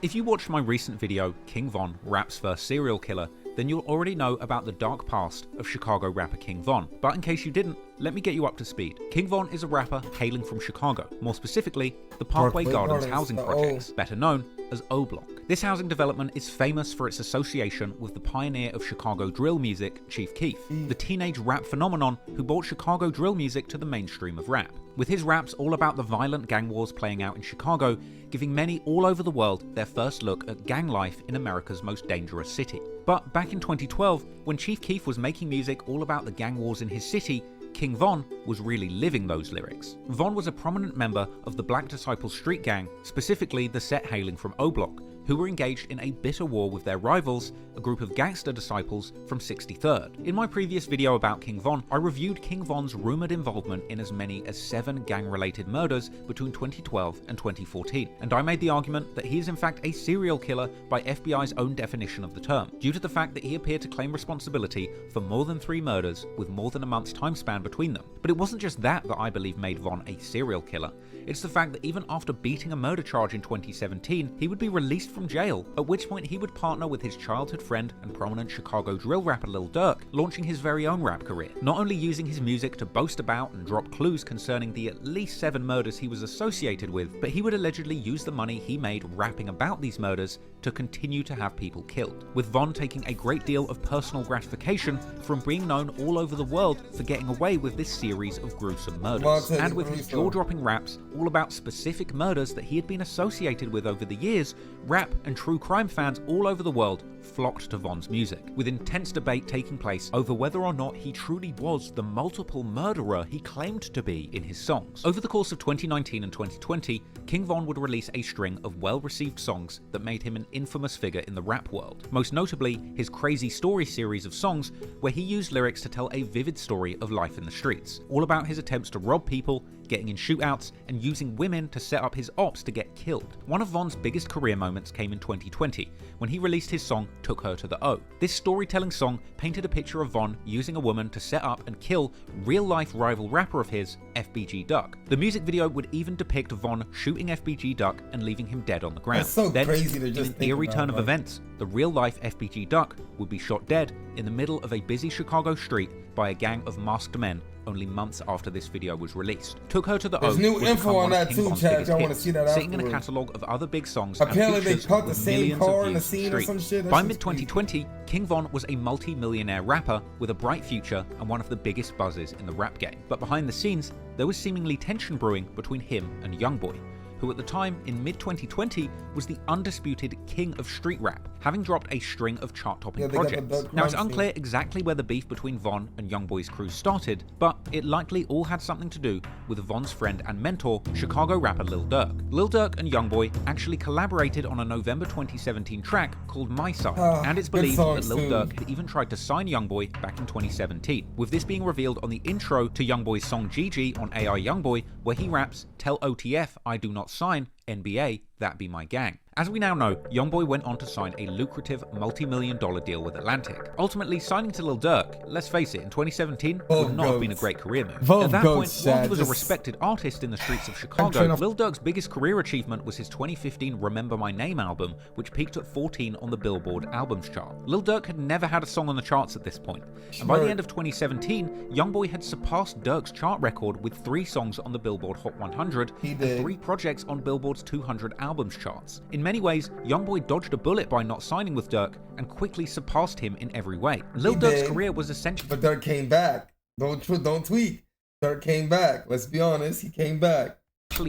If you watched my recent video, King Von, rap's first serial killer, then you'll already know about the dark past of Chicago rapper King Von. But in case you didn't, let me get you up to speed. King Von is a rapper hailing from Chicago, more specifically, the Parkway Gardens housing projects, better known as O Block. This housing development is famous for its association with the pioneer of Chicago drill music, Chief Keef, the teenage rap phenomenon who brought Chicago drill music to the mainstream of rap. With his raps all about the violent gang wars playing out in Chicago, giving many all over the world their first look at gang life in America's most dangerous city. But back in 2012, when Chief Keef was making music all about the gang wars in his city, King Von was really living those lyrics. Von was a prominent member of the Black Disciples street gang, specifically the set hailing from O Block, who were engaged in a bitter war with their rivals, a group of Gangster disciples from 63rd. In my previous video about King Von, I reviewed King Von's rumoured involvement in as many as 7 gang-related murders between 2012 and 2014, and I made the argument that he is in fact a serial killer by FBI's own definition of the term, due to the fact that he appeared to claim responsibility for more than 3 murders with more than a month's time span between them. But it wasn't just that I believe made Von a serial killer, it's the fact that even after beating a murder charge in 2017, he would be released from jail, at which point he would partner with his childhood friend and prominent Chicago drill rapper Lil Durk, launching his very own rap career, not only using his music to boast about and drop clues concerning the at least 7 murders he was associated with, but he would allegedly use the money he made rapping about these murders to continue to have people killed, with Von taking a great deal of personal gratification from being known all over the world for getting away with this series of gruesome murders, and with his jaw-dropping raps all about specific murders that he had been associated with over the years. Rap and true crime fans all over the world flocked to Von's music, with intense debate taking place over whether or not he truly was the multiple murderer he claimed to be in his songs. Over the course of 2019 and 2020, King Von would release a string of well-received songs that made him an infamous figure in the rap world, most notably his Crazy Story series of songs where he used lyrics to tell a vivid story of life in the streets, all about his attempts to rob people, getting in shootouts, and using women to set up his ops to get killed. One of Von's biggest career moments came in 2020, when he released his song Took Her to the O. This storytelling song painted a picture of Von using a woman to set up and kill real-life rival rapper of his, FBG Duck. The music video would even depict Von shooting FBG Duck and leaving him dead on the ground. That's so then, crazy to just in an eerie turn of events, the real-life FBG Duck would be shot dead in the middle of a busy Chicago street by a gang of masked men only months after this video was released. Took Her to the O. There's new info on that too, chat. Y'all want to see that sitting in a afterwards. catalogue of other big songs. Apparently they caught the with same millions car of in the views scene or some shit. By mid-2020, King Von was a multi-millionaire rapper with a bright future and one of the biggest buzzes in the rap game. But behind the scenes, there was seemingly tension brewing between him and Youngboy, who at the time, in mid-2020, was the undisputed king of street rap, having dropped a string of chart-topping projects. Now, it's unclear exactly where the beef between Von and Youngboy's crew started, but it likely all had something to do with Von's friend and mentor, Chicago rapper Lil Durk. Lil Durk and Youngboy actually collaborated on a November 2017 track called My Side, and it's believed that Lil Durk had even tried to sign Youngboy back in 2017, with this being revealed on the intro to Youngboy's song GG on AI Youngboy, where he raps, "Tell OTF I do not sign, NBA, that be my gang." As we now know, Youngboy went on to sign a lucrative multi-million-dollar deal with Atlantic. Ultimately, signing to Lil Durk, let's face it, in 2017 would not have been a great career move. At that point, while he was a respected artist in the streets of Chicago, Lil Durk's biggest career achievement was his 2015 Remember My Name album, which peaked at 14 on the Billboard albums chart. Lil Durk had never had a song on the charts at this point, and by the end of 2017, Youngboy had surpassed Durk's chart record with 3 songs on the Billboard Hot 100 and 3 projects on Billboard's 200 albums charts. In many ways, Youngboy dodged a bullet by not signing with Durk and quickly surpassed him in every way. Lil Durk's career was essentially... But Durk came back. Don't tweak. Durk came back. Let's be honest, he came back.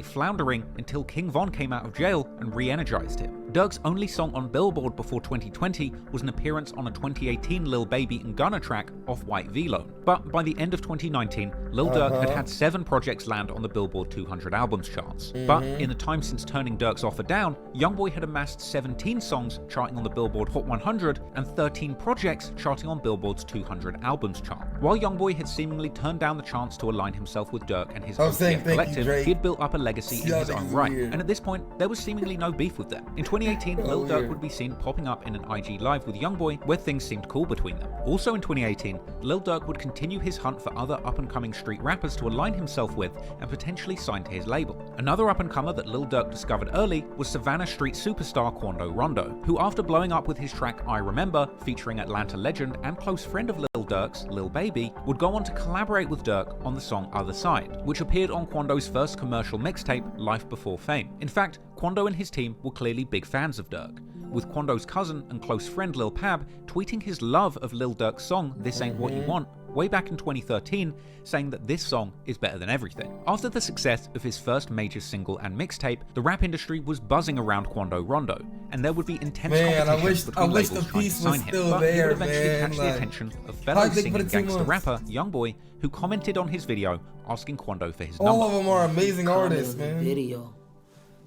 Floundering until King Von came out of jail and re-energized him. Durk's only song on Billboard before 2020 was an appearance on a 2018 Lil Baby and Gunna track, Off-White V-Lone. But by the end of 2019, Lil Durk had had 7 projects land on the Billboard 200 albums charts. But in the time since turning Durk's offer down, Youngboy had amassed 17 songs charting on the Billboard Hot 100 and 13 projects charting on Billboard's 200 albums chart. While Youngboy had seemingly turned down the chance to align himself with Durk and his OTF collective, he had built up a legacy in his own right, and at this point, there was seemingly no beef with them. In 2018, Lil Durk would be seen popping up in an IG Live with Youngboy, where things seemed cool between them. Also in 2018, Lil Durk would continue his hunt for other up-and-coming street rappers to align himself with and potentially sign to his label. Another up-and-comer that Lil Durk discovered early was Savannah street superstar Quando Rondo, who after blowing up with his track I Remember, featuring Atlanta legend and close friend of Lil Durk's, Lil Baby, would go on to collaborate with Durk on the song Other Side, which appeared on Quando's first commercial mixtape, Life Before Fame. In fact, Quando and his team were clearly big fans of Durk, with Quando's cousin and close friend Lil Pab tweeting his love of Lil Durk's song This Ain't What You Want way back in 2013, saying that this song is better than everything. After the success of his first major single and mixtape, the rap industry was buzzing around Quando Rondo, and there would be intense competition between labels trying to sign him. But he would eventually catch the attention of fellow singing gangster rapper Youngboy, who commented on his video asking Quando for his number. All of them are amazing artists, man. Video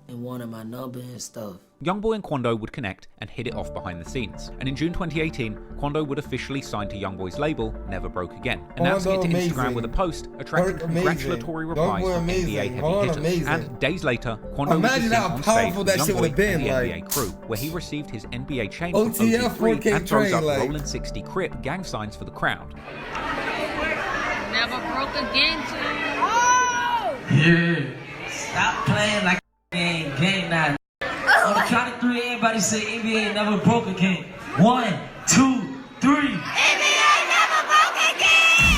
and wanted my number and stuff. Youngboy and Quando would connect and hit it off behind the scenes. And in June 2018, Quando would officially sign to Youngboy's label, Never Broke Again, announcing it to Instagram with a post attracting congratulatory replies from NBA heavy hitters. And days later, Quando would be seen on stage with Youngboy and the NBA crew, where he received his NBA chain from OT3 and throws up Rollin' 60 Crip gang signs for the crowd. Never broke again, too. Oh! Yeah. Stop playing like game night. On the count of 3, everybody Everybody say NBA never broke again. 1, 2, 3. NBA never broke again.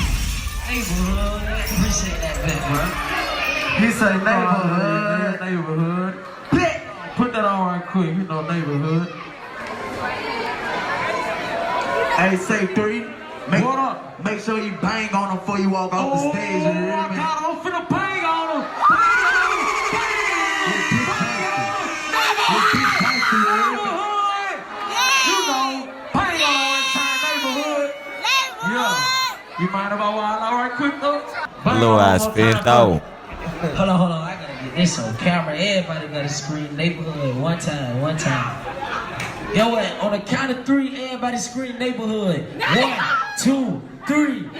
Neighborhood. Appreciate that bit, bro. He say neighborhood. Neighborhood. Put that on right quick. You know neighborhood. Hey, say 3. Make sure you bang on him before you walk off the stage. You hear me? God, I'm finna bang on him. You mind if I wild out right quick though? Little ass spent out. Hold on, I gotta get this on camera. Everybody gotta scream neighborhood one time. Yo, what? On the count of 3, everybody scream neighborhood. 1, 2, 3.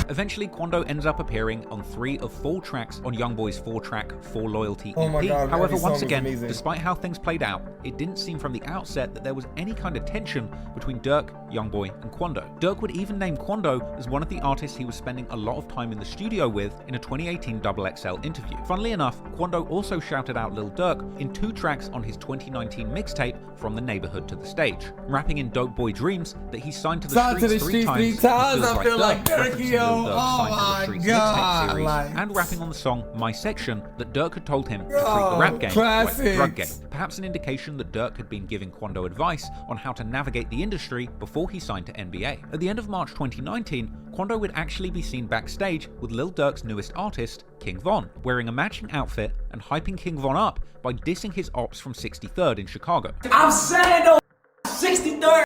Eventually, Quando ends up appearing on 3 of 4 tracks on Youngboy's 4-track 4 Loyalty EP. Oh my God, However, once is again, amazing. despite how things played out, it didn't seem from the outset that there was any kind of tension between Dirk, Youngboy, and Quando. Dirk would even name Quando as one of the artists he was spending a lot of time in the studio with in a 2018 XXL interview. Funnily enough, Quando also shouted out Lil Durk in 2 tracks on his 2019 mixtape From the Neighborhood to the Stage, rapping in Dope Boy Dreams that he signed to the streets 3 times. I feel like Dirk, yo. Oh my God. Series, Like, and rapping on the song My Section that Dirk had told him to treat the rap game like a drug game. Perhaps an indication that Dirk had been giving Quando advice on how to navigate the industry before he signed to NBA. At the end of March 2019, Quando would actually be seen backstage with Lil Durk's newest artist, King Von, wearing a matching outfit and hyping King Von up by dissing his ops from 63rd in Chicago. I'm saying though, 63rd,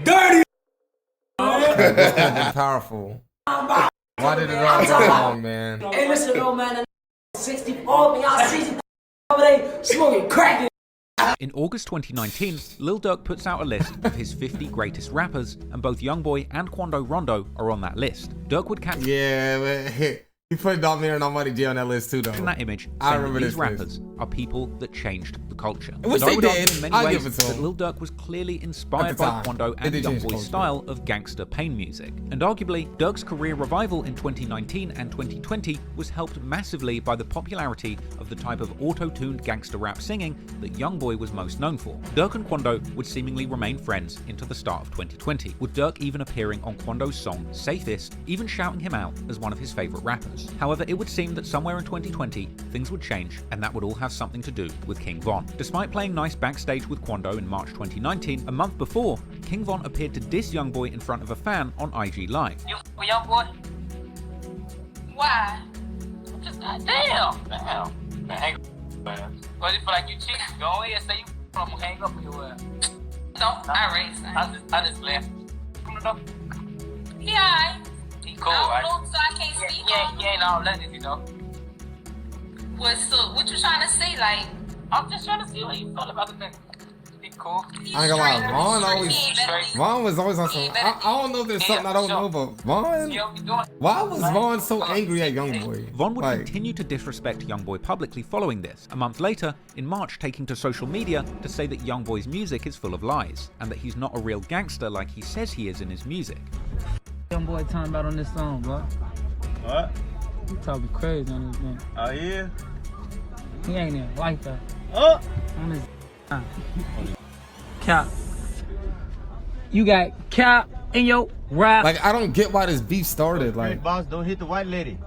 dirty. This could have been powerful. Why did it all go wrong, man? Hey, listen, though, man. 64, man, y'all 63 over there smoking crack. In August 2019, Lil Durk puts out a list of his 50 greatest rappers, and both Youngboy and Quando Rondo are on that list. Dirk would capture he put Dominic and Almighty J on that list too, though. that image, I saying remember that these this rappers are people that changed the culture. Which And I they would argue did. in many I'll ways give it to that him. Lil Durk was clearly inspired At the by time. Quando It and did change Youngboy's culture. style of gangster pain music. And arguably, Durk's career revival in 2019 and 2020 was helped massively by the popularity of the type of auto-tuned gangster rap singing that Youngboy was most known for. Durk and Quando would seemingly remain friends into the start of 2020, with Durk even appearing on Quando's song Safest, even shouting him out as one of his favorite rappers. However, it would seem that somewhere in 2020, things would change, and that would all have something to do with King Von. Despite playing nice backstage with Quando in March 2019, a month before, King Von appeared to diss Youngboy in front of a fan on IG Live. You Youngboy? Why? Just damn. Man, hang up, man. But if like you cheat, go ahead, say you from hang up with your ass. No, I raised. I just left. Yeah, he cool, I right? don't know, so I can't speak. You ain't all that, you know. What's up? What you trying to say? Like, I'm just trying to see what you feel about the thing. He cool. I ain't gonna lie, Vaughn was always on some. I don't know if there's something I don't know, but Vaughn. Why was Vaughn so angry at Youngboy? Von would continue to disrespect Youngboy publicly following this, a month later, in March taking to social media to say that Youngboy's music is full of lies, and that he's not a real gangster like he says he is in his music. Youngboy talking about on this song, bro. What? You talking crazy on this man. Oh, yeah? He ain't even like that. Oh! On this Cap. You got Cap in your rap. Like, I don't get why this beef started. Like, boss, don't hit the white lady.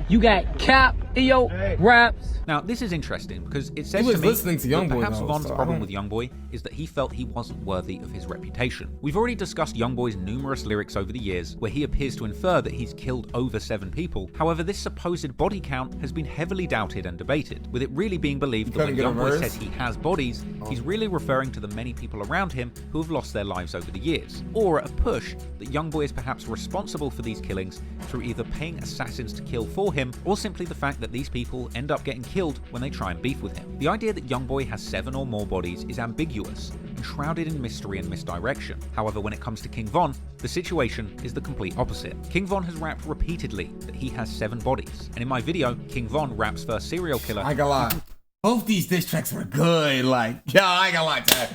You got Cap in your raps. Now, this is interesting because it says He was to me listening to that Youngboy, perhaps though, Von's so I problem don't- with Youngboy is that he felt he wasn't worthy of his reputation. We've already discussed Youngboy's numerous lyrics over the years where he appears to infer that he's killed over 7 people. However, this supposed body count has been heavily doubted and debated, with it really being believed that when couldn't get a Youngboy verse? says he has bodies, he's really referring to the many people around him who have lost their lives over the years, or a push that Youngboy is perhaps responsible for these killings through either paying assassins to kill for him, or simply the fact that these people end up getting killed when they try and beef with him. The idea that Youngboy has 7 or more bodies is ambiguous, enshrouded in mystery and misdirection. However, when it comes to King Von, the situation is the complete opposite. King Von has rapped repeatedly that he has 7 bodies, and in my video, King Von raps for serial killer. I ain't gonna lie. Both these diss tracks were good. Like, yeah, I ain't gonna lie, Chad.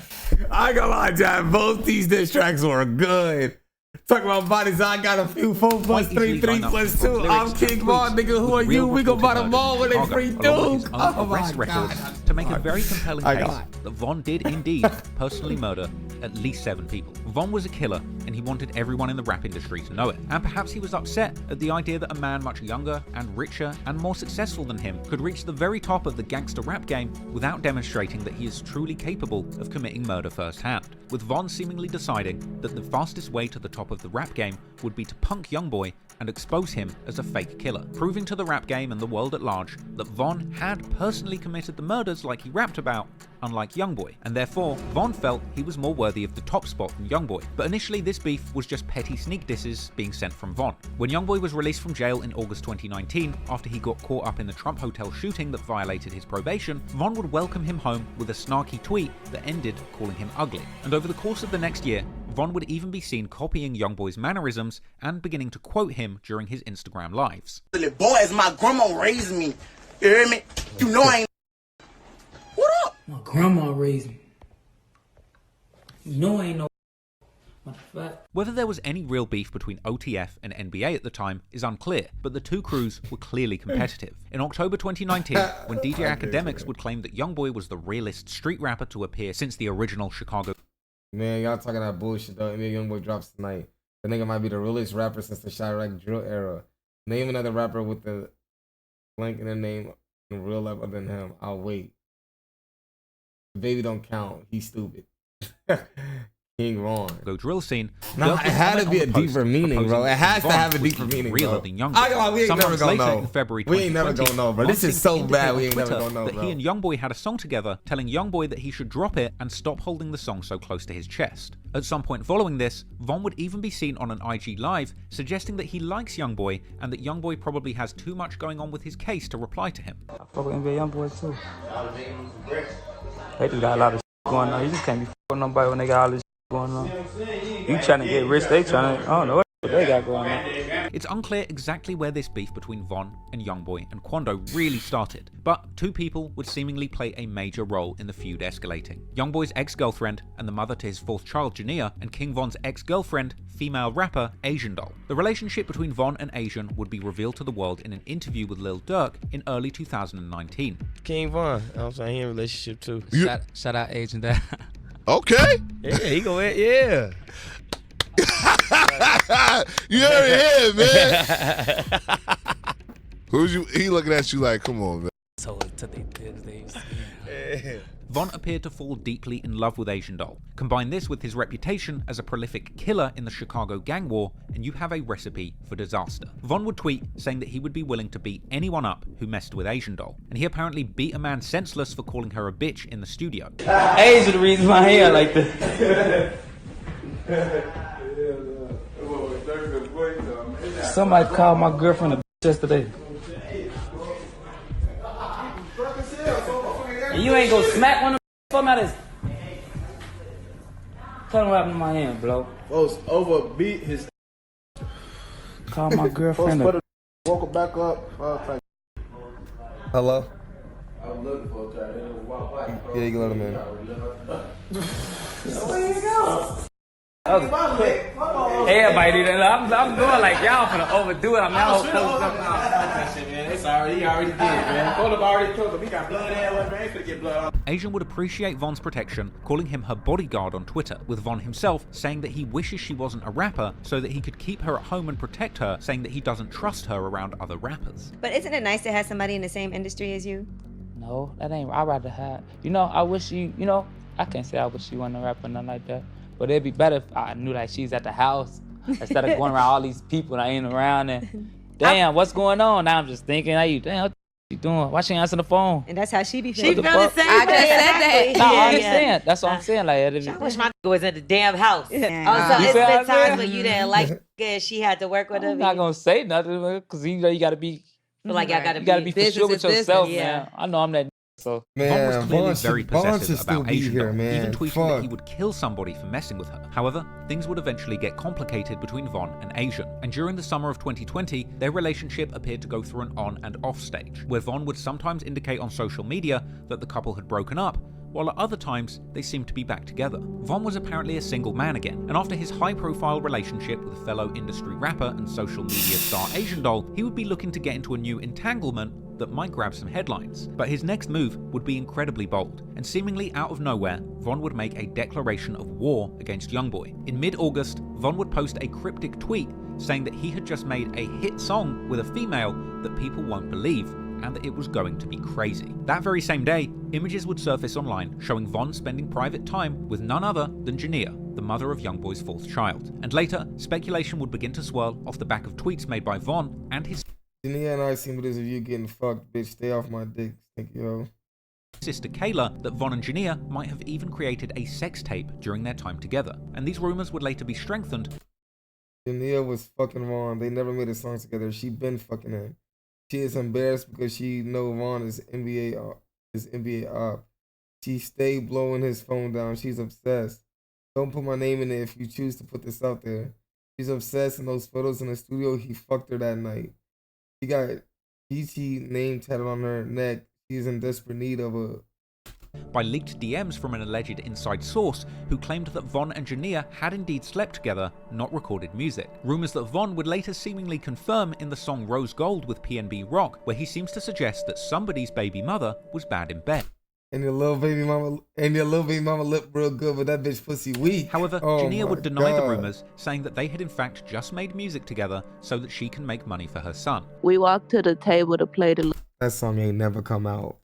I ain't gonna lie, Chad. Both these diss tracks were good. Talk about bodies. I got a few 4 plus 3, 3 plus 2. I'm King Von, nigga. Who are you? We gon' buy them all when they free dudes. Oh my God. To make a very compelling case that Von did indeed personally murder at least 7 people. Von was a killer, and he wanted everyone in the rap industry to know it. And perhaps he was upset at the idea that a man much younger and richer and more successful than him could reach the very top of the gangster rap game without demonstrating that he is truly capable of committing murder firsthand. With Von seemingly deciding that the fastest way to the top of the rap game would be to punk Youngboy and expose him as a fake killer, proving to the rap game and the world at large that Von had personally committed the murders like he rapped about, unlike Youngboy, and therefore Von felt he was more worthy of the top spot than Youngboy. But initially this beef was just petty sneak disses being sent from Von. When Youngboy was released from jail in August 2019 after he got caught up in the Trump Hotel shooting that violated his probation, Von would welcome him home with a snarky tweet that ended calling him ugly. And over the course of the next year, Von would even be seen copying Youngboy's mannerisms and beginning to quote him during his Instagram lives. Boy, as my grandma raised me, you hear me? You know I ain't. What up? My grandma raised me. You know I ain't no. Whether there was any real beef between OTF and NBA at the time is unclear, but the two crews were clearly competitive. In October 2019, when DJ Academics would claim that Youngboy was the realest street rapper to appear since the original Chicago. Man, y'all talking that bullshit though. NBA Youngboy drops tonight. The nigga might be the realest rapper since the Chirac drill era. Name another rapper with the blank in the name in real life other than him. I'll wait. The baby don't count. He's stupid. King Ron. Go drill scene. No, it had to be a deeper meaning, bro. It has to have a deeper meaning, bro. We ain't never gonna know. We ain't never gonna know, bro. This is so bad. We ain't never gonna know, bro. That he and Youngboy had a song together, telling Youngboy that he should drop it and stop holding the song so close to his chest. At some point following this, Von would even be seen on an IG Live suggesting that he likes Youngboy and that Youngboy probably has too much going on with his case to reply to him. I fuck with NBA Youngboy too. They just got a lot of going on. You just can't be fucking nobody when they got all this going on. You trying to get rich, they trying to, I don't know what they got going on. It's unclear exactly where this beef between Von and Youngboy and Quando really started, but two people would seemingly play a major role in the feud escalating. Youngboy's ex-girlfriend and the mother to his fourth child, Jania, and King Von's ex-girlfriend, female rapper Asian Doll. The relationship between Von and Asian would be revealed to the world in an interview with Lil Durk in early 2019. King Von, I'm saying he in a relationship too. Shout out Asian Doll. Okay. Yeah, he go ahead, yeah. You heard it here, man. He looking at you like, come on, man. So to they Von appeared to fall deeply in love with Asian Doll. Combine this with his reputation as a prolific killer in the Chicago gang war, and you have a recipe for disaster. Von would tweet saying that he would be willing to beat anyone up who messed with Asian Doll, and he apparently beat a man senseless for calling her a bitch in the studio. Asian the reason my hair like this. Somebody called my girlfriend a bitch yesterday. And you ain't gonna smack one of them out of his. Tell him what happened to my hand, bro. Folks overbeat his. Call my girlfriend. Woke her back up. Hello? I'm looking for a car. Yeah, you can let him in. Where you go? That was quick. Everybody do that. I'm doing like y'all finna overdo it. I'm not He already did, man. Hold up, already killed him. He got blood everywhere, man. He finna get blood on. Asian would appreciate Von's protection, calling him her bodyguard on Twitter, with Von himself saying that he wishes she wasn't a rapper so that he could keep her at home and protect her, saying that he doesn't trust her around other rappers. But isn't it nice to have somebody in the same industry as you? No, that ain't. I'd rather have. You know, I wish I can't say I wish she wasn't a rapper, nothing like that. But it'd be better if I knew like she's at the house instead of going around all these people that ain't around and damn, what's going on? Now I'm just thinking, damn, what you doing? Why she answering the phone? And that's how she be feeling. She feel the same. I just said that. No, I understand. That's what I'm saying. Like, I wish my was at the damn house. Yeah. Oh, so it's been times when you didn't like it, she had to work with her. I'm not gonna say nothing because you gotta be. Feel like y'all gotta be for sure with yourself, man. I know I'm that So Von was clearly very possessive still about be Asian here, Doll, man. even tweeting Fuck. that he would kill somebody for messing with her. However, things would eventually get complicated between Von and Asian, and during the summer of 2020, their relationship appeared to go through an on and off stage, where Von would sometimes indicate on social media that the couple had broken up, while at other times they seemed to be back together. Von was apparently a single man again, and after his high-profile relationship with fellow industry rapper and social media star Asian Doll, he would be looking to get into a new entanglement that might grab some headlines. But his next move would be incredibly bold, and seemingly out of nowhere, Von would make a declaration of war against Youngboy. In mid-August, Von would post a cryptic tweet saying that he had just made a hit song with a female that people won't believe, and that it was going to be crazy. That very same day, images would surface online showing Von spending private time with none other than Jania, the mother of Youngboy's fourth child. And later, speculation would begin to swirl off the back of tweets made by Von and his Jania and I seen this of you getting fucked, bitch. Stay off my dick. Thank you. sister Kayla that Von and Jania might have even created a sex tape during their time together. And these rumors would later be strengthened. Jania was fucking Von. They never made a song together. She been fucking him. She is embarrassed because she know Von is NBA op. She stayed blowing his phone down. She's obsessed. Don't put my name in it if you choose to put this out there. She's obsessed in those photos in the studio. He fucked her that night. She got GT name tatted on her neck. She's in desperate need of a... By leaked DMs from an alleged inside source who claimed that Von and Jania had indeed slept together, not recorded music. Rumors that Von would later seemingly confirm in the song Rose Gold with PNB Rock, where he seems to suggest that somebody's baby mother was bad in bed. And your little baby mama looked real good, but that bitch pussy weak. However, Jania would deny the rumors, saying that they had in fact just made music together so that she can make money for her son. We walked to the table to play the... That song ain't never come out.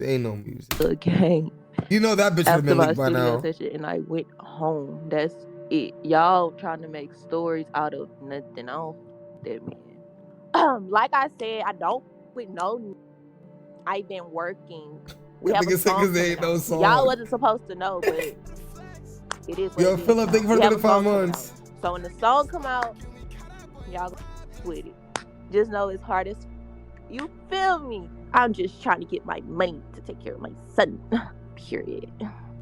Ain't no music. Game. You know that bitch would have been leaked by now. Session and I went home. That's it. Y'all trying to make stories out of nothing. I don't that man. Like I said, I don't with no. I've been working. We have a song ain't no song. Y'all wasn't supposed to know, but it is. Yo, Philip, thank you for the 5 months. So when the song come out, y'all go with it. Just know it's hard as you feel me. I'm just trying to get my money to take care of my son. Period.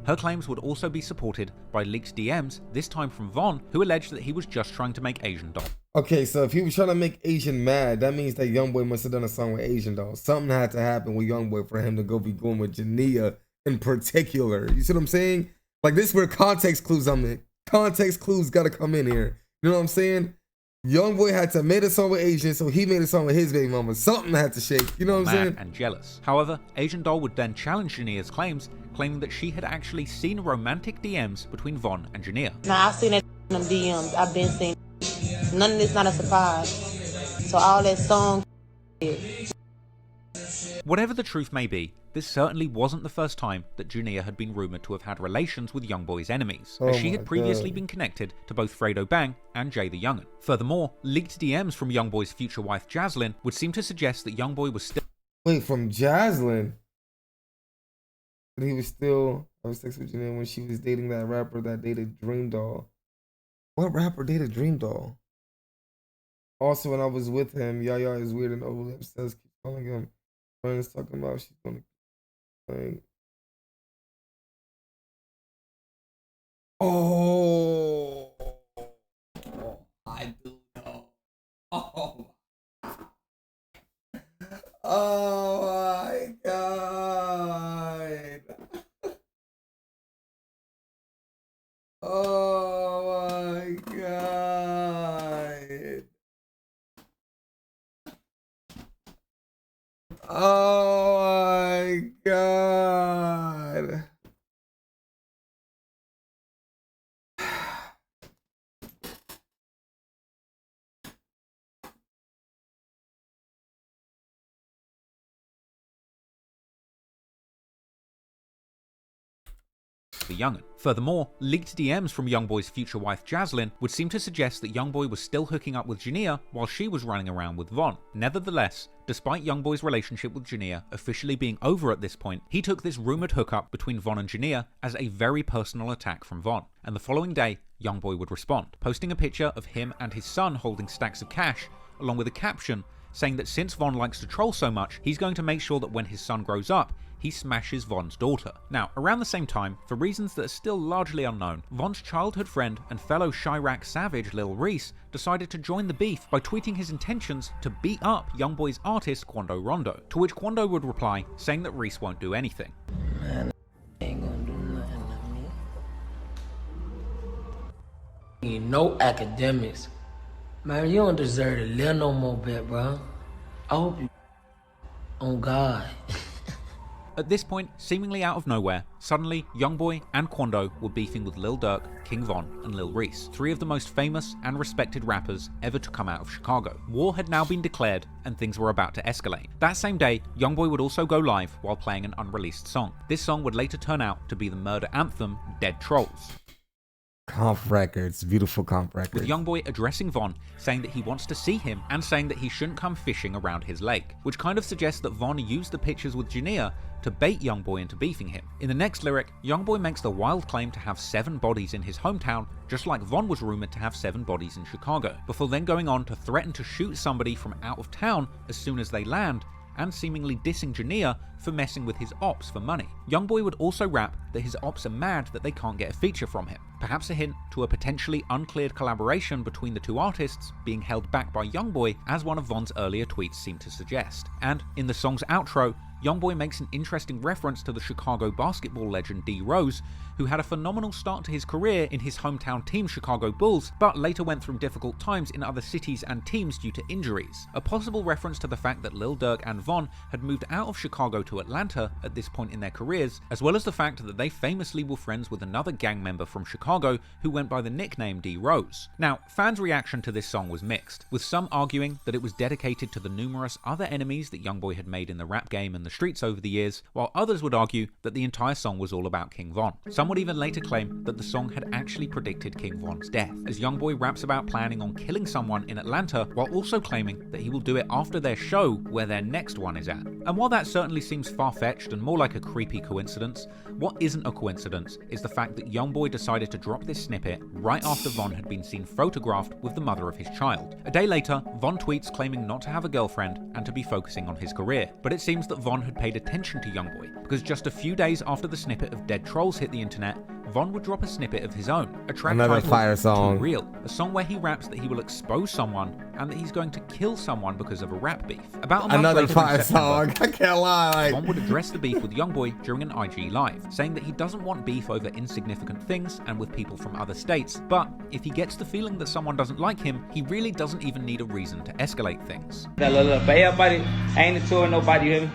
Her claims would also be supported by leaked DMs, this time from Von, who alleged that he was just trying to make Asian Doll. Okay, so if he was trying to make Asian mad, that means that Youngboy must have done a song with Asian Doll. Something had to happen with Youngboy for him to go be going with Jania in particular. You see what I'm saying? Like, this is where context clues I'm in. Context clues gotta come in here. You know what I'm saying? Youngboy had to make a song with Asian, so he made a song with his baby mama. Something had to shake. You know what I'm saying? And jealous. However, Asian Doll would then challenge Jania's claims, claiming that she had actually seen romantic DMs between Von and Jania. Now, I've seen it in them DMs. I've been seeing. None of this not a surprise. So all that song. Whatever the truth may be, this certainly wasn't the first time that Jania had been rumoured to have had relations with Youngboy's enemies, as she had previously been connected to both Fredo Bang and Jay the Young'un. Furthermore, leaked DMs from Youngboy's future wife Jaslyn would seem to suggest that Youngboy was still... Wait, from Jaslyn? He was still having sex with Jania when she was dating that rapper that dated Dream Doll. What rapper dated Dream Doll? Also, when I was with him, Yaya is weird and overly obsessed. Keep calling him. Friends talking about she's gonna. Like, oh, I do know. Oh my God. Oh my God. Oh my God. The Young'un. Furthermore, leaked DMs from Youngboy's future wife Jaslyn would seem to suggest that Youngboy was still hooking up with Jania while she was running around with Von. Nevertheless, despite Youngboy's relationship with Jania officially being over at this point, he took this rumoured hookup between Von and Jania as a very personal attack from Von. And the following day, Youngboy would respond, posting a picture of him and his son holding stacks of cash, along with a caption saying that since Von likes to troll so much, he's going to make sure that when his son grows up, he smashes Von's daughter. Now, around the same time, for reasons that are still largely unknown, Von's childhood friend and fellow Chirac savage Lil Reese decided to join the beef by tweeting his intentions to beat up Youngboy's artist Quando Rondo, to which Quando would reply saying that Reese won't do anything. Man, ain't gonna do nothing to me. No academics. Man, you don't deserve to live no more bit, bro. I hope you on God. At this point, seemingly out of nowhere, suddenly Youngboy and Quando were beefing with Lil Durk, King Von, and Lil Reese, three of the most famous and respected rappers ever to come out of Chicago. War had now been declared, and things were about to escalate. That same day, Youngboy would also go live while playing an unreleased song. This song would later turn out to be the murder anthem, Dead Trolls. Comp records, beautiful comp records. With Youngboy addressing Von, saying that he wants to see him, and saying that he shouldn't come fishing around his lake, which kind of suggests that Von used the pictures with Jania to bait Youngboy into beefing him. In the next lyric, Youngboy makes the wild claim to have 7 bodies in his hometown, just like Von was rumored to have 7 bodies in Chicago, before then going on to threaten to shoot somebody from out of town as soon as they land, and seemingly dissing Jania for messing with his ops for money. Youngboy would also rap that his ops are mad that they can't get a feature from him, perhaps a hint to a potentially uncleared collaboration between the two artists being held back by Youngboy, as one of Von's earlier tweets seemed to suggest. And in the song's outro, Youngboy makes an interesting reference to the Chicago basketball legend D. Rose, who had a phenomenal start to his career in his hometown team Chicago Bulls, but later went through difficult times in other cities and teams due to injuries. A possible reference to the fact that Lil Durk and Von had moved out of Chicago to Atlanta at this point in their careers, as well as the fact that they famously were friends with another gang member from Chicago who went by the nickname D. Rose. Now, fans' reaction to this song was mixed, with some arguing that it was dedicated to the numerous other enemies that Youngboy had made in the rap game and the streets over the years, while others would argue that the entire song was all about King Von. Some would even later claim that the song had actually predicted King Von's death, as Youngboy raps about planning on killing someone in Atlanta, while also claiming that he will do it after their show where their next one is at. And while that certainly seems far-fetched and more like a creepy coincidence, what isn't a coincidence is the fact that Youngboy decided to drop this snippet right after Von had been seen photographed with the mother of his child. A day later, Von tweets claiming not to have a girlfriend and to be focusing on his career, but it seems that Von had paid attention to Youngboy, because just a few days after the snippet of Dead Trolls hit the internet, Von would drop a snippet of his own, a track another titled fire song. Too Real, a song where he raps that he will expose someone and that he's going to kill someone because of a rap beef. About a month another later fire in September, song. I can't lie. Von would address the beef with Youngboy during an IG live, saying that he doesn't want beef over insignificant things and with people from other states, but if he gets the feeling that someone doesn't like him, he really doesn't even need a reason to escalate things. But everybody, I ain't a tour nobody, you hear me?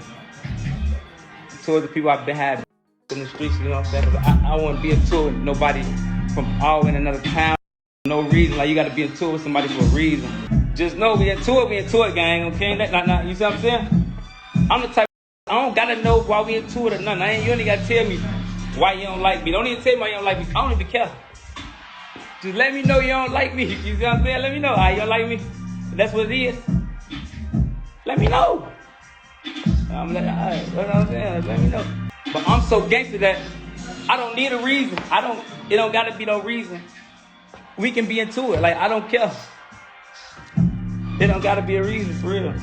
Tour the people I've been having in the streets, you know what I'm saying? I won't be a tour with nobody from all in another town. No reason, like you gotta be a tour with somebody for a reason. Just know we in tour gang, okay? Nah, you see what I'm saying? I'm the type I don't gotta know why we in tour or nothing. You only gotta tell me why you don't like me. Don't even tell me why you don't like me. I don't even care. Just let me know you don't like me. You see what I'm saying? Let me know how you don't like me. If that's what it is. Let me know. I'm like, alright, you know what I'm saying? Let me know. But I'm so gangster that I don't need a reason. It don't gotta be no reason. We can be into it. Like, I don't care. It don't gotta be a reason, for real.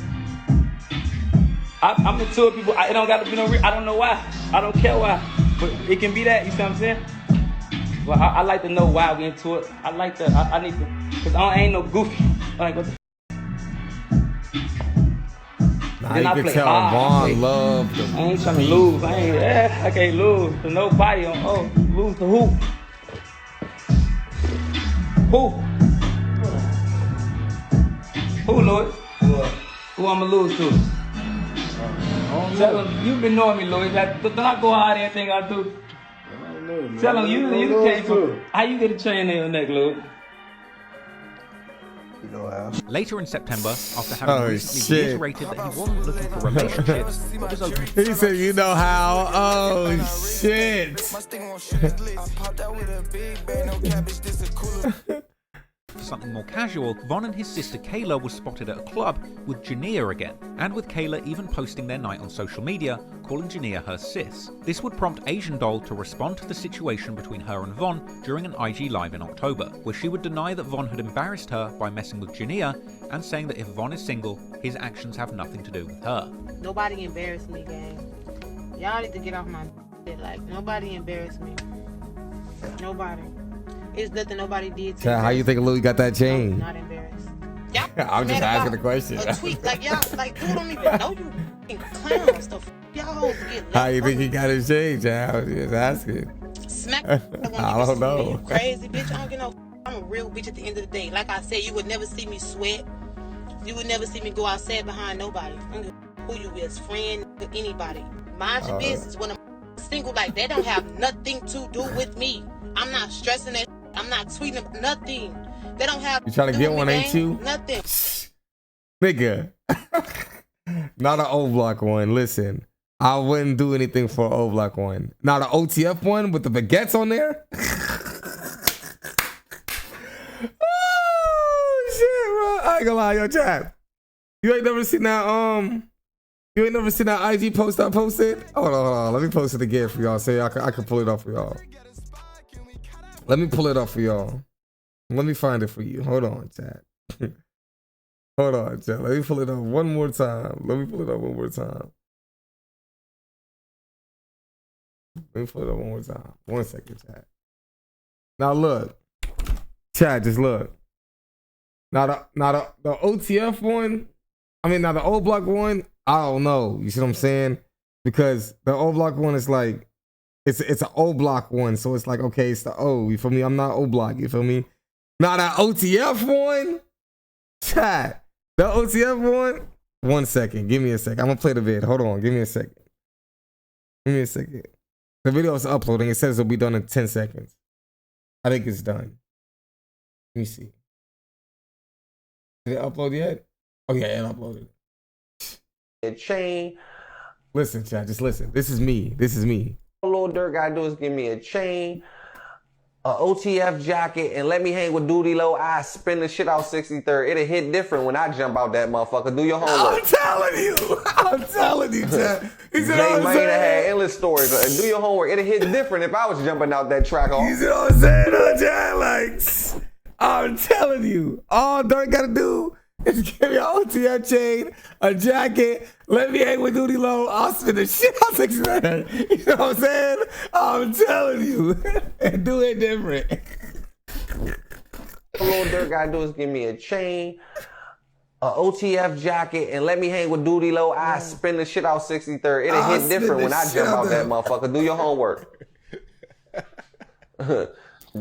I'm into it, people. It don't gotta be no reason. I don't know why. I don't care why. But it can be that, you see what I'm saying? Well, I like to know why we into it. I like that. I need to, because I ain't no goofy. Like, what the Nah, then you can tell Von loved them. I ain't trying to lose. I can't lose to nobody. Lose to who? Who, Lloyd? Who I'ma lose to? Tell him, you've been knowing me, Lloyd. Don't I go hard everything I do? Tell him, you came from. How you get a chain in your neck, Lloyd? Later in September, after having recently reiterated that he wasn't looking for relationships, but was open. He said, you know how? Oh, shit. For something more casual, Von and his sister Kayla were spotted at a club with Jania again, and with Kayla even posting their night on social media, calling Jania her sis. This would prompt Asian Doll to respond to the situation between her and Von during an IG Live in October, where she would deny that Von had embarrassed her by messing with Jania and saying that if Von is single, his actions have nothing to do with her. Nobody embarrassed me, gang. Y'all need to get off my shit. Like, nobody embarrassed me. Nobody. It's nothing nobody did to me. How you think Louis got that chain? I'm not embarrassed. Y'all I'm just asking the question. A tweet, like, y'all, like, dude don't even know you f***ing clowns. The f*** y'all hoes get left. How you think he got his chain, Chad? I was just asking. Smack. I don't know. You crazy bitch. I don't get no. I'm a real bitch at the end of the day. Like I said, you would never see me sweat. You would never see me go outside behind nobody. I don't give a who you is, friend, anybody. Mind your business. When I'm single, like that don't have nothing to do with me. I'm not stressing that. I'm not tweeting about nothing. They don't have. You trying to get one, ain't you? Nothing. Nigga. Not an O Block one. Listen, I wouldn't do anything for an O Block one. Not an OTF one with the baguettes on there. Oh shit, bro! I ain't gonna lie, yo, chat. You ain't never seen that You ain't never seen that IG post I posted? Hold on. Let me post it again for y'all. Say I can pull it up for y'all. Let me pull it up for y'all. Let me find it for you. Hold on, chat. Hold on, chat. Let me pull it up one more time. Let me pull it up one more time. Let me pull it up one more time. 1 second, chat. Now look. Chat, just look. Now the OTF one, I mean, now the O Block one, I don't know. You see what I'm saying? Because the O Block one is like, it's an O Block one. So it's like, okay, it's the O. You feel me? I'm not O Block. You feel me? Now that OTF one, chat. The OTF one, 1 second. Give me a second. I'm going to play the vid. Hold on. Give me a second. Give me a second. The video is uploading. It says it'll be done in 10 seconds. I think it's done. Let me see. Did it upload yet? Oh, yeah, it uploaded. A chain. Listen, chat. Just listen. This is me. This is me. All Lil Durk gotta do is give me a chain, a OTF jacket, and let me hang with Duty Low. I spin the shit out 63rd. It'll hit different when I jump out that motherfucker. Do your homework. I'm telling you. I'm telling you, chat. He said, Jay Mayne had endless stories. Do your homework. It'll hit different if I was jumping out that track off. You see what I'm saying, chat? Like, I'm telling you. All Durk gotta do is give me an OTF chain, a jacket, let me hang with Duty Low. I'll spin the shit out 63rd. You know what I'm saying? I'm telling you. And do it different. All Lil Durk gotta do is give me a chain, a OTF jacket, and let me hang with Duty Low. I spin the shit out 63rd. It'll hit different when I jump out that motherfucker. Do your homework.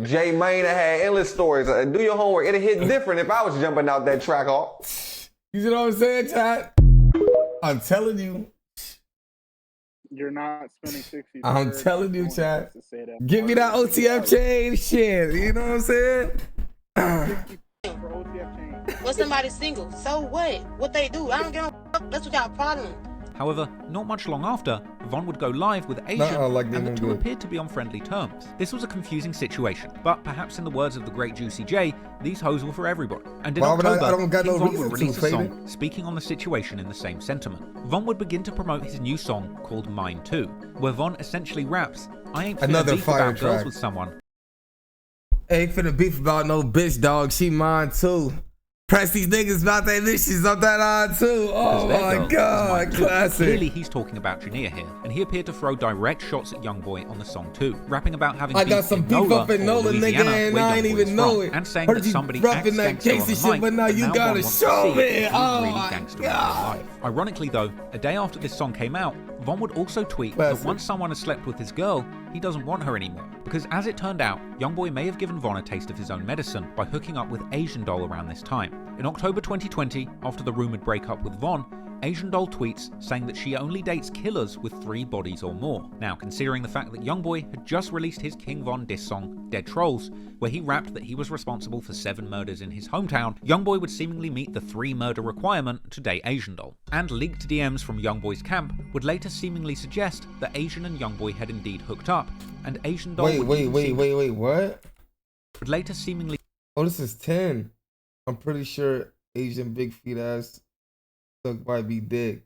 Jay Mayne had endless stories. Do your homework. It'll hit different if I was jumping out that track off. You see what I'm saying, chat? I'm telling you. You're not spending 60. I'm telling you, chat. Give me that OTF chain shit. You know what I'm saying? When somebody's single, so what? What they do? I don't give a fuck. That's what y'all problem. However, not much long after, Von would go live with Asian, and the two appeared to be on friendly terms. This was a confusing situation, but perhaps in the words of the great Juicy J, these hoes were for everybody. And in October, Von would release a song speaking on the situation in the same sentiment. Von would begin to promote his new song called Mine Too, where Von essentially raps, I ain't finna beef about girls with someone. Ain't finna beef about no bitch, dog. She mine too. Press these niggas about their issues on that on too. Oh my god, classic. Clearly he's talking about Jania here, and he appeared to throw direct shots at Youngboy on the song too, rapping about having got some beef up in Nola, nigga, and I ain't even know it. And saying that somebody acts gangster on the mic, but now you gotta show me. Oh my god. Ironically though, a day after this song came out, Von would also tweet that once someone has slept with his girl, he doesn't want her anymore. Because as it turned out, Youngboy may have given Von a taste of his own medicine by hooking up with Asian Doll around this time. In October 2020, after the rumoured breakup with Von, Asian Doll tweets saying that she only dates killers with 3 bodies or more. Now, considering the fact that Youngboy had just released his King Von diss song, Dead Trolls, where he rapped that he was responsible for 7 murders in his hometown, Youngboy would seemingly meet the 3 murder requirement to date Asian Doll. And leaked DMs from Youngboy's camp would later seemingly suggest that Asian and Youngboy had indeed hooked up, and Asian Doll Wait, what? would later seemingly Oh, this is 10. I'm pretty sure Asian big feet ass sucked by B dick.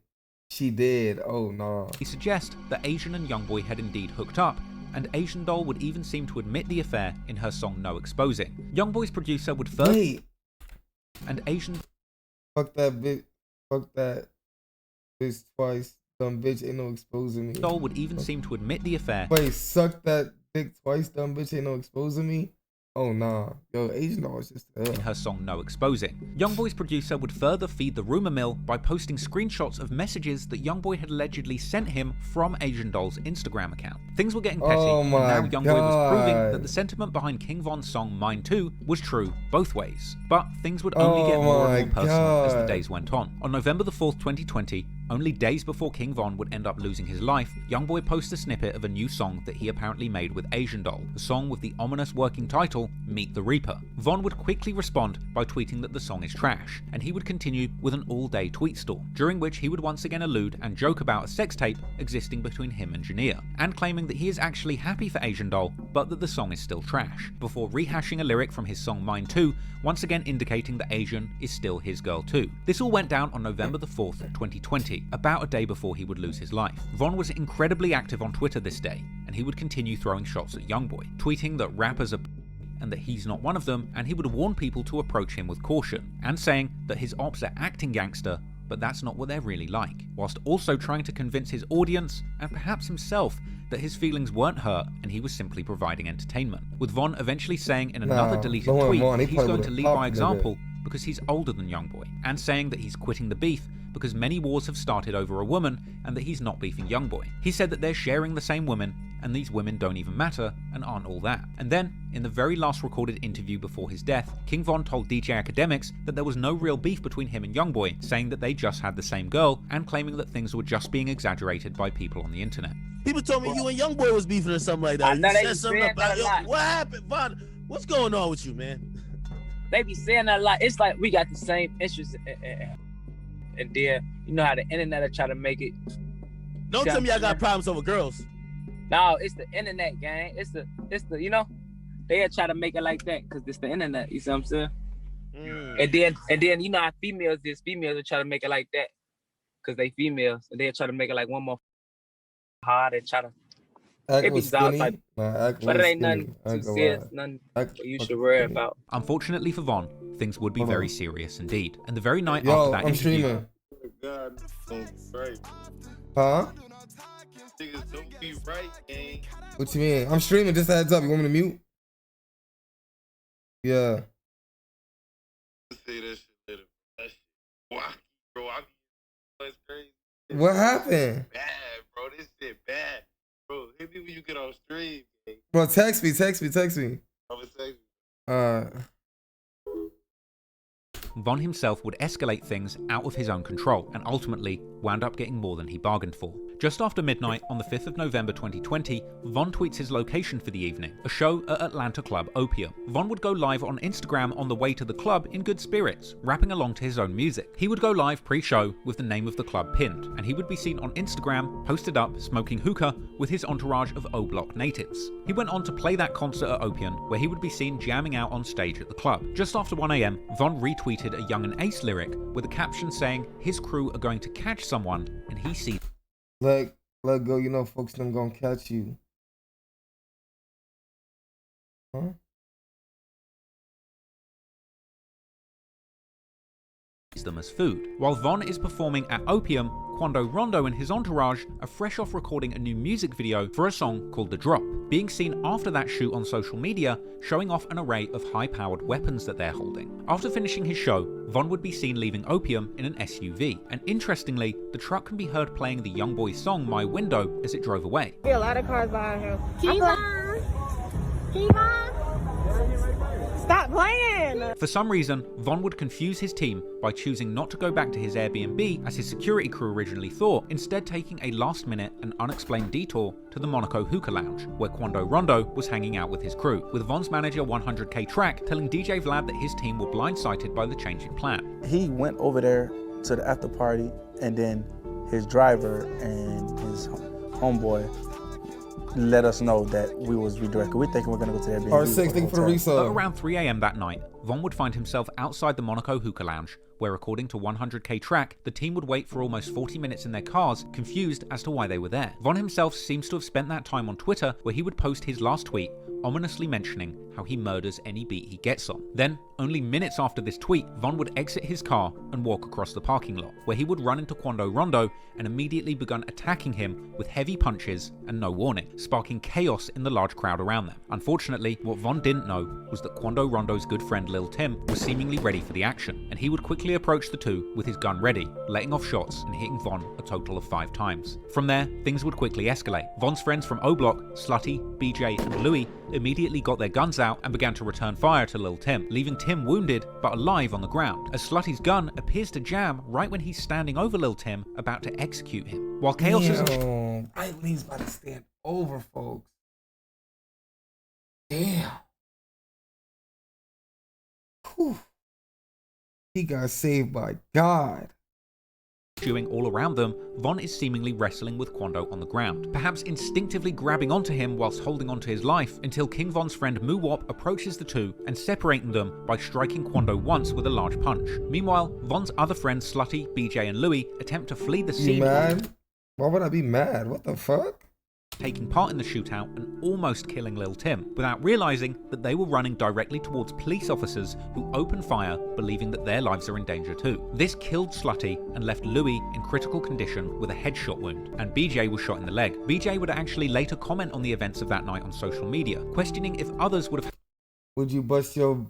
She did. Oh, no. He suggests that Asian and Youngboy had indeed hooked up, and Asian Doll would even seem to admit the affair in her song No Exposing. Youngboy's producer would further... Wait. And Asian... Fuck that bitch. Fuck that bitch twice. Dumb bitch ain't no exposing me. Doll would even seem to admit the affair. Wait, suck that dick twice. Dumb bitch ain't no exposing me. Oh, nah. Yo, Asian Doll is just in her song No Exposing. Youngboy's producer would further feed the rumor mill by posting screenshots of messages that Youngboy had allegedly sent him from Asian Doll's Instagram account. Things were getting petty, and now Youngboy was proving that the sentiment behind King Von's song Mine Too was true both ways. But things would only get more and more personal as the days went on. On November the 4th, 2020, only days before King Von would end up losing his life, Youngboy posted a snippet of a new song that he apparently made with Asian Doll, the song with the ominous working title, Meet the Reaper. Von would quickly respond by tweeting that the song is trash, and he would continue with an all-day tweet storm, during which he would once again allude and joke about a sex tape existing between him and Jania, and claiming that he is actually happy for Asian Doll, but that the song is still trash, before rehashing a lyric from his song Mine Too, once again indicating that Asian is still his girl too. This all went down on November the 4th, 2020, about a day before he would lose his life. Von was incredibly active on Twitter this day, and he would continue throwing shots at Youngboy, tweeting that rappers are and that he's not one of them, and he would warn people to approach him with caution, and saying that his ops are acting gangster, but that's not what they're really like, whilst also trying to convince his audience, and perhaps himself, that his feelings weren't hurt and he was simply providing entertainment, with Von eventually saying in another deleted tweet that he's going to lead by example because he's older than Youngboy, and saying that he's quitting the beef because many wars have started over a woman and that he's not beefing Youngboy. He said that they're sharing the same women and these women don't even matter and aren't all that. And then, in the very last recorded interview before his death, King Von told DJ Academics that there was no real beef between him and Youngboy, saying that they just had the same girl and claiming that things were just being exaggerated by people on the internet. People told me you and Youngboy was beefing or something like that. You said something about what happened, Von? What's going on with you, man? They be saying that a lot. It's like we got the same interests, and then you know how the internet will try to make it. Don't tell me I got problems over girls. No, it's the internet, gang. It's the you know, they'll try to make it like that because it's the internet. You see what I'm saying? And then you know how females will try to make it like that because they females, and they'll try to make it like one more hard and try to. But it ain't nothing too serious, nothing you should worry about. Unfortunately for Von, things would be very serious indeed. And the very night after that interview... Huh? What you mean? I'm streaming, just a heads up. You want me to mute? Yeah. What happened? Bad, bro. This shit bad. Bro, hit me when you get on stream. Bro, text me. I'm gonna text you. Von himself would escalate things out of his own control and ultimately wound up getting more than he bargained for. Just after midnight on the 5th of November 2020, Von tweets his location for the evening, a show at Atlanta club Opium. Von would go live on Instagram on the way to the club in good spirits, rapping along to his own music. He would go live pre-show with the name of the club pinned, and he would be seen on Instagram posted up smoking hookah with his entourage of O-Block natives. He went on to play that concert at Opium, where he would be seen jamming out on stage at the club. Just after 1 AM, Von retweeted a Young and Ace lyric with a caption saying his crew are going to catch someone and he sees let go, you know folks them gonna catch you. Huh? them as food. While Von is performing at Opium, Quando Rondo and his entourage are fresh off recording a new music video for a song called The Drop, being seen after that shoot on social media, showing off an array of high-powered weapons that they're holding. After finishing his show, Von would be seen leaving Opium in an SUV, and interestingly, the truck can be heard playing the Youngboy song My Window as it drove away. A lot of cars behind him. Stop playing! For some reason, Von would confuse his team by choosing not to go back to his Airbnb as his security crew originally thought, instead taking a last-minute and unexplained detour to the Monaco Hookah Lounge, where Quando Rondo was hanging out with his crew, with Von's manager 100K Track telling DJ Vlad that his team were blindsided by the change in plan. He went over there to the after party, and then his driver and his homeboy let us know that we was redirected. We're thinking we're gonna go to Airbnb. R6, thank you for the resub. At around 3 AM that night, Von would find himself outside the Monaco hookah lounge, where according to 100K Track, the team would wait for almost 40 minutes in their cars, confused as to why they were there. Von himself seems to have spent that time on Twitter, where he would post his last tweet, ominously mentioning how he murders any beat he gets on. Then, only minutes after this tweet, Von would exit his car and walk across the parking lot, where he would run into Quando Rondo and immediately begun attacking him with heavy punches and no warning, sparking chaos in the large crowd around them. Unfortunately, what Von didn't know was that Quando Rondo's good friend Lil Tim was seemingly ready for the action, and he would quickly approach the two with his gun ready, letting off shots and hitting Von a total of 5 times. From there, things would quickly escalate. Von's friends from O Block, Slutty, BJ, and Louis immediately got their guns out and began to return fire to Lil Tim, leaving Tim wounded but alive on the ground, as Slutty's gun appears to jam right when he's standing over Lil Tim about to execute him. While chaos is... Eileen's about to stand over, folks. Damn. Whew. He got saved by God. Doing all around them, Von is seemingly wrestling with Quando on the ground, perhaps instinctively grabbing onto him whilst holding onto his life, until King Von's friend Muwop approaches the two and separating them by striking Quando once with a large punch. Meanwhile, Von's other friends Slutty, BJ, and Louis attempt to flee the scene. You mad? Why would I be mad? What the fuck? Taking part in the shootout and almost killing Lil Tim, without realizing that they were running directly towards police officers who open fire, believing that their lives are in danger too. This killed Slutty and left Louis in critical condition with a headshot wound, and BJ was shot in the leg. BJ would actually later comment on the events of that night on social media, questioning if others would have... Would you bust your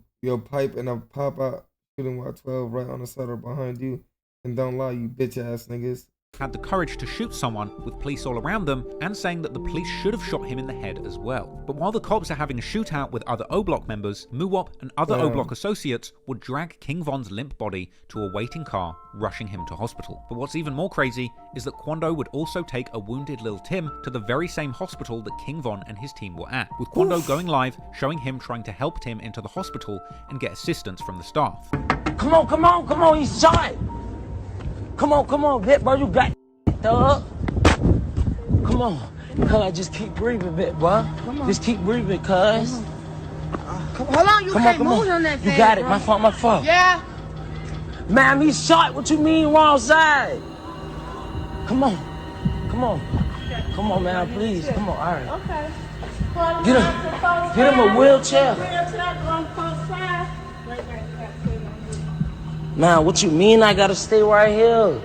pipe and a pop out shooting while 12 right on the side or behind you? And don't lie, you bitch ass niggas. Had the courage to shoot someone with police all around them, and saying that the police should have shot him in the head as well. But while the cops are having a shootout with other O-Block members, Muwop and other O-Block associates would drag King Von's limp body to a waiting car, rushing him to hospital. But what's even more crazy is that Quando would also take a wounded Lil Tim to the very same hospital that King Von and his team were at, with Quando going live, showing him trying to help Tim into the hospital and get assistance from the staff. Come on, he's shot! Come on, bit bro, you got thug. Come on, cuz just keep breathing, bit bro. Just keep breathing, cuz. Hold on, you can't move on that fast, You got it, bro. my fault. Yeah. Man, he's shot, what you mean wrong side? Come on, man, please, come on, all right. Okay. Get him a wheelchair. Man, what you mean I gotta stay right here?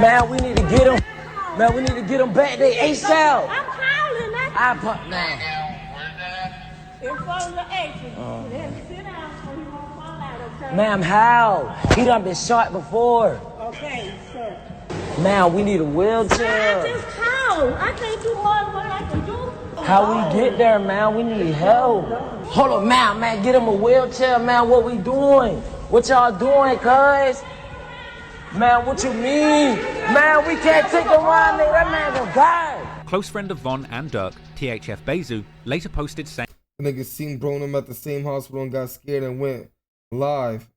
Man, we need to get him. Man, we need to get him back there ASAP. I'm calling. In front of the exit. Sit down so he won't fall out, okay? Ma'am, how? He done been shot before. Okay, sir. Man, we need a wheelchair. I just called. I can't do more than what I can do. How we get there, man? We need help. Hold on, man, get him a wheelchair, man. What we doing? What y'all doing, cuz? Man, what you mean? Man, we can't take him around there. That man gonna die. Close friend of Von and Dirk, THF Bezu, later posted saying, The niggas seen Bronham at the same hospital and got scared and went live.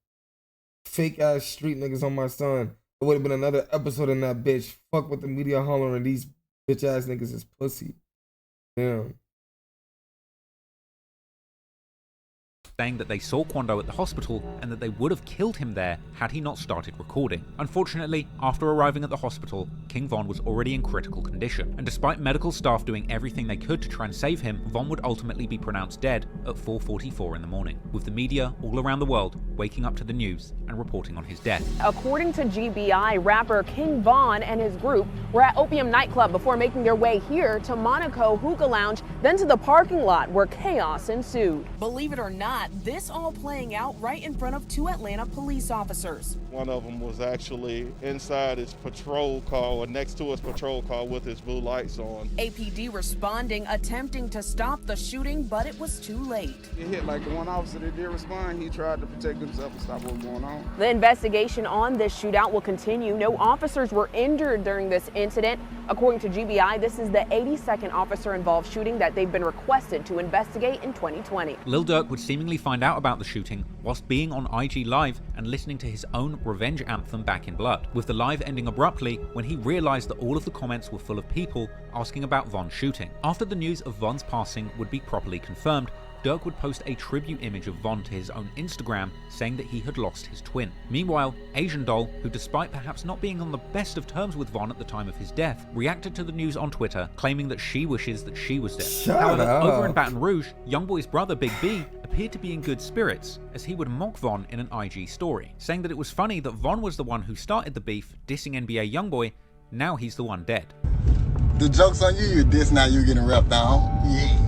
Fake ass street niggas on my son. It would have been another episode in that bitch. Fuck with the media hollering these bitch ass niggas is pussy. Damn. saying that they saw Quando at the hospital and that they would have killed him there had he not started recording. Unfortunately, after arriving at the hospital, King Von was already in critical condition, and despite medical staff doing everything they could to try and save him, Von would ultimately be pronounced dead at 4:44 in the morning, with the media all around the world waking up to the news and reporting on his death. According to GBI, rapper King Von and his group were at Opium nightclub before making their way here to Monaco Hookah Lounge, then to the parking lot where chaos ensued. Believe it or not, this all playing out right in front of two Atlanta police officers. One of them was actually inside his patrol car or next to his patrol car with his blue lights on. APD responding, attempting to stop the shooting, but it was too late. It hit like the one officer that did respond. He tried to protect himself and stop what was going on. The investigation on this shootout will continue. No officers were injured during this incident. According to GBI, this is the 82nd officer-involved shooting that they've been requested to investigate in 2020. Lil Durk would seemingly find out about the shooting whilst being on IG Live and listening to his own revenge anthem Back in Blood, with the live ending abruptly when he realized that all of the comments were full of people asking about Von's shooting. After the news of Von's passing would be properly confirmed, Dirk would post a tribute image of Von to his own Instagram, saying that he had lost his twin. Meanwhile, Asian Doll, who despite perhaps not being on the best of terms with Von at the time of his death, reacted to the news on Twitter, claiming that she wishes that she was dead. However, over in Baton Rouge, Youngboy's brother Big B appeared to be in good spirits, as he would mock Von in an IG story, saying that it was funny that Von was the one who started the beef, dissing NBA Youngboy. Now he's the one dead. The joke's on you, you diss, now you getting rapped on. Yeah.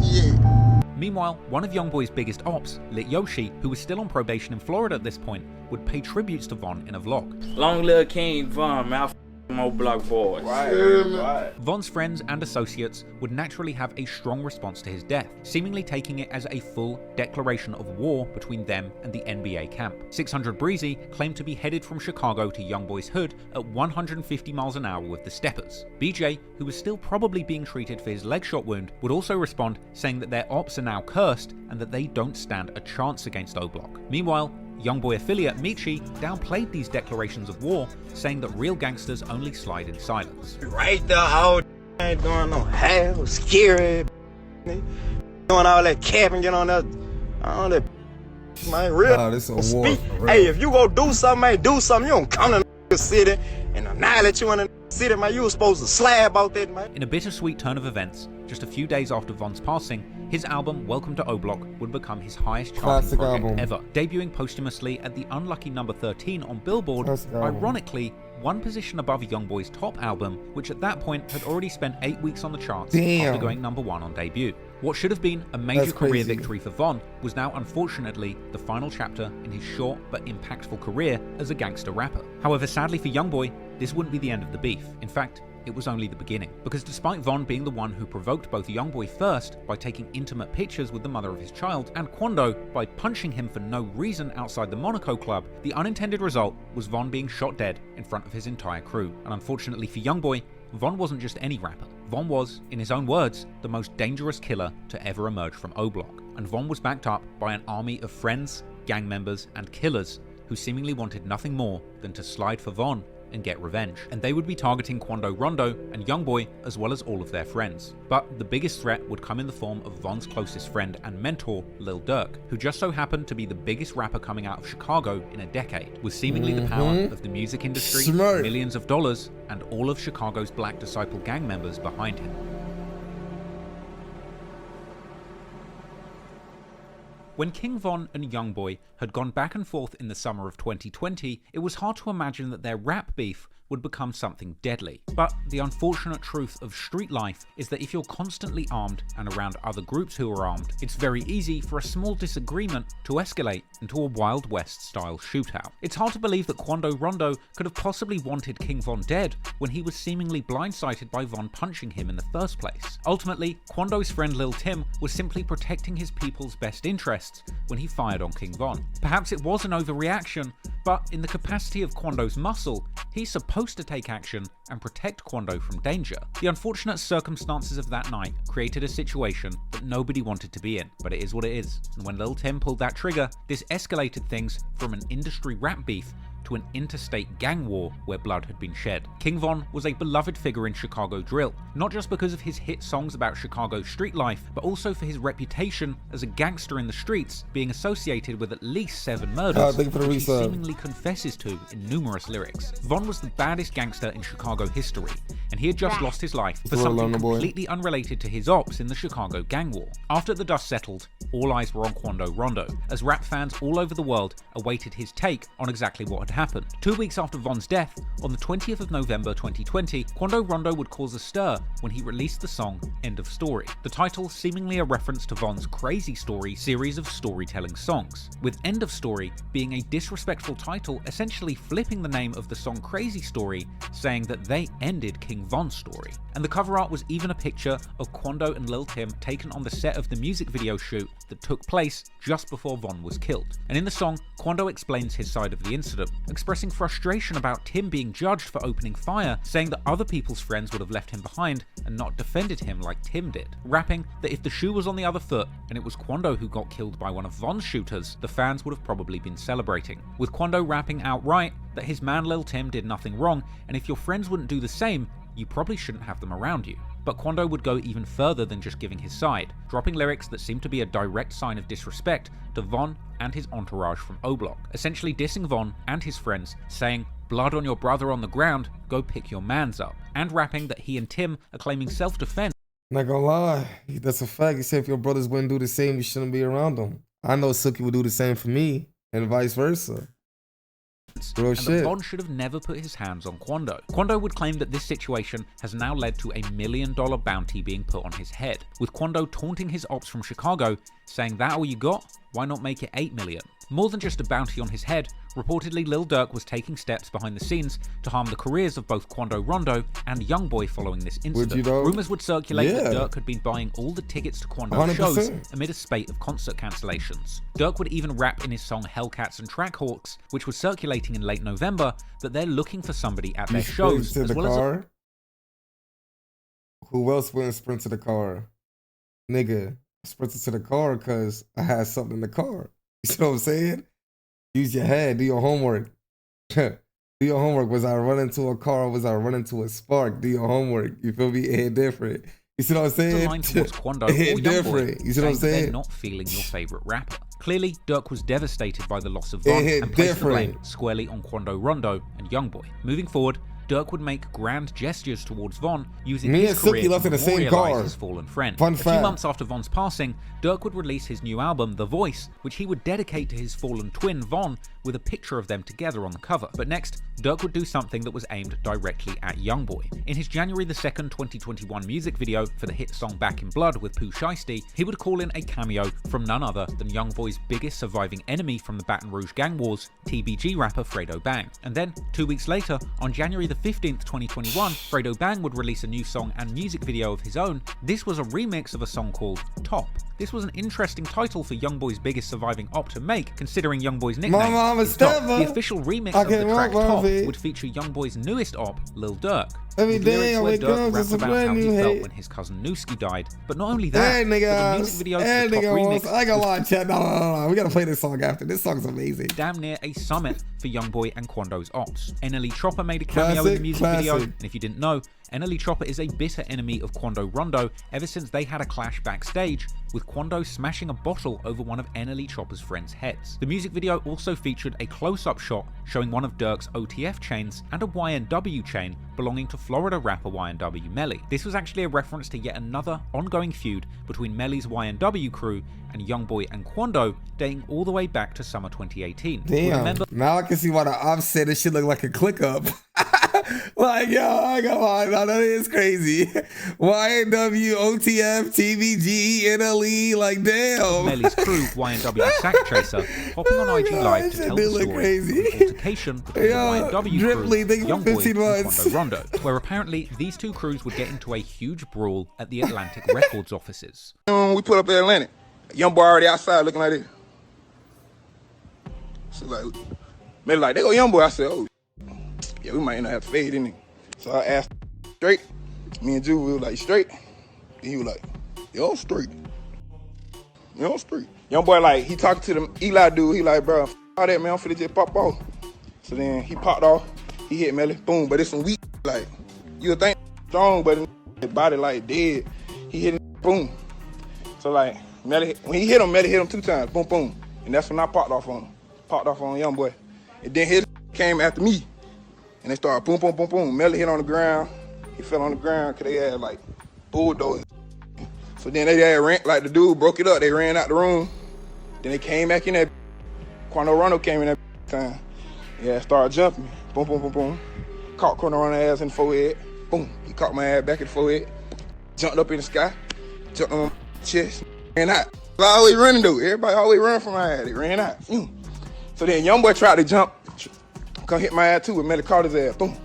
Yeah. Meanwhile, one of Youngboy's biggest ops, Lit Yoshi, who was still on probation in Florida at this point, would pay tributes to Von in a vlog. Long live King Von, man. More block boys. Right. Von's friends and associates would naturally have a strong response to his death, seemingly taking it as a full declaration of war between them and the NBA camp. 600 Breezy claimed to be headed from Chicago to Youngboy's hood at 150 miles an hour with the Steppers. BJ, who was still probably being treated for his leg shot wound, would also respond, saying that their ops are now cursed and that they don't stand a chance against O-Block. Meanwhile, Youngboy affiliate Michi downplayed these declarations of war, saying that real gangsters only slide in silence. Right there, all ain't doing no hell, scary, doing all that capping, get on that, man, real. This is a war. Hey, if you go do something, man, do something. You don't come to the city and annihilate you in the city, man. You was supposed to slab out that, man. In a bittersweet turn of events, just a few days after Von's passing, his album Welcome to O-Block would become his highest charting project ever, debuting posthumously at the unlucky number 13 on Billboard, ironically one position above Youngboy's top album, which at that point had already spent 8 weeks on the charts after going number 1 on debut. What should have been a major career victory for Von was now unfortunately the final chapter in his short but impactful career as a gangster rapper. However, sadly for Youngboy, this wouldn't be the end of the beef. In fact, it was only the beginning, because despite Von being the one who provoked both Youngboy first by taking intimate pictures with the mother of his child, and Quando by punching him for no reason outside the Monaco club, the unintended result was Von being shot dead in front of his entire crew. And unfortunately for Youngboy, Von wasn't just any rapper. Von was, in his own words, the most dangerous killer to ever emerge from O-Block. And Von was backed up by an army of friends, gang members, and killers who seemingly wanted nothing more than to slide for Von and get revenge. And they would be targeting Quando Rondo and Youngboy as well as all of their friends. But the biggest threat would come in the form of Von's closest friend and mentor, Lil Durk, who just so happened to be the biggest rapper coming out of Chicago in a decade, with seemingly the power of the music industry, millions of dollars, and all of Chicago's Black Disciple gang members behind him. When King Von and Youngboy had gone back and forth in the summer of 2020, it was hard to imagine that their rap beef would become something deadly. But the unfortunate truth of street life is that if you're constantly armed and around other groups who are armed, it's very easy for a small disagreement to escalate into a Wild West style shootout. It's hard to believe that Quando Rondo could have possibly wanted King Von dead when he was seemingly blindsided by Von punching him in the first place. Ultimately, Quando's friend Lil Tim was simply protecting his people's best interests when he fired on King Von. Perhaps it was an overreaction, but in the capacity of Quando's muscle, he's supposed to take action and protect Quando from danger. The unfortunate circumstances of that night created a situation that nobody wanted to be in, but it is what it is. And when Lil Tim pulled that trigger, this escalated things from an industry rap beef to an interstate gang war where blood had been shed. King Von was a beloved figure in Chicago drill, not just because of his hit songs about Chicago street life, but also for his reputation as a gangster in the streets, being associated with at least 7 murders, which he seemingly confesses to in numerous lyrics. Von was the baddest gangster in Chicago history, and he had just lost his life for something completely unrelated to his ops in the Chicago gang war. After the dust settled, all eyes were on Quando Rondo, as rap fans all over the world awaited his take on exactly what had happened. 2 weeks after Von's death, on the 20th of November 2020, Quando Rondo would cause a stir when he released the song End of Story, the title seemingly a reference to Von's Crazy Story series of storytelling songs, with End of Story being a disrespectful title, essentially flipping the name of the song Crazy Story, saying that they ended King Von's story. And the cover art was even a picture of Quando and Lil Tim taken on the set of the music video shoot that took place just before Von was killed. And in the song, Quando explains his side of the incident, expressing frustration about Tim being judged for opening fire, saying that other people's friends would have left him behind and not defended him like Tim did, rapping that if the shoe was on the other foot and it was Quando who got killed by one of Von's shooters, the fans would have probably been celebrating, with Quando rapping outright that his man Lil Tim did nothing wrong, and if your friends wouldn't do the same, you probably shouldn't have them around you. But Quando would go even further than just giving his side, dropping lyrics that seemed to be a direct sign of disrespect to Von and his entourage from O-Block, essentially dissing Von and his friends, saying, "Blood on your brother on the ground, go pick your mans up," and rapping that he and Tim are claiming self-defense. Not gonna lie, that's a fact. He said if your brothers wouldn't do the same, you shouldn't be around them. I know Suki would do the same for me, and vice versa. Real and shit. that Von should have never put his hands on Quando. Quando would claim that this situation has now led to a $1 million bounty being put on his head, with Quando taunting his ops from Chicago, saying, "That all you got? Why not make it 8 million?" More than just a bounty on his head, reportedly Lil Durk was taking steps behind the scenes to harm the careers of both Quando Rondo and Youngboy following this incident. Rumors would circulate that Durk had been buying all the tickets to Quando's shows amid a spate of concert cancellations. Durk would even rap in his song Hellcats and Trackhawks, which was circulating in late November, that they're looking for somebody at their shows, as well as Who else wouldn't sprint to the car? Nigga, I sprinted to the car because I had something in the car. You see what I'm saying? Use your head, do your homework. Do your homework. Was I running to a car or was I running to a spark? Do your homework. You feel me? It hit different. You see what I'm saying? The line towards Quando it hit different. You see what I'm saying? They're not feeling your favorite rapper. Clearly, Durk was devastated by the loss of Von and placed the blame squarely on Quando Rondo and Youngboy. Moving forward, Durk would make grand gestures towards Von, using his career to memorialize his fallen friend. A few months after Von's passing, Durk would release his new album, The Voice, which he would dedicate to his fallen twin, Von, with a picture of them together on the cover. But next, Durk would do something that was aimed directly at Youngboy. In his January 2nd, 2021 music video for the hit song Back in Blood with Pooh Shiesty, he would call in a cameo from none other than Youngboy's biggest surviving enemy from the Baton Rouge gang wars, TBG rapper Fredo Bang. And then, 2 weeks later, on January 15th, 2021, Fredo Bang would release a new song and music video of his own. This was a remix of a song called Top. This was an interesting title for Youngboy's biggest surviving op to make, considering Youngboy's nickname is Top. The official remix of the track Top would feature Youngboy's newest op, Lil Durk. Every day I wake up, rapped about how he felt when his cousin Nooski died. But not only that, but the music video for the Top remix, I ain't gonna lie, chat. No. We gotta play this song after. This song's amazing. Damn near a summit for Youngboy and Quando's ops. NLE Chopper made a cameo in the music video, and if you didn't know, NLE Chopper is a bitter enemy of Quando Rondo ever since they had a clash backstage, with Quando smashing a bottle over one of NLE Chopper's friends' heads. The music video also featured a close-up shot showing one of Durk's OTF chains and a YNW chain belonging to Florida rapper YNW Melly. This was actually a reference to yet another ongoing feud between Melly's YNW crew and Youngboy and Quando, dating all the way back to summer 2018. Damn, now I can see why the ops said this shit look like a click up. Like, yo, I got on. No, that is crazy. YNW, OTF, TBG, NLE, like, damn. Melly's crew, YNW Sack Chaser, hopping on IG Live to tell the story crazy. of an altercation between the YNW crew, Youngboy, and Quando Rondo, where apparently these two crews would get into a huge brawl at the Atlantic Records offices. We put up at Atlantic. Youngboy already outside looking like this. So like, Melly like, they go Youngboy. I said, oh, yeah, we might end up have to fade, didn't he? So I asked straight. Me and Ju, we were like, straight. And he was like, yo, straight. Yo, straight. Youngboy, like, he talking to the Eli dude. He like, bro, all that, man, I'm finna just pop off. So then he popped off. He hit Melly, boom. But it's some weak, like, you would think strong, but his body, like, dead. He hit him, boom. So, like, Melly, when he hit him, Melly hit him 2 times, boom, boom. And that's when I popped off on him. Popped off on Youngboy. And then his came after me. And they started boom, boom, boom, boom. Melly hit on the ground. He fell on the ground because they had, like, bulldozers. So then they had ran, like, the dude broke it up. They ran out the room. Then they came back in that. Quando Rondo came in that time. Yeah, started jumping. Boom, boom, boom, boom. Caught Quando Rondo's ass in the forehead. Boom. He caught my ass back in the forehead. Jumped up in the sky. Jumped on my chest. Ran out. I always running, though. Everybody always run from my ass. They ran out. So then Youngboy tried to jump. Come hit my ass too, and Melly caught his ass. Boom.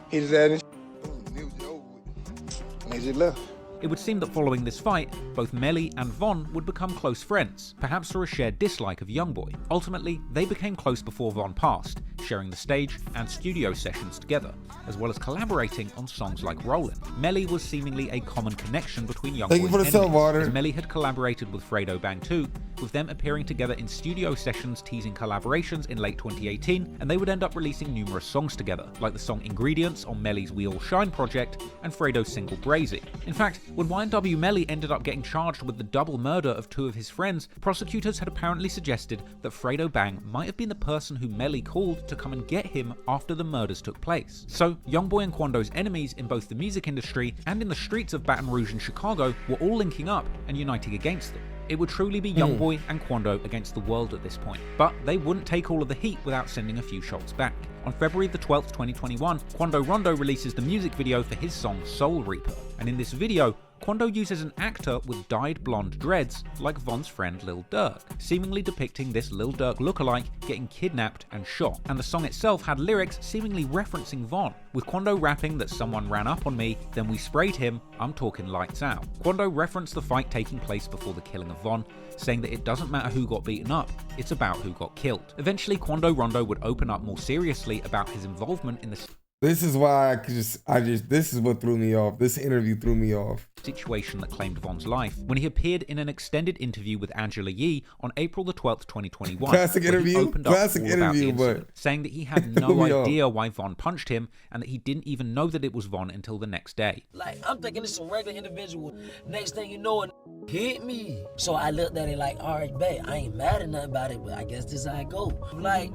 Hit his ass and boom. And it was over with. And they just left. It would seem that following this fight, both Melly and Von would become close friends, perhaps through a shared dislike of Youngboy. Ultimately, they became close before Von passed, sharing the stage and studio sessions together, as well as collaborating on songs like Rollin'. Melly was seemingly a common connection between Youngboy's enemies, as Melly had collaborated with Fredo Bang 2, with them appearing together in studio sessions teasing collaborations in late 2018, and they would end up releasing numerous songs together, like the song Ingredients on Melly's We All Shine project and Fredo's single Brazy. In fact, when YNW Melly ended up getting charged with the double murder of two of his friends, prosecutors had apparently suggested that Fredo Bang might have been the person who Melly called to come and get him after the murders took place. So, Youngboy and Quando's enemies in both the music industry and in the streets of Baton Rouge and Chicago were all linking up and uniting against them. It would truly be Youngboy and Quando against the world at this point, but they wouldn't take all of the heat without sending a few shots back. On February the 12th, 2021, Quando Rondo releases the music video for his song Soul Reaper, and in this video, Quando uses an actor with dyed blonde dreads like Von's friend Lil Durk, seemingly depicting this Lil Durk lookalike getting kidnapped and shot, and the song itself had lyrics seemingly referencing Von, with Quando rapping that someone ran up on me, then we sprayed him, I'm talking lights out. Quando referenced the fight taking place before the killing of Von, saying that it doesn't matter who got beaten up, it's about who got killed. Eventually, Quando Rondo would open up more seriously about his involvement in the This is why this is what threw me off. This interview threw me off. Situation that claimed Von's life when he appeared in an extended interview with Angela Yee on April the 12th, 2021. Classic interview, but saying that he had no idea why Von punched him and that he didn't even know that it was Von until the next day. Like, I'm thinking it's some regular individual. Next thing you know, it hit me. So I looked at it like, all right, babe, I ain't mad at nothing about it, but I guess this is how I go. Like,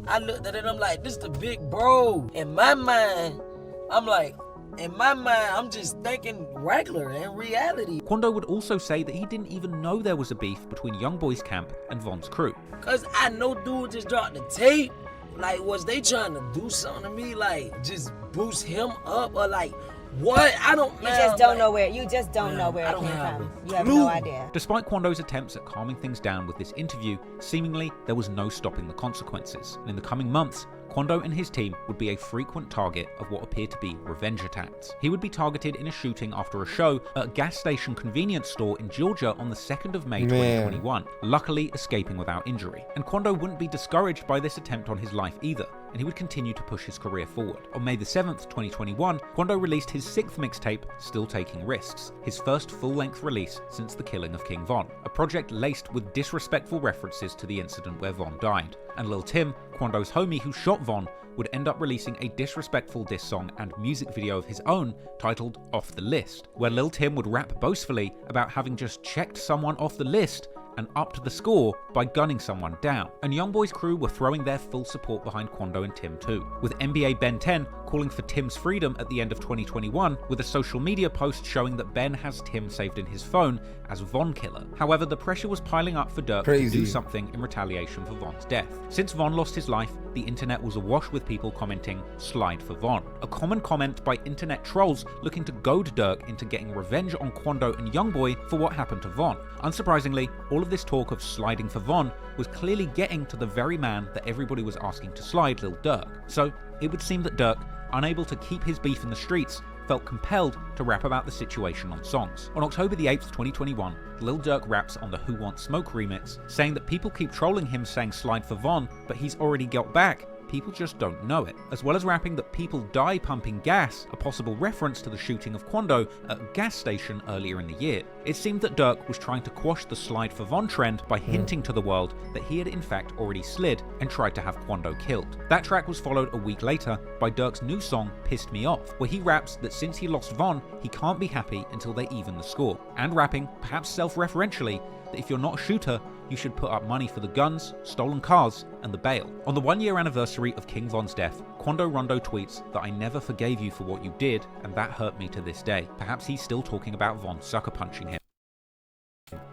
I looked at it, I'm like, this the big bro. In my mind, I'm just thinking regular in reality. Quando would also say that he didn't even know there was a beef between Youngboy's camp and Von's crew. Cause I know dude just dropped the tape. Like, was they trying to do something to me? Like, just boost him up or like, what? I don't know. You just don't know where it came from. You have no idea. Despite Quando's attempts at calming things down with this interview, seemingly there was no stopping the consequences. And in the coming months, Quando and his team would be a frequent target of what appeared to be revenge attacks. He would be targeted in a shooting after a show at a gas station convenience store in Georgia on the 2nd of May 2021, luckily escaping without injury. And Quando wouldn't be discouraged by this attempt on his life either, and he would continue to push his career forward. On May the 7th, 2021, Quando released his 6th mixtape, Still Taking Risks, his first full-length release since the killing of King Von, a project laced with disrespectful references to the incident where Von died. And Lil Tim, Quando's homie who shot Von, would end up releasing a disrespectful diss song and music video of his own titled Off the List, where Lil Tim would rap boastfully about having just checked someone off the list and upped the score by gunning someone down. And Youngboy's crew were throwing their full support behind Quando and Tim too, with NBA Ben 10 calling for Tim's freedom at the end of 2021, with a social media post showing that Ben has Tim saved in his phone as Von Killer. However, the pressure was piling up for Durk to do something in retaliation for Von's death. Since Von lost his life, the internet was awash with people commenting, "Slide for Von," a common comment by internet trolls looking to goad Durk into getting revenge on Quando and Youngboy for what happened to Von. Unsurprisingly, all of this talk of sliding for Von was clearly getting to the very man that everybody was asking to slide, Lil Durk. So it would seem that Durk, unable to keep his beef in the streets, felt compelled to rap about the situation on songs. On October the 8th, 2021, Lil Durk raps on the Who Want Smoke remix, saying that people keep trolling him saying slide for Von, but he's already got back. People just don't know it, as well as rapping that people die pumping gas, a possible reference to the shooting of Quando at a gas station earlier in the year. It seemed that Durk was trying to quash the slide for Von trend by hinting to the world that he had in fact already slid and tried to have Quando killed. That track was followed a week later by Durk's new song Pissed Me Off, where he raps that since he lost Von, he can't be happy until they even the score, and rapping, perhaps self-referentially, that if you're not a shooter, you should put up money for the guns, stolen cars, and the bail. On the 1-year anniversary of King Von's death, Quando Rondo tweets that I never forgave you for what you did, and that hurt me to this day. Perhaps he's still talking about Von sucker punching him.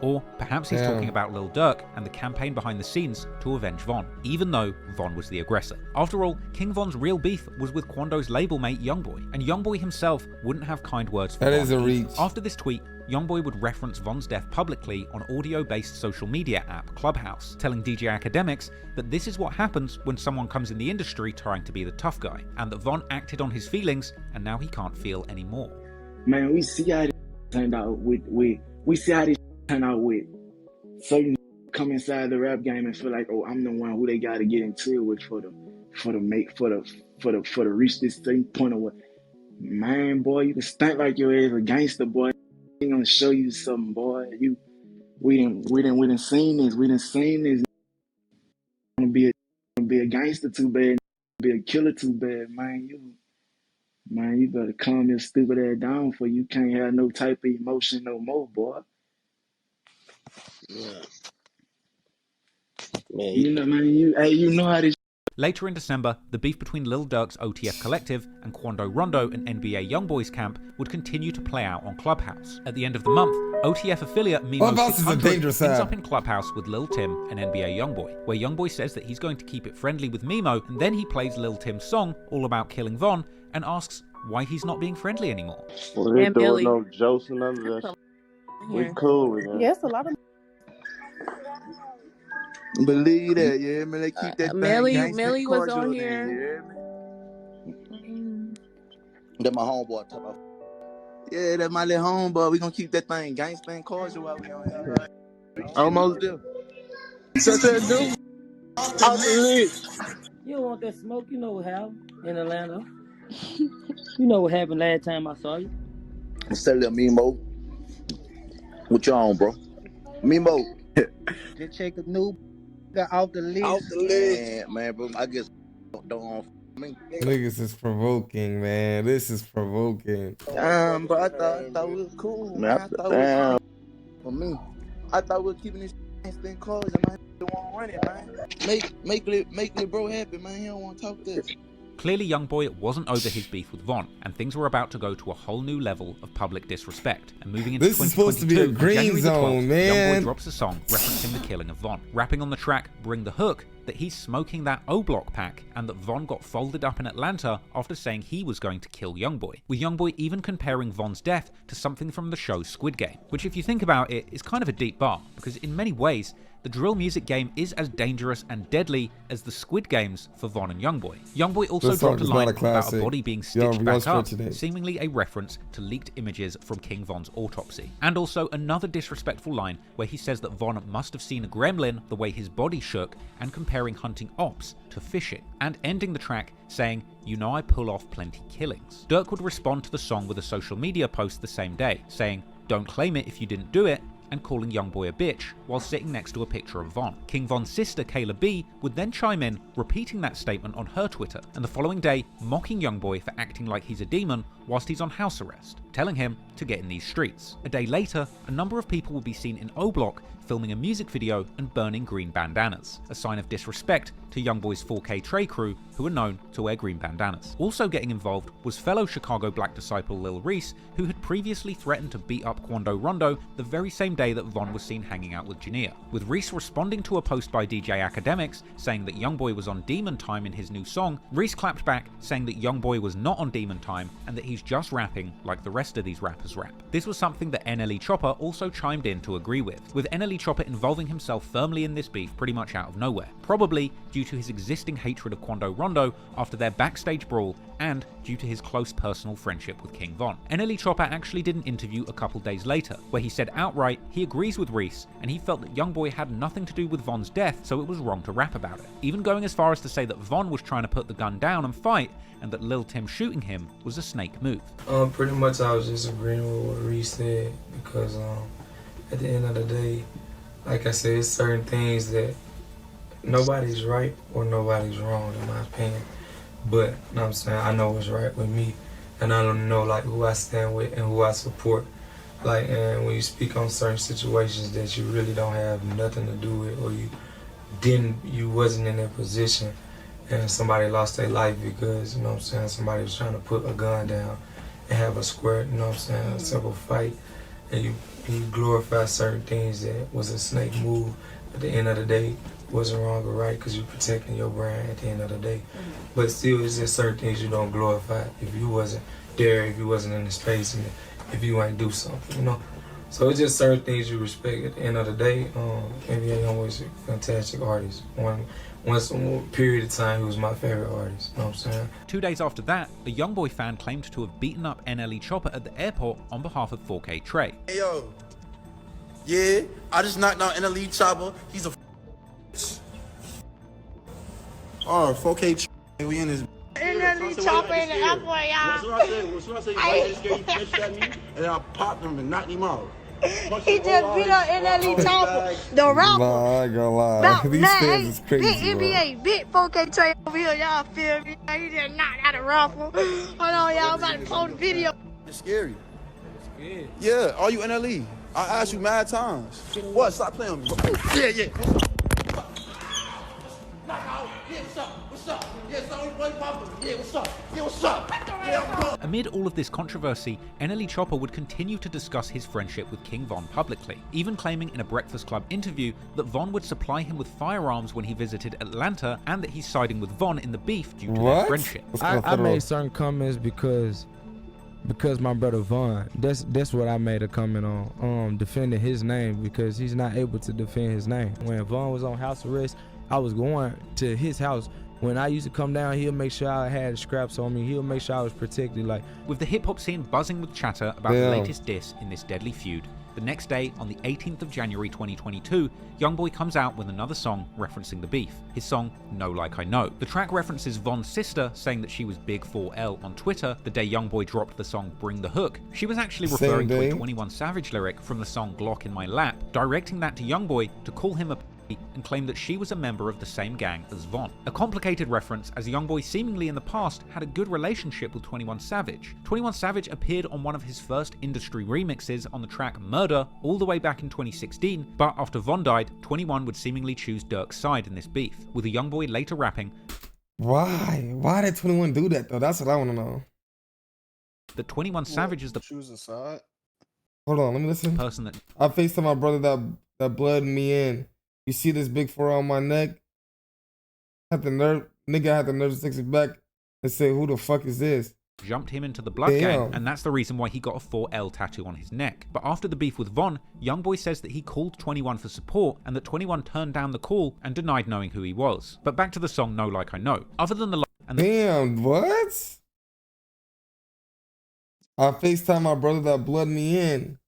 Or perhaps he's talking about Lil Durk and the campaign behind the scenes to avenge Von, even though Von was the aggressor. After all, King Von's real beef was with Quando's label mate Youngboy, and Youngboy himself wouldn't have kind words for Von. That is a reach. After this tweet, Youngboy would reference Von's death publicly on audio-based social media app Clubhouse, telling DJ Academics that this is what happens when someone comes in the industry trying to be the tough guy, and that Von acted on his feelings and now he can't feel anymore. Man, we see how turned out we see how this turn out with certain come inside the rap game and feel like, oh, I'm the one who they got to get into it with for the reach this certain point of what, man, boy, you can stunt like your ass a gangster, boy. I'm gonna show you something, boy. We done seen this. We done seen this. Wanna be a gangster too bad, be a killer too bad, man. You better calm your stupid ass down, for you can't have no type of emotion no more, boy. Yeah. Man, you know, man. You know how this. Later in December, the beef between Lil Durk's OTF Collective and Quando Rondo and NBA Youngboy's camp would continue to play out on Clubhouse. At the end of the month, OTF affiliate Mimo 600 ends up in Clubhouse with Lil Tim and NBA Youngboy, where Youngboy says that he's going to keep it friendly with Mimo, and then he plays Lil Tim's song, All About Killing Von, and asks why he's not being friendly anymore. Well, they doing no jokes and none of that shit. We cool with that. Yes, a lot of. Believe that, yeah, man. They keep that Melly was on here. That my homeboy talk about. Yeah, that's my little homeboy. We gonna keep that thing gangster and cordial while we on here. Almost there. Such a dude. You don't want that smoke, you know what happened in Atlanta. You know what happened last time I saw you. Say little Mimo. What you on, bro? Mimo. Just check the new off the list. Off the list. Man, bro, I guess don't me. Niggas is provoking, man. This is provoking. But I thought we was cool. Man, I thought we was cool. For me, I thought we were keeping this thing closed, and man, don't want to run it, man. Make the bro happy, man. He don't want to talk this. Clearly, Youngboy wasn't over his beef with Von, and things were about to go to a whole new level of public disrespect. And moving into this is supposed to be a green zone, 12th, man. Youngboy drops a song referencing the killing of Von, rapping on the track "Bring the Hook" that he's smoking that O-Block pack, and that Von got folded up in Atlanta after saying he was going to kill Youngboy, with Youngboy even comparing Von's death to something from the show Squid Game, which, if you think about it, is kind of a deep bar, because in many ways, the drill music game is as dangerous and deadly as the Squid Games for Von and Youngboy. Youngboy also dropped a line about a body being stitched back up, seemingly a reference to leaked images from King Von's autopsy. And also another disrespectful line where he says that Von must have seen a gremlin the way his body shook, and comparing hunting ops to fishing. And ending the track saying, "You know I pull off plenty killings." Durk would respond to the song with a social media post the same day, saying, "Don't claim it if you didn't do it," and calling Youngboy a bitch while sitting next to a picture of Von. King Von's sister, Kayla B, would then chime in, repeating that statement on her Twitter, and the following day mocking Youngboy for acting like he's a demon whilst he's on house arrest, telling him to get in these streets. A day later, a number of people would be seen in O-Block filming a music video and burning green bandanas, a sign of disrespect to Youngboy's 4K Trey crew, who are known to wear green bandanas. Also getting involved was fellow Chicago black disciple Lil Reese, who had previously threatened to beat up Quando Rondo the very same day that Von was seen hanging out with Jania, with Reese responding to a post by DJ Academics saying that Youngboy was on demon time in his new song. Reese clapped back saying that Youngboy was not on demon time and that he's just rapping like the rest of these rappers rap. This was something that NLE Chopper also chimed in to agree with NLE Chopper involving himself firmly in this beef pretty much out of nowhere, probably due to his existing hatred of Quando Rondo after their backstage brawl and due to his close personal friendship with King Von. NLE Chopper actually did an interview a couple days later where he said outright he agrees with Reese and he felt that Youngboy had nothing to do with Von's death, so it was wrong to rap about it, even going as far as to say that Von was trying to put the gun down and fight, and that Lil Tim shooting him was a snake move. Pretty much I was just agreeing with what Reese said, because at the end of the day, like I said, it's certain things that nobody's right or nobody's wrong in my opinion. But, you know what I'm saying, I know what's right with me, and I don't know like who I stand with and who I support. Like, and when you speak on certain situations that you really don't have nothing to do with, or you wasn't in that position, and somebody lost their life because, you know what I'm saying, somebody was trying to put a gun down and have a square, you know what I'm saying, a simple fight, and you glorify certain things that was a snake move. At the end of the day, wasn't wrong or right, because you're protecting your brand at the end of the day. But still, it's just certain things you don't glorify if you wasn't there, if you wasn't in the space, and if you ain't do something, you know. So it's just certain things you respect at the end of the day. NBA Youngboy is a fantastic artist, one once a period of time, he was my favorite artist. You know what I'm saying? 2 days after that, a Youngboy fan claimed to have beaten up NLE Chopper at the airport on behalf of 4K Trey. Hey yo, yeah, I just knocked out NLE Chopper. He's a oh 4K Trey. We in this. NLE Chopper in the airport, y'all. What's what I say? You punched at me, and then I popped him and knocked him out. He just beat up NLE Chopper, the rapper. Nah, I ain't gonna lie. Nah, These nah, fans is crazy, big NBA, big 4K Trey over here, y'all feel me? He just knocked out a rapper. Hold on, y'all, I'm about to pull the video. It's scary. Yeah, are you NLE? I asked you mad times. What? Stop playing with me. Yeah, yeah. What's up? Yeah, sorry, yeah, what's up? Yeah, what's up? Yeah, amid all of this controversy, NLE Chopper would continue to discuss his friendship with King Von publicly, even claiming in a Breakfast Club interview that Von would supply him with firearms when he visited Atlanta and that he's siding with Von in the beef due to their friendship. I made certain comments because my brother Von, that's what I made a comment on, defending his name because he's not able to defend his name. When Von was on house arrest, I was going to his house. When I used to come down, he'll make sure I had scraps on me. He'll make sure I was protected. Like, with the hip-hop scene buzzing with chatter about the latest diss in this deadly feud, the next day, on the 18th of January 2022, Youngboy comes out with another song referencing the beef, his song Know Like I Know. The track references Von's sister saying that she was Big 4L on Twitter the day Youngboy dropped the song Bring the Hook. She was actually referring to a 21 Savage lyric from the song Glock in My Lap, directing that to Youngboy to call him a and claimed that she was a member of the same gang as Von. A complicated reference, as Youngboy seemingly in the past had a good relationship with 21 Savage. 21 Savage appeared on one of his first industry remixes on the track Murder all the way back in 2016, but after Von died, 21 would seemingly choose Dirk's side in this beef, with the Youngboy later rapping, Why? Why did 21 do that though? That's what I want to know. That 21 Savage is the choose a side. Hold on, let me listen. Person that I FaceTime my brother that blood me in. You see this big 4 on my neck? Nigga had the nerve to text it back and say, who the fuck is this? Jumped him into the blood gang, and that's the reason why he got a 4L tattoo on his neck. But after the beef with Von, Youngboy says that he called 21 for support and that 21 turned down the call and denied knowing who he was. But back to the song Know Like I Know. Other than the damn, what? I FaceTime my brother that blood me in.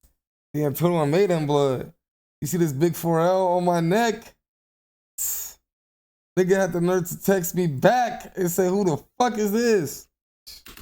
Damn, 21 made him blood. You see this big 4L on my neck? Nigga had the nerve to text me back and say, who the fuck is this?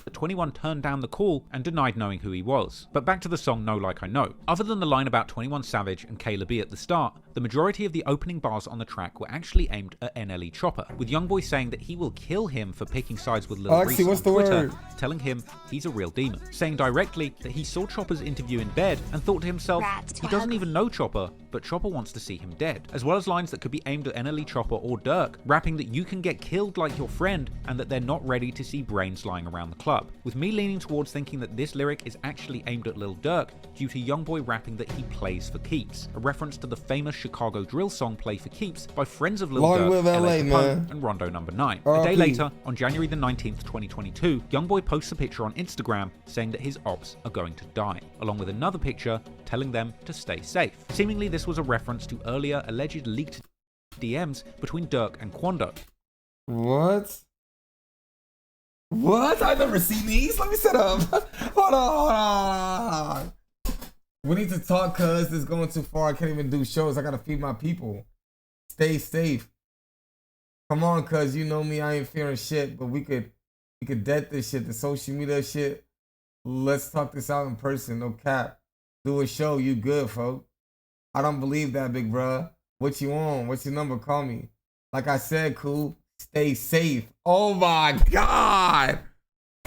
The 21 turned down the call and denied knowing who he was. But back to the song Know Like I Know. Other than the line about 21 Savage and Kayla B at the start, the majority of the opening bars on the track were actually aimed at NLE Chopper, with Youngboy saying that he will kill him for picking sides with Lil Reese on Twitter, telling him he's a real demon, saying directly that he saw Chopper's interview in bed and thought to himself, he doesn't even know Chopper, but Chopper wants to see him dead, as well as lines that could be aimed at NLE Chopper or Dirk, rapping that you can get killed like your friend and that they're not ready to see brains lying around the club, with me leaning towards thinking that this lyric is actually aimed at Lil Durk due to Youngboy rapping that he plays for keeps, a reference to the famous Chicago drill song Play for Keeps by friends of Lil Durk, LA Capone, and Rondo No. 9. A day later, on January the 19th, 2022, Youngboy posts a picture on Instagram saying that his ops are going to die, along with another picture telling them to stay safe. Seemingly this was a reference to earlier alleged leaked DMs between Dirk and Quando. What? What? I've never seen these. Let me set up. Hold on. We need to talk, cuz this is going too far. I can't even do shows. I gotta feed my people. Stay safe. Come on, cuz you know me. I ain't fearing shit, but we could dead this shit. The social media shit. Let's talk this out in person. No cap. Do a show. You good, folk. I don't believe that, big bruh. What you on? What's your number? Call me. Like I said, cool. Stay safe. Oh my God.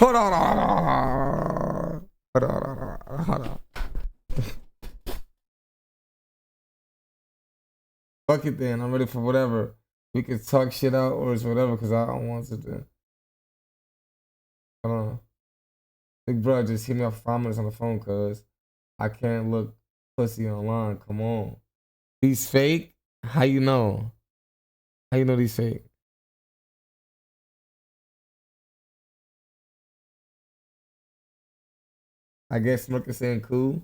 Hold on. Hold on. Fuck it then. I'm ready for whatever. We could talk shit out or it's whatever because I don't want to do. Hold on. Big bro, just hit me up for 5 minutes on the phone cuz I can't look pussy online. Come on. These fake? How you know? How you know these fake? I guess Smirk is saying cool.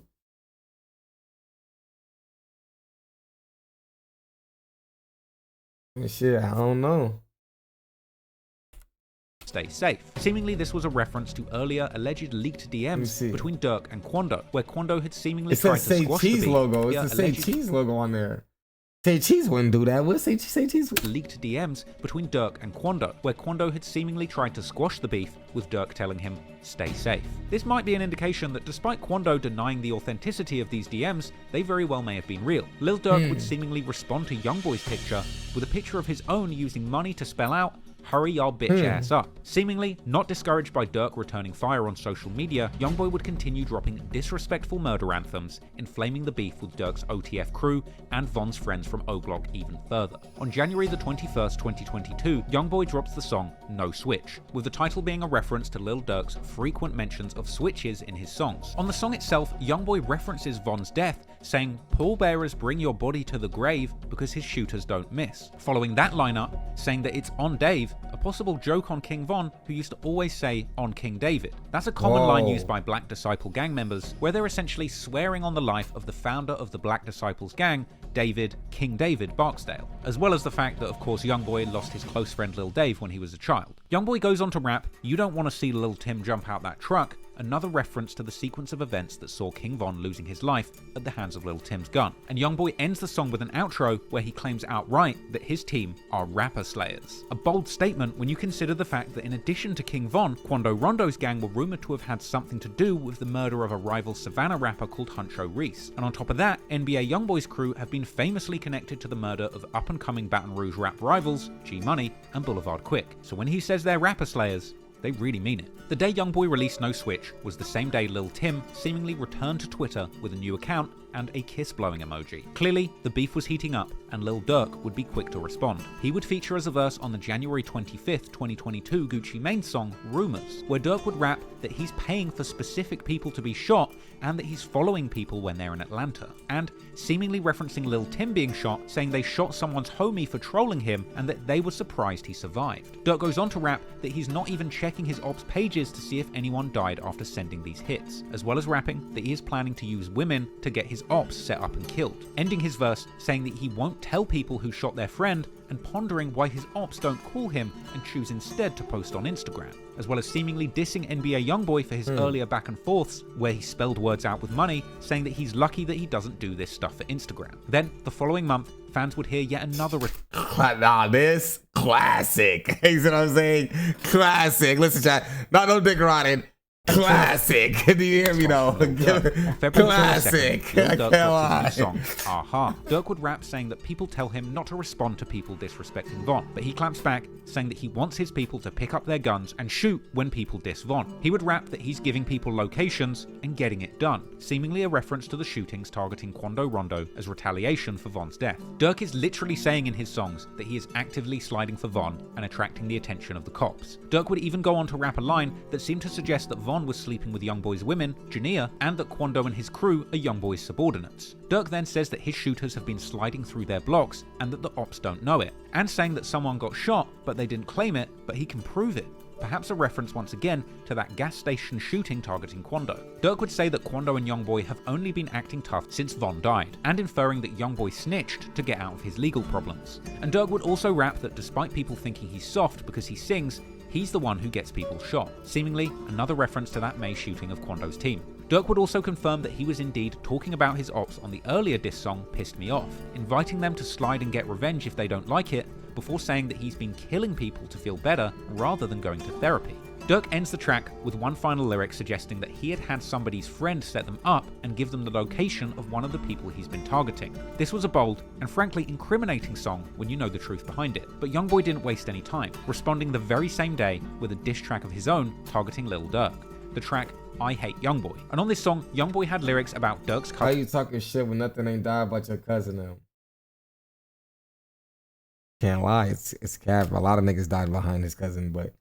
Shit, I don't know. Stay safe. Seemingly, this was a reference to earlier alleged leaked DMs between Dirk and Quando, where Quando had seemingly tried to squash the beef. Logo. It's the Say Cheese logo on there. Say Cheese wouldn't do that. What Say Cheese? Leaked DMs between Dirk and Quando, where Quando had seemingly tried to squash the beef, with Dirk telling him, stay safe. This might be an indication that despite Quando denying the authenticity of these DMs, they very well may have been real. Lil Durk would seemingly respond to Youngboy's picture with a picture of his own using money to spell out, hurry y'all bitch ass up. Seemingly, not discouraged by Dirk returning fire on social media, Youngboy would continue dropping disrespectful murder anthems, inflaming the beef with Dirk's OTF crew and Von's friends from O Block even further. On January the 21st, 2022, Youngboy drops the song No Switch, with the title being a reference to Lil Durk's frequent mentions of switches in his songs. On the song itself, Youngboy references Von's death, saying, "Pallbearers bring your body to the grave because his shooters don't miss." Following that lineup, saying that it's on Dave, a possible joke on King Von, who used to always say on King David. That's a common line used by Black Disciple gang members, where they're essentially swearing on the life of the founder of the Black Disciples gang, David, King David Barksdale, as well as the fact that of course Youngboy lost his close friend Lil Dave when he was a child. Youngboy goes on to rap, "You don't want to see Lil Tim jump out that truck," another reference to the sequence of events that saw King Von losing his life at the hands of Lil Tim's gun. And Youngboy ends the song with an outro where he claims outright that his team are rapper slayers. A bold statement when you consider the fact that in addition to King Von, Quando Rondo's gang were rumored to have had something to do with the murder of a rival Savannah rapper called Huncho Reese. And on top of that, NBA Youngboy's crew have been famously connected to the murder of up-and-coming Baton Rouge rap rivals, G Money and Boulevard Quick. So when he says they're rapper slayers, they really mean it. The day Youngboy released No Switch was the same day Lil Tim seemingly returned to Twitter with a new account and a kiss-blowing emoji. Clearly, the beef was heating up, and Lil Durk would be quick to respond. He would feature as a verse on the January 25th, 2022 Gucci Mane song, Rumors, where Durk would rap that he's paying for specific people to be shot, and that he's following people when they're in Atlanta. And seemingly referencing Lil Tim being shot, saying they shot someone's homie for trolling him, and that they were surprised he survived. Durk goes on to rap that he's not even checking his ops pages to see if anyone died after sending these hits, as well as rapping that he is planning to use women to get his ops set up and killed, ending his verse saying that he won't tell people who shot their friend, and pondering why his ops don't call him and choose instead to post on Instagram, as well as seemingly dissing NBA Youngboy for his earlier back and forths where he spelled words out with money, saying that he's lucky that he doesn't do this stuff for Instagram. Then, the following month, fans would hear yet another this classic. You see what I'm saying? Classic. Listen, chat. Don't dick around it. Classic. Do you hear me though? Classic. Song, Aha. Durk would rap saying that people tell him not to respond to people disrespecting Von, but he claps back saying that he wants his people to pick up their guns and shoot when people diss Von. He would rap that he's giving people locations and getting it done, seemingly a reference to the shootings targeting Quando Rondo as retaliation for Von's death. Durk is literally saying in his songs that he is actively sliding for Von and attracting the attention of the cops. Durk would even go on to rap a line that seemed to suggest that Von was sleeping with Youngboy's women, Jania, and that Quando and his crew are Youngboy's subordinates. Durk then says that his shooters have been sliding through their blocks and that the ops don't know it, and saying that someone got shot but they didn't claim it, but he can prove it. Perhaps a reference once again to that gas station shooting targeting Quando. Durk would say that Quando and Youngboy have only been acting tough since Von died, and inferring that Youngboy snitched to get out of his legal problems. And Durk would also rap that despite people thinking he's soft because he sings, he's the one who gets people shot, seemingly another reference to that May shooting of Quando's team. Durk would also confirm that he was indeed talking about his ops on the earlier diss song Pissed Me Off, inviting them to slide and get revenge if they don't like it, before saying that he's been killing people to feel better rather than going to therapy. Durk ends the track with one final lyric suggesting that he had somebody's friend set them up and give them the location of one of the people he's been targeting. This was a bold and frankly incriminating song when you know the truth behind it, but Youngboy didn't waste any time, responding the very same day with a diss track of his own targeting Lil Durk. The track I Hate Youngboy. And on this song, Youngboy had lyrics about Durk's cousin. How you talking shit when nothing ain't died but your cousin now? Can't lie, it's cap. A lot of niggas died behind his cousin, but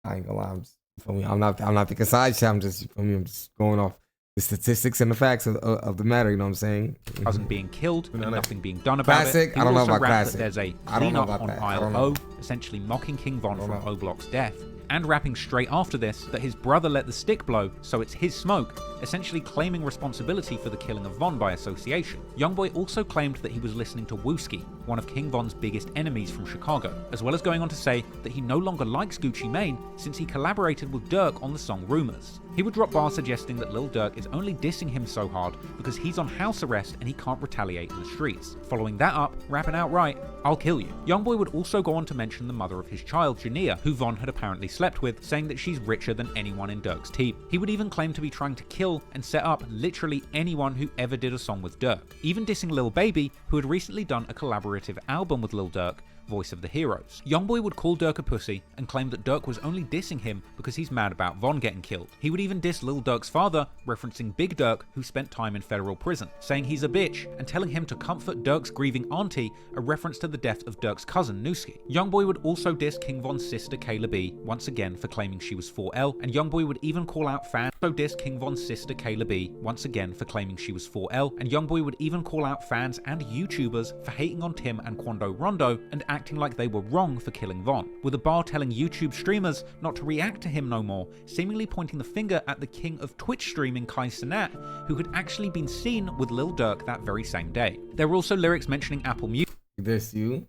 I ain't gonna lie. I'm not picking side shit. I'm just going off the statistics and the facts of the matter. You know what I'm saying? Cousin being killed and nothing being done about classic. it. I don't know about classic. There's a clean-up on aisle O, essentially mocking King Von from O Block's death, and rapping straight after this that his brother let the stick blow, so it's his smoke, essentially claiming responsibility for the killing of Von by association. Youngboy also claimed that he was listening to Wooski one of King Von's biggest enemies from Chicago, as well as going on to say that he no longer likes Gucci Mane since he collaborated with Durk on the song Rumors. He would drop bars suggesting that Lil Durk is only dissing him so hard because he's on house arrest and he can't retaliate in the streets. Following that up, rapping outright, "I'll kill you." Youngboy would also go on to mention the mother of his child, Jania, who Von had apparently slept with, saying that she's richer than anyone in Durk's team. He would even claim to be trying to kill and set up literally anyone who ever did a song with Durk, even dissing Lil Baby, who had recently done a collaborative album with Lil Durk, Voice of the Heroes. Youngboy would call Durk a pussy and claim that Durk was only dissing him because he's mad about Von getting killed. He would even diss Lil Durk's father, referencing Big Durk, who spent time in federal prison, saying he's a bitch and telling him to comfort Durk's grieving auntie, a reference to the death of Durk's cousin Newski. Youngboy would also diss King Von's sister Kayla B, once again for claiming she was 4L, and Youngboy would even call out fans who diss King Von's sister Kayla B, once again for claiming she was 4L, and Youngboy would even call out fans and YouTubers for hating on Tim and Quando Rondo and acting like they were wrong for killing Von, with a bar telling YouTube streamers not to react to him no more, seemingly pointing the finger at the king of Twitch streaming Kai Cenat, who had actually been seen with Lil Durk that very same day. There were also lyrics mentioning Apple Music. This you?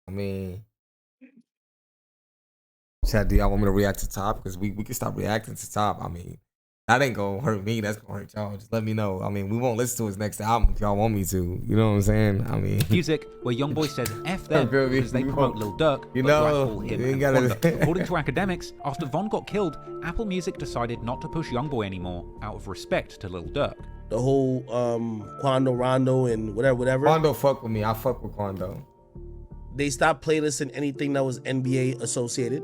I mean, Chad, do y'all want me to react to Top? Because we can stop reacting to Top. I mean, that ain't gonna hurt me. That's gonna hurt y'all. Just let me know. I mean, we won't listen to his next album if y'all want me to. You know what I'm saying? I mean, Music, where Youngboy says F them because they promote Lil Durk, you but know, him and Quando. According to academics, after Von got killed, Apple Music decided not to push Youngboy anymore out of respect to Lil Durk. The whole Quando Rondo and whatever. Quando fuck with me. I fuck with Quando. They stopped playlisting anything that was NBA associated,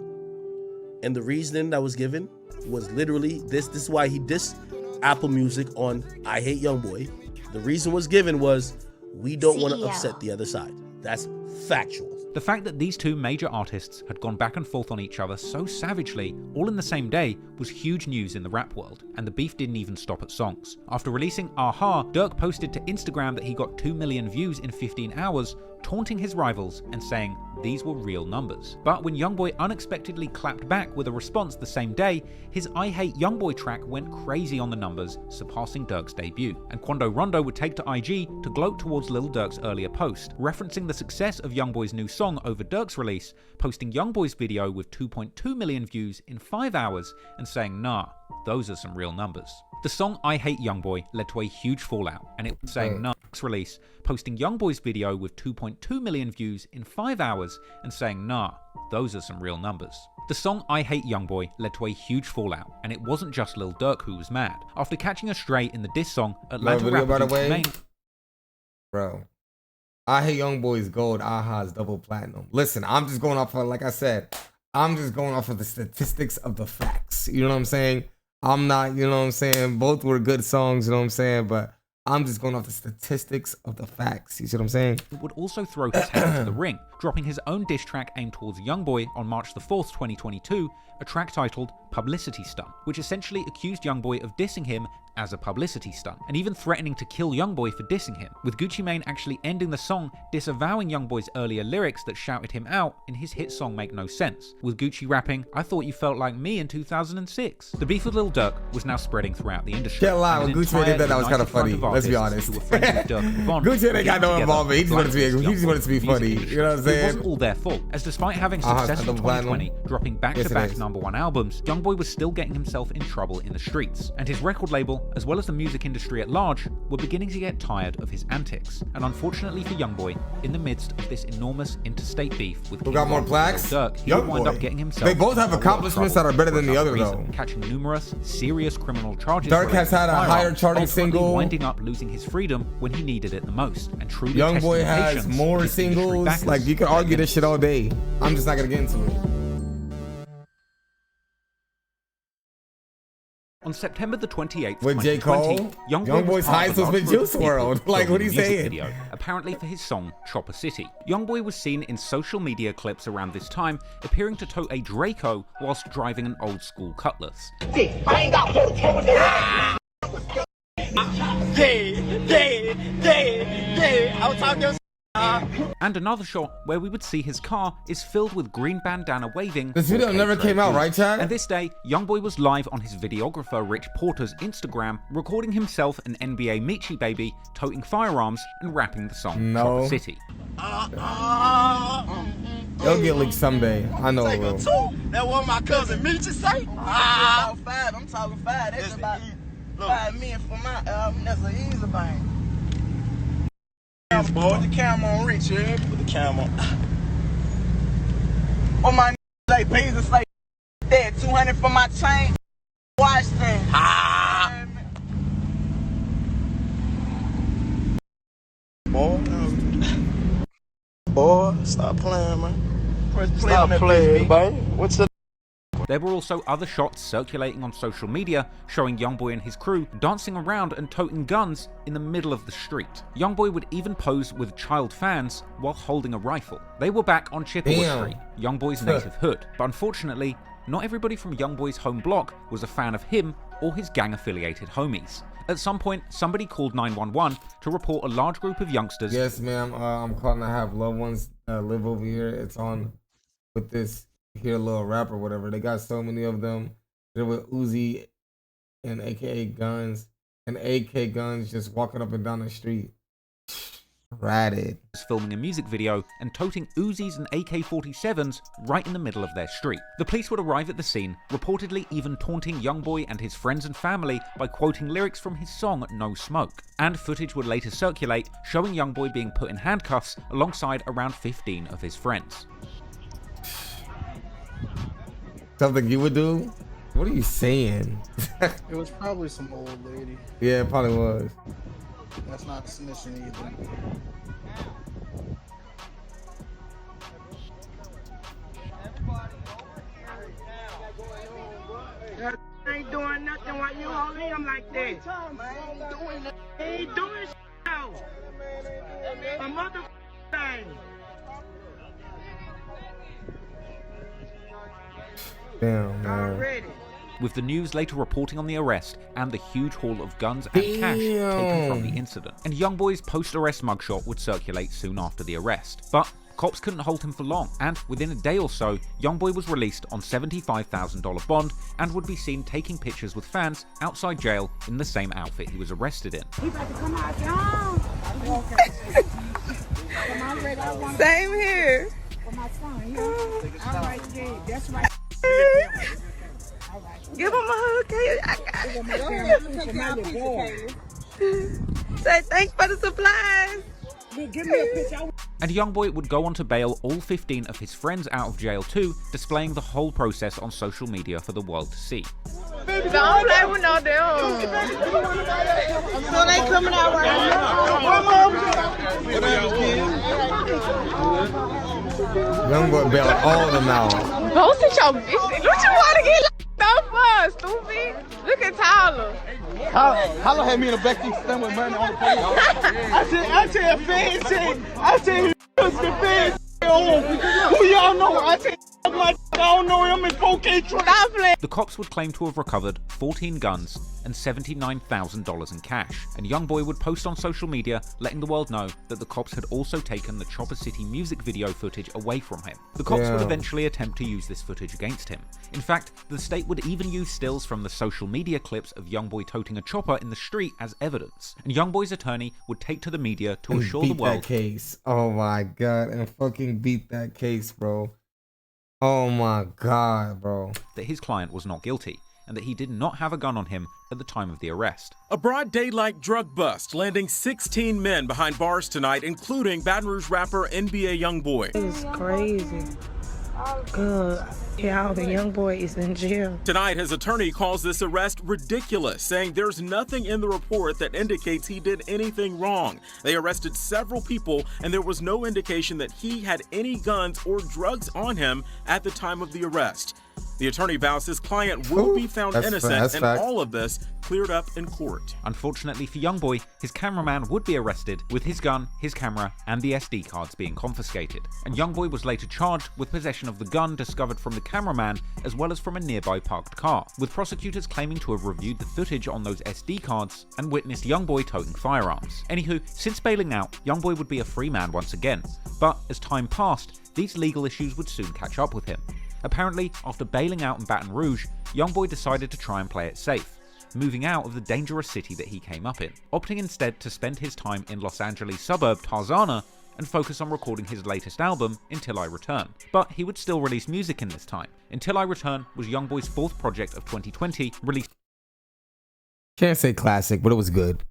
and the reasoning that was given was literally this. This is why he dissed Apple Music on I Hate Youngboy. The reason was given was we don't want to upset the other side. That's factual. The fact that these two major artists had gone back and forth on each other so savagely, all in the same day, was huge news in the rap world, and the beef didn't even stop at songs. After releasing Aha, Durk posted to Instagram that he got 2 million views in 15 hours, taunting his rivals and saying these were real numbers. But when Youngboy unexpectedly clapped back with a response the same day, his I Hate Youngboy track went crazy on the numbers, surpassing Durk's debut. And Quando Rondo would take to IG to gloat towards Lil Durk's earlier post, referencing the success of Youngboy's new song over Durk's release, posting Youngboy's video with 2.2 million views in 5 hours and saying, nah, those are some real numbers. The song I Hate Youngboy led to a huge fallout, and it was saying Narc's release, posting Youngboy's video with 2.2 million views in 5 hours and saying, nah, those are some real numbers. The song I Hate Youngboy led to a huge fallout, and it wasn't just Lil Durk who was mad. After catching a stray in the diss song, Atlanta rapper Gucci Mane. Bro, I Hate Youngboy's gold, Aha's double platinum. Listen, I'm just going off of, like I said, I'm just going off of the statistics of the facts. You know what I'm saying? I'm not, you know what I'm saying? Both were good songs, you know what I'm saying? But I'm just going off the statistics of the facts. You see what I'm saying? Would also throw his hat into the ring, dropping his own diss track aimed towards Youngboy on March the 4th, 2022, a track titled Publicity Stunt, which essentially accused Youngboy of dissing him as a publicity stunt, and even threatening to kill Youngboy for dissing him, with Gucci Mane actually ending the song disavowing Youngboy's earlier lyrics that shouted him out in his hit song Make No Sense, with Gucci rapping, I thought you felt like me in 2006. The beef with Lil Durk was now spreading throughout the industry. Can't lie, when Gucci did that was kind of funny, let's be honest. Gucci ain't got no involvement, he just wanted to be funny, you know what I'm saying? It wasn't all their fault, as despite having success in 2020, dropping back-to-back #1 albums, Youngboy was still getting himself in trouble in the streets, and his record label, as well as the music industry at large, were beginning to get tired of his antics. And unfortunately for Youngboy, in the midst of this enormous interstate beef with who got more plaques? Durk, he would wind up getting himself. They both have accomplishments that are better than the other, though. Catching numerous serious criminal charges. Durk has had a higher charting single, winding up losing his freedom when he needed it the most. And truly, Youngboy has more singles. Like, you can argue this shit all day. I'm just not gonna get into it. On September the 28th, with J. Cole, Youngboy's highest was with Juice WRLD. Like, what are you saying? Video, apparently for his song Chopper City. Youngboy was seen in social media clips around this time, appearing to tote a Draco whilst driving an old school Cutlass. I was talking And another shot where we would see his car is filled with green bandana waving. This video never came out, right, Chad? And this day, Youngboy was live on his videographer Rich Porter's Instagram, recording himself and NBA Michi Baby toting firearms and rapping the song Chopper City. They'll get leaked someday. I know it will. That what my cousin Michi say? About 5. I'm talking 5. That's about 5 million for my album. That's an easy thing. Put the camera on Rich, yeah? Put the camera on. What my like Jesus say that 200 for my chain. Watch that. Boy, stop playing, man. Stop playing, man. What's the... There were also other shots circulating on social media showing Youngboy and his crew dancing around and toting guns in the middle of the street. Youngboy would even pose with child fans while holding a rifle. They were back on Chippewa Street, Youngboy's native hood, but unfortunately, not everybody from Youngboy's home block was a fan of him or his gang-affiliated homies. At some point, somebody called 911 to report a large group of youngsters. Yes, ma'am. I'm calling to have loved ones live over here. It's on with this here little rapper, whatever. They got so many of them. They're with Uzi and AKA guns and AK guns just walking up and down the street. Ratted. Filming a music video and toting Uzis and AK-47s right in the middle of their street. The police would arrive at the scene, reportedly even taunting Youngboy and his friends and family by quoting lyrics from his song No Smoke. And footage would later circulate showing Youngboy being put in handcuffs alongside around 15 of his friends. Something you would do? What are you saying? It was probably some old lady. Yeah, it probably was. That's not snitching either. I ain't doing nothing while you hold him like that. He ain't doing shit though. A motherfucking thing. Damn, man. Already. With the news later reporting on the arrest and the huge haul of guns and cash taken from the incident. And Youngboy's post-arrest mugshot would circulate soon after the arrest. But cops couldn't hold him for long, and within a day or so, Youngboy was released on $75,000 bond and would be seen taking pictures with fans outside jail in the same outfit he was arrested in. He about to come out your home. Same here. For my son, all right, yeah, that's right. Give him a hug, Kayla. I got it. Say thanks for the supplies. Give me a picture. And Youngboy would go on to bail all 15 of his friends out of jail too, displaying the whole process on social media for the world to see. Don't play with no damn. So they coming out right now. Youngboy bailed all of them out. Don't sit your bitch. What you want to get locked up for, stupid? Look at Tyler. Tyler had me in the backseat stand with money on the plate. I tell fans, I tell you, the fans, who y'all know? I tell I don't know him in 4K truck. The cops would claim to have recovered 14 guns and $79,000 in cash, and Youngboy would post on social media letting the world know that the cops had also taken the Chopper City music video footage away from him. The cops would eventually attempt to use this footage against him. In fact, the state would even use stills from the social media clips of Youngboy toting a chopper in the street as evidence, and Youngboy's attorney would take to the media to assure the world that case. Oh my god, and fucking beat that case, bro. Oh my god, bro. That his client was not guilty, and that he did not have a gun on him at the time of the arrest. A broad daylight drug bust, landing 16 men behind bars tonight, including Baton Rouge rapper NBA Youngboy. It's crazy. Good. Yeah, the Youngboy is in jail. Tonight, his attorney calls this arrest ridiculous, saying there's nothing in the report that indicates he did anything wrong. They arrested several people, and there was no indication that he had any guns or drugs on him at the time of the arrest. The attorney vows his client will be found innocent and all of this cleared up in court. Unfortunately for Youngboy, his cameraman would be arrested, with his gun, his camera, and the SD cards being confiscated. And Youngboy was later charged with possession of the gun discovered from the cameraman, as well as from a nearby parked car, with prosecutors claiming to have reviewed the footage on those SD cards and witnessed Youngboy toting firearms. Anywho, since bailing out, Youngboy would be a free man once again. But as time passed, these legal issues would soon catch up with him. Apparently, after bailing out in Baton Rouge, Youngboy decided to try and play it safe, moving out of the dangerous city that he came up in, opting instead to spend his time in Los Angeles suburb Tarzana and focus on recording his latest album, Until I Return. But he would still release music in this time. Until I Return was Youngboy's fourth project of 2020, released... Can't say classic, but it was good.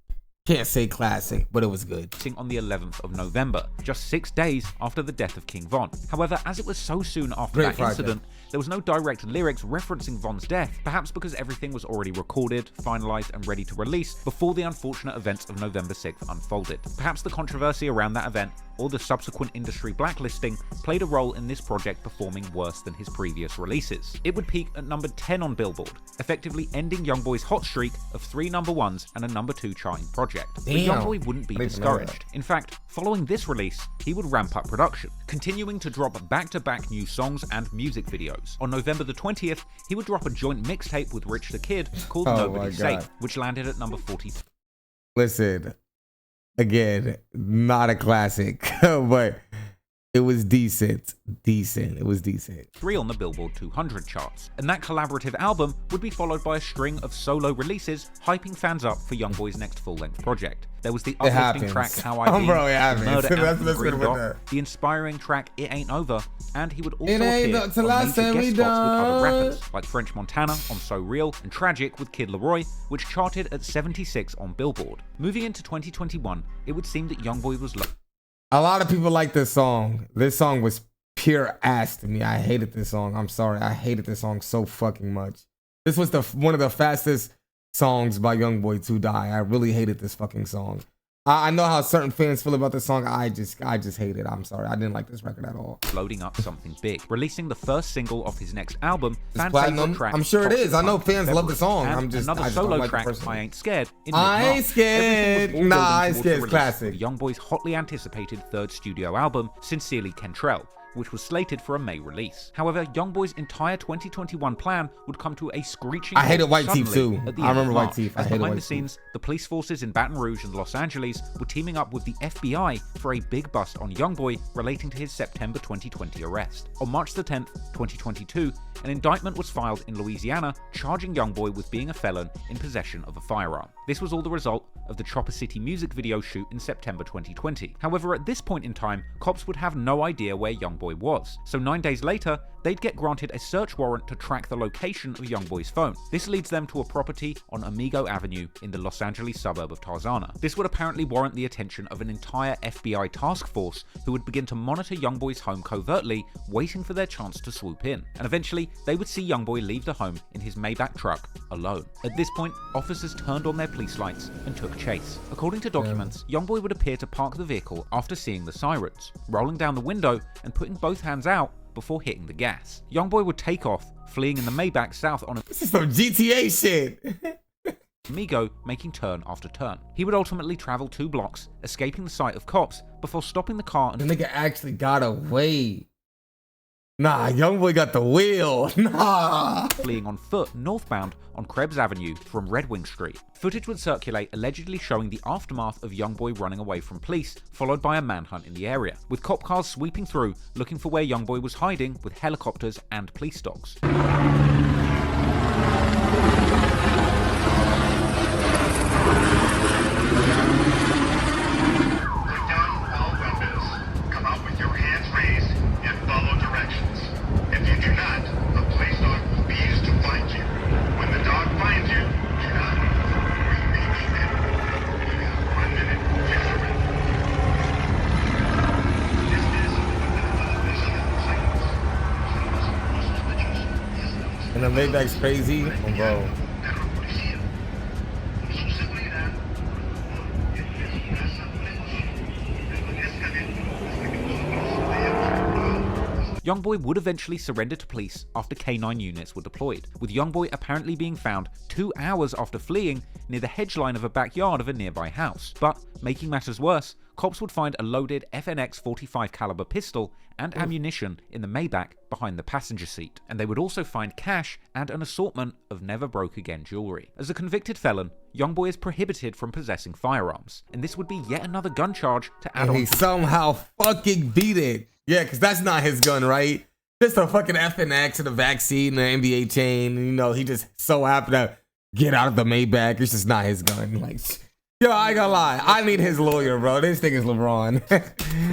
Can't say classic, but it was good. On the 11th of November, just 6 days after the death of King Von. However, as it was so soon after that incident, there was no direct lyrics referencing Von's death, perhaps because everything was already recorded, finalized, and ready to release before the unfortunate events of November 6th unfolded. Perhaps the controversy around that event or the subsequent industry blacklisting played a role in this project performing worse than his previous releases. It would peak at number 10 on Billboard, effectively ending Youngboy's hot streak of 3 number 1s and a number 2 charting project. But Youngboy wouldn't be discouraged. In fact, following this release, he would ramp up production, continuing to drop back-to-back new songs and music videos. On November the 20th, he would drop a joint mixtape with Rich the Kid called Nobody's Safe, which landed at number 43. Listen, again, not a classic, but it was decent. It was decent. 3 on the Billboard 200 charts. And that collaborative album would be followed by a string of solo releases, hyping fans up for Youngboy's next full-length project. There was the uplifting track How I Be, the murder anthem Green Dot, the inspiring track It Ain't Over, and he would also appear on major guest spots with other rappers, like French Montana on So Real and Tragic with Kid Laroi, which charted at 76 on Billboard. Moving into 2021, it would seem that Youngboy was low. A lot of people like this song. This song was pure ass to me. I hated this song. I'm sorry. I hated this song so fucking much. This was one of the fastest songs by Youngboy to die. I really hated this fucking song. I know how certain fans feel about this song. I just hate it. I'm sorry. I didn't like this record at all. Loading up something big, releasing the first single off his next album, fan favorite track. I'm sure it is. I know fans love the song. Another solo track, I Ain't Scared. I Ain't Scared. Nah, I Ain't Scared is classic. Youngboy's hotly anticipated third studio album, Sincerely Kentrell, which was slated for a May release. However, Youngboy's entire 2021 plan would come to a screeching halt. I hated White Teeth too. I remember White Teeth. I hated behind White the scenes, the police forces in Baton Rouge and Los Angeles were teaming up with the FBI for a big bust on Youngboy relating to his September 2020 arrest. On March the 10th, 2022, an indictment was filed in Louisiana charging Youngboy with being a felon in possession of a firearm. This was all the result of the Chopper City music video shoot in September 2020. However, at this point in time, cops would have no idea where Youngboy was. So 9 days later, they'd get granted a search warrant to track the location of Youngboy's phone. This leads them to a property on Amigo Avenue in the Los Angeles suburb of Tarzana. This would apparently warrant the attention of an entire FBI task force who would begin to monitor Youngboy's home covertly, waiting for their chance to swoop in. And eventually, they would see Youngboy leave the home in his Maybach truck alone. At this point, officers turned on their police lights and took chase. According to documents, Youngboy would appear to park the vehicle after seeing the sirens, rolling down the window and putting both hands out before hitting the gas. Youngboy would take off, fleeing in the Maybach south on a... This is some GTA shit! Amigo, making turn after turn. He would ultimately travel 2 blocks, escaping the sight of cops before stopping the car and... The nigga actually got away. Nah, Youngboy got the wheel. Nah. Fleeing on foot northbound on Krebs Avenue from Red Wing Street. Footage would circulate allegedly showing the aftermath of Youngboy running away from police, followed by a manhunt in the area, with cop cars sweeping through looking for where Youngboy was hiding with helicopters and police dogs. And the Maybach's crazy, bro. Youngboy would eventually surrender to police after K9 units were deployed, with Youngboy apparently being found 2 hours after fleeing near the hedgeline of a backyard of a nearby house. But, making matters worse, cops would find a loaded FNX 45 caliber pistol and ammunition in the Maybach behind the passenger seat, and they would also find cash and an assortment of never broke again jewelry. As a convicted felon, Youngboy is prohibited from possessing firearms, and this would be yet another gun charge to add on. He somehow fucking beat it. Yeah, because that's not his gun, right? Just a fucking FNX and a vaccine and an NBA chain. And, you know, he just so happened to get out of the Maybach. It's just not his gun. Like, yo, I ain't gonna lie. I need his lawyer, bro. This thing is LeBron.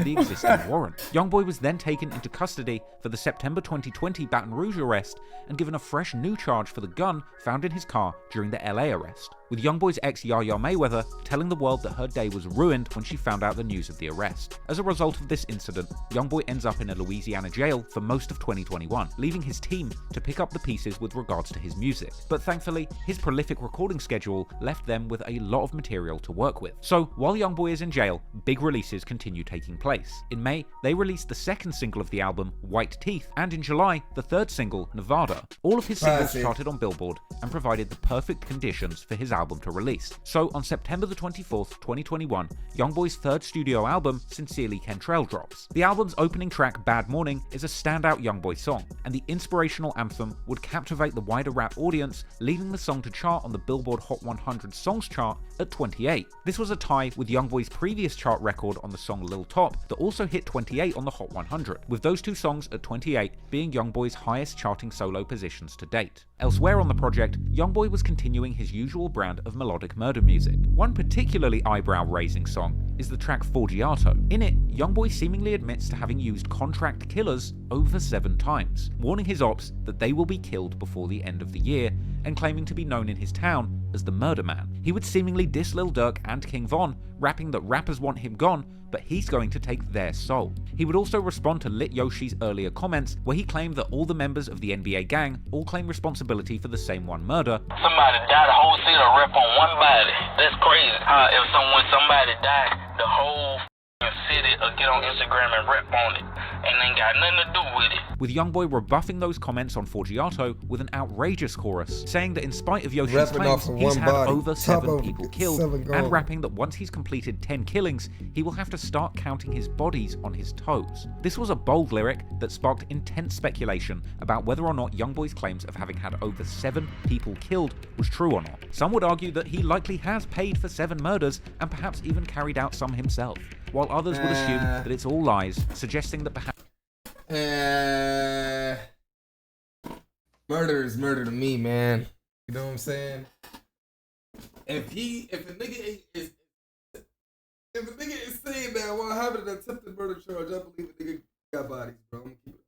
The existing warrant. Youngboy was then taken into custody for the September 2020 Baton Rouge arrest and given a fresh new charge for the gun found in his car during the LA arrest, with Youngboy's ex Yaya Mayweather telling the world that her day was ruined when she found out the news of the arrest. As a result of this incident, Youngboy ends up in a Louisiana jail for most of 2021, leaving his team to pick up the pieces with regards to his music. But thankfully, his prolific recording schedule left them with a lot of material to work with. So while Youngboy is in jail, big releases continue taking place. In May, they released the second single of the album, White Teeth, and in July, the third single, Nevada. All of his singles charted on Billboard and provided the perfect conditions for his album to release. So on September the 24th, 2021, Youngboy's third studio album, Sincerely Kentrell, drops. The album's opening track, Bad Morning, is a standout Youngboy song, and the inspirational anthem would captivate the wider rap audience, leading the song to chart on the Billboard Hot 100 Songs chart at 28. This was a tie with Youngboy's previous chart record on the song Lil Top that also hit 28 on the Hot 100, with those two songs at 28 being Youngboy's highest charting solo positions to date. Elsewhere on the project, Youngboy was continuing his usual brand of melodic murder music. One particularly eyebrow-raising song is the track Forgiato. In it, Youngboy seemingly admits to having used contract killers over 7 times, warning his ops that they will be killed before the end of the year, and claiming to be known in his town as the Murder Man. He would seemingly diss Lil Durk and King Von, rapping that rappers want him gone, but he's going to take their soul. He would also respond to Lit Yoshi's earlier comments, where he claimed that all the members of the NBA gang all claim responsibility for the same one murder. Somebody died, the whole city rip on one body. That's crazy. When somebody died, the whole city will get on Instagram and rip on it, and ain't got nothing to do with it. With Youngboy rebuffing those comments on Forgiato with an outrageous chorus, saying that in spite of Yoshi's claims, he's had over 7 people killed, and rapping that once he's completed 10 killings, he will have to start counting his bodies on his toes. This was a bold lyric that sparked intense speculation about whether or not Youngboy's claims of having had over 7 people killed was true or not. Some would argue that he likely has paid for 7 murders and perhaps even carried out some himself, while others would assume that it's all lies, suggesting that perhaps murder is murder to me, man. You know what I'm saying? If the nigga is saying that while having an attempted murder charge, I believe the nigga got bodies, bro. I'm gonna keep it.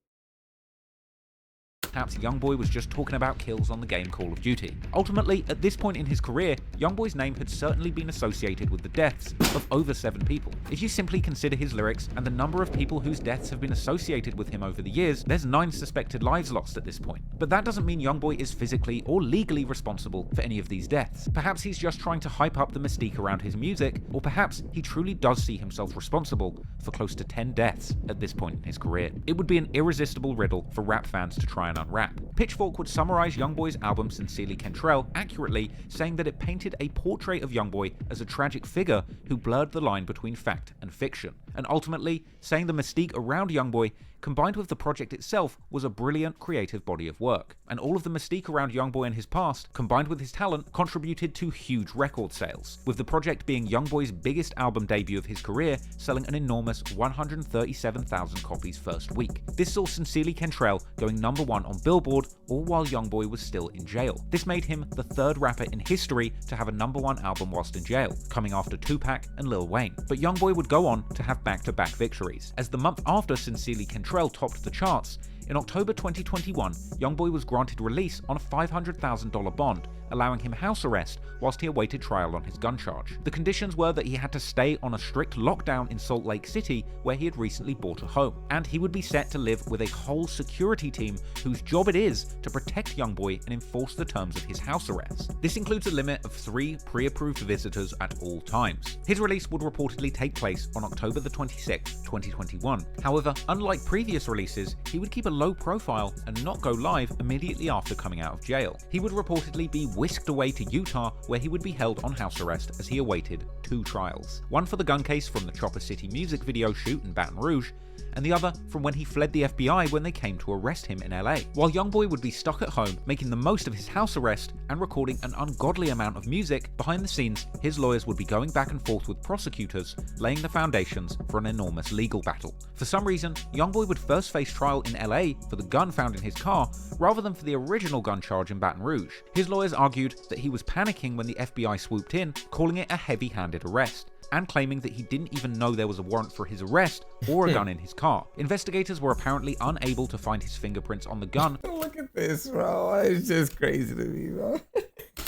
perhaps Youngboy was just talking about kills on the game Call of Duty. Ultimately, at this point in his career, Youngboy's name had certainly been associated with the deaths of over 7 people. If you simply consider his lyrics and the number of people whose deaths have been associated with him over the years, there's 9 suspected lives lost at this point. But that doesn't mean Youngboy is physically or legally responsible for any of these deaths. Perhaps he's just trying to hype up the mystique around his music, or perhaps he truly does see himself responsible for close to 10 deaths at this point in his career. It would be an irresistible riddle for rap fans to try and unwrap. Pitchfork would summarize Youngboy's album Sincerely Kentrell accurately, saying that it painted a portrait of Youngboy as a tragic figure who blurred the line between fact and fiction, and ultimately saying the mystique around Youngboy combined with the project itself was a brilliant creative body of work. And all of the mystique around Youngboy and his past, combined with his talent, contributed to huge record sales, with the project being Youngboy's biggest album debut of his career, selling an enormous 137,000 copies first week. This saw Sincerely Kentrell going #1 on Billboard, all while Youngboy was still in jail. This made him the 3rd rapper in history to have a #1 album whilst in jail, coming after Tupac and Lil Wayne. But Youngboy would go on to have back-to-back victories. As the month after Sincerely Kentrell topped the charts, in October 2021, Youngboy was granted release on a $500,000 bond allowing him house arrest whilst he awaited trial on his gun charge. The conditions were that he had to stay on a strict lockdown in Salt Lake City, where he had recently bought a home, and he would be set to live with a whole security team whose job it is to protect Youngboy and enforce the terms of his house arrest. This includes a limit of 3 pre-approved visitors at all times. His release would reportedly take place on October the 26th, 2021. However, unlike previous releases, he would keep a low profile and not go live immediately after coming out of jail. He would reportedly be whisked away to Utah, where he would be held on house arrest as he awaited 2 trials. One for the gun case from the Chopper City music video shoot in Baton Rouge, and the other from when he fled the FBI when they came to arrest him in LA. While Youngboy would be stuck at home, making the most of his house arrest and recording an ungodly amount of music, behind the scenes, his lawyers would be going back and forth with prosecutors, laying the foundations for an enormous legal battle. For some reason, Youngboy would first face trial in LA for the gun found in his car, rather than for the original gun charge in Baton Rouge. His lawyers argued that he was panicking when the FBI swooped in, calling it a heavy-handed arrest, and claiming that he didn't even know there was a warrant for his arrest or a gun in his car. Investigators were apparently unable to find his fingerprints on the gun. Look at this, bro. It's just crazy to me, bro.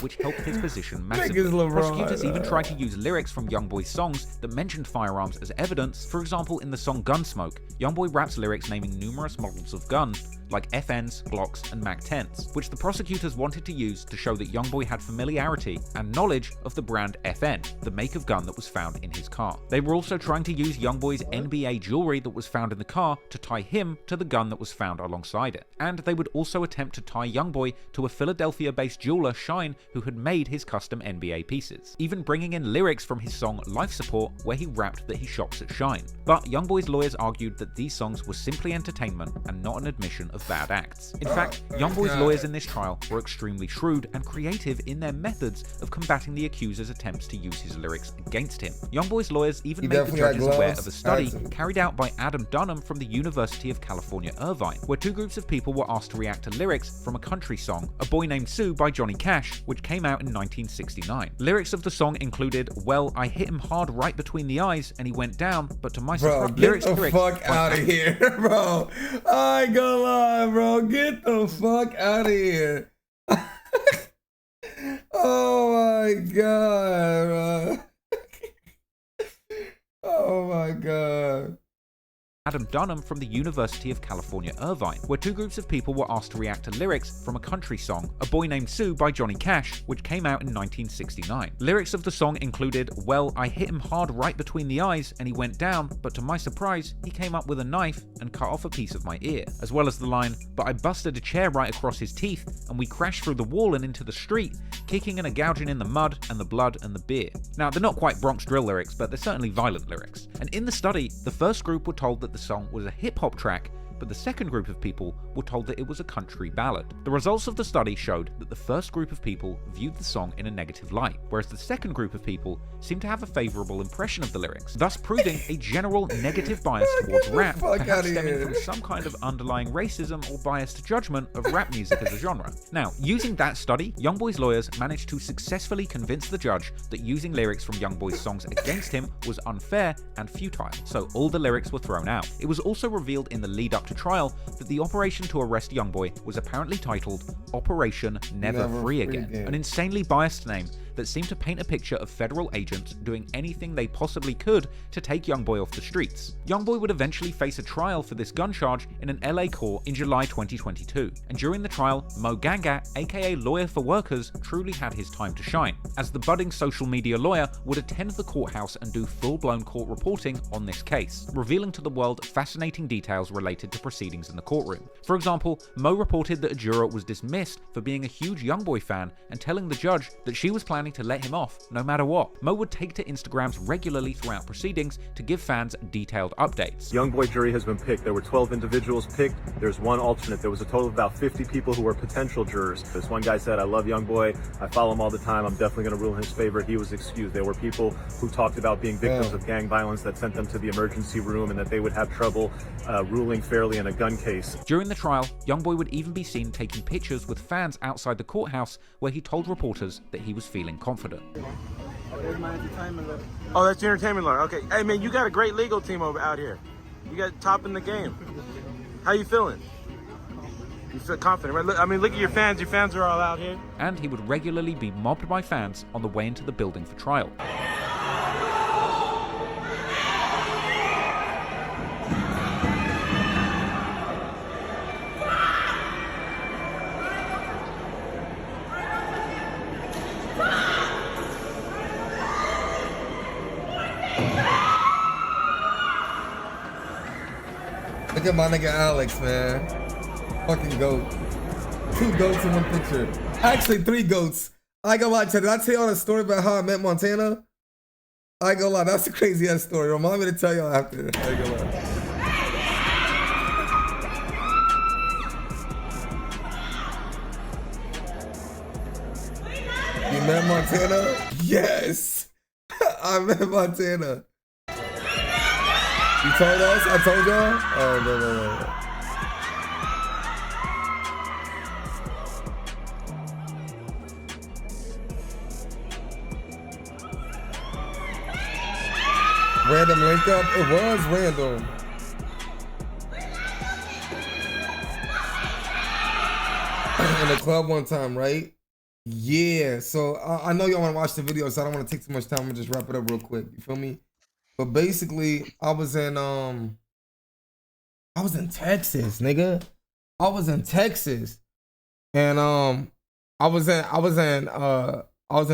Which helped his position massively. Prosecutors even tried to use lyrics from Youngboy's songs that mentioned firearms as evidence. For example, in the song Gunsmoke, Youngboy raps lyrics naming numerous models of guns, like FNs, Glocks, and Mac-10s, which the prosecutors wanted to use to show that Youngboy had familiarity and knowledge of the brand FN, the make of gun that was found in his car. They were also trying to use Youngboy's NBA jewelry that was found in the car to tie him to the gun that was found alongside it. And they would also attempt to tie Youngboy to a Philadelphia-based jeweler, Shine, who had made his custom NBA pieces, even bringing in lyrics from his song Life Support, where he rapped that he shops at Shine. But Youngboy's lawyers argued that these songs were simply entertainment and not an admission of bad acts. In fact, Youngboy's lawyers in this trial were extremely shrewd and creative in their methods of combating the accuser's attempts to use his lyrics against him. Youngboy's lawyers even made the judges aware of a study carried out by Adam Dunham from the University of California, Irvine, where 2 groups of people were asked to react to lyrics from a country song, A Boy Named Sue by Johnny Cash, which came out in 1969. Lyrics of the song included, "Well, I hit him hard right between the eyes and he went down, but to my surprise..." Get the fuck out of here, bro. I ain't gonna lie, bro. Get the fuck out of here. Oh my god, bro. Oh my god. Adam Dunham from the University of California, Irvine, where 2 groups of people were asked to react to lyrics from a country song, A Boy Named Sue by Johnny Cash, which came out in 1969. Lyrics of the song included, "Well, I hit him hard right between the eyes and he went down, but to my surprise, he came up with a knife and cut off a piece of my ear," as well as the line, "But I busted a chair right across his teeth and we crashed through the wall and into the street, kicking and a gouging in the mud and the blood and the beer." Now, they're not quite Bronx drill lyrics, but they're certainly violent lyrics. And in the study, the first group were told that the song was a hip-hop track, but the second group of people were told that it was a country ballad. The results of the study showed that the first group of people viewed the song in a negative light, whereas the second group of people seemed to have a favorable impression of the lyrics, thus proving a general negative bias towards rap, perhaps stemming from some kind of underlying racism or biased judgment of rap music as a genre. Now, using that study, Youngboy's lawyers managed to successfully convince the judge that using lyrics from Youngboy's songs against him was unfair and futile, so all the lyrics were thrown out. It was also revealed in the lead up to trial that the operation to arrest Youngboy was apparently titled Operation Never Free Again, an insanely biased name that seemed to paint a picture of federal agents doing anything they possibly could to take Youngboy off the streets. Youngboy would eventually face a trial for this gun charge in an LA court in July 2022, and during the trial, Mo Ganga, aka Lawyer for Workers, truly had his time to shine, as the budding social media lawyer would attend the courthouse and do full-blown court reporting on this case, revealing to the world fascinating details related to proceedings in the courtroom. For example, Mo reported that a juror was dismissed for being a huge Youngboy fan and telling the judge that she was planning to let him off no matter what. Mo would take to Instagrams regularly throughout proceedings to give fans detailed updates. Youngboy jury has been picked. There were 12 individuals picked. There's 1 alternate. There was a total of about 50 people who were potential jurors. This one guy said, "I love Youngboy. I follow him all the time. I'm definitely going to rule in his favor." He was excused. There were people who talked about being victims of gang violence that sent them to the emergency room and that they would have trouble ruling fairly in a gun case. During the trial, Youngboy would even be seen taking pictures with fans outside the courthouse, where he told reporters that he was feeling confident. Oh, that's your entertainment lawyer. Okay. Hey, man, you got a great legal team over out here. You got top in the game. How you feeling? You feel confident, right? Look, I mean, look at your fans. Your fans are all out here. And he would regularly be mobbed by fans on the way into the building for trial. Look at my nigga Alex, man. Fucking goat. 2 goats in one picture. Actually, 3 goats. I ain't gonna lie, did I tell y'all the story about how I met Montana? I ain't gonna lie, that's a crazy ass story. Remind me to tell y'all after. I ain't gonna lie. You met Montana? Yes! I met Montana. You told us? I told y'all? Oh, no. Random link up? It was random. In the club one time, right? Yeah, so I know y'all want to watch the video, so I don't want to take too much time. I'm gonna just wrap it up real quick. You feel me? But basically, I was in Texas, nigga. I was in Texas, and I was in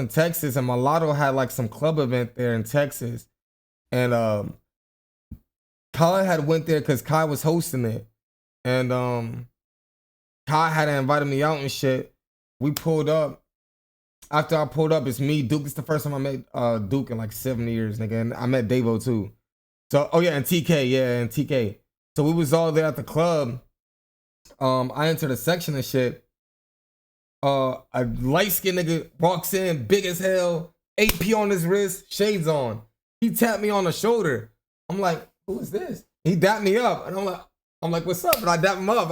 Texas, and Mulatto had like some club event there in Texas, and Kai had went there because Kai was hosting it, and Kai had invited me out and shit. We pulled up. After I pulled up, it's me, Duke. It's the first time I met Duke in like 7 years, nigga. And I met Davo too. So, oh yeah, and TK, yeah, and TK. So we was all there at the club. I entered a section and shit. A light-skinned nigga walks in, big as hell, AP on his wrist, shades on. He tapped me on the shoulder. I'm like, who is this? He dapped me up, and I'm like, what's up? And I dapped him up.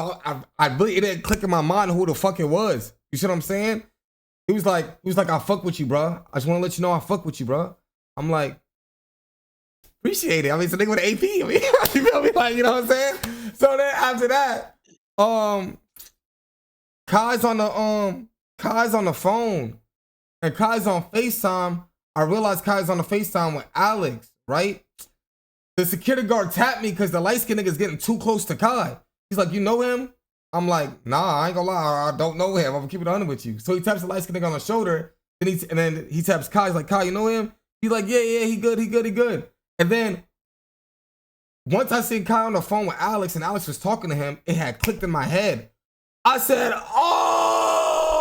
I really, it didn't click in my mind who the fuck it was. You see what I'm saying? He was like, I fuck with you, bro. I just want to let you know I fuck with you, bro. I'm like, appreciate it. I mean, it's a nigga with an AP. I mean, you feel me? Like, you know what I'm saying? So then after that, Kai's on the phone, and Kai's on FaceTime. I realized Kai's on the FaceTime with Alex, right? The security guard tapped me because the light-skinned nigga's getting too close to Kai. He's like, you know him? I'm like, nah, I ain't gonna lie, I don't know him. I'm gonna keep it 100 with you. So he taps the light-skinned nigga on the shoulder, and then he taps Kai. He's like, Kai, you know him? He's like, yeah, he good. And then once I seen Kai on the phone with Alex, and Alex was talking to him, it had clicked in my head. I said, oh!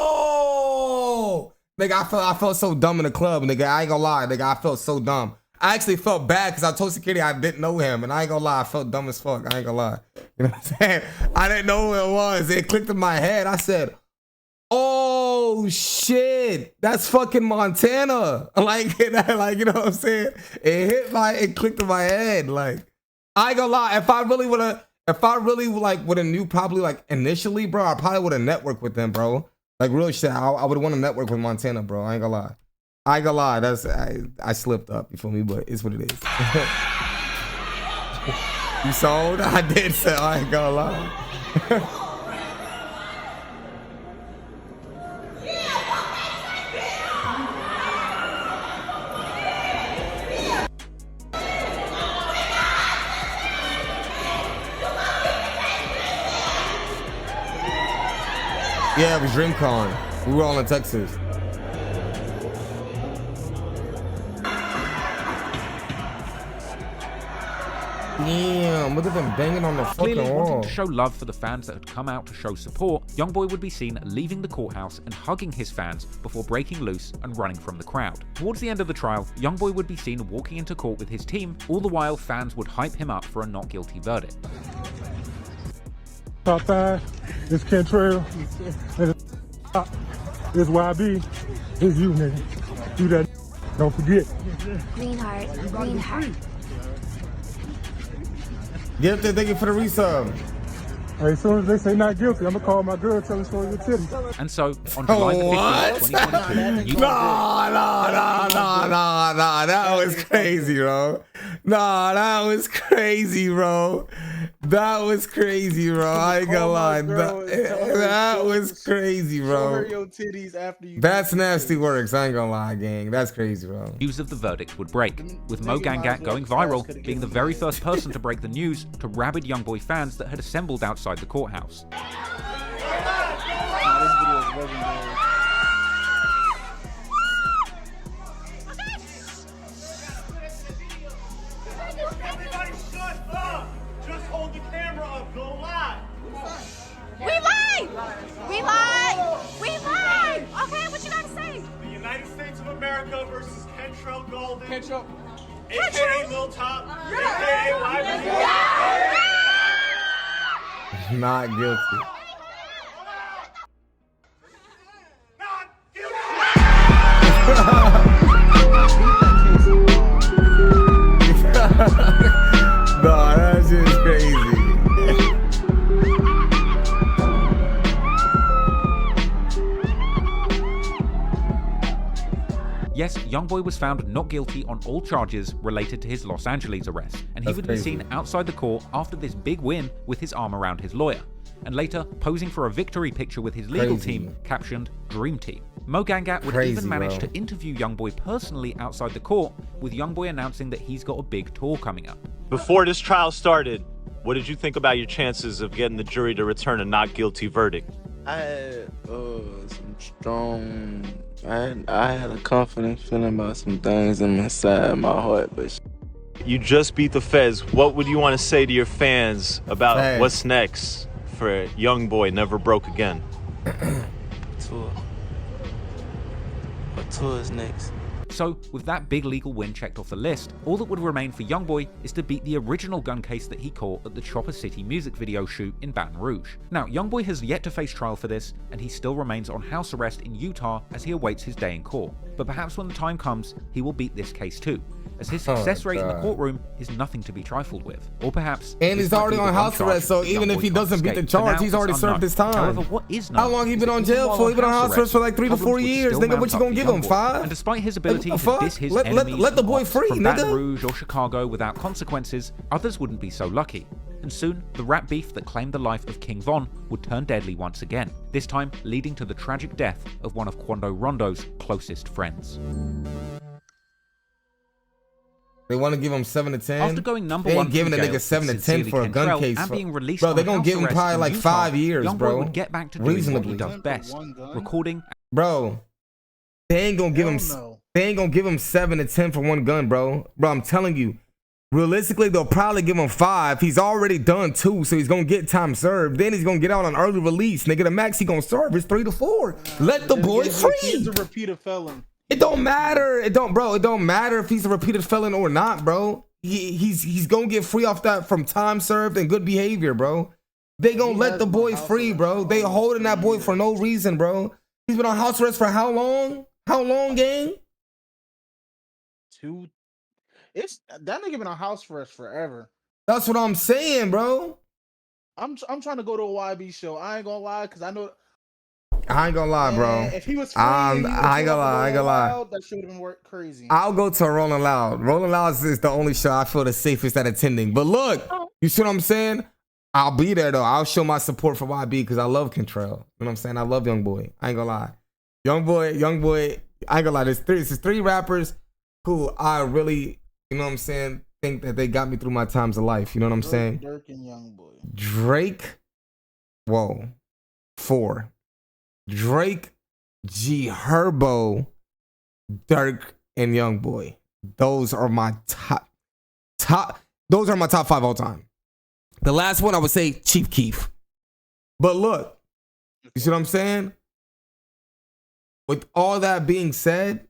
Nigga, I felt so dumb in the club, nigga. I ain't gonna lie, nigga, I felt so dumb. I actually felt bad because I told security I didn't know him, and I ain't gonna lie, I felt dumb as fuck. I ain't gonna lie. You know what I'm saying? I didn't know who it was. It clicked in my head. I said, oh shit, that's fucking Montana. Like, you know what I'm saying? It clicked in my head. Like, I ain't gonna lie, if I really would have knew probably like initially, bro, I probably would have networked with them, bro. Like real shit. I would want to network with Montana, bro. I ain't gonna lie. I slipped up, you feel me? But it's what it is. You sold? I did sell, I ain't gonna lie. Yeah, it was DreamCon. We were all in Texas. Damn, look at them banging on the fucking Clearly wall. wanting to show love for the fans that had come out to show support, Youngboy would be seen leaving the courthouse and hugging his fans before breaking loose and running from the crowd. Towards the end of the trial, Youngboy would be seen walking into court with his team, all the while fans would hype him up for a not guilty verdict. Top 5, it's Kentrell, and it's YB, it's you, nigga. Do that, don't forget. Green heart, green heart. Get up there, thank you for the resub. Hey, as soon as they say not guilty, I'm gonna call my girl, tell her to show your titties. And so, on July the 15th, 2022, Nah, that was crazy, bro. Nah, that was crazy, bro. That was crazy, bro. I ain't gonna lie. That was crazy, bro. Show her your titties after you. That's nasty works. I ain't gonna lie, gang. That's crazy, bro. News of the verdict would break, with Mo Gangat going viral, being the very first person to break the news to rabid Youngboy fans that had assembled outside the courthouse. America versus Kentrell Golden, aka Lil Top, aka YB. Not guilty. Nah, that shit is crazy. Yes, Youngboy was found not guilty on all charges related to his Los Angeles arrest, and he would be seen outside the court after this big win with his arm around his lawyer, and later posing for a victory picture with his legal team captioned Dream Team. Mo Gangat would even manage to interview Youngboy personally outside the court, with Youngboy announcing that he's got a big tour coming up. Before this trial started, what did you think about your chances of getting the jury to return a not guilty verdict? I had some strong. I had a confident feeling about some things inside my heart, but you just beat the feds. What would you want to say to your fans about what's next for Youngboy Never Broke Again? Tour. What tour is next? So, with that big legal win checked off the list, all that would remain for Youngboy is to beat the original gun case that he caught at the Chopper City music video shoot in Baton Rouge. Now, Youngboy has yet to face trial for this, and he still remains on house arrest in Utah as he awaits his day in court. But perhaps when the time comes, he will beat this case too, as his success rate in the courtroom is nothing to be trifled with. Or perhaps... And he's already on house arrest, so even if he doesn't beat the charge, he's already served his time. However, what is known? How long he been on jail for? He been on house arrest for like 3 to 4 years. Nigga, what you gonna give him, 5? And despite his ability to diss his enemies let the boy free, from nigga. Baton Rouge or Chicago without consequences, others wouldn't be so lucky. And soon, the rap beef that claimed the life of King Von would turn deadly once again, this time leading to the tragic death of one of Quando Rondo's closest friends. They want to give him 7 to 10. After going number they one ain't giving a nigga 7 to 10 for a gun case. And being released bro, they're gonna give him probably like 5 years, Youngboy bro. would get back to doing what he does best, recording. Bro, they ain't gonna give him. They ain't gonna give him 7 to 10 for one gun, bro. Bro, I'm telling you. Realistically, they'll probably give him 5. He's already done 2, so he's gonna get time served. Then he's gonna get out on early release, nigga. The max he gonna serve is 3 to 4. Let the boy free. He's a repeated felon. It don't matter. It don't matter if he's a repeated felon or not, bro. He's gonna get free off that from time served and good behavior, bro. They gonna let the boy free, bro. They holding that boy for no reason, bro. He's been on house arrest for how long? How long, gang? 2. It's that nigga been on house arrest forever. That's what I'm saying, bro. I'm trying to go to a YB show. I ain't gonna lie, cause I know. I ain't gonna lie, bro. If he was free, I ain't gonna lie. That should have been crazy. I'll go to Rolling Loud. Rolling Loud is the only show I feel the safest at attending. But look, you see what I'm saying? I'll be there though. I'll show my support for YB because I love Kentrell. You know what I'm saying? I love Youngboy. I ain't gonna lie. Youngboy. I ain't gonna lie. There's 3 rappers who I really, you know what I'm saying, think that they got me through my times of life. You know what I'm saying? Dirk and Youngboy. Drake. 4. Drake, G Herbo, Dirk, and Youngboy. Those are my top. Those are my top 5 all time. The last one I would say Chief Keef. But look, you see what I'm saying? With all that being said,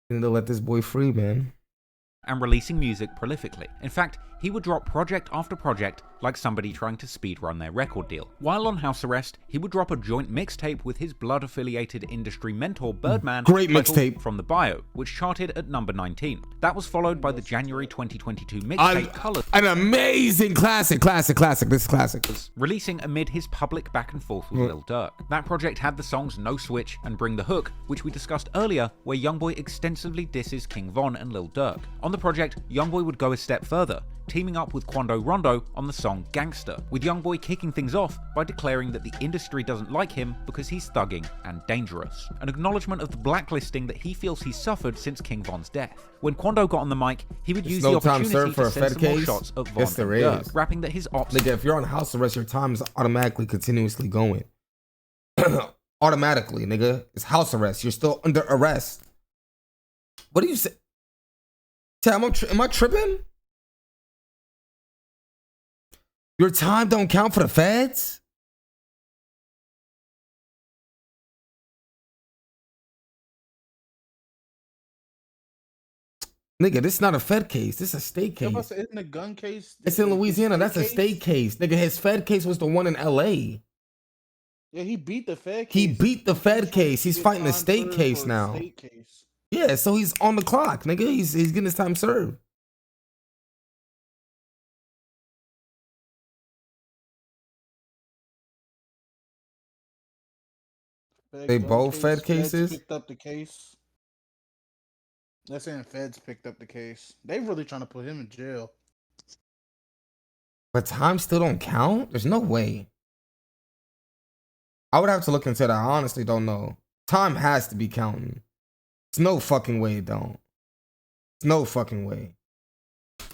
you need to let this boy free, man. And releasing music prolifically. In fact, he would drop project after project like somebody trying to speedrun their record deal. While on house arrest, he would drop a joint mixtape with his blood-affiliated industry mentor Birdman, great mixtape, From the Bio, which charted at number 19. That was followed by the January 2022 mixtape Colors, an amazing classic. This is classic. Releasing amid his public back and forth with Lil Durk. That project had the songs No Switch and Bring the Hook, which we discussed earlier, where Youngboy extensively disses King Von and Lil Durk. On the project, Youngboy would go a step further, teaming up with Quando Rondo on the song Gangster, with Youngboy kicking things off by declaring that the industry doesn't like him because he's thugging and dangerous. An acknowledgement of the blacklisting that he feels he's suffered since King Von's death. When Quando got on the mic, he would use the opportunity to send some more shots at Von and Durk, rapping that his ops... Nigga, if you're on house arrest, your time is automatically continuously going. Automatically, nigga. It's house arrest. You're still under arrest. What do you say? Am I tripping? Your time don't count for the feds? Nigga, this is not a fed case. This is a state case. Isn't a gun case? It's in Louisiana. That's a state case. Nigga, his fed case was the one in LA. Yeah, he beat the fed case. He beat the fed case. He's fighting the state case now. Yeah, so he's on the clock, nigga. He's getting his time served. They both fed cases? Feds picked up the case. They're saying feds picked up the case. They really trying to put him in jail. But time still don't count? There's no way. I would have to look into that. I honestly don't know. Time has to be counting. There's no fucking way it don't. There's no fucking way.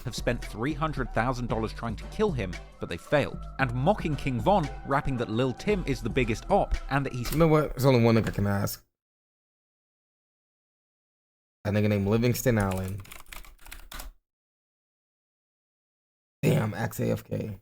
Have spent $300,000 trying to kill him, but they failed. And mocking King Von, rapping that Lil Tim is the biggest op, and that he's... You know what? There's only one nigga I can ask. A nigga named Livingston Allen. Damn, axe AFK.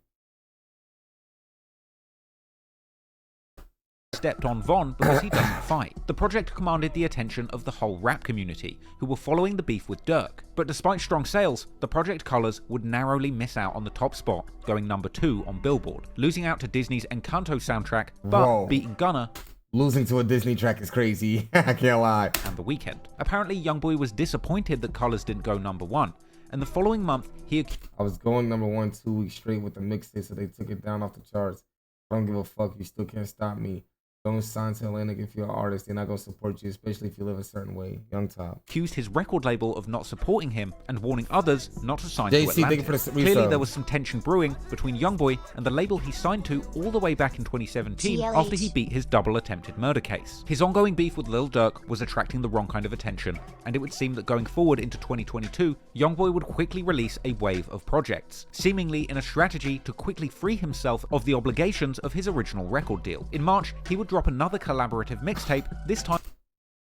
Stepped on Von because he doesn't fight. The project commanded the attention of the whole rap community, who were following the beef with Durk. But despite strong sales, the project Colors would narrowly miss out on the top spot, going number 2 on Billboard, losing out to Disney's Encanto soundtrack, but beating Gunna. Losing to a Disney track is crazy. I can't lie. And The Weeknd. Apparently, Youngboy was disappointed that Colors didn't go number 1, and the following month he... I was going number 1 2 weeks straight with the mixtape, so they took it down off the charts. I don't give a fuck. You still can't stop me. Don't sign to Atlantic if you're an artist. They're not going to support you, especially if you live a certain way. Young Top. Accused his record label of not supporting him and warning others not to sign to Atlantic. Clearly, there was some tension brewing between Youngboy and the label he signed to all the way back in 2017 after he beat his double attempted murder case. His ongoing beef with Lil Durk was attracting the wrong kind of attention, and it would seem that going forward into 2022, Youngboy would quickly release a wave of projects, seemingly in a strategy to quickly free himself of the obligations of his original record deal. In March, he would drop another collaborative mixtape, this time...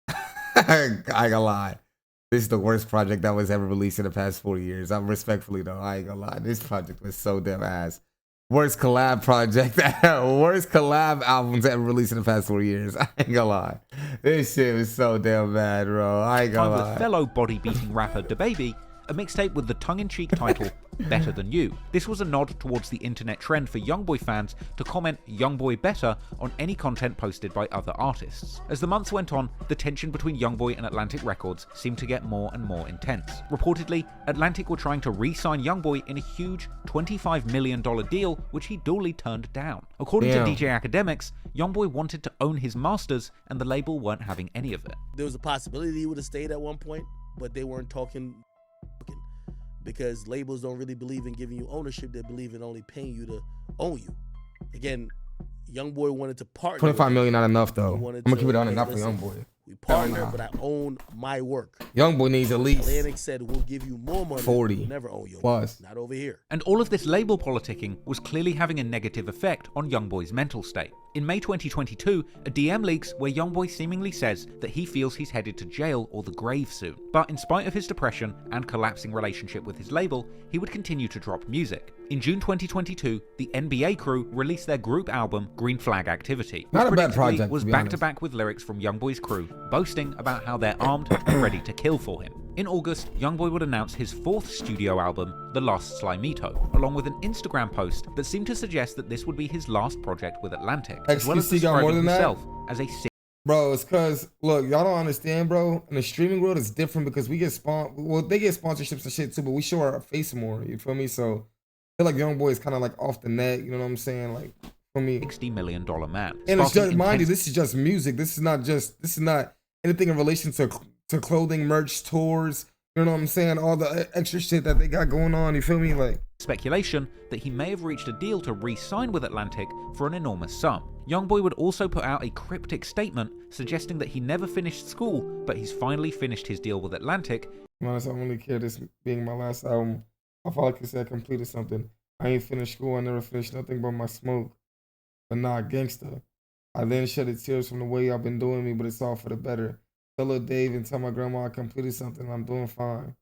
I ain't gonna lie. This is the worst project that was ever released in the past 4 years. I'm respectfully though, I ain't gonna lie. This project was so damn ass. Worst collab project, worst collab albums ever released in the past 4 years. I ain't gonna lie. This shit was so damn bad, bro. I ain't gonna lie. With fellow body-beating rapper DaBaby, a mixtape with the tongue-in-cheek title Better Than You. This was a nod towards the internet trend for Youngboy fans to comment Youngboy better on any content posted by other artists. As the months went on, the tension between Youngboy and Atlantic Records seemed to get more and more intense. Reportedly, Atlantic were trying to re-sign Youngboy in a huge $25 million deal, which he duly turned down. According to DJ Academics, Youngboy wanted to own his masters, and the label weren't having any of it. There was a possibility he would have stayed at one point, but they weren't talking, because labels don't really believe in giving you ownership. They believe in only paying you to own you. Again, Youngboy wanted to partner. 25 million not enough though. I'm gonna keep it on and not for Youngboy. We partner, but I own my work. Youngboy needs at least Atlantic said we'll give you more money. 40. We'll never own you. Plus. Not over here. And all of this label politicking was clearly having a negative effect on Youngboy's mental state. In May 2022, a DM leaks where Youngboy seemingly says that he feels he's headed to jail or the grave soon. But in spite of his depression and collapsing relationship with his label, he would continue to drop music. In June 2022, the NBA crew released their group album Green Flag Activity, which not a bad project, was back-to-back with lyrics from Youngboy's crew, boasting about how they're armed and ready to kill for him. In August, Youngboy would announce his 4th studio album, The Last Slimito, along with an Instagram post that seemed to suggest that this would be his last project with Atlantic, as well as describing himself as a Bro, it's cause look, y'all don't understand, bro. In the streaming world, it's different because we get they get sponsorships and shit too, but we show our face more. You feel me? So I feel like Youngboy is kind of like off the net. You know what I'm saying? Like for me, $60 million man. And it's just, mind you, this is just music. This is not anything in relation to clothing, merch, tours. You know what I'm saying? All the extra shit that they got going on. You feel me? Like speculation that he may have reached a deal to re-sign with Atlantic for an enormous sum. Youngboy would also put out a cryptic statement suggesting that he never finished school, but he's finally finished his deal with Atlantic. Honest, I only care this being my last album. I felt like I said I completed something. I ain't finished school. I never finished nothing but my smoke. But nah, gangster. I then shedded tears from the way y'all been doing me, but it's all for the better. Tell little Dave and tell my grandma I completed something. I'm doing fine.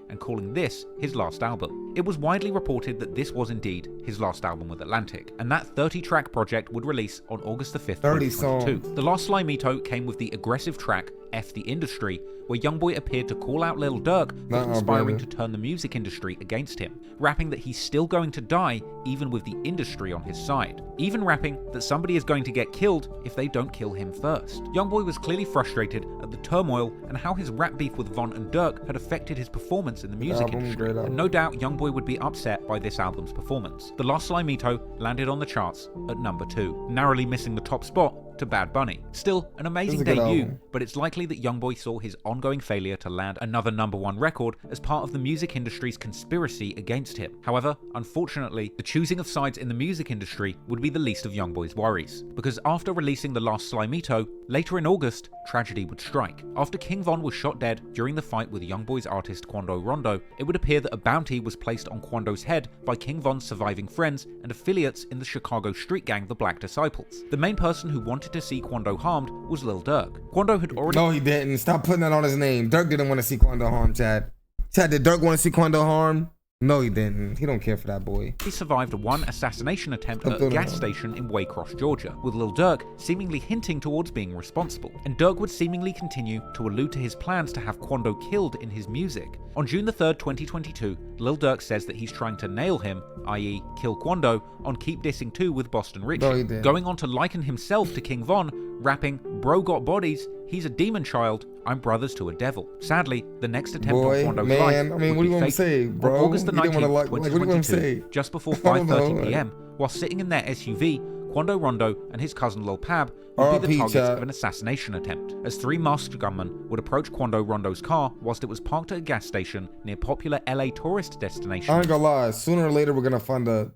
And calling this his last album. It was widely reported that this was indeed his last album with Atlantic, and that 30-track project would release on August the 5th, 2022. The Last Slimito came with the aggressive track F the Industry, where Youngboy appeared to call out Lil Durk for conspiring to turn the music industry against him, rapping that he's still going to die even with the industry on his side, even rapping that somebody is going to get killed if they don't kill him first. Youngboy was clearly frustrated at the turmoil and how his rap beef with Von and Durk had affected his performance in the music industry, and no doubt Youngboy would be upset by this album's performance. The Last Slimito landed on the charts at number 2, narrowly missing the top spot to Bad Bunny. Still, an amazing debut, but it's likely that Youngboy saw his ongoing failure to land another #1 record as part of the music industry's conspiracy against him. However, unfortunately, the choosing of sides in the music industry would be the least of Youngboy's worries, because after releasing The Last Slimito, later in August, tragedy would strike. After King Von was shot dead during the fight with Youngboy's artist Quando Rondo, it would appear that a bounty was placed on Quando's head by King Von's surviving friends and affiliates in the Chicago street gang, the Black Disciples. The main person who wanted to see Quando harmed was Lil Durk. Quando had already— No, he didn't. Stop putting that on his name. Durk didn't want to see Quando harmed, Chad. Chad, did Durk want to see Quando harmed? No, he didn't. He don't care for that boy. He survived one assassination attempt at a gas station in Waycross, Georgia, with Lil Durk seemingly hinting towards being responsible. And Durk would seemingly continue to allude to his plans to have Quando killed in his music. On June the 3rd, 2022, Lil Durk says that he's trying to nail him, i.e. kill Quando, on Keep Dissing 2 with Boston Richie, going on to liken himself to King Von, rapping, "Bro got bodies, he's a demon child, I'm brothers to a devil." Sadly, the next attempt on Quando's life I mean, what do you want to say, bro? On August the 19th, 2022, just before 5:30 p.m., while sitting in their SUV, Quando Rondo and his cousin Lil Pab would be the targets of an assassination attempt, as 3 masked gunmen would approach Quando Rondo's car whilst it was parked at a gas station near popular LA tourist destination. I ain't gonna lie, sooner or later we're gonna find the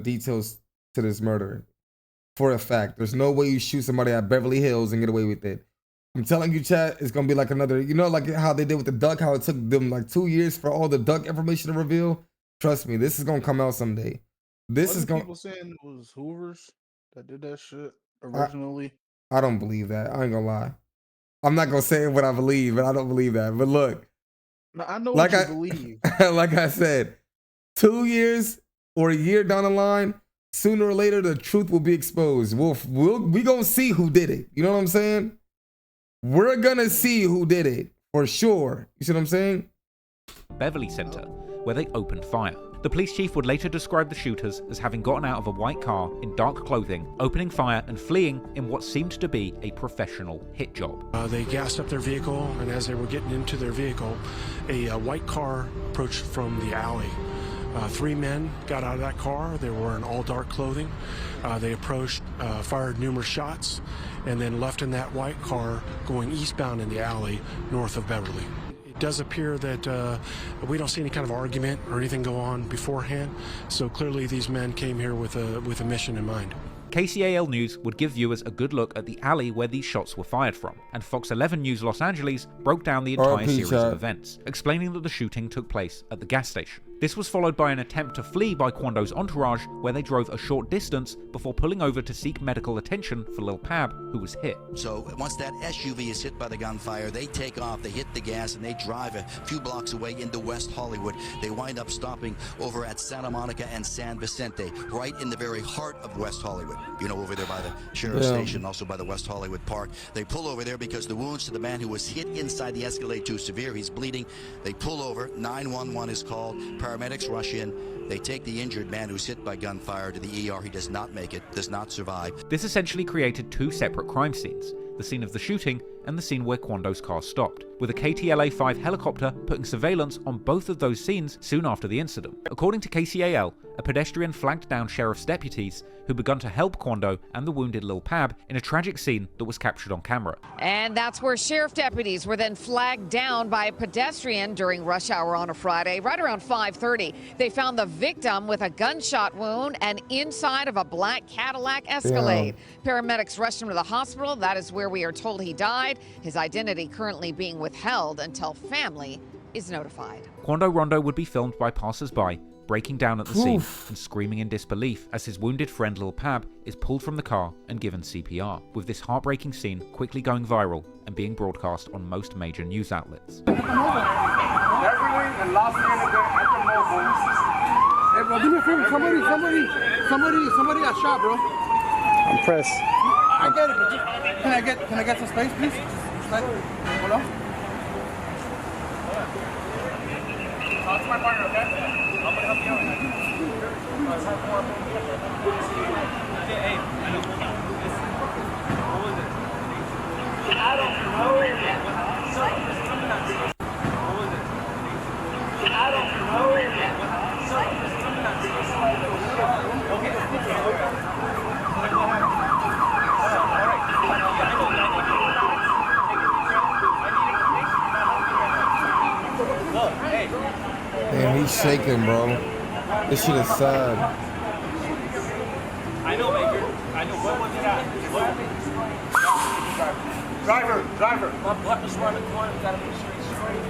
details to this murder. For a fact, there's no way you shoot somebody at Beverly Hills and get away with it. I'm telling you, chat, it's gonna be like another, you know, like how they did with the duck, how it took them like 2 years for all the duck information to reveal. Trust me, this is gonna come out someday. This is gonna— people saying it was Hoovers that did that shit originally. I don't believe that. I ain't gonna lie. I'm not gonna say what I believe, but I don't believe that. But look, no, I know what you believe. Like I said, 2 years or a year down the line, sooner or later the truth will be exposed. We gonna see who did it. You know what I'm saying? We're gonna see who did it for sure. You see what I'm saying? Beverly Center, where they opened fire. The police chief would later describe the shooters as having gotten out of a white car in dark clothing, opening fire and fleeing in what seemed to be a professional hit job. They gassed up their vehicle, and as they were getting into their vehicle, a white car approached from the alley. 3 men got out of that car. They were in all dark clothing. They approached, fired numerous shots, and then left in that white car going eastbound in the alley north of Beverly. It does appear that we don't see any kind of argument or anything go on beforehand, so clearly these men came here with a mission in mind. KCAL News would give viewers a good look at the alley where these shots were fired from, and Fox 11 News Los Angeles broke down the entire series of events, explaining that the shooting took place at the gas station. This was followed by an attempt to flee by Quando's entourage, where they drove a short distance before pulling over to seek medical attention for Lil Pab, who was hit. So once that SUV is hit by the gunfire, they take off, they hit the gas, and they drive a few blocks away into West Hollywood. They wind up stopping over at Santa Monica and San Vicente, right in the very heart of West Hollywood. You know, over there by the sheriff's station, also by the West Hollywood Park. They pull over there because the wounds to the man who was hit inside the Escalade too severe. He's bleeding. They pull over. 911 is called. Paramedics rush in. They take the injured man who's hit by gunfire to the ER. He does not make it, does not survive. This essentially created two separate crime scenes, the scene of the shooting and the scene where Quando's car stopped, with a KTLA-5 helicopter putting surveillance on both of those scenes soon after the incident. According to KCAL, a pedestrian flagged down sheriff's deputies who begun to help Quando and the wounded Lil Pab in a tragic scene that was captured on camera. And that's where sheriff deputies were then flagged down by a pedestrian during rush hour on a Friday, right around 5:30. They found the victim with a gunshot wound and inside of a black Cadillac Escalade. Paramedics rushed him to the hospital. That is where we are told he died. His identity currently being withheld until family is notified. Quando Rondo would be filmed by passers-by, breaking down at the scene and screaming in disbelief as his wounded friend Lil Pab is pulled from the car and given CPR, with this heartbreaking scene quickly going viral and being broadcast on most major news outlets. Hey bro, do me a favor, somebody got shot, bro. I'm pressed. I get it, but just, can I get some space, please? Just like, hold on. Talk to my partner, okay? I'm gonna help you out. Hey, what was it? I don't know. What was it? I don't know. Damn, he's shaking, bro. This shit is sad. I know, Baker. I know. What was it at? Driver. What was around the corner? We gotta make sure he's straight.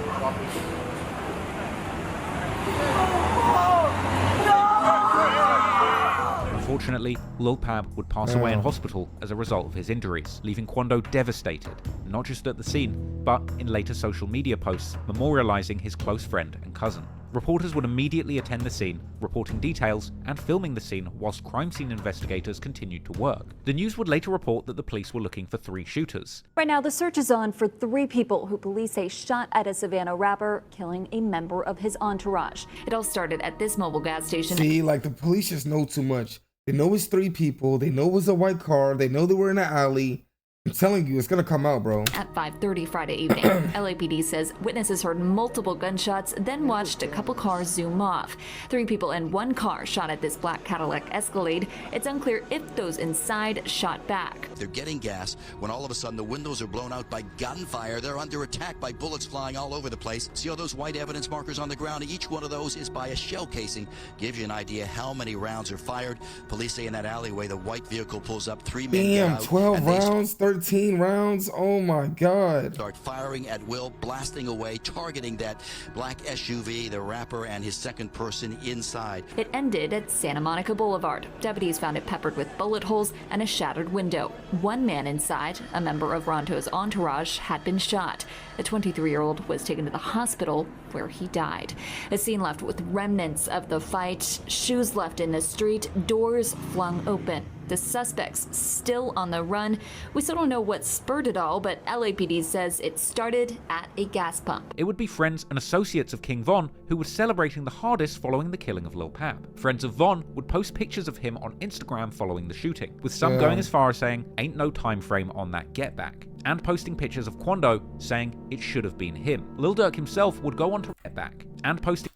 Unfortunately, Lil Pab would pass away in hospital as a result of his injuries, leaving Quando devastated, not just at the scene, but in later social media posts memorializing his close friend and cousin. Reporters would immediately attend the scene, reporting details and filming the scene whilst crime scene investigators continued to work. The news would later report that the police were looking for 3 shooters. Right now, the search is on for 3 people who police say shot at a Savannah rapper, killing a member of his entourage. It all started at this mobile gas station. See, like, the police just know too much. They know it's 3 people. They know it was a white car. They know they were in an alley. I'm telling you, it's gonna come out, bro. At 5:30 Friday evening, LAPD says witnesses heard multiple gunshots, then watched a couple cars zoom off. 3 people in 1 car shot at this black Cadillac Escalade. It's unclear if those inside shot back. They're getting gas when all of a sudden the windows are blown out by gunfire. They're under attack by bullets flying all over the place. See all those white evidence markers on the ground? Each one of those is by a shell casing. Gives you an idea how many rounds are fired. Police say in that alleyway the white vehicle pulls up, 3 men get out. 12 rounds, 13 rounds. Oh my God. Start firing at will, blasting away, targeting that black SUV, the rapper and his second person inside. It ended at Santa Monica Boulevard. Deputies found it peppered with bullet holes and a shattered window. 1 man inside, a member of Ronto's entourage, had been shot. The 23-year-old was taken to the hospital where he died. A scene left with remnants of the fight, shoes left in the street, doors flung open. The suspects still on the run. We still don't know what spurred it all, but LAPD says it started at a gas pump. It would be friends and associates of King Von who were celebrating the hardest following the killing of Lil Pab. Friends of Von would post pictures of him on Instagram following the shooting, with some going as far as saying, "Ain't no time frame on that get back," and posting pictures of Quando saying it should have been him. Lil Durk himself would go on to get back and posting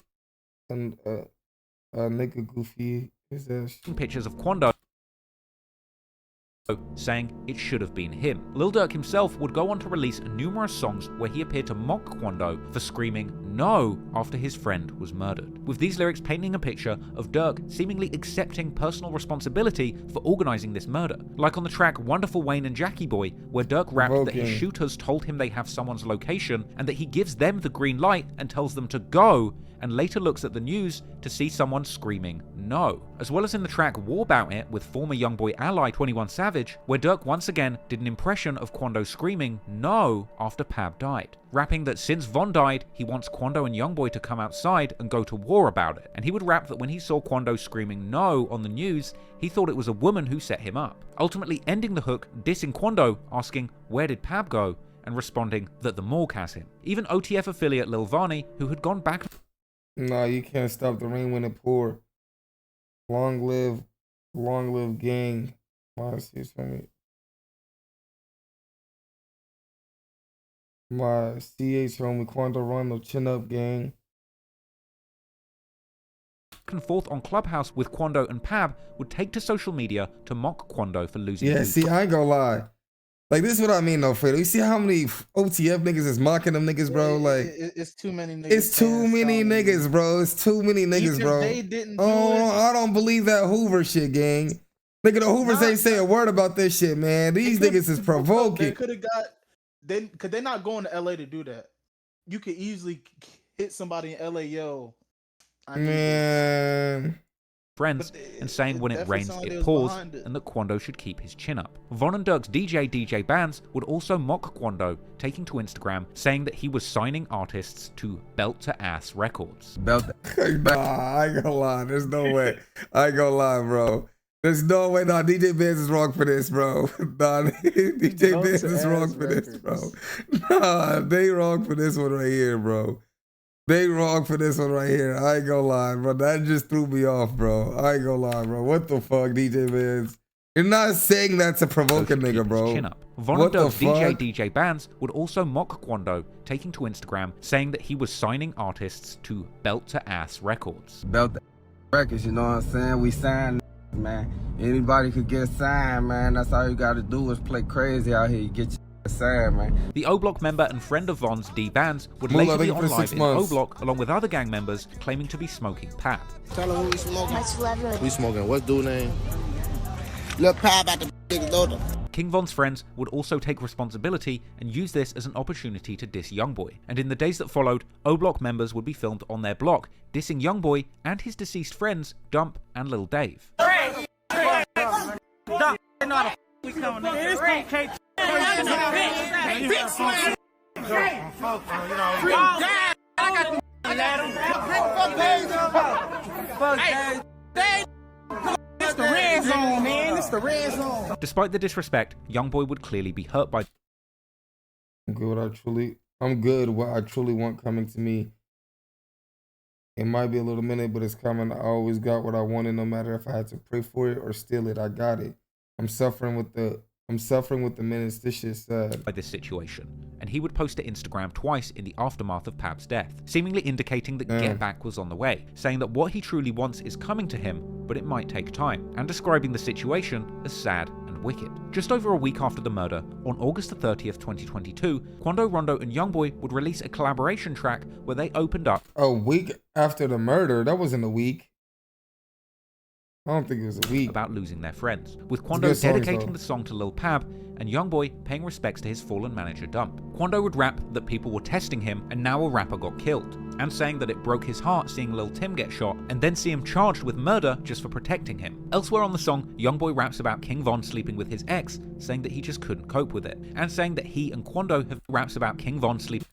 nigga Goofy is that pictures of Quando saying it should have been him. Lil Durk himself would go on to release numerous songs where he appeared to mock Quando for screaming "no" after his friend was murdered, with these lyrics painting a picture of Durk seemingly accepting personal responsibility for organizing this murder. Like on the track Wonderful Wayne and Jackie Boy, where Durk rapped that his shooters told him they have someone's location and that he gives them the green light and tells them to go, and later looks at the news to see someone screaming "no." As well as in the track War Bout It with former Youngboy ally 21 Savage, where Durk once again did an impression of Quando screaming "no" after Pab died, rapping that since Von died, he wants Quando and Youngboy to come outside and go to war about it. And he would rap that when he saw Quando screaming "no" on the news, he thought it was a woman who set him up, ultimately ending the hook dissing Quando, asking "where did Pab go?" and responding that the morgue has him. Even OTF affiliate Lil Vani, who had gone back... No, you can't stop the rain when it pour. Long live gang. My CH homie Quando Rondo, chin up gang. And forth on Clubhouse with Quando and Pab would take to social media to mock Quando for losing. Yeah, see, I ain't gonna lie. Like, this is what I mean, though, Fredo. You see how many OTF niggas is mocking them niggas, bro? Like, it's too many niggas. It's too many niggas, bro. It's too many niggas, bro. They didn't do I don't believe that Hoover shit, gang. Nigga, the Hoovers ain't say a word about this shit, man. These niggas is provoking. They could have got, cause they're not going to LA to do that. You could easily hit somebody in LA, yo. Man. Friends, and saying when it rains it pours, and that Quando should keep his chin up. Von and Durk's DJ Bands would also mock Quando, taking to Instagram saying that he was signing artists to Belt to Ass Records. Nah, I ain't gonna lie, there's no way. I ain't gonna lie, bro. There's no way. Nah, DJ Bands is wrong for this, bro. Nah, DJ Bands is wrong for this, bro. Nah, they wrong for this one right here, bro. They wrong for this one right here. I ain't gonna lie, bro. That just threw me off, bro. I ain't gonna lie, bro. What the fuck, DJ Bands? You're not saying that to provoke a nigga, bro. Chin up. Von and Durk's DJ Bands would also mock Quando, taking to Instagram, saying that he was signing artists to Belt to Ass Records. Belt to Records, you know what I'm saying? We signed, man. Anybody could get signed, man. That's all you gotta do is play crazy out here. You get your signed, man. The O-Block member and friend of Von's, D Bands, would later be on live in O-Block along with other gang members claiming to be smoking Pab. Tell her who we smoking. We smoking. What's dude name? Look, Pab at the big loader. King Von's friends would also take responsibility and use this as an opportunity to diss Youngboy. And in the days that followed, O-Block members would be filmed on their block, dissing Youngboy and his deceased friends, Dump and Lil Dave. Despite the disrespect, Youngboy would clearly be hurt by. I'm good what I truly want coming to me. It might be a little minute, but it's coming. I always got what I wanted, no matter if I had to pray for it or steal it. I got it. I'm suffering with the minutes. This shit's sad. By this situation, and he would post to Instagram twice in the aftermath of Pab's death, seemingly indicating that Get Back was on the way, saying that what he truly wants is coming to him, but it might take time, and describing the situation as sad and wicked. Just over a week after the murder, on August the 30th, 2022, Quando Rondo and Youngboy would release a collaboration track where they opened up. A week after the murder? That wasn't a week. I don't think it was a week. About losing their friends, with Quando dedicating the song to Lil Pab and Youngboy paying respects to his fallen manager Dump. Quando would rap that people were testing him and now a rapper got killed, and saying that it broke his heart seeing Lil Tim get shot and then see him charged with murder just for protecting him. Elsewhere on the song, Youngboy raps about King Von sleeping with his ex, saying that he just couldn't cope with it, and saying that he and Quando have raps about King Von sleeping.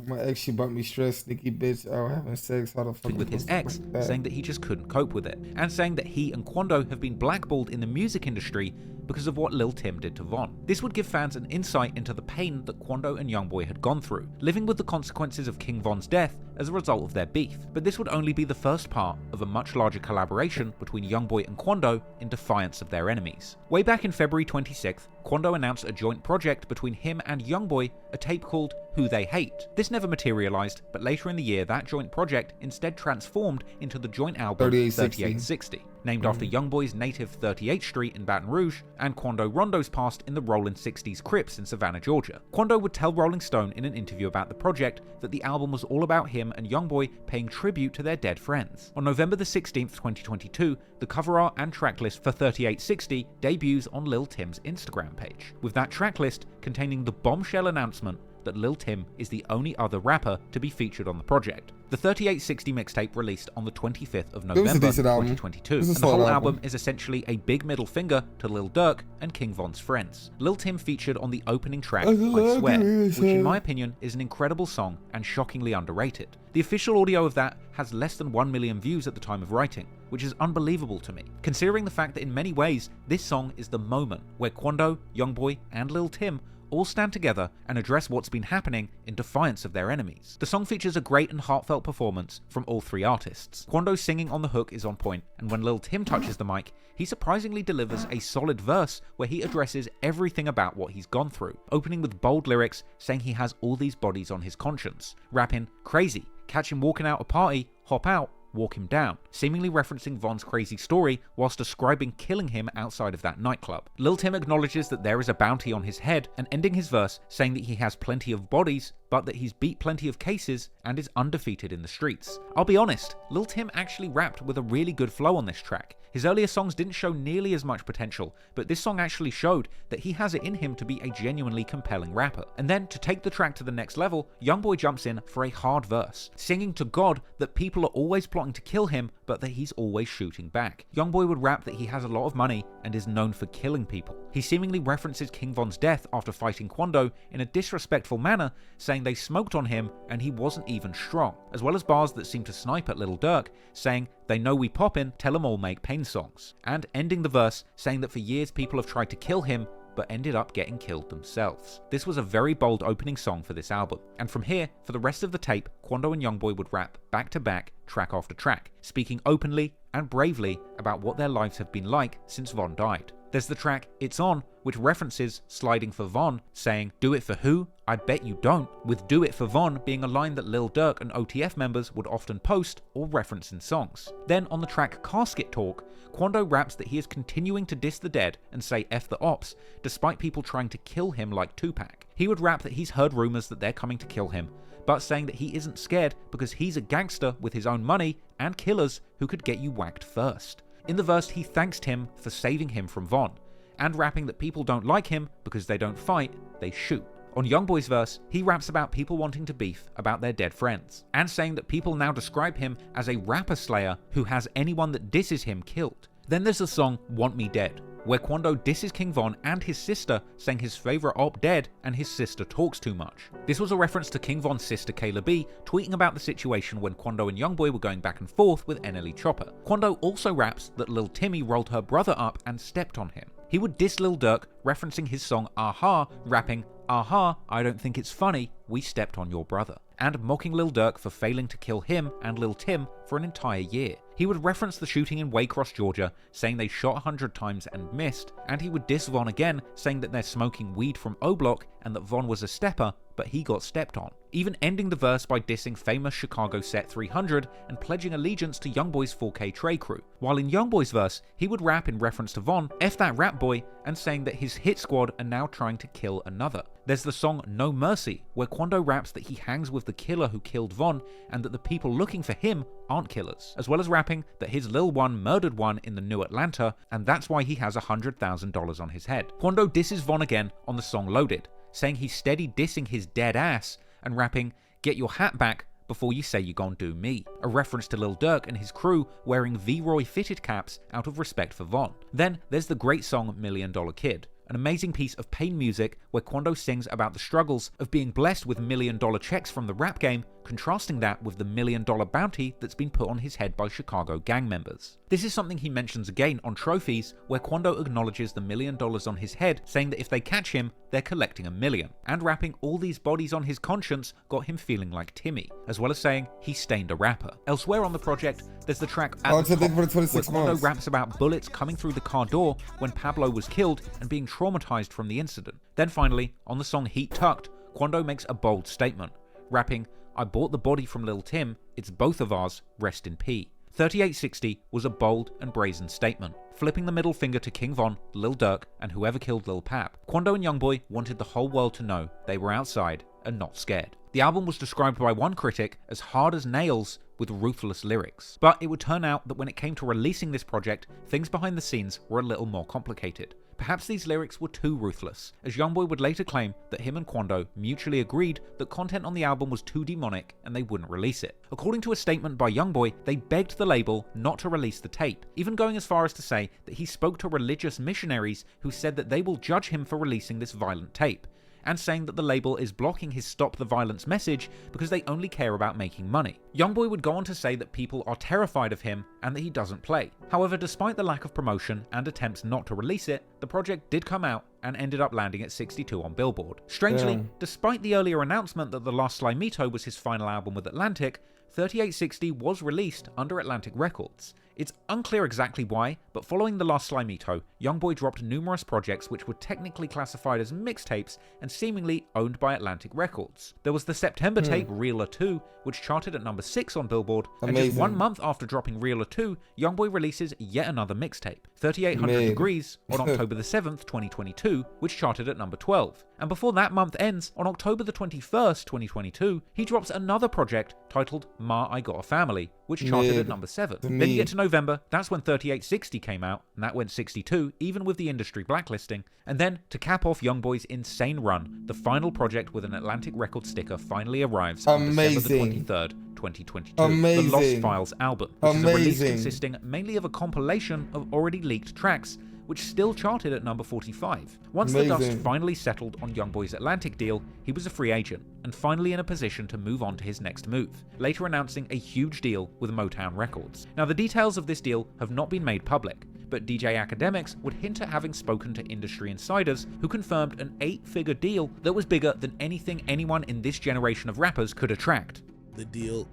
My ex, she brought me stress, sneaky bitch, out having sex, how the fuck with his ex, saying that he just couldn't cope with it, and saying that he and Quando have been blackballed in the music industry because of what Lil Tim did to Von. This would give fans an insight into the pain that Quando and Youngboy had gone through, living with the consequences of King Von's death as a result of their beef. But this would only be the first part of a much larger collaboration between Youngboy and Quando in defiance of their enemies. Way back in February 26th, Quando announced a joint project between him and Youngboy, a tape called Who They Hate. This never materialized, but later in the year that joint project instead transformed into the joint album 3860. named after Youngboy's native 38th Street in Baton Rouge and Quando Rondo's past in the Rollin' 60s Crips in Savannah, Georgia. Quando would tell Rolling Stone in an interview about the project that the album was all about him and Youngboy paying tribute to their dead friends. On November the 16th, 2022, the cover art and tracklist for 3860 debuts on Lil Tim's Instagram page, with that tracklist containing the bombshell announcement that Lil Tim is the only other rapper to be featured on the project. The 3860 mixtape released on the 25th of November 2022, and the whole album is essentially a big middle finger to Lil Durk and King Von's friends. Lil Tim featured on the opening track, I Swear, which in my opinion is an incredible song and shockingly underrated. The official audio of that has less than 1 million views at the time of writing, which is unbelievable to me, considering the fact that in many ways this song is the moment where Quando, Youngboy, and Lil Tim all stand together and address what's been happening in defiance of their enemies. The song features a great and heartfelt performance from all three artists. Quando's singing on the hook is on point, and when Lil Tim touches the mic, he surprisingly delivers a solid verse where he addresses everything about what he's gone through, opening with bold lyrics saying he has all these bodies on his conscience, rapping, "Crazy, catch him walking out a party, hop out, walk him down," seemingly referencing Von's crazy story whilst describing killing him outside of that nightclub. Lil Tim acknowledges that there is a bounty on his head and ending his verse saying that he has plenty of bodies, but that he's beat plenty of cases and is undefeated in the streets. I'll be honest, Lil Tim actually rapped with a really good flow on this track. His earlier songs didn't show nearly as much potential, but this song actually showed that he has it in him to be a genuinely compelling rapper. And then, to take the track to the next level, Youngboy jumps in for a hard verse, singing to God that people are always plotting to kill him, but that he's always shooting back. Youngboy would rap that he has a lot of money and is known for killing people. He seemingly references King Von's death after fighting Quando in a disrespectful manner, saying they smoked on him and he wasn't even strong, as well as bars that seem to snipe at Lil Durk, saying, "They know we poppin', tell 'em all make pain songs," and ending the verse saying that for years people have tried to kill him but ended up getting killed themselves. This was a very bold opening song for this album, and from here, for the rest of the tape, Quando and Youngboy would rap back to back, track after track, speaking openly and bravely about what their lives have been like since Von died. There's the track It's On, which references sliding for Von, saying, "Do it for who? I bet you don't," with "Do it for Von" being a line that Lil Durk and OTF members would often post or reference in songs. Then on the track Casket Talk, Quando raps that he is continuing to diss the dead and say F the ops, despite people trying to kill him like Tupac. He would rap that he's heard rumors that they're coming to kill him, but saying that he isn't scared because he's a gangster with his own money and killers who could get you whacked first. In the verse, he thanks Tim for saving him from Von, and rapping that people don't like him because they don't fight, they shoot. On Youngboy's verse, he raps about people wanting to beef about their dead friends, and saying that people now describe him as a rapper slayer who has anyone that disses him killed. Then there's the song Want Me Dead, where Quando disses King Von and his sister, saying his favorite op dead and his sister talks too much. This was a reference to King Von's sister Kayla B tweeting about the situation when Quando and Youngboy were going back and forth with NLE Chopper. Quando also raps that Lil Timmy rolled her brother up and stepped on him. He would diss Lil Durk, referencing his song Aha, rapping, "Aha, I don't think it's funny, we stepped on your brother," and mocking Lil Durk for failing to kill him and Lil Tim for an entire year. He would reference the shooting in Waycross, Georgia, saying they shot 100 times and missed, and he would diss Von again, saying that they're smoking weed from O-Block and that Von was a stepper, but he got stepped on. Even ending the verse by dissing famous Chicago set 300 and pledging allegiance to Youngboy's 4K Trey crew. While in Youngboy's verse, he would rap in reference to Von, F that rap boy, and saying that his hit squad are now trying to kill another. There's the song No Mercy, where Quando raps that he hangs with the killer who killed Von and that the people looking for him aren't killers, as well as rapping that his Lil One murdered one in the New Atlanta and that's why he has $100,000 on his head. Quando disses Von again on the song Loaded, saying he's steady dissing his dead ass and rapping, "Get your hat back before you say you gon' do me," a reference to Lil Durk and his crew wearing V-Roy fitted caps out of respect for Von. Then there's the great song $1 Million Kid, an amazing piece of pain music where Quando sings about the struggles of being blessed with $1 million checks from the rap game, contrasting that with the $1 million bounty that's been put on his head by Chicago gang members. This is something he mentions again on Trophies, where Quando acknowledges the $1 million on his head, saying that if they catch him, they're collecting $1 million, and rapping all these bodies on his conscience got him feeling like Timmy, as well as saying he stained a rapper. Elsewhere on the project, there's the track At the Top, where Quando raps about bullets coming through the car door when Pablo was killed and being traumatized from the incident. Then finally, on the song Heat Tucked, Quando makes a bold statement, rapping, "I bought the body from Lil Tim, it's both of ours, rest in P," 3860 was a bold and brazen statement, flipping the middle finger to King Von, Lil Durk, and whoever killed Lil Pap. Quando and Youngboy wanted the whole world to know they were outside and not scared. The album was described by one critic as hard as nails with ruthless lyrics. But it would turn out that when it came to releasing this project, things behind the scenes were a little more complicated. Perhaps these lyrics were too ruthless, as Youngboy would later claim that him and Quando mutually agreed that content on the album was too demonic and they wouldn't release it. According to a statement by Youngboy, they begged the label not to release the tape, even going as far as to say that he spoke to religious missionaries who said that they will judge him for releasing this violent tape, and saying that the label is blocking his Stop the Violence message because they only care about making money. Youngboy would go on to say that people are terrified of him and that he doesn't play. However, despite the lack of promotion and attempts not to release it, the project did come out and ended up landing at 62 on Billboard. Strangely, despite the earlier announcement that The Last Slimito was his final album with Atlantic, 3860 was released under Atlantic Records. It's unclear exactly why, but following The Last Slimito, Youngboy dropped numerous projects which were technically classified as mixtapes and seemingly owned by Atlantic Records. There was the September tape Realer 2, which charted at number 6 on Billboard, and just 1 month after dropping Realer 2, Youngboy releases yet another mixtape, 3800 Degrees, on October the 7th, 2022, which charted at number 12. And before that month ends, on October the 21st, 2022, he drops another project titled Ma I Got a Family, which charted at number 7. Then you get to November, that's when 3860 came out, and that went 62, even with the industry blacklisting. And then, to cap off Youngboy's insane run, the final project with an Atlantic Records sticker finally arrives on December the 23rd, 2022, the Lost Files album, which is a release consisting mainly of a compilation of already leaked tracks, which still charted at number 45. Once the dust finally settled on Youngboy's Atlantic deal, he was a free agent, and finally in a position to move on to his next move, later announcing a huge deal with Motown Records. Now, the details of this deal have not been made public, but DJ Academics would hint at having spoken to industry insiders who confirmed an 8-figure deal that was bigger than anything anyone in this generation of rappers could attract. The deal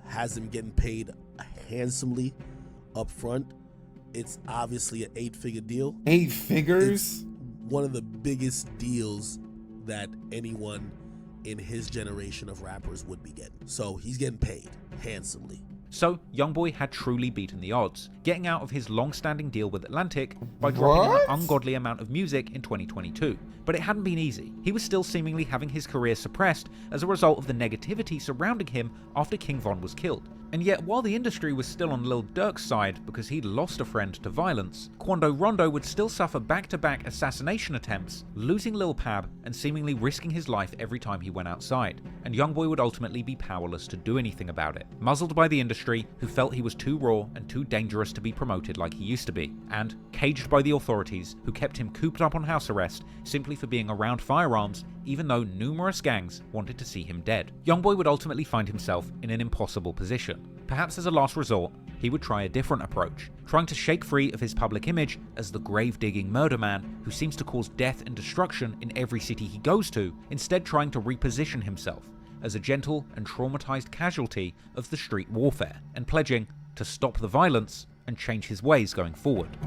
has him getting paid handsomely up front. It's obviously an 8-figure deal. 8 figures? It's one of the biggest deals that anyone in his generation of rappers would be getting. So he's getting paid handsomely. So, Youngboy had truly beaten the odds, getting out of his long-standing deal with Atlantic by dropping an ungodly amount of music in 2022. But it hadn't been easy. He was still seemingly having his career suppressed as a result of the negativity surrounding him after King Von was killed. And yet, while the industry was still on Lil Durk's side because he'd lost a friend to violence, Quando Rondo would still suffer back-to-back assassination attempts, losing Lil Pab and seemingly risking his life every time he went outside. And Youngboy would ultimately be powerless to do anything about it, muzzled by the industry who felt he was too raw and too dangerous to be promoted like he used to be, and caged by the authorities who kept him cooped up on house arrest simply for being around firearms, even though numerous gangs wanted to see him dead. Youngboy would ultimately find himself in an impossible position. Perhaps as a last resort, he would try a different approach, trying to shake free of his public image as the grave-digging murder man who seems to cause death and destruction in every city he goes to, instead trying to reposition himself as a gentle and traumatized casualty of the street warfare, and pledging to stop the violence and change his ways going forward.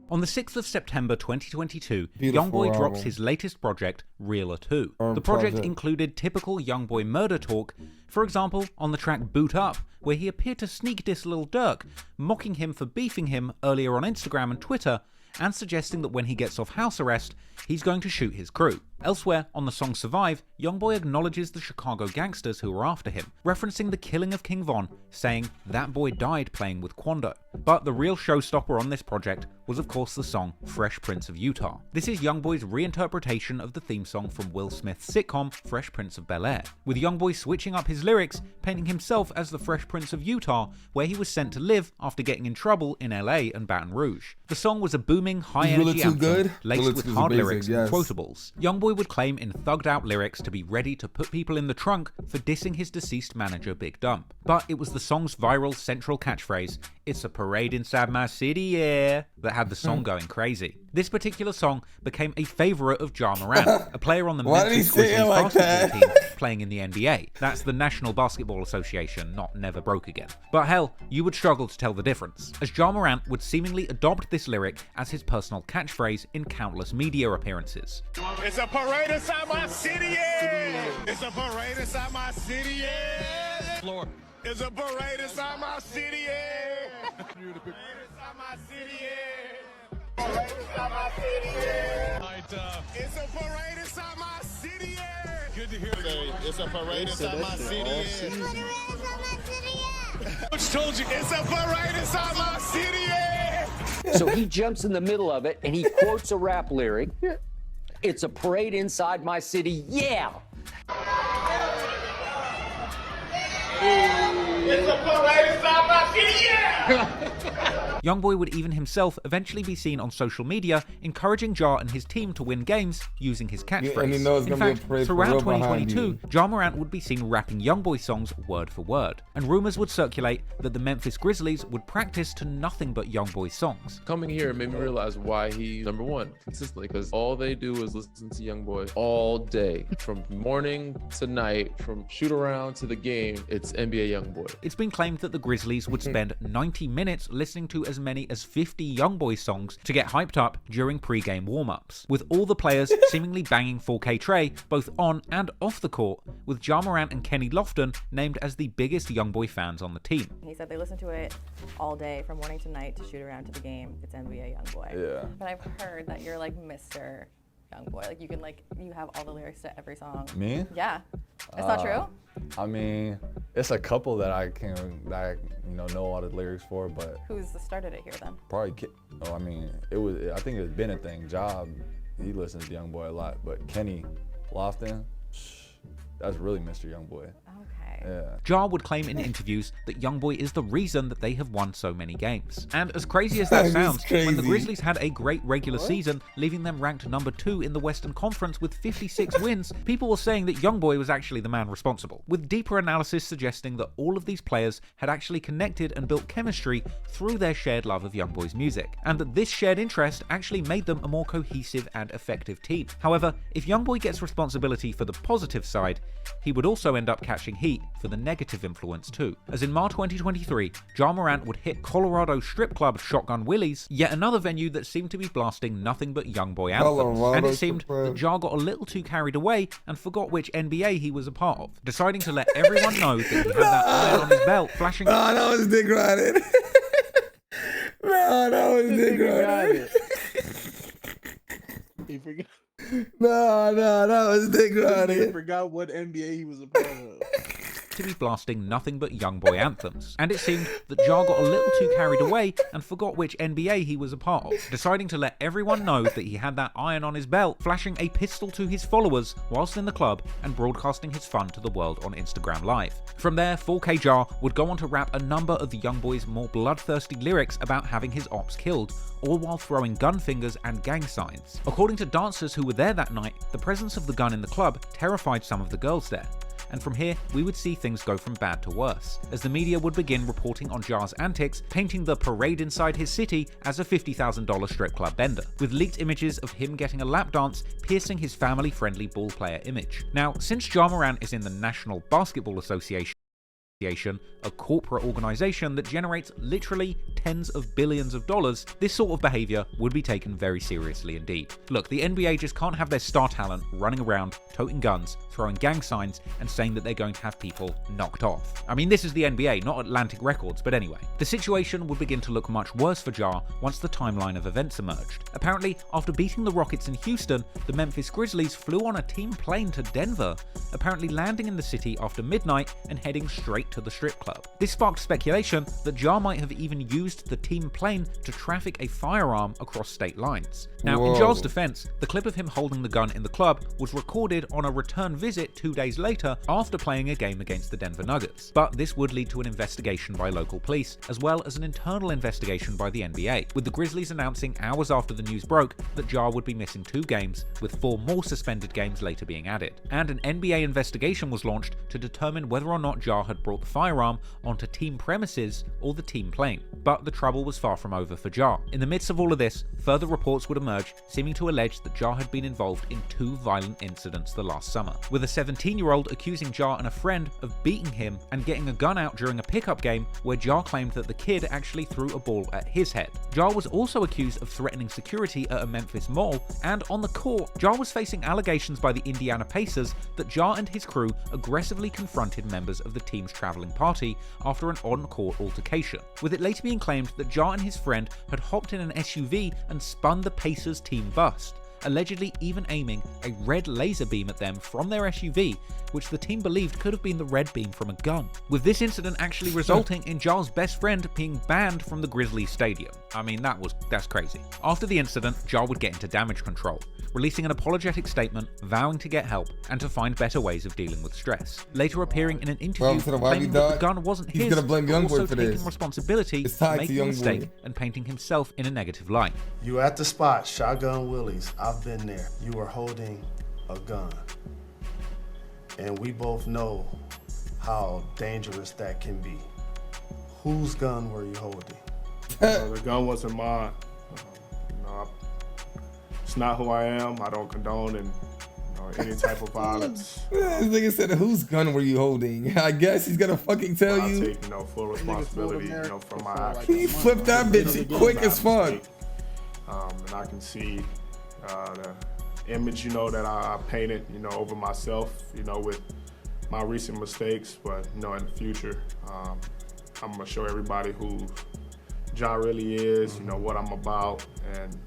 On the 6th of September 2022, Youngboy drops his latest project, Realer 2. The project included typical Youngboy murder talk, for example, on the track Boot Up, where he appeared to sneak diss Lil Durk, mocking him for beefing him earlier on Instagram and Twitter, and suggesting that when he gets off house arrest, he's going to shoot his crew. Elsewhere, on the song Survive, Youngboy acknowledges the Chicago gangsters who were after him, referencing the killing of King Von, saying that boy died playing with Quando. But the real showstopper on this project was of course the song Fresh Prince of Utah. This is Youngboy's reinterpretation of the theme song from Will Smith's sitcom Fresh Prince of Bel-Air, with Youngboy switching up his lyrics, painting himself as the Fresh Prince of Utah, where he was sent to live after getting in trouble in LA and Baton Rouge. The song was a booming, high-energy anthem, laced with hard lyrics and quotables. Youngboy would claim in thugged-out lyrics to be ready to put people in the trunk for dissing his deceased manager Big Dump. But it was the song's viral central catchphrase, It's a Parade Inside My City, yeah, that had the song going crazy. This particular song became a favorite of Ja Morant, a player on the Memphis Grizzlies basketball team playing in the NBA. That's the National Basketball Association, not Never Broke Again. But hell, you would struggle to tell the difference, as Ja Morant would seemingly adopt this lyric as his personal catchphrase in countless media appearances. It's a parade inside my city, yeah. It's a parade inside my city, yeah. Floor. It's a parade inside my city, yeah. Parade inside my city, yeah. Parade inside my city, yeah. It's a parade inside my city, yeah. Good to hear you. It's a parade inside my city, yeah. Coach told you it's a parade inside my city, yeah. So he jumps in the middle of it and he quotes a rap lyric. It's a parade inside my city, yeah. It's a parade inside my city, yeah. Youngboy would even himself eventually be seen on social media encouraging Ja and his team to win games using his catchphrase. And he knows in fact, throughout 2022, Ja Morant would be seen rapping Youngboy songs word for word, and rumors would circulate that the Memphis Grizzlies would practice to nothing but Youngboy songs. Coming here made me realize why he's #1 consistently, because all they do is listen to Youngboy all day, from morning to night, from shoot around to the game. It's NBA Youngboy. It's been claimed that the Grizzlies would spend 90 minutes listening to as many as 50 Youngboy songs to get hyped up during pre-game warm-ups, with all the players seemingly banging 4K Trey both on and off the court, with Ja Morant and Kenny Lofton named as the biggest Youngboy fans on the team. He said they listen to it all day from morning to night to shoot around to the game. It's NBA Youngboy. Yeah. But I've heard that you're like Mr. Youngboy. Like you have all the lyrics to every song. Me? Yeah. It's not true? I mean, it's a couple that I know all the lyrics for, but Who's started it here then? probably, I think it's been a thing. Job, he listens to Youngboy a lot, but Kenny Lofton, that's really Mr. Youngboy. Yeah. Ja would claim in interviews that Youngboy is the reason that they have won so many games. And as crazy as that sounds, when the Grizzlies had a great regular season, leaving them ranked #2 in the Western Conference with 56 wins, people were saying that Youngboy was actually the man responsible, with deeper analysis suggesting that all of these players had actually connected and built chemistry through their shared love of Youngboy's music, and that this shared interest actually made them a more cohesive and effective team. However, if Youngboy gets responsibility for the positive side, he would also end up catching heat for the negative influence too, as in March 2023, Ja Morant would hit Colorado strip club Shotgun Willie's, yet another venue that seemed to be blasting nothing but Youngboy anthems, and it seemed that Ja got a little too carried away and forgot which NBA he was a part of, deciding to let everyone know that he had that iron on his belt, flashing... No, that was dick riding. No, that was dick riding. He forgot. No, that was dick riding. He forgot what NBA he was a part of. To be blasting nothing but Youngboy anthems, and it seemed that Ja got a little too carried away and forgot which NBA he was a part of, deciding to let everyone know that he had that iron on his belt, flashing a pistol to his followers whilst in the club and broadcasting his fun to the world on Instagram Live. From there, 4K Ja would go on to rap a number of the Youngboy's more bloodthirsty lyrics about having his ops killed, all while throwing gun fingers and gang signs. According to dancers who were there that night, the presence of the gun in the club terrified some of the girls there. And from here, we would see things go from bad to worse, as the media would begin reporting on Ja's antics, painting the parade inside his city as a $50,000 strip club bender, with leaked images of him getting a lap dance, piercing his family-friendly ball player image. Now, since Ja Morant is in the National Basketball Association, a corporate organization that generates literally tens of billions of dollars, this sort of behavior would be taken very seriously indeed. Look, the NBA just can't have their star talent running around, toting guns, throwing gang signs, and saying that they're going to have people knocked off. I mean, this is the NBA, not Atlantic Records, but anyway. The situation would begin to look much worse for Ja once the timeline of events emerged. Apparently, after beating the Rockets in Houston, the Memphis Grizzlies flew on a team plane to Denver, apparently landing in the city after midnight and heading straight to the strip club. This sparked speculation that Ja might have even used the team plane to traffic a firearm across state lines. Now, in Ja's defense, the clip of him holding the gun in the club was recorded on a return visit 2 days later after playing a game against the Denver Nuggets. But this would lead to an investigation by local police, as well as an internal investigation by the NBA, with the Grizzlies announcing hours after the news broke that Ja would be missing 2 games, with 4 more suspended games later being added. And an NBA investigation was launched to determine whether or not Ja had brought brought the firearm onto team premises or the team plane. But the trouble was far from over for Ja. In the midst of all of this, further reports would emerge seeming to allege that Ja had been involved in 2 violent incidents the last summer, with a 17-year-old accusing Ja and a friend of beating him and getting a gun out during a pickup game where Ja claimed that the kid actually threw a ball at his head. Ja was also accused of threatening security at a Memphis mall, and on the court, Ja was facing allegations by the Indiana Pacers that Ja and his crew aggressively confronted members of the team's traveling party after an on-court altercation, with it later being claimed that Ja and his friend had hopped in an SUV and spun the Pacers team bust, allegedly even aiming a red laser beam at them from their SUV, which the team believed could have been the red beam from a gun, with this incident actually resulting in Ja's best friend being banned from the Grizzlies stadium. I mean, that's crazy. After the incident, Ja would get into damage control, releasing an apologetic statement, vowing to get help and to find better ways of dealing with stress. Later appearing in an interview claiming that the gun wasn't his, but also taking responsibility for making a mistake and painting himself in a negative light. You at the spot, Shotgun Willie's. I've been there. You were holding a gun. And we both know how dangerous that can be. Whose gun were you holding? The gun wasn't mine. It's not who I am. I don't condone any type of violence. This nigga said, "Whose gun were you holding?" I guess he's gonna fucking tell you. I take full responsibility, for my actions. He flipped that bitch quick as fuck. And I can see the image, that I painted, over myself, with my recent mistakes. But in the future, I'm gonna show everybody who Ja really is, what I'm about, and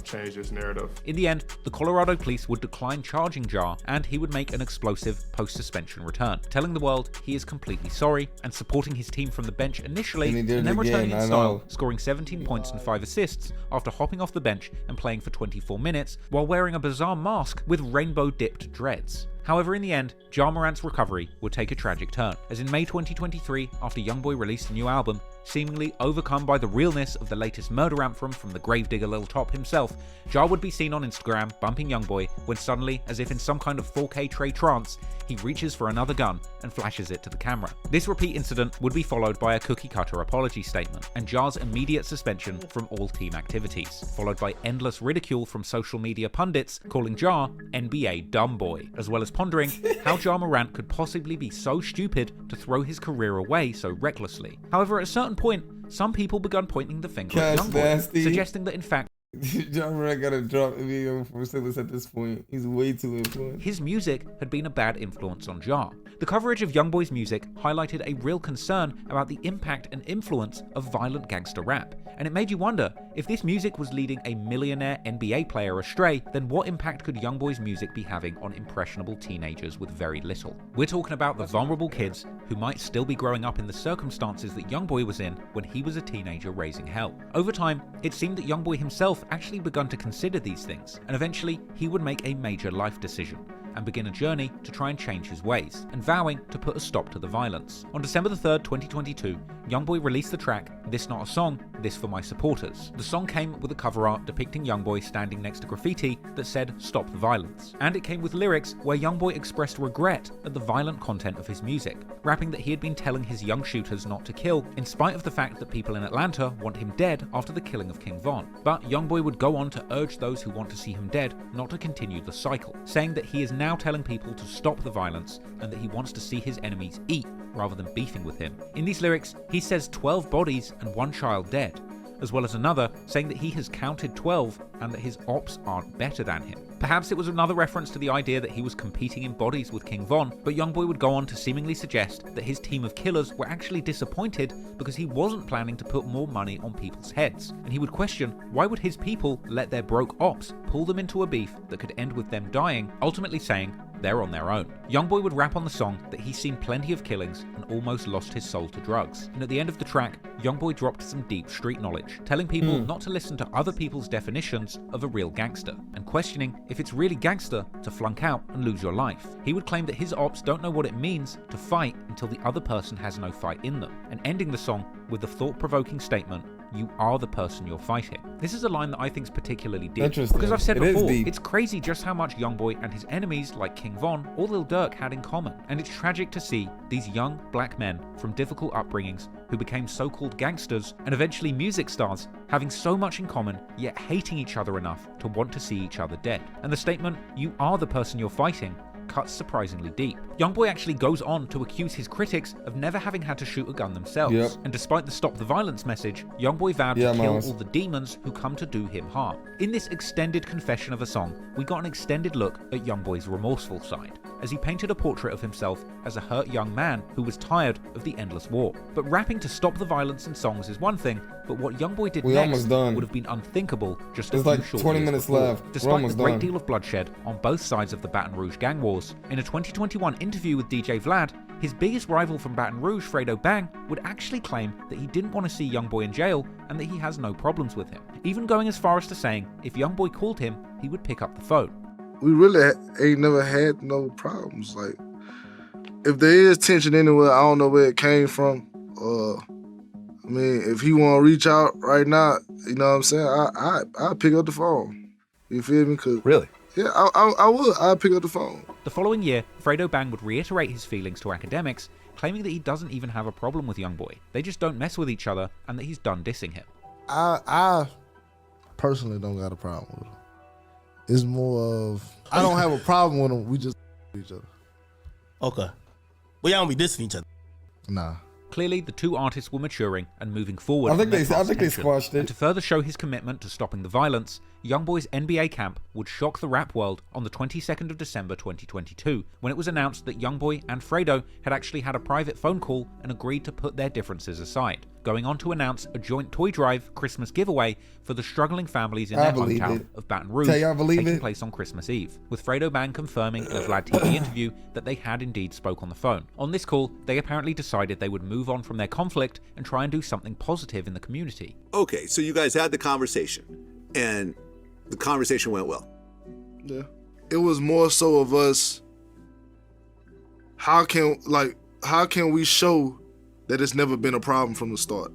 change this narrative. In the end, the Colorado police would decline charging Ja, and he would make an explosive post-suspension return, telling the world he is completely sorry and supporting his team from the bench initially, and then returning in style, scoring 17 points and 5 assists after hopping off the bench and playing for 24 minutes while wearing a bizarre mask with rainbow-dipped dreads. However, in the end, Ja Morant's recovery would take a tragic turn, as in May 2023, after Youngboy released a new album, seemingly overcome by the realness of the latest murder anthem from the gravedigger Lil Top himself, Ja would be seen on Instagram bumping Youngboy when suddenly, as if in some kind of 4K Trey trance, he reaches for another gun and flashes it to the camera. This repeat incident would be followed by a cookie-cutter apology statement, and Ja's immediate suspension from all team activities, followed by endless ridicule from social media pundits calling Ja NBA Dumbboy, as well as pondering how Ja Morant could possibly be so stupid to throw his career away so recklessly. However, at a certain point, some people began pointing the finger at Youngboy, suggesting that in fact Ja Morant gotta drop a video for Silas at this point. He's way too influenced. His music had been a bad influence on Ja. The coverage of Youngboy's music highlighted a real concern about the impact and influence of violent gangster rap, and it made you wonder, if this music was leading a millionaire NBA player astray, then what impact could Youngboy's music be having on impressionable teenagers with very little? We're talking about the vulnerable kids who might still be growing up in the circumstances that Youngboy was in when he was a teenager raising hell. Over time, it seemed that Youngboy himself actually begun to consider these things, and eventually he would make a major life decision and begin a journey to try and change his ways, and vowing to put a stop to the violence. On December 3rd, 2022, Youngboy released the track This Not a Song, This For My Supporters. The song came with a cover art depicting Youngboy standing next to graffiti that said Stop the Violence, and it came with lyrics where Youngboy expressed regret at the violent content of his music, rapping that he had been telling his young shooters not to kill, in spite of the fact that people in Atlanta want him dead after the killing of King Von. But Youngboy would go on to urge those who want to see him dead not to continue the cycle, saying that he is now telling people to stop the violence and that he wants to see his enemies eat rather than beefing with him. In these lyrics, he says 12 bodies and 1 child dead, as well as another saying that he has counted 12 and that his ops aren't better than him. Perhaps it was another reference to the idea that he was competing in bodies with King Von, but Youngboy would go on to seemingly suggest that his team of killers were actually disappointed because he wasn't planning to put more money on people's heads, and he would question why would his people let their broke ops pull them into a beef that could end with them dying, ultimately saying they're on their own. Youngboy would rap on the song that he's seen plenty of killings and almost lost his soul to drugs. And at the end of the track, Youngboy dropped some deep street knowledge, telling people not to listen to other people's definitions of a real gangster, and questioning if it's really gangster to flunk out and lose your life. He would claim that his ops don't know what it means to fight until the other person has no fight in them, and ending the song with the thought-provoking statement, you are the person you're fighting. This is a line that I think is particularly deep. Interesting. Because I've said It is before, deep. it's crazy just how much Youngboy and his enemies like King Von or Lil Durk had in common. And it's tragic to see these young black men from difficult upbringings who became so-called gangsters and eventually music stars having so much in common, yet hating each other enough to want to see each other dead. And the statement, "You are the person you're fighting," cuts surprisingly deep. Youngboy actually goes on to accuse his critics of never having had to shoot a gun themselves. Yep. And despite the Stop the Violence message, Youngboy vowed to kill all the demons who come to do him harm. In this extended confession of a song, we got an extended look at Youngboy's remorseful side, as he painted a portrait of himself as a hurt young man who was tired of the endless war. But rapping to stop the violence in songs is one thing, but what Youngboy did next would have been unthinkable just a few like short 20 years minutes before. left. We're Despite the almost great done. deal of bloodshed on both sides of the Baton Rouge gang wars, in a 2021 interview with DJ Vlad, his biggest rival from Baton Rouge, Fredo Bang, would actually claim that he didn't want to see Youngboy in jail and that he has no problems with him, even going as far as to saying if Youngboy called him, he would pick up the phone. We really ain't never had no problems. Like, if there is tension anywhere, I don't know where it came from. I mean, if he want to reach out right now, you know what I'm saying, I'll pick up the phone. You feel me? Really? Yeah, I would. I'll pick up the phone. The following year, Fredo Bang would reiterate his feelings to academics, claiming that he doesn't even have a problem with Youngboy. They just don't mess with each other and that he's done dissing him. I personally don't got a problem with him. It's more of, I don't have a problem with him. We just each other. Okay. Well, y'all don't be dissing each other. Nah. Clearly, the two artists were maturing and moving forward. I think from their past they tension. squashed it. And to further show his commitment to stopping the violence, Youngboy's NBA camp would shock the rap world on the 22nd of December 2022, when it was announced that Youngboy and Fredo had actually had a private phone call and agreed to put their differences aside, going on to announce a joint toy drive Christmas giveaway for the struggling families in their hometown of Baton Rouge, taking place on Christmas Eve, with Fredo Bang confirming in a Vlad TV interview that they had indeed spoke on the phone. On this call, they apparently decided they would move on from their conflict and try and do something positive in the community. Okay, so you guys had the conversation, and the conversation went well. Yeah. It was more so of us, how can we show that it's never been a problem from the start?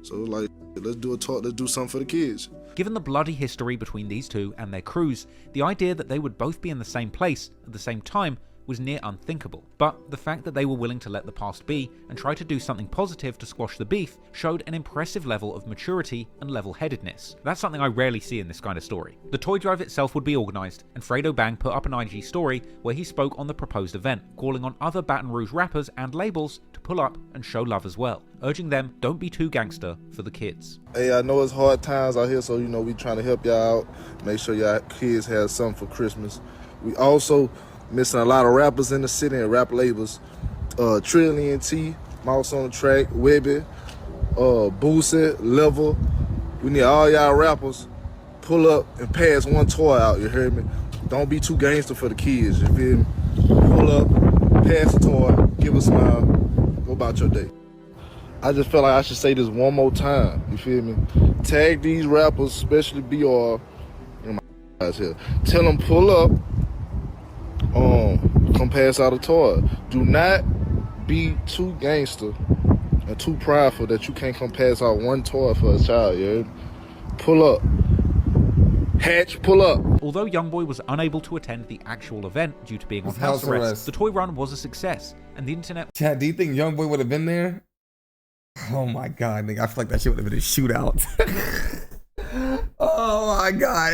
So like, let's do a talk, let's do something for the kids. Given the bloody history between these two and their crews, the idea that they would both be in the same place at the same time was near unthinkable. But the fact that they were willing to let the past be and try to do something positive to squash the beef showed an impressive level of maturity and level-headedness. That's something I rarely see in this kind of story. The toy drive itself would be organised, and Fredo Bang put up an IG story where he spoke on the proposed event, calling on other Baton Rouge rappers and labels to pull up and show love as well, urging them don't be too gangster for the kids. Hey, I know it's hard times out here, so you know we trying to help y'all out, make sure y'all kids have something for Christmas. We also missing a lot of rappers in the city and rap labels. Trillion T, Mouse on the Track, Webby, Boosie, Level. We need all y'all rappers pull up and pass one toy out, you heard me? Don't be too gangster for the kids, you feel me? Pull up, pass the toy, give a smile, go about your day. I just felt like I should say this one more time, you feel me? Tag these rappers, especially BR, and my guys here. Tell them pull up, come pass out a toy. Do not be too gangster and too prideful that you can't come pass out one toy for a child, you heard me? Pull up. Hatch, pull up. Although Youngboy was unable to attend the actual event due to being on house arrest, the toy run was a success, and the internet... Chad, do you think Youngboy would have been there? Oh my god, nigga, I feel like that shit would have been a shootout. Oh my god,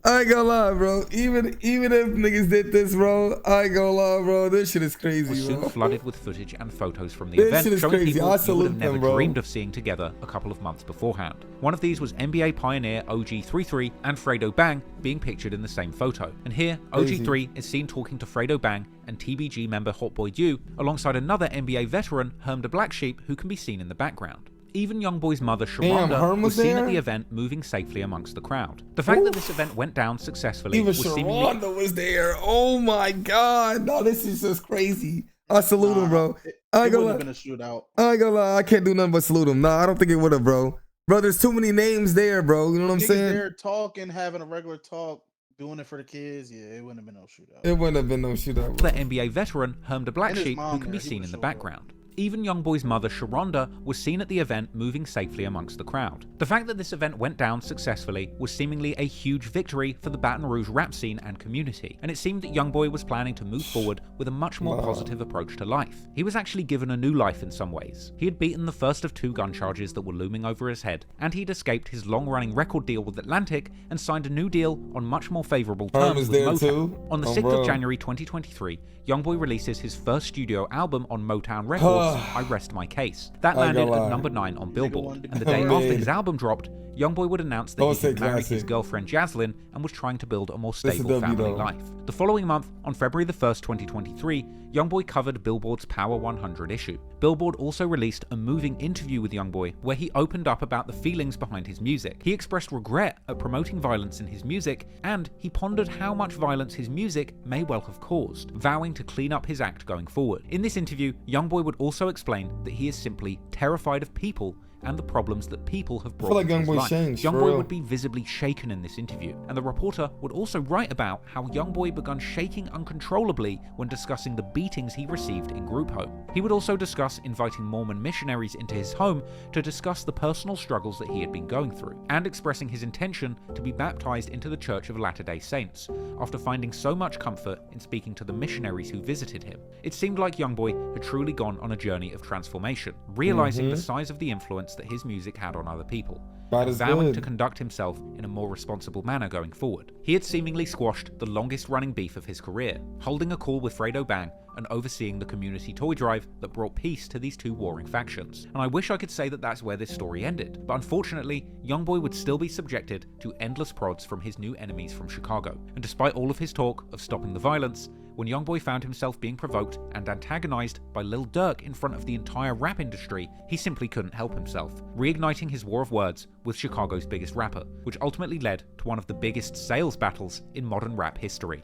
I ain't gonna lie, bro. Even if niggas did this, bro, I ain't gonna lie, bro. This shit is crazy, was bro. soon flooded with footage and photos from the This event, shit is showing crazy. people I you would salute have never them, bro. dreamed of seeing together a couple of months beforehand. One of these was NBA pioneer OG33 and Fredo Bang being pictured in the same photo. And here, OG3 is seen talking to Fredo Bang and TBG member Hotboy Dew, alongside another NBA veteran, Herm the Black Sheep, who can be seen in the background. Even Youngboy's mother, Sharonda, was seen at the event moving safely amongst the crowd. The fact that this event went down successfully Even was seemingly... Sharonda was there. Oh my god. No, this is just crazy. I salute him, bro. I ain't It gonna wouldn't lie. have been a shootout. I ain't gonna lie. I can't do nothing but salute him. Nah, I don't think it would have, bro. Bro, there's too many names there, bro. You know what I'm Niggas saying? there talking, having a regular talk, doing it for the kids. Yeah, it wouldn't have been no shootout. It wouldn't have been no shootout, bro. The NBA veteran, Herm the Black And his Sheep, who mom can there, be he seen was in the so background. even Youngboy's mother Sharonda was seen at the event moving safely amongst the crowd. The fact that this event went down successfully was seemingly a huge victory for the Baton Rouge rap scene and community, and it seemed that Youngboy was planning to move forward with a much more positive approach to life. He was actually given a new life in some ways. He had beaten the first of 2 gun charges that were looming over his head, and he'd escaped his long-running record deal with Atlantic and signed a new deal on much more favorable terms with Motown. On the 6th of January 2023, Youngboy releases his first studio album on Motown Records, I Rest My Case. That landed at number 9 on Billboard, and the day after his album dropped, Youngboy would announce that he had married his girlfriend Jaslyn and was trying to build a more stable family life. The following month, on February the 1st, 2023, Youngboy covered Billboard's Power 100 issue. Billboard also released a moving interview with Youngboy where he opened up about the feelings behind his music. He expressed regret at promoting violence in his music, and he pondered how much violence his music may well have caused, vowing to clean up his act going forward. In this interview, Youngboy would also explain that he is simply terrified of people and the problems that people have brought into his life. Youngboy would be visibly shaken in this interview, and the reporter would also write about how Youngboy began shaking uncontrollably when discussing the beatings he received in group home. He would also discuss inviting Mormon missionaries into his home to discuss the personal struggles that he had been going through, and expressing his intention to be baptized into the Church of Latter-day Saints, after finding so much comfort in speaking to the missionaries who visited him. It seemed like Youngboy had truly gone on a journey of transformation, realizing the size of the influence that his music had on other people, and vowing to conduct himself in a more responsible manner going forward. He had seemingly squashed the longest running beef of his career, holding a call with Fredo Bang and overseeing the community toy drive that brought peace to these 2 warring factions. And I wish I could say that that's where this story ended, but unfortunately, Youngboy would still be subjected to endless prods from his new enemies from Chicago. And despite all of his talk of stopping the violence, when Youngboy found himself being provoked and antagonized by Lil Durk in front of the entire rap industry, he simply couldn't help himself, reigniting his war of words with Chicago's biggest rapper, which ultimately led to one of the biggest sales battles in modern rap history.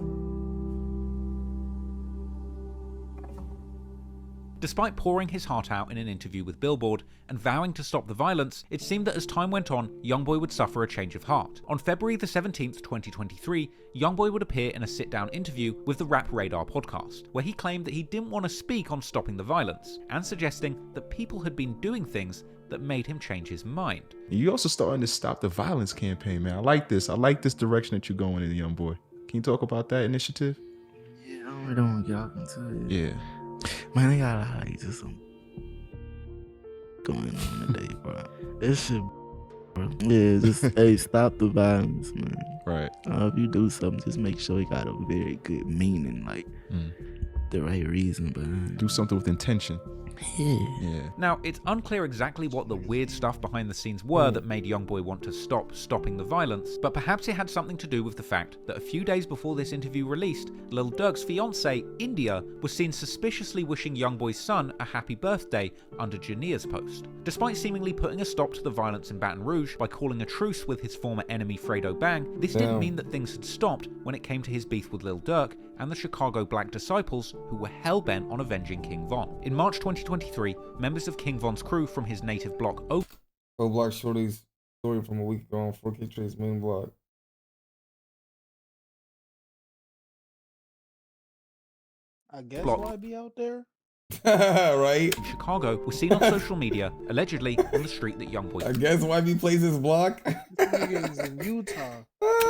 Despite pouring his heart out in an interview with Billboard and vowing to stop the violence, it seemed that as time went on, Youngboy would suffer a change of heart. On February the 17th, 2023, Youngboy would appear in a sit-down interview with the Rap Radar podcast, where he claimed that he didn't want to speak on stopping the violence, and suggesting that people had been doing things that made him change his mind. You also starting to stop the violence campaign, man. I like this. I like this direction that you're going in, Youngboy. Can you talk about that initiative? Yeah, I don't really want to get off into it. Yeah. Man, they got like just some going on today, bro. This shit, bro. Yeah, just hey, stop the violence, man. Right. If you do something, just make sure it got a very good meaning, like the right reason behind. Do something with intention. Yeah. Now, it's unclear exactly what the weird stuff behind the scenes were that made Youngboy want to stop stopping the violence, but perhaps it had something to do with the fact that a few days before this interview released, Lil Durk's fiancée, India, was seen suspiciously wishing Youngboy's son a happy birthday under Jania's post. Despite seemingly putting a stop to the violence in Baton Rouge by calling a truce with his former enemy Fredo Bang, this didn't mean that things had stopped when it came to his beef with Lil Durk and the Chicago Black disciples who were hell-bent on avenging King Von. In March 2023, members of King Von's crew from his native block Block Shorty's story from a week ago on 4K Trade's main blog. I guess why be out there? Right? In Chicago was seen on social media, allegedly on the street that Youngboy I guess YB plays his block. This nigga is in Utah.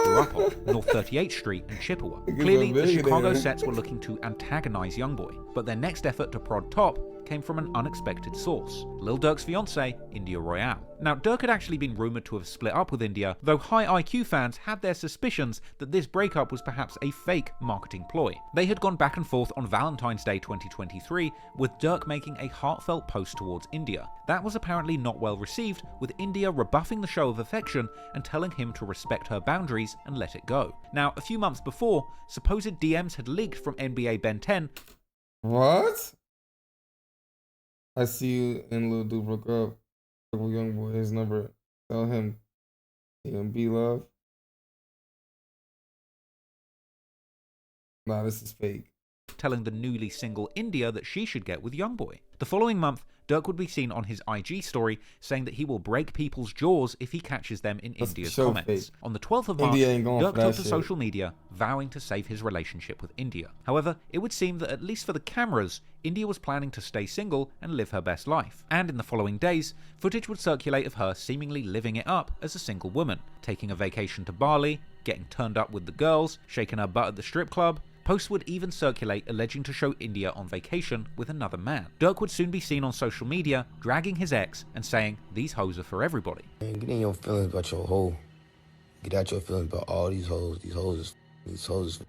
grew up on, North 38th Street and Chippewa. Clearly, the Chicago sets were looking to antagonize Youngboy, but their next effort to prod top came from an unexpected source, Lil Durk's fiancée, India Royale. Now, Durk had actually been rumoured to have split up with India, though high IQ fans had their suspicions that this breakup was perhaps a fake marketing ploy. They had gone back and forth on Valentine's Day 2023, with Durk making a heartfelt post towards India. That was apparently not well received, with India rebuffing the show of affection and telling him to respect her boundaries and let it go. Now, a few months before, supposed DMs had leaked from NBA Ben 10. What? I see you and Lil Dude broke up. Youngboy, his number. Tell him be love. Nah, this is fake. Telling the newly single India that she should get with Youngboy. The following month, Durk would be seen on his IG story saying that he will break people's jaws if he catches them in India's comments. On the 12th of March, Durk took to social media vowing to save his relationship with India. However, it would seem that at least for the cameras, India was planning to stay single and live her best life. And in the following days, footage would circulate of her seemingly living it up as a single woman, taking a vacation to Bali, getting turned up with the girls, shaking her butt at the strip club. Posts would even circulate alleging to show India on vacation with another man. Durk would soon be seen on social media dragging his ex and saying, "These hoes are for everybody." Man, get in your feelings about your hoe. Get out your feelings about all these hoes. These hoes.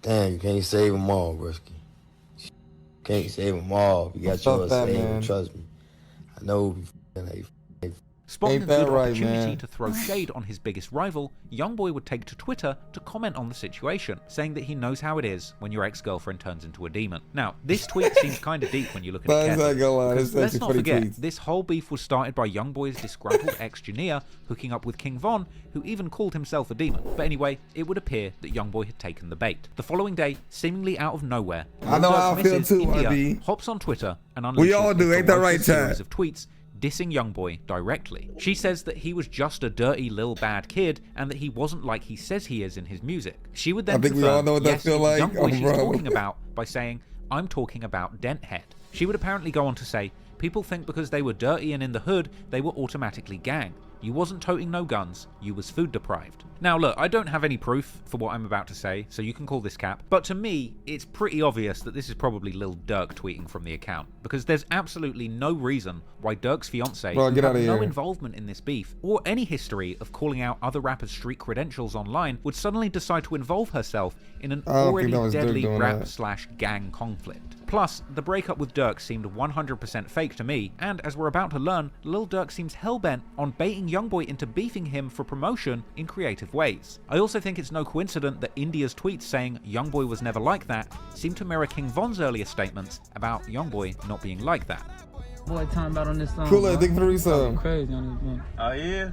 Damn, you can't save them all, brisky. Can't save them all. You got yours saved, trust me. I know you Spotting a good opportunity to throw shade on his biggest rival, Youngboy would take to Twitter to comment on the situation, saying that he knows how it is when your ex-girlfriend turns into a demon. Now, this tweet seems kind of deep when you look at it carefully. Let's not forget, this whole beef was started by Youngboy's disgruntled ex Jania hooking up with King Von, who even called himself a demon. But anyway, it would appear that Youngboy had taken the bait. The following day, seemingly out of nowhere, India hops on Twitter and unleashes a series of tweets dissing Youngboy directly. She says that he was just a dirty lil bad kid and that he wasn't like he says he is in his music. She would then confirm, yes, Youngboy she's talking about by saying, "I'm talking about Denthead." She would apparently go on to say, "People think because they were dirty and in the hood, they were automatically gang. You wasn't toting no guns, you was food deprived." Now look, I don't have any proof for what I'm about to say, so you can call this cap, but to me, it's pretty obvious that this is probably Lil Durk tweeting from the account, because there's absolutely no reason why Durk's fiancé, who had no involvement in this beef, or any history of calling out other rappers' street credentials online, would suddenly decide to involve herself in an already deadly rap/gang conflict. Plus, the breakup with Durk seemed 100% fake to me, and as we're about to learn, Lil Durk seems hellbent on baiting Youngboy into beefing him for promotion in creative ways. I also think it's no coincidence that India's tweets saying Youngboy was never like that seem to mirror King Von's earlier statements about Youngboy not being like that. Boy, talking about on this song. Cool, think for yourself. Crazy on this one. Oh yeah.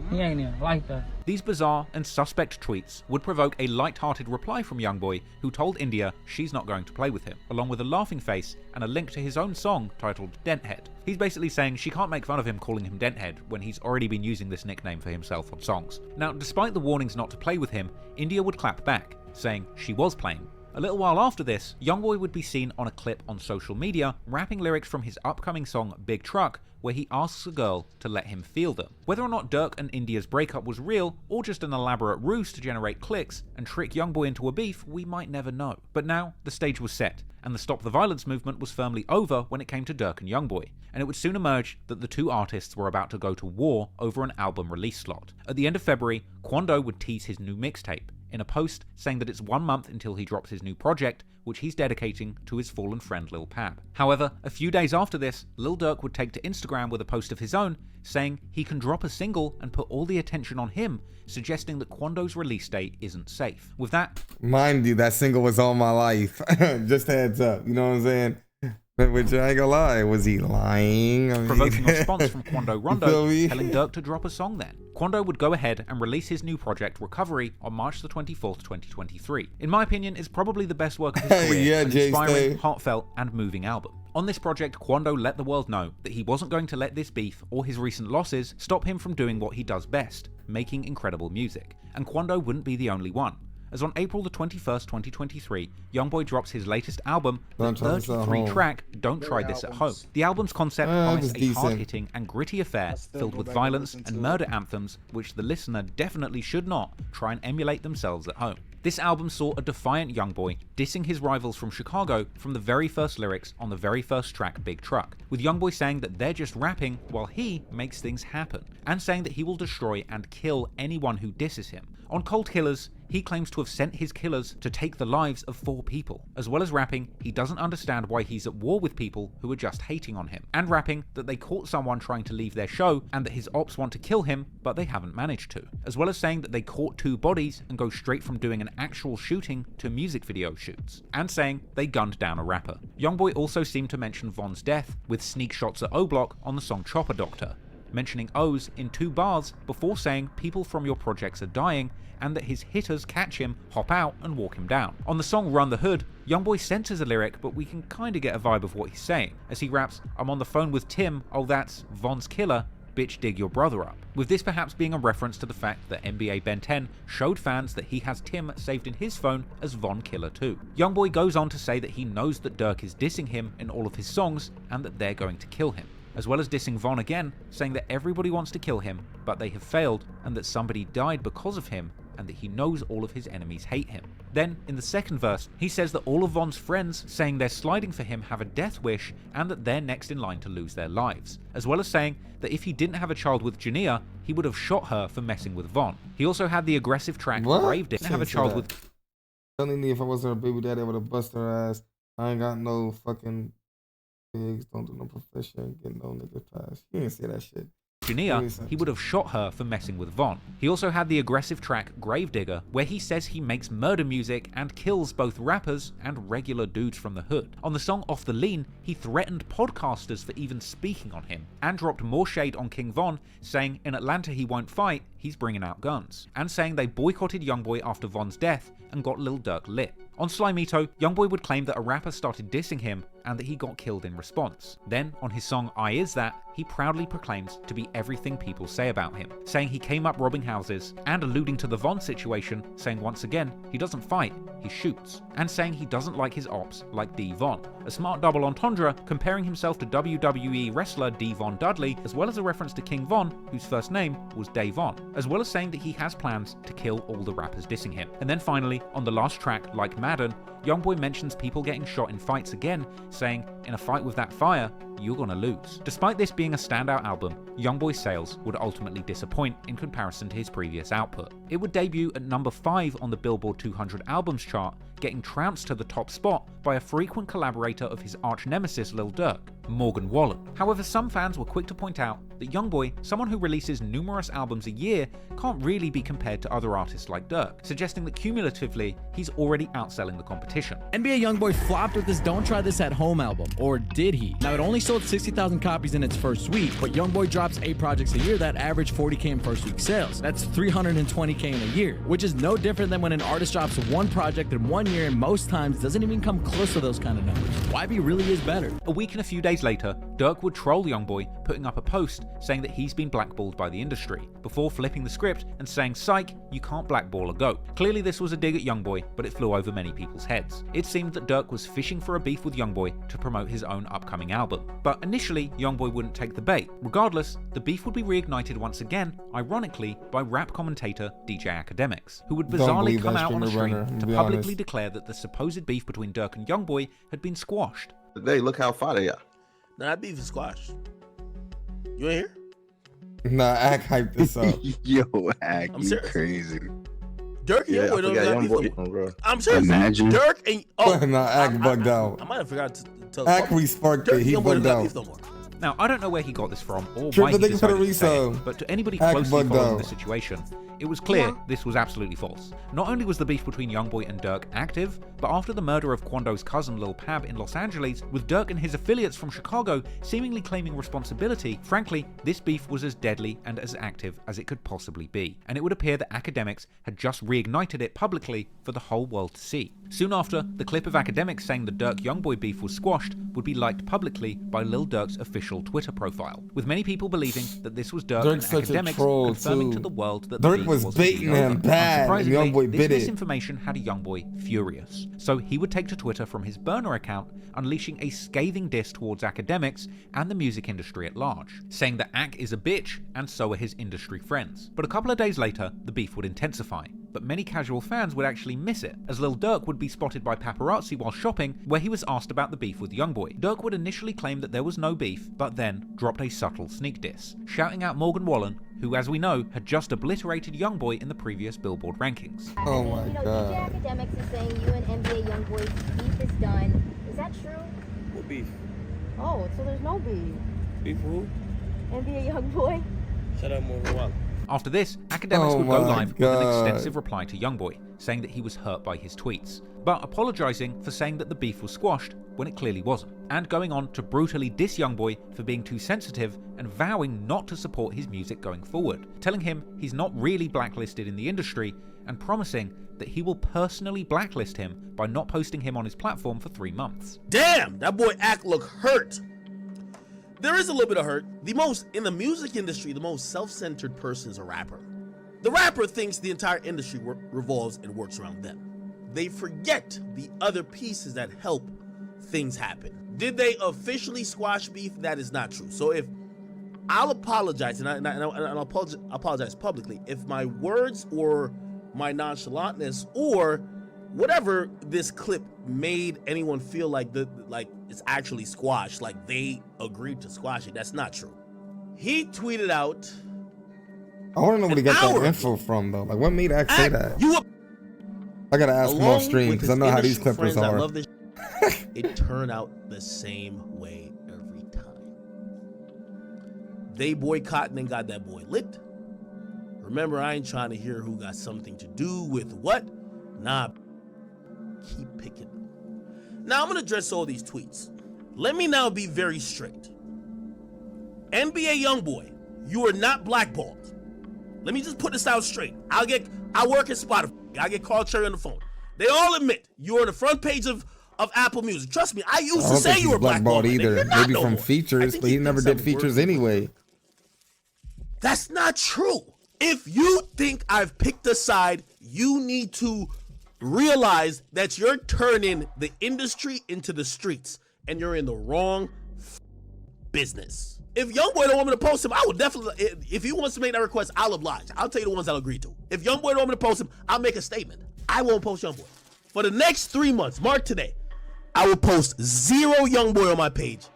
He ain't even like that. These bizarre and suspect tweets would provoke a light-hearted reply from Youngboy, who told India she's not going to play with him, along with a laughing face and a link to his own song titled Denthead. He's basically saying she can't make fun of him calling him Denthead when he's already been using this nickname for himself on songs. Now, despite the warnings not to play with him, India would clap back, saying she was playing. A little while after this, Youngboy would be seen on a clip on social media rapping lyrics from his upcoming song Big Truck, where he asks a girl to let him feel them. Whether or not Durk and India's breakup was real, or just an elaborate ruse to generate clicks and trick Youngboy into a beef, we might never know. But now, the stage was set, and the Stop the Violence movement was firmly over when it came to Durk and Youngboy, and it would soon emerge that the two artists were about to go to war over an album release slot. At the end of February, Quando would tease his new mixtape, in a post saying that it's 1 month until he drops his new project, which he's dedicating to his fallen friend Lil Pab. However, a few days after this, Lil Durk would take to Instagram with a post of his own, saying he can drop a single and put all the attention on him, suggesting that Quando's release date isn't safe. With that, mind you, that single was All My Life. Just heads up, you know what I'm saying? Which I ain't gonna lie, was he lying? Provoking a response from Quando Rondo, telling Durk to drop a song then. Quando would go ahead and release his new project, Recovery, on March the 24th, 2023. In my opinion, it's probably the best work of his career, an inspiring, heartfelt, and moving album. On this project, Quando let the world know that he wasn't going to let this beef or his recent losses stop him from doing what he does best, making incredible music. And Quando wouldn't be the only one, as on April the 21st, 2023, Youngboy drops his latest album, the 33-track Don't Try This at Home. The album's concept promised a hard-hitting and gritty affair filled with violence and murder anthems, which the listener definitely should not try and emulate themselves at home. This album saw a defiant Youngboy dissing his rivals from Chicago from the very first lyrics on the very first track, Big Truck, with Youngboy saying that they're just rapping while he makes things happen, and saying that he will destroy and kill anyone who disses him. On Cold Killers, he claims to have sent his killers to take the lives of 4 people. As well as rapping, he doesn't understand why he's at war with people who are just hating on him, and rapping that they caught someone trying to leave their show and that his ops want to kill him, but they haven't managed to. As well as saying that they caught 2 bodies and go straight from doing an actual shooting to music video shoots, and saying they gunned down a rapper. Youngboy also seemed to mention Von's death, with sneak shots at O-Block on the song Chopper Doctor. mentioning O's in 2 bars before saying people from your projects are dying, and that his hitters catch him, hop out, and walk him down. On the song Run the Hood, Youngboy censors a lyric, but we can kinda get a vibe of what he's saying, as he raps, "I'm on the phone with Tim, oh that's Von's killer, bitch dig your brother up," with this perhaps being a reference to the fact that NBA Ben 10 showed fans that he has Tim saved in his phone as Von Killer too. Youngboy goes on to say that he knows that Dirk is dissing him in all of his songs, and that they're going to kill him, as well as dissing Von again, saying that everybody wants to kill him, but they have failed, and that somebody died because of him, and that he knows all of his enemies hate him. Then, in the second verse, he says that all of Von's friends saying they're sliding for him have a death wish, and that they're next in line to lose their lives, as well as saying that if he didn't have a child with Jania, he would have shot her for messing with Von. He also had the aggressive track Grave Digger. Have a child with... Telling me if I wasn't her baby daddy, I would have busted her ass. I ain't got no fucking pigs, don't do no profession, get no nigga pass. He didn't say that shit. Jania, he would have shot her for messing with Von. He also had the aggressive track Gravedigger, where he says he makes murder music and kills both rappers and regular dudes from the hood. On the song Off the Lean, he threatened podcasters for even speaking on him, and dropped more shade on King Von, saying in Atlanta he won't fight, he's bringing out guns, and saying they boycotted Youngboy after Von's death and got Lil Durk lit. On Slimito, Youngboy would claim that a rapper started dissing him and that he got killed in response. Then, on his song I Is That, he proudly proclaims to be everything people say about him, saying he came up robbing houses, and alluding to the Von situation, saying once again, he doesn't fight, he shoots, and saying he doesn't like his ops like D. Von. A smart double entendre, comparing himself to WWE wrestler D. Von Dudley, as well as a reference to King Von, whose first name was Dave Von, as well as saying that he has plans to kill all the rappers dissing him. And then finally, on the last track, Like Madden, Youngboy mentions people getting shot in fights again, saying, in a fight with that fire, you're gonna lose. Despite this being a standout album, Youngboy's sales would ultimately disappoint in comparison to his previous output. It would debut at number 5 on the Billboard 200 albums chart, getting trounced to the top spot by a frequent collaborator of his arch nemesis Lil Durk, Morgan Wallen. However, some fans were quick to point out that Youngboy, someone who releases numerous albums a year, can't really be compared to other artists like Durk, suggesting that cumulatively, he's already outselling the competition. NBA Youngboy flopped with his Don't Try This at Home album, or did he? Now, it only sold 60,000 copies in its first week, but Youngboy drops 8 projects a year that average 40K in first week sales. That's 320K in a year, which is no different than when an artist drops 1 project in 1 year and most times doesn't even come close to those kind of numbers. YB really is better. A week and a few days later, Durk would troll Youngboy, putting up a post saying that he's been blackballed by the industry, before flipping the script and saying, psych, you can't blackball a goat. Clearly this was a dig at Youngboy, but it flew over many people's heads. It seemed that Durk was fishing for a beef with Youngboy to promote his own upcoming album. But initially, Youngboy wouldn't take the bait. Regardless, the beef would be reignited once again, ironically, by rap commentator DJ Academics, who would bizarrely come out on a stream to publicly declare that the supposed beef between Durk and Youngboy had been squashed. Today, look how far they are. Nah, that beef is squashed. You ain't here? Nah, Ack hyped this up. Yo, Ack, I'm you serious. crazy. Dirk and Youngboy don't got beef no more. I'm serious. Imagine. Dirk and nah, Ack bugged out. I might have forgot to tell. Ack re-sparked it. He bugged out. No more. Now, I don't know where he got this from or Triple why he thinking for the decided to say resale. it, but to anybody Ack closely bugged following out. the situation, it was clear this was absolutely false. Not only was the beef between Youngboy and Durk active, but after the murder of Quando's cousin Lil Pab in Los Angeles, with Durk and his affiliates from Chicago seemingly claiming responsibility, frankly, this beef was as deadly and as active as it could possibly be, and it would appear that Academics had just reignited it publicly for the whole world to see. Soon after, the clip of Academics saying the Durk Youngboy beef was squashed would be liked publicly by Lil Durk's official Twitter profile, with many people believing that this was Durk and Academics confirming to the world that Durk the beef was was baiting him bad, and Youngboy bit this it. misinformation had a Youngboy furious, so he would take to Twitter from his burner account, unleashing a scathing diss towards Academics and the music industry at large, saying that Ack is a bitch and so are his industry friends. But a couple of days later, the beef would intensify, but many casual fans would actually miss it, as Lil Durk would be spotted by paparazzi while shopping, where he was asked about the beef with Youngboy. Durk would initially claim that there was no beef, but then dropped a subtle sneak diss, shouting out Morgan Wallen, who, as we know, had just obliterated Youngboy in the previous Billboard rankings. Oh my God. Academics is saying you and NBA Youngboy's beef is done. Is that true? What beef? Oh, so there's no beef. Beef who? NBA Youngboy? Shut up, Morgan Wallen. After this, Academics would go live with an extensive reply to Youngboy, saying that he was hurt by his tweets, but apologising for saying that the beef was squashed when it clearly wasn't, and going on to brutally diss Youngboy for being too sensitive and vowing not to support his music going forward, telling him he's not really blacklisted in the industry and promising that he will personally blacklist him by not posting him on his platform for 3 months. Damn, that boy Ack look hurt. There is a little bit of hurt. In the music industry, the most self-centered person is a rapper. The rapper thinks the entire industry revolves and works around them. They forget the other pieces that help things happen. Did they officially squash beef? That is not true. So if I'll apologize, and I'll apologize publicly, if my words or my nonchalantness or whatever this clip made anyone feel like it's actually squashed, like they agreed to squash it, that's not true. He tweeted out. I want to know where he got that info from, though. Like, what made Ack say that? I gotta ask him off stream because I know how these clippers are. I love this. It turned out the same way every time. They boycotted and got that boy lit. Remember, I ain't trying to hear who got something to do with what. Nah, keep picking. Now I'm gonna address all these tweets. Let me now be very straight. NBA Youngboy, you are not blackballed. Let me just put this out straight. I work at Spotify. I get Carl Cherry on the phone. They all admit you're on the front page of Apple Music. Trust me, I used to say you were blackballed either. Maybe from features, but he never did features anyway. That's not true. If you think I've picked a side, you need to realize that you're turning the industry into the streets, and you're in the wrong business. If Youngboy don't want me to post him, I will definitely, if he wants to make that request, I'll oblige. I'll tell you the ones I'll agree to. If Youngboy don't want me to post him, I'll make a statement. I won't post Youngboy. For the next 3 months, mark today, I will post 0 Youngboy on my page.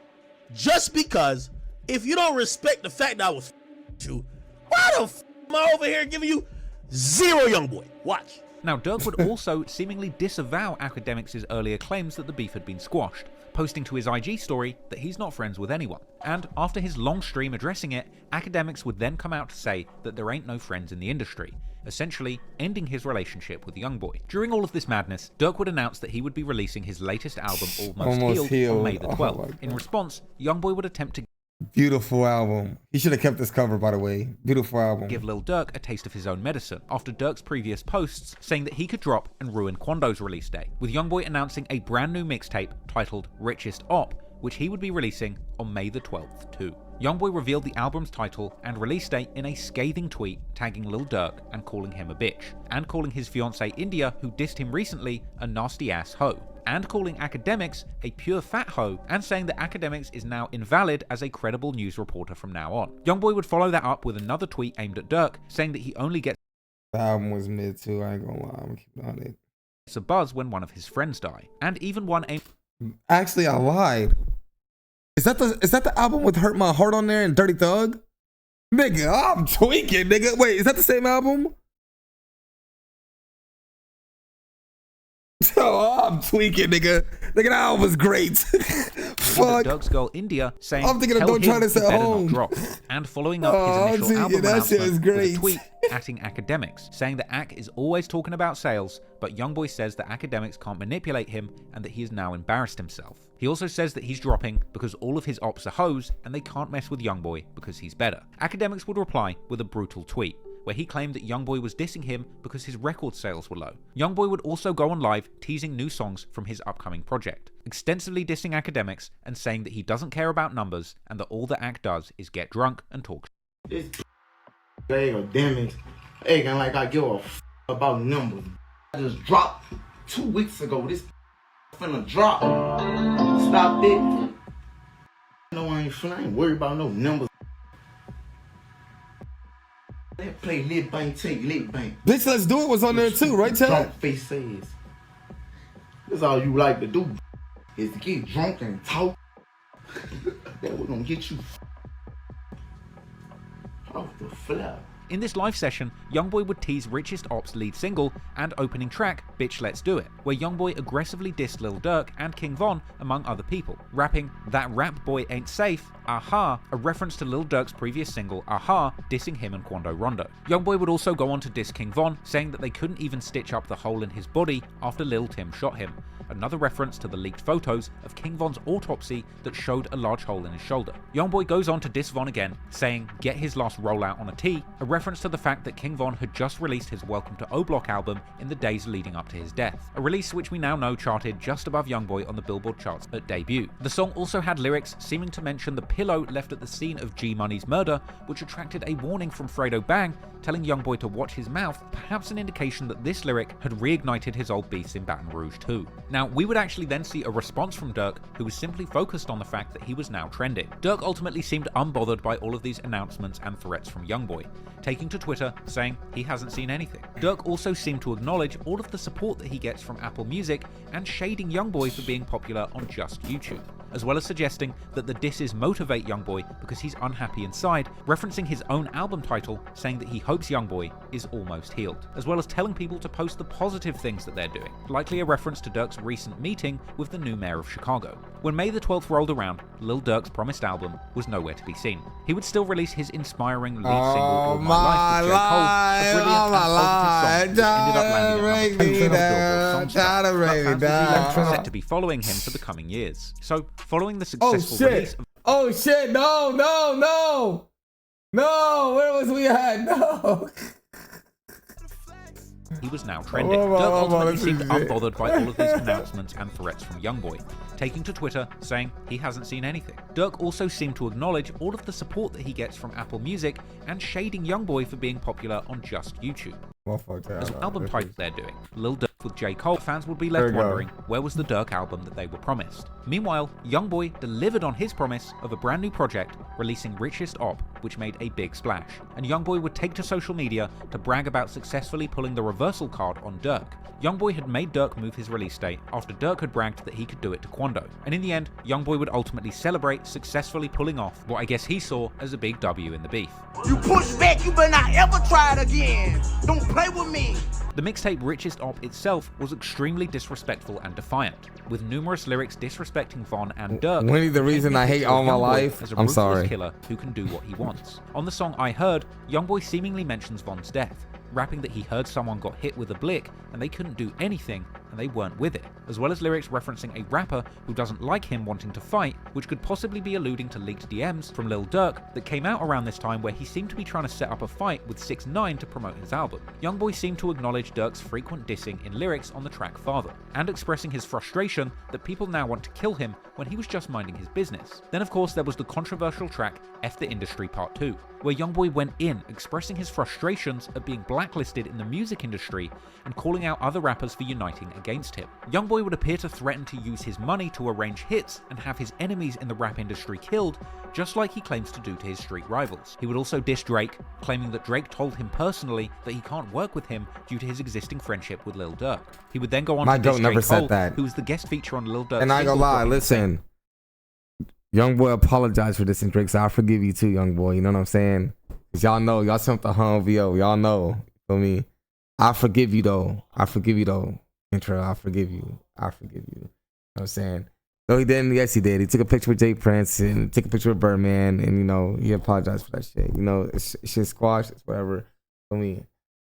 Just because, if you don't respect the fact that I was you, why the am I over here giving you 0 Youngboy? Watch. Now, Dirk would also seemingly disavow Academics' earlier claims that the beef had been squashed, posting to his IG story that he's not friends with anyone. And after his long stream addressing it, Academics would then come out to say that there ain't no friends in the industry, essentially ending his relationship with Youngboy. During all of this madness, Dirk would announce that he would be releasing his latest album, Almost Healed, on May the 12th. In response, Youngboy would attempt to beautiful album. He should have kept this cover, by the way. Beautiful album. Give Lil Durk a taste of his own medicine after Dirk's previous posts saying that he could drop and ruin Quando's release date, with Youngboy announcing a brand new mixtape titled Richest Op, which he would be releasing on May the 12th too. Youngboy revealed the album's title and release date in a scathing tweet tagging Lil Durk and calling him a bitch, and calling his fiancée India, who dissed him recently, a nasty ass hoe, and calling Academics a pure fat hoe, and saying that Academics is now invalid as a credible news reporter from now on. Youngboy would follow that up with another tweet aimed at Dirk, saying that he only gets the album was mid too, I ain't gonna lie, I'm gonna keep on it. A buzz when one of his friends die, and even one aimed. Actually, I lied. Is that the album with Hurt My Heart on there and Dirty Thug? Nigga, I'm tweaking, nigga. Wait, is that the same album? Oh, I'm tweaking, nigga. Nigga, that album was great. Fuck. Dirk's girl India saying, I'm thinking of Don't Try This at Home. Drop. And following up his initial album announcement with a tweet atting Academics, saying that Ack is always talking about sales, but Youngboy says that Academics can't manipulate him and that he has now embarrassed himself. He also says that he's dropping because all of his ops are hoes and they can't mess with Youngboy because he's better. Academics would reply with a brutal tweet, where he claimed that Youngboy was dissing him because his record sales were low. Youngboy would also go on live teasing new songs from his upcoming project, extensively dissing Academics and saying that he doesn't care about numbers and that all that Ack does is get drunk and talk. This academics acting like I give a about numbers. I just dropped 2 weeks ago. This finna drop. Stop it. No, I ain't worried about no numbers. They play Lit Bank, take Lit Bank. Bitch, Let's Do It was on there too, right, Ted? Drunk face says. That's all you like to do, is to get drunk and talk. That was gonna get you off the flap. In this live session, Youngboy would tease Richest Op's lead single and opening track, Bitch Let's Do It, where Youngboy aggressively dissed Lil Durk and King Von, among other people, rapping, "That rap boy ain't safe, aha," a reference to Lil Durk's previous single, Aha, dissing him and Quando Rondo. Youngboy would also go on to diss King Von, saying that they couldn't even stitch up the hole in his body after Lil Tim shot him, another reference to the leaked photos of King Von's autopsy that showed a large hole in his shoulder. Youngboy goes on to diss Von again, saying, "Get his last rollout on a T," a reference to the fact that King Von had just released his Welcome to O-Block album in the days leading up to his death, a release which we now know charted just above Youngboy on the Billboard charts at debut. The song also had lyrics seeming to mention the pillow left at the scene of G Money's murder, which attracted a warning from Fredo Bang, telling Youngboy to watch his mouth, perhaps an indication that this lyric had reignited his old beefs in Baton Rouge too. Now, we would actually then see a response from Durk, who was simply focused on the fact that he was now trending. Durk ultimately seemed unbothered by all of these announcements and threats from Youngboy, taking to Twitter saying he hasn't seen anything. Durk also seemed to acknowledge all of the support that he gets from Apple Music and shading Youngboy for being popular on just YouTube, as well as suggesting that the disses motivate Youngboy because he's unhappy inside, referencing his own album title, saying that he hopes Youngboy is almost healed, as well as telling people to post the positive things that they're doing, likely a reference to Durk's recent meeting with the new mayor of Chicago. When May the 12th rolled around, Lil Durk's promised album was nowhere to be seen. He would still release his inspiring lead single, All My Life, with J. Cole, a brilliant and positive song that ended up landing at number 2 on the Billboard Songs chart, set to be following him for the coming years. So, following the successful release of Oh shit, no, where was we at? No. He was now trending. Durk ultimately seemed unbothered by all of these announcements and threats from Youngboy, taking to Twitter saying he hasn't seen anything. Durk also seemed to acknowledge all of the support that he gets from Apple Music and shading Youngboy for being popular on just YouTube. As an album title they're doing, Lil Durk with J. Cole, fans would be left wondering where was the Durk album that they were promised. Meanwhile, Youngboy delivered on his promise of a brand new project, releasing Richest Op, which made a big splash, and Youngboy would take to social media to brag about successfully pulling the reversal card on Durk. Youngboy had made Durk move his release date after Durk had bragged that he could do it to Quando, and in the end, Youngboy would ultimately celebrate successfully pulling off what I guess he saw as a big W in the beef. You push back, you better not ever try it again. Don't play with me. The mixtape Richest Op itself was extremely disrespectful and defiant, with numerous lyrics disrespecting Von and Durk. Winnie, the reason I hate All My Life, as a I'm sorry. Killer who can do what he wants. On the song I Heard, Youngboy seemingly mentions Von's death, rapping that he heard someone got hit with a blick and they couldn't do anything and they weren't with it, as well as lyrics referencing a rapper who doesn't like him wanting to fight, which could possibly be alluding to leaked DMs from Lil Durk that came out around this time where he seemed to be trying to set up a fight with 6ix9ine to promote his album. Youngboy seemed to acknowledge Durk's frequent dissing in lyrics on the track Father, and expressing his frustration that people now want to kill him when he was just minding his business. Then of course there was the controversial track F the Industry Part 2, where Youngboy went in expressing his frustrations at being blacklisted in the music industry and calling out other rappers for uniting against him. Youngboy would appear to threaten to use his money to arrange hits and have his enemies in the rap industry killed, just like he claims to do to his street rivals. He would also diss Drake, claiming that Drake told him personally that he can't work with him due to his existing friendship with Lil Durk. He would then go on to diss J. Cole, who was the guest feature on Lil Durk's And I ain't gonna lie, listen, Youngboy apologized for this and Drake, so I forgive you too, Youngboy. You know what I'm saying? Cause y'all know, y'all sent the home VO. Y'all know. For me, I forgive you though. Intro, I forgive you. You know what I'm saying? No, he didn't. Yes, he did. He took a picture with Jay Prince and took a picture with Birdman, and you know he apologized for that shit. You know, it's shit squashed. It's whatever. For me,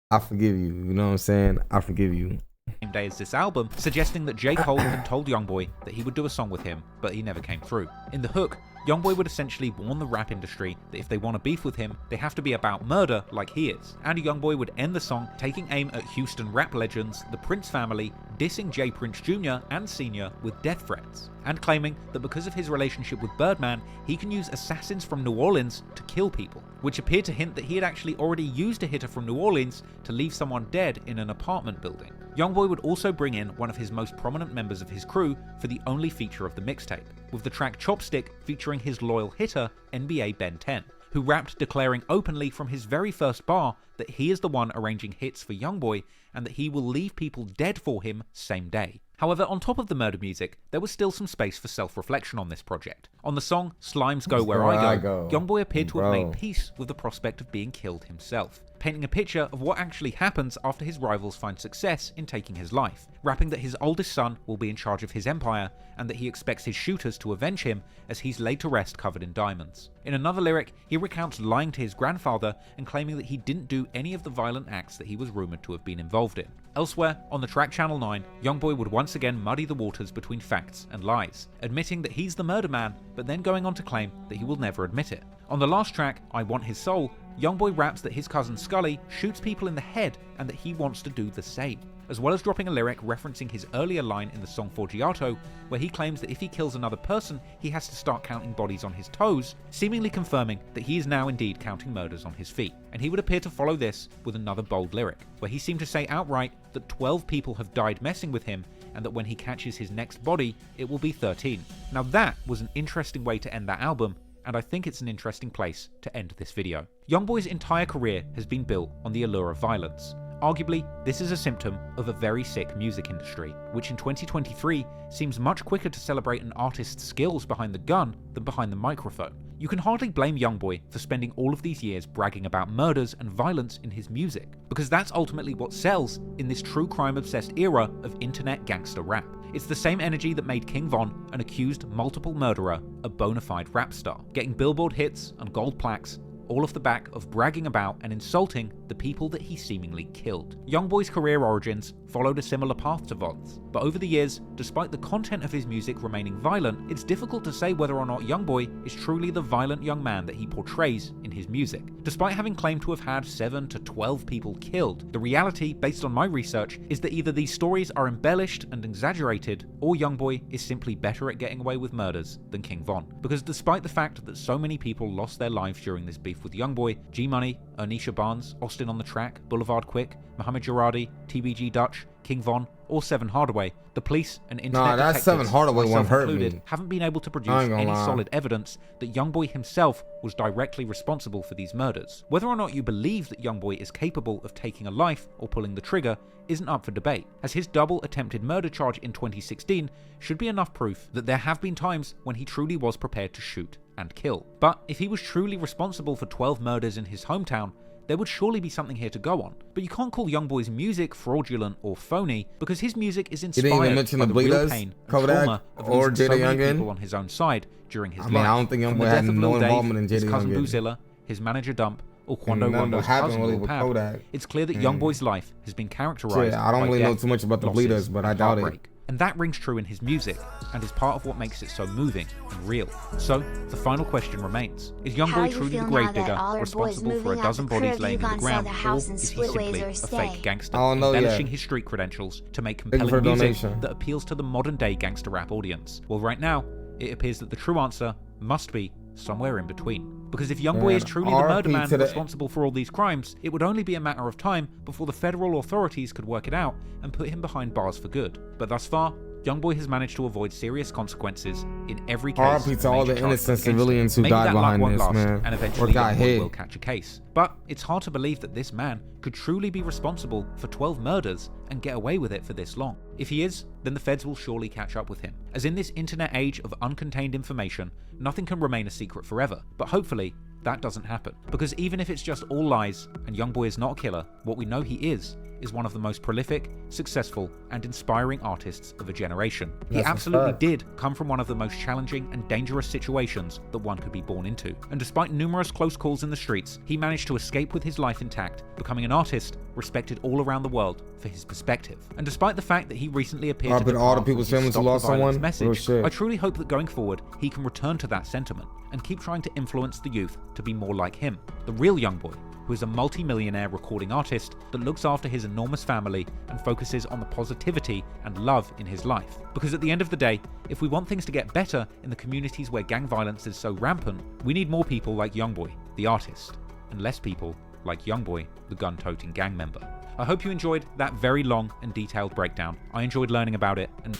I forgive you. You know what I'm saying? I forgive you. Same day as this album, suggesting that J. Cole had told Youngboy that he would do a song with him, but he never came through. In the hook, Youngboy would essentially warn the rap industry that if they want to beef with him, they have to be about murder like he is. And Youngboy would end the song taking aim at Houston rap legends, the Prince family, dissing J. Prince Jr. and Sr. with death threats, and claiming that because of his relationship with Birdman, he can use assassins from New Orleans to kill people, which appeared to hint that he had actually already used a hitter from New Orleans to leave someone dead in an apartment building. Youngboy would also bring in one of his most prominent members of his crew for the only feature of the mixtape, with the track Chopstick featuring his loyal hitter, NBA Ben 10, who rapped declaring openly from his very first bar that he is the one arranging hits for Youngboy and that he will leave people dead for him same day. However, on top of the murder music, there was still some space for self-reflection on this project. On the song Slimes Go Where I Go, Youngboy appeared to have made peace with the prospect of being killed himself, painting a picture of what actually happens after his rivals find success in taking his life, rapping that his oldest son will be in charge of his empire and that he expects his shooters to avenge him as he's laid to rest covered in diamonds. In another lyric, he recounts lying to his grandfather and claiming that he didn't do any of the violent acts that he was rumored to have been involved in. Elsewhere, on the track Channel 9, Youngboy would once again muddy the waters between facts and lies, admitting that he's the murder man, but then going on to claim that he will never admit it. On the last track, I Want His Soul, Youngboy raps that his cousin Scully shoots people in the head and that he wants to do the same, as well as dropping a lyric referencing his earlier line in the song Forgiato, where he claims that if he kills another person, he has to start counting bodies on his toes, seemingly confirming that he is now indeed counting murders on his feet. And he would appear to follow this with another bold lyric, where he seemed to say outright that 12 people have died messing with him, and that when he catches his next body, it will be 13. Now that was an interesting way to end that album, and I think it's an interesting place to end this video. Youngboy's entire career has been built on the allure of violence. Arguably, this is a symptom of a very sick music industry, which in 2023 seems much quicker to celebrate an artist's skills behind the gun than behind the microphone. You can hardly blame Youngboy for spending all of these years bragging about murders and violence in his music, because that's ultimately what sells in this true crime-obsessed era of internet gangster rap. It's the same energy that made King Von, an accused multiple murderer, a bona fide rap star, getting Billboard hits and gold plaques, all off the back of bragging about and insulting the people that he seemingly killed. Youngboy's career origins followed a similar path to Von's, but over the years, despite the content of his music remaining violent, it's difficult to say whether or not Youngboy is truly the violent young man that he portrays in his music. Despite having claimed to have had 7 to 12 people killed, the reality, based on my research, is that either these stories are embellished and exaggerated, or Youngboy is simply better at getting away with murders than King Von. Because despite the fact that so many people lost their lives during this beef with Youngboy, G-Money, Ernisha Barnes, Austin on the Track, Boulevard Quick, Mohammed Jaradi, TBG Dutch, King Von, or Seven Hardaway, the police and internet detectives, Seven Hardaway one hurt included, me. haven't been able to produce any solid evidence that Youngboy himself was directly responsible for these murders. Whether or not you believe that Youngboy is capable of taking a life or pulling the trigger isn't up for debate, as his double attempted murder charge in 2016 should be enough proof that there have been times when he truly was prepared to shoot and kill. But if he was truly responsible for 12 murders in his hometown, there would surely be something here to go on. But you can't call Youngboy's music fraudulent or phony, because his music is inspired by the real pain and trauma of losing so many people on his own side during his life. I don't think Youngboy had no involvement in Jada his cousin Youngboy. Boozilla, his manager Dump, or Quando Rondo's cousin Lil Pab. It's clear that Youngboy's life has been characterized I don't by really know death, too much about the losses, Bleeders, but I and doubt it. heartbreak. And that rings true in his music, and is part of what makes it so moving and real. So, the final question remains. Is Youngboy truly the gravedigger, responsible for a dozen bodies laying in the ground, or is he simply a fake gangster, embellishing his street credentials to make compelling music that appeals to the modern-day gangster rap audience? Well, right now, it appears that the true answer must be somewhere in between. Because if Youngboy is truly the murder man responsible for all these crimes, it would only be a matter of time before the federal authorities could work it out and put him behind bars for good. But thus far, Youngboy has managed to avoid serious consequences in every case. RIP to all the innocent civilians who died behind this, man. And eventually Youngboy will catch a case. But it's hard to believe that this man could truly be responsible for 12 murders and get away with it for this long. If he is, then the feds will surely catch up with him. As in this internet age of uncontained information, nothing can remain a secret forever. But hopefully, that doesn't happen. Because even if it's just all lies and Youngboy is not a killer, what we know he is one of the most prolific, successful, and inspiring artists of a generation. He absolutely did come from one of the most challenging and dangerous situations that one could be born into. And despite numerous close calls in the streets, he managed to escape with his life intact, becoming an artist respected all around the world for his perspective. And despite the fact that he recently appeared to all the people's families who lost someone, message, I truly hope that going forward, he can return to that sentiment and keep trying to influence the youth to be more like him, the real Youngboy, who is a multi-millionaire recording artist that looks after his enormous family and focuses on the positivity and love in his life. Because at the end of the day, if we want things to get better in the communities where gang violence is so rampant, we need more people like Youngboy, the artist, and less people like Youngboy, the gun-toting gang member. I hope you enjoyed that very long and detailed breakdown. I enjoyed learning about it, and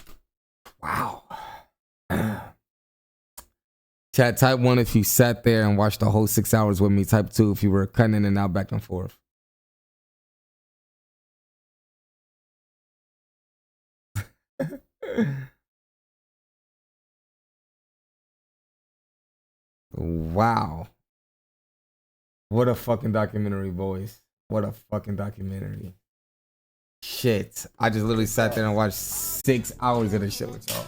wow. Chat, type 1 if you sat there and watched the whole 6 hours with me. Type 2 if you were cutting in and out back and forth. Wow. What a fucking documentary, boys. What a fucking documentary. Shit. I just literally sat there and watched 6 hours of this shit with y'all.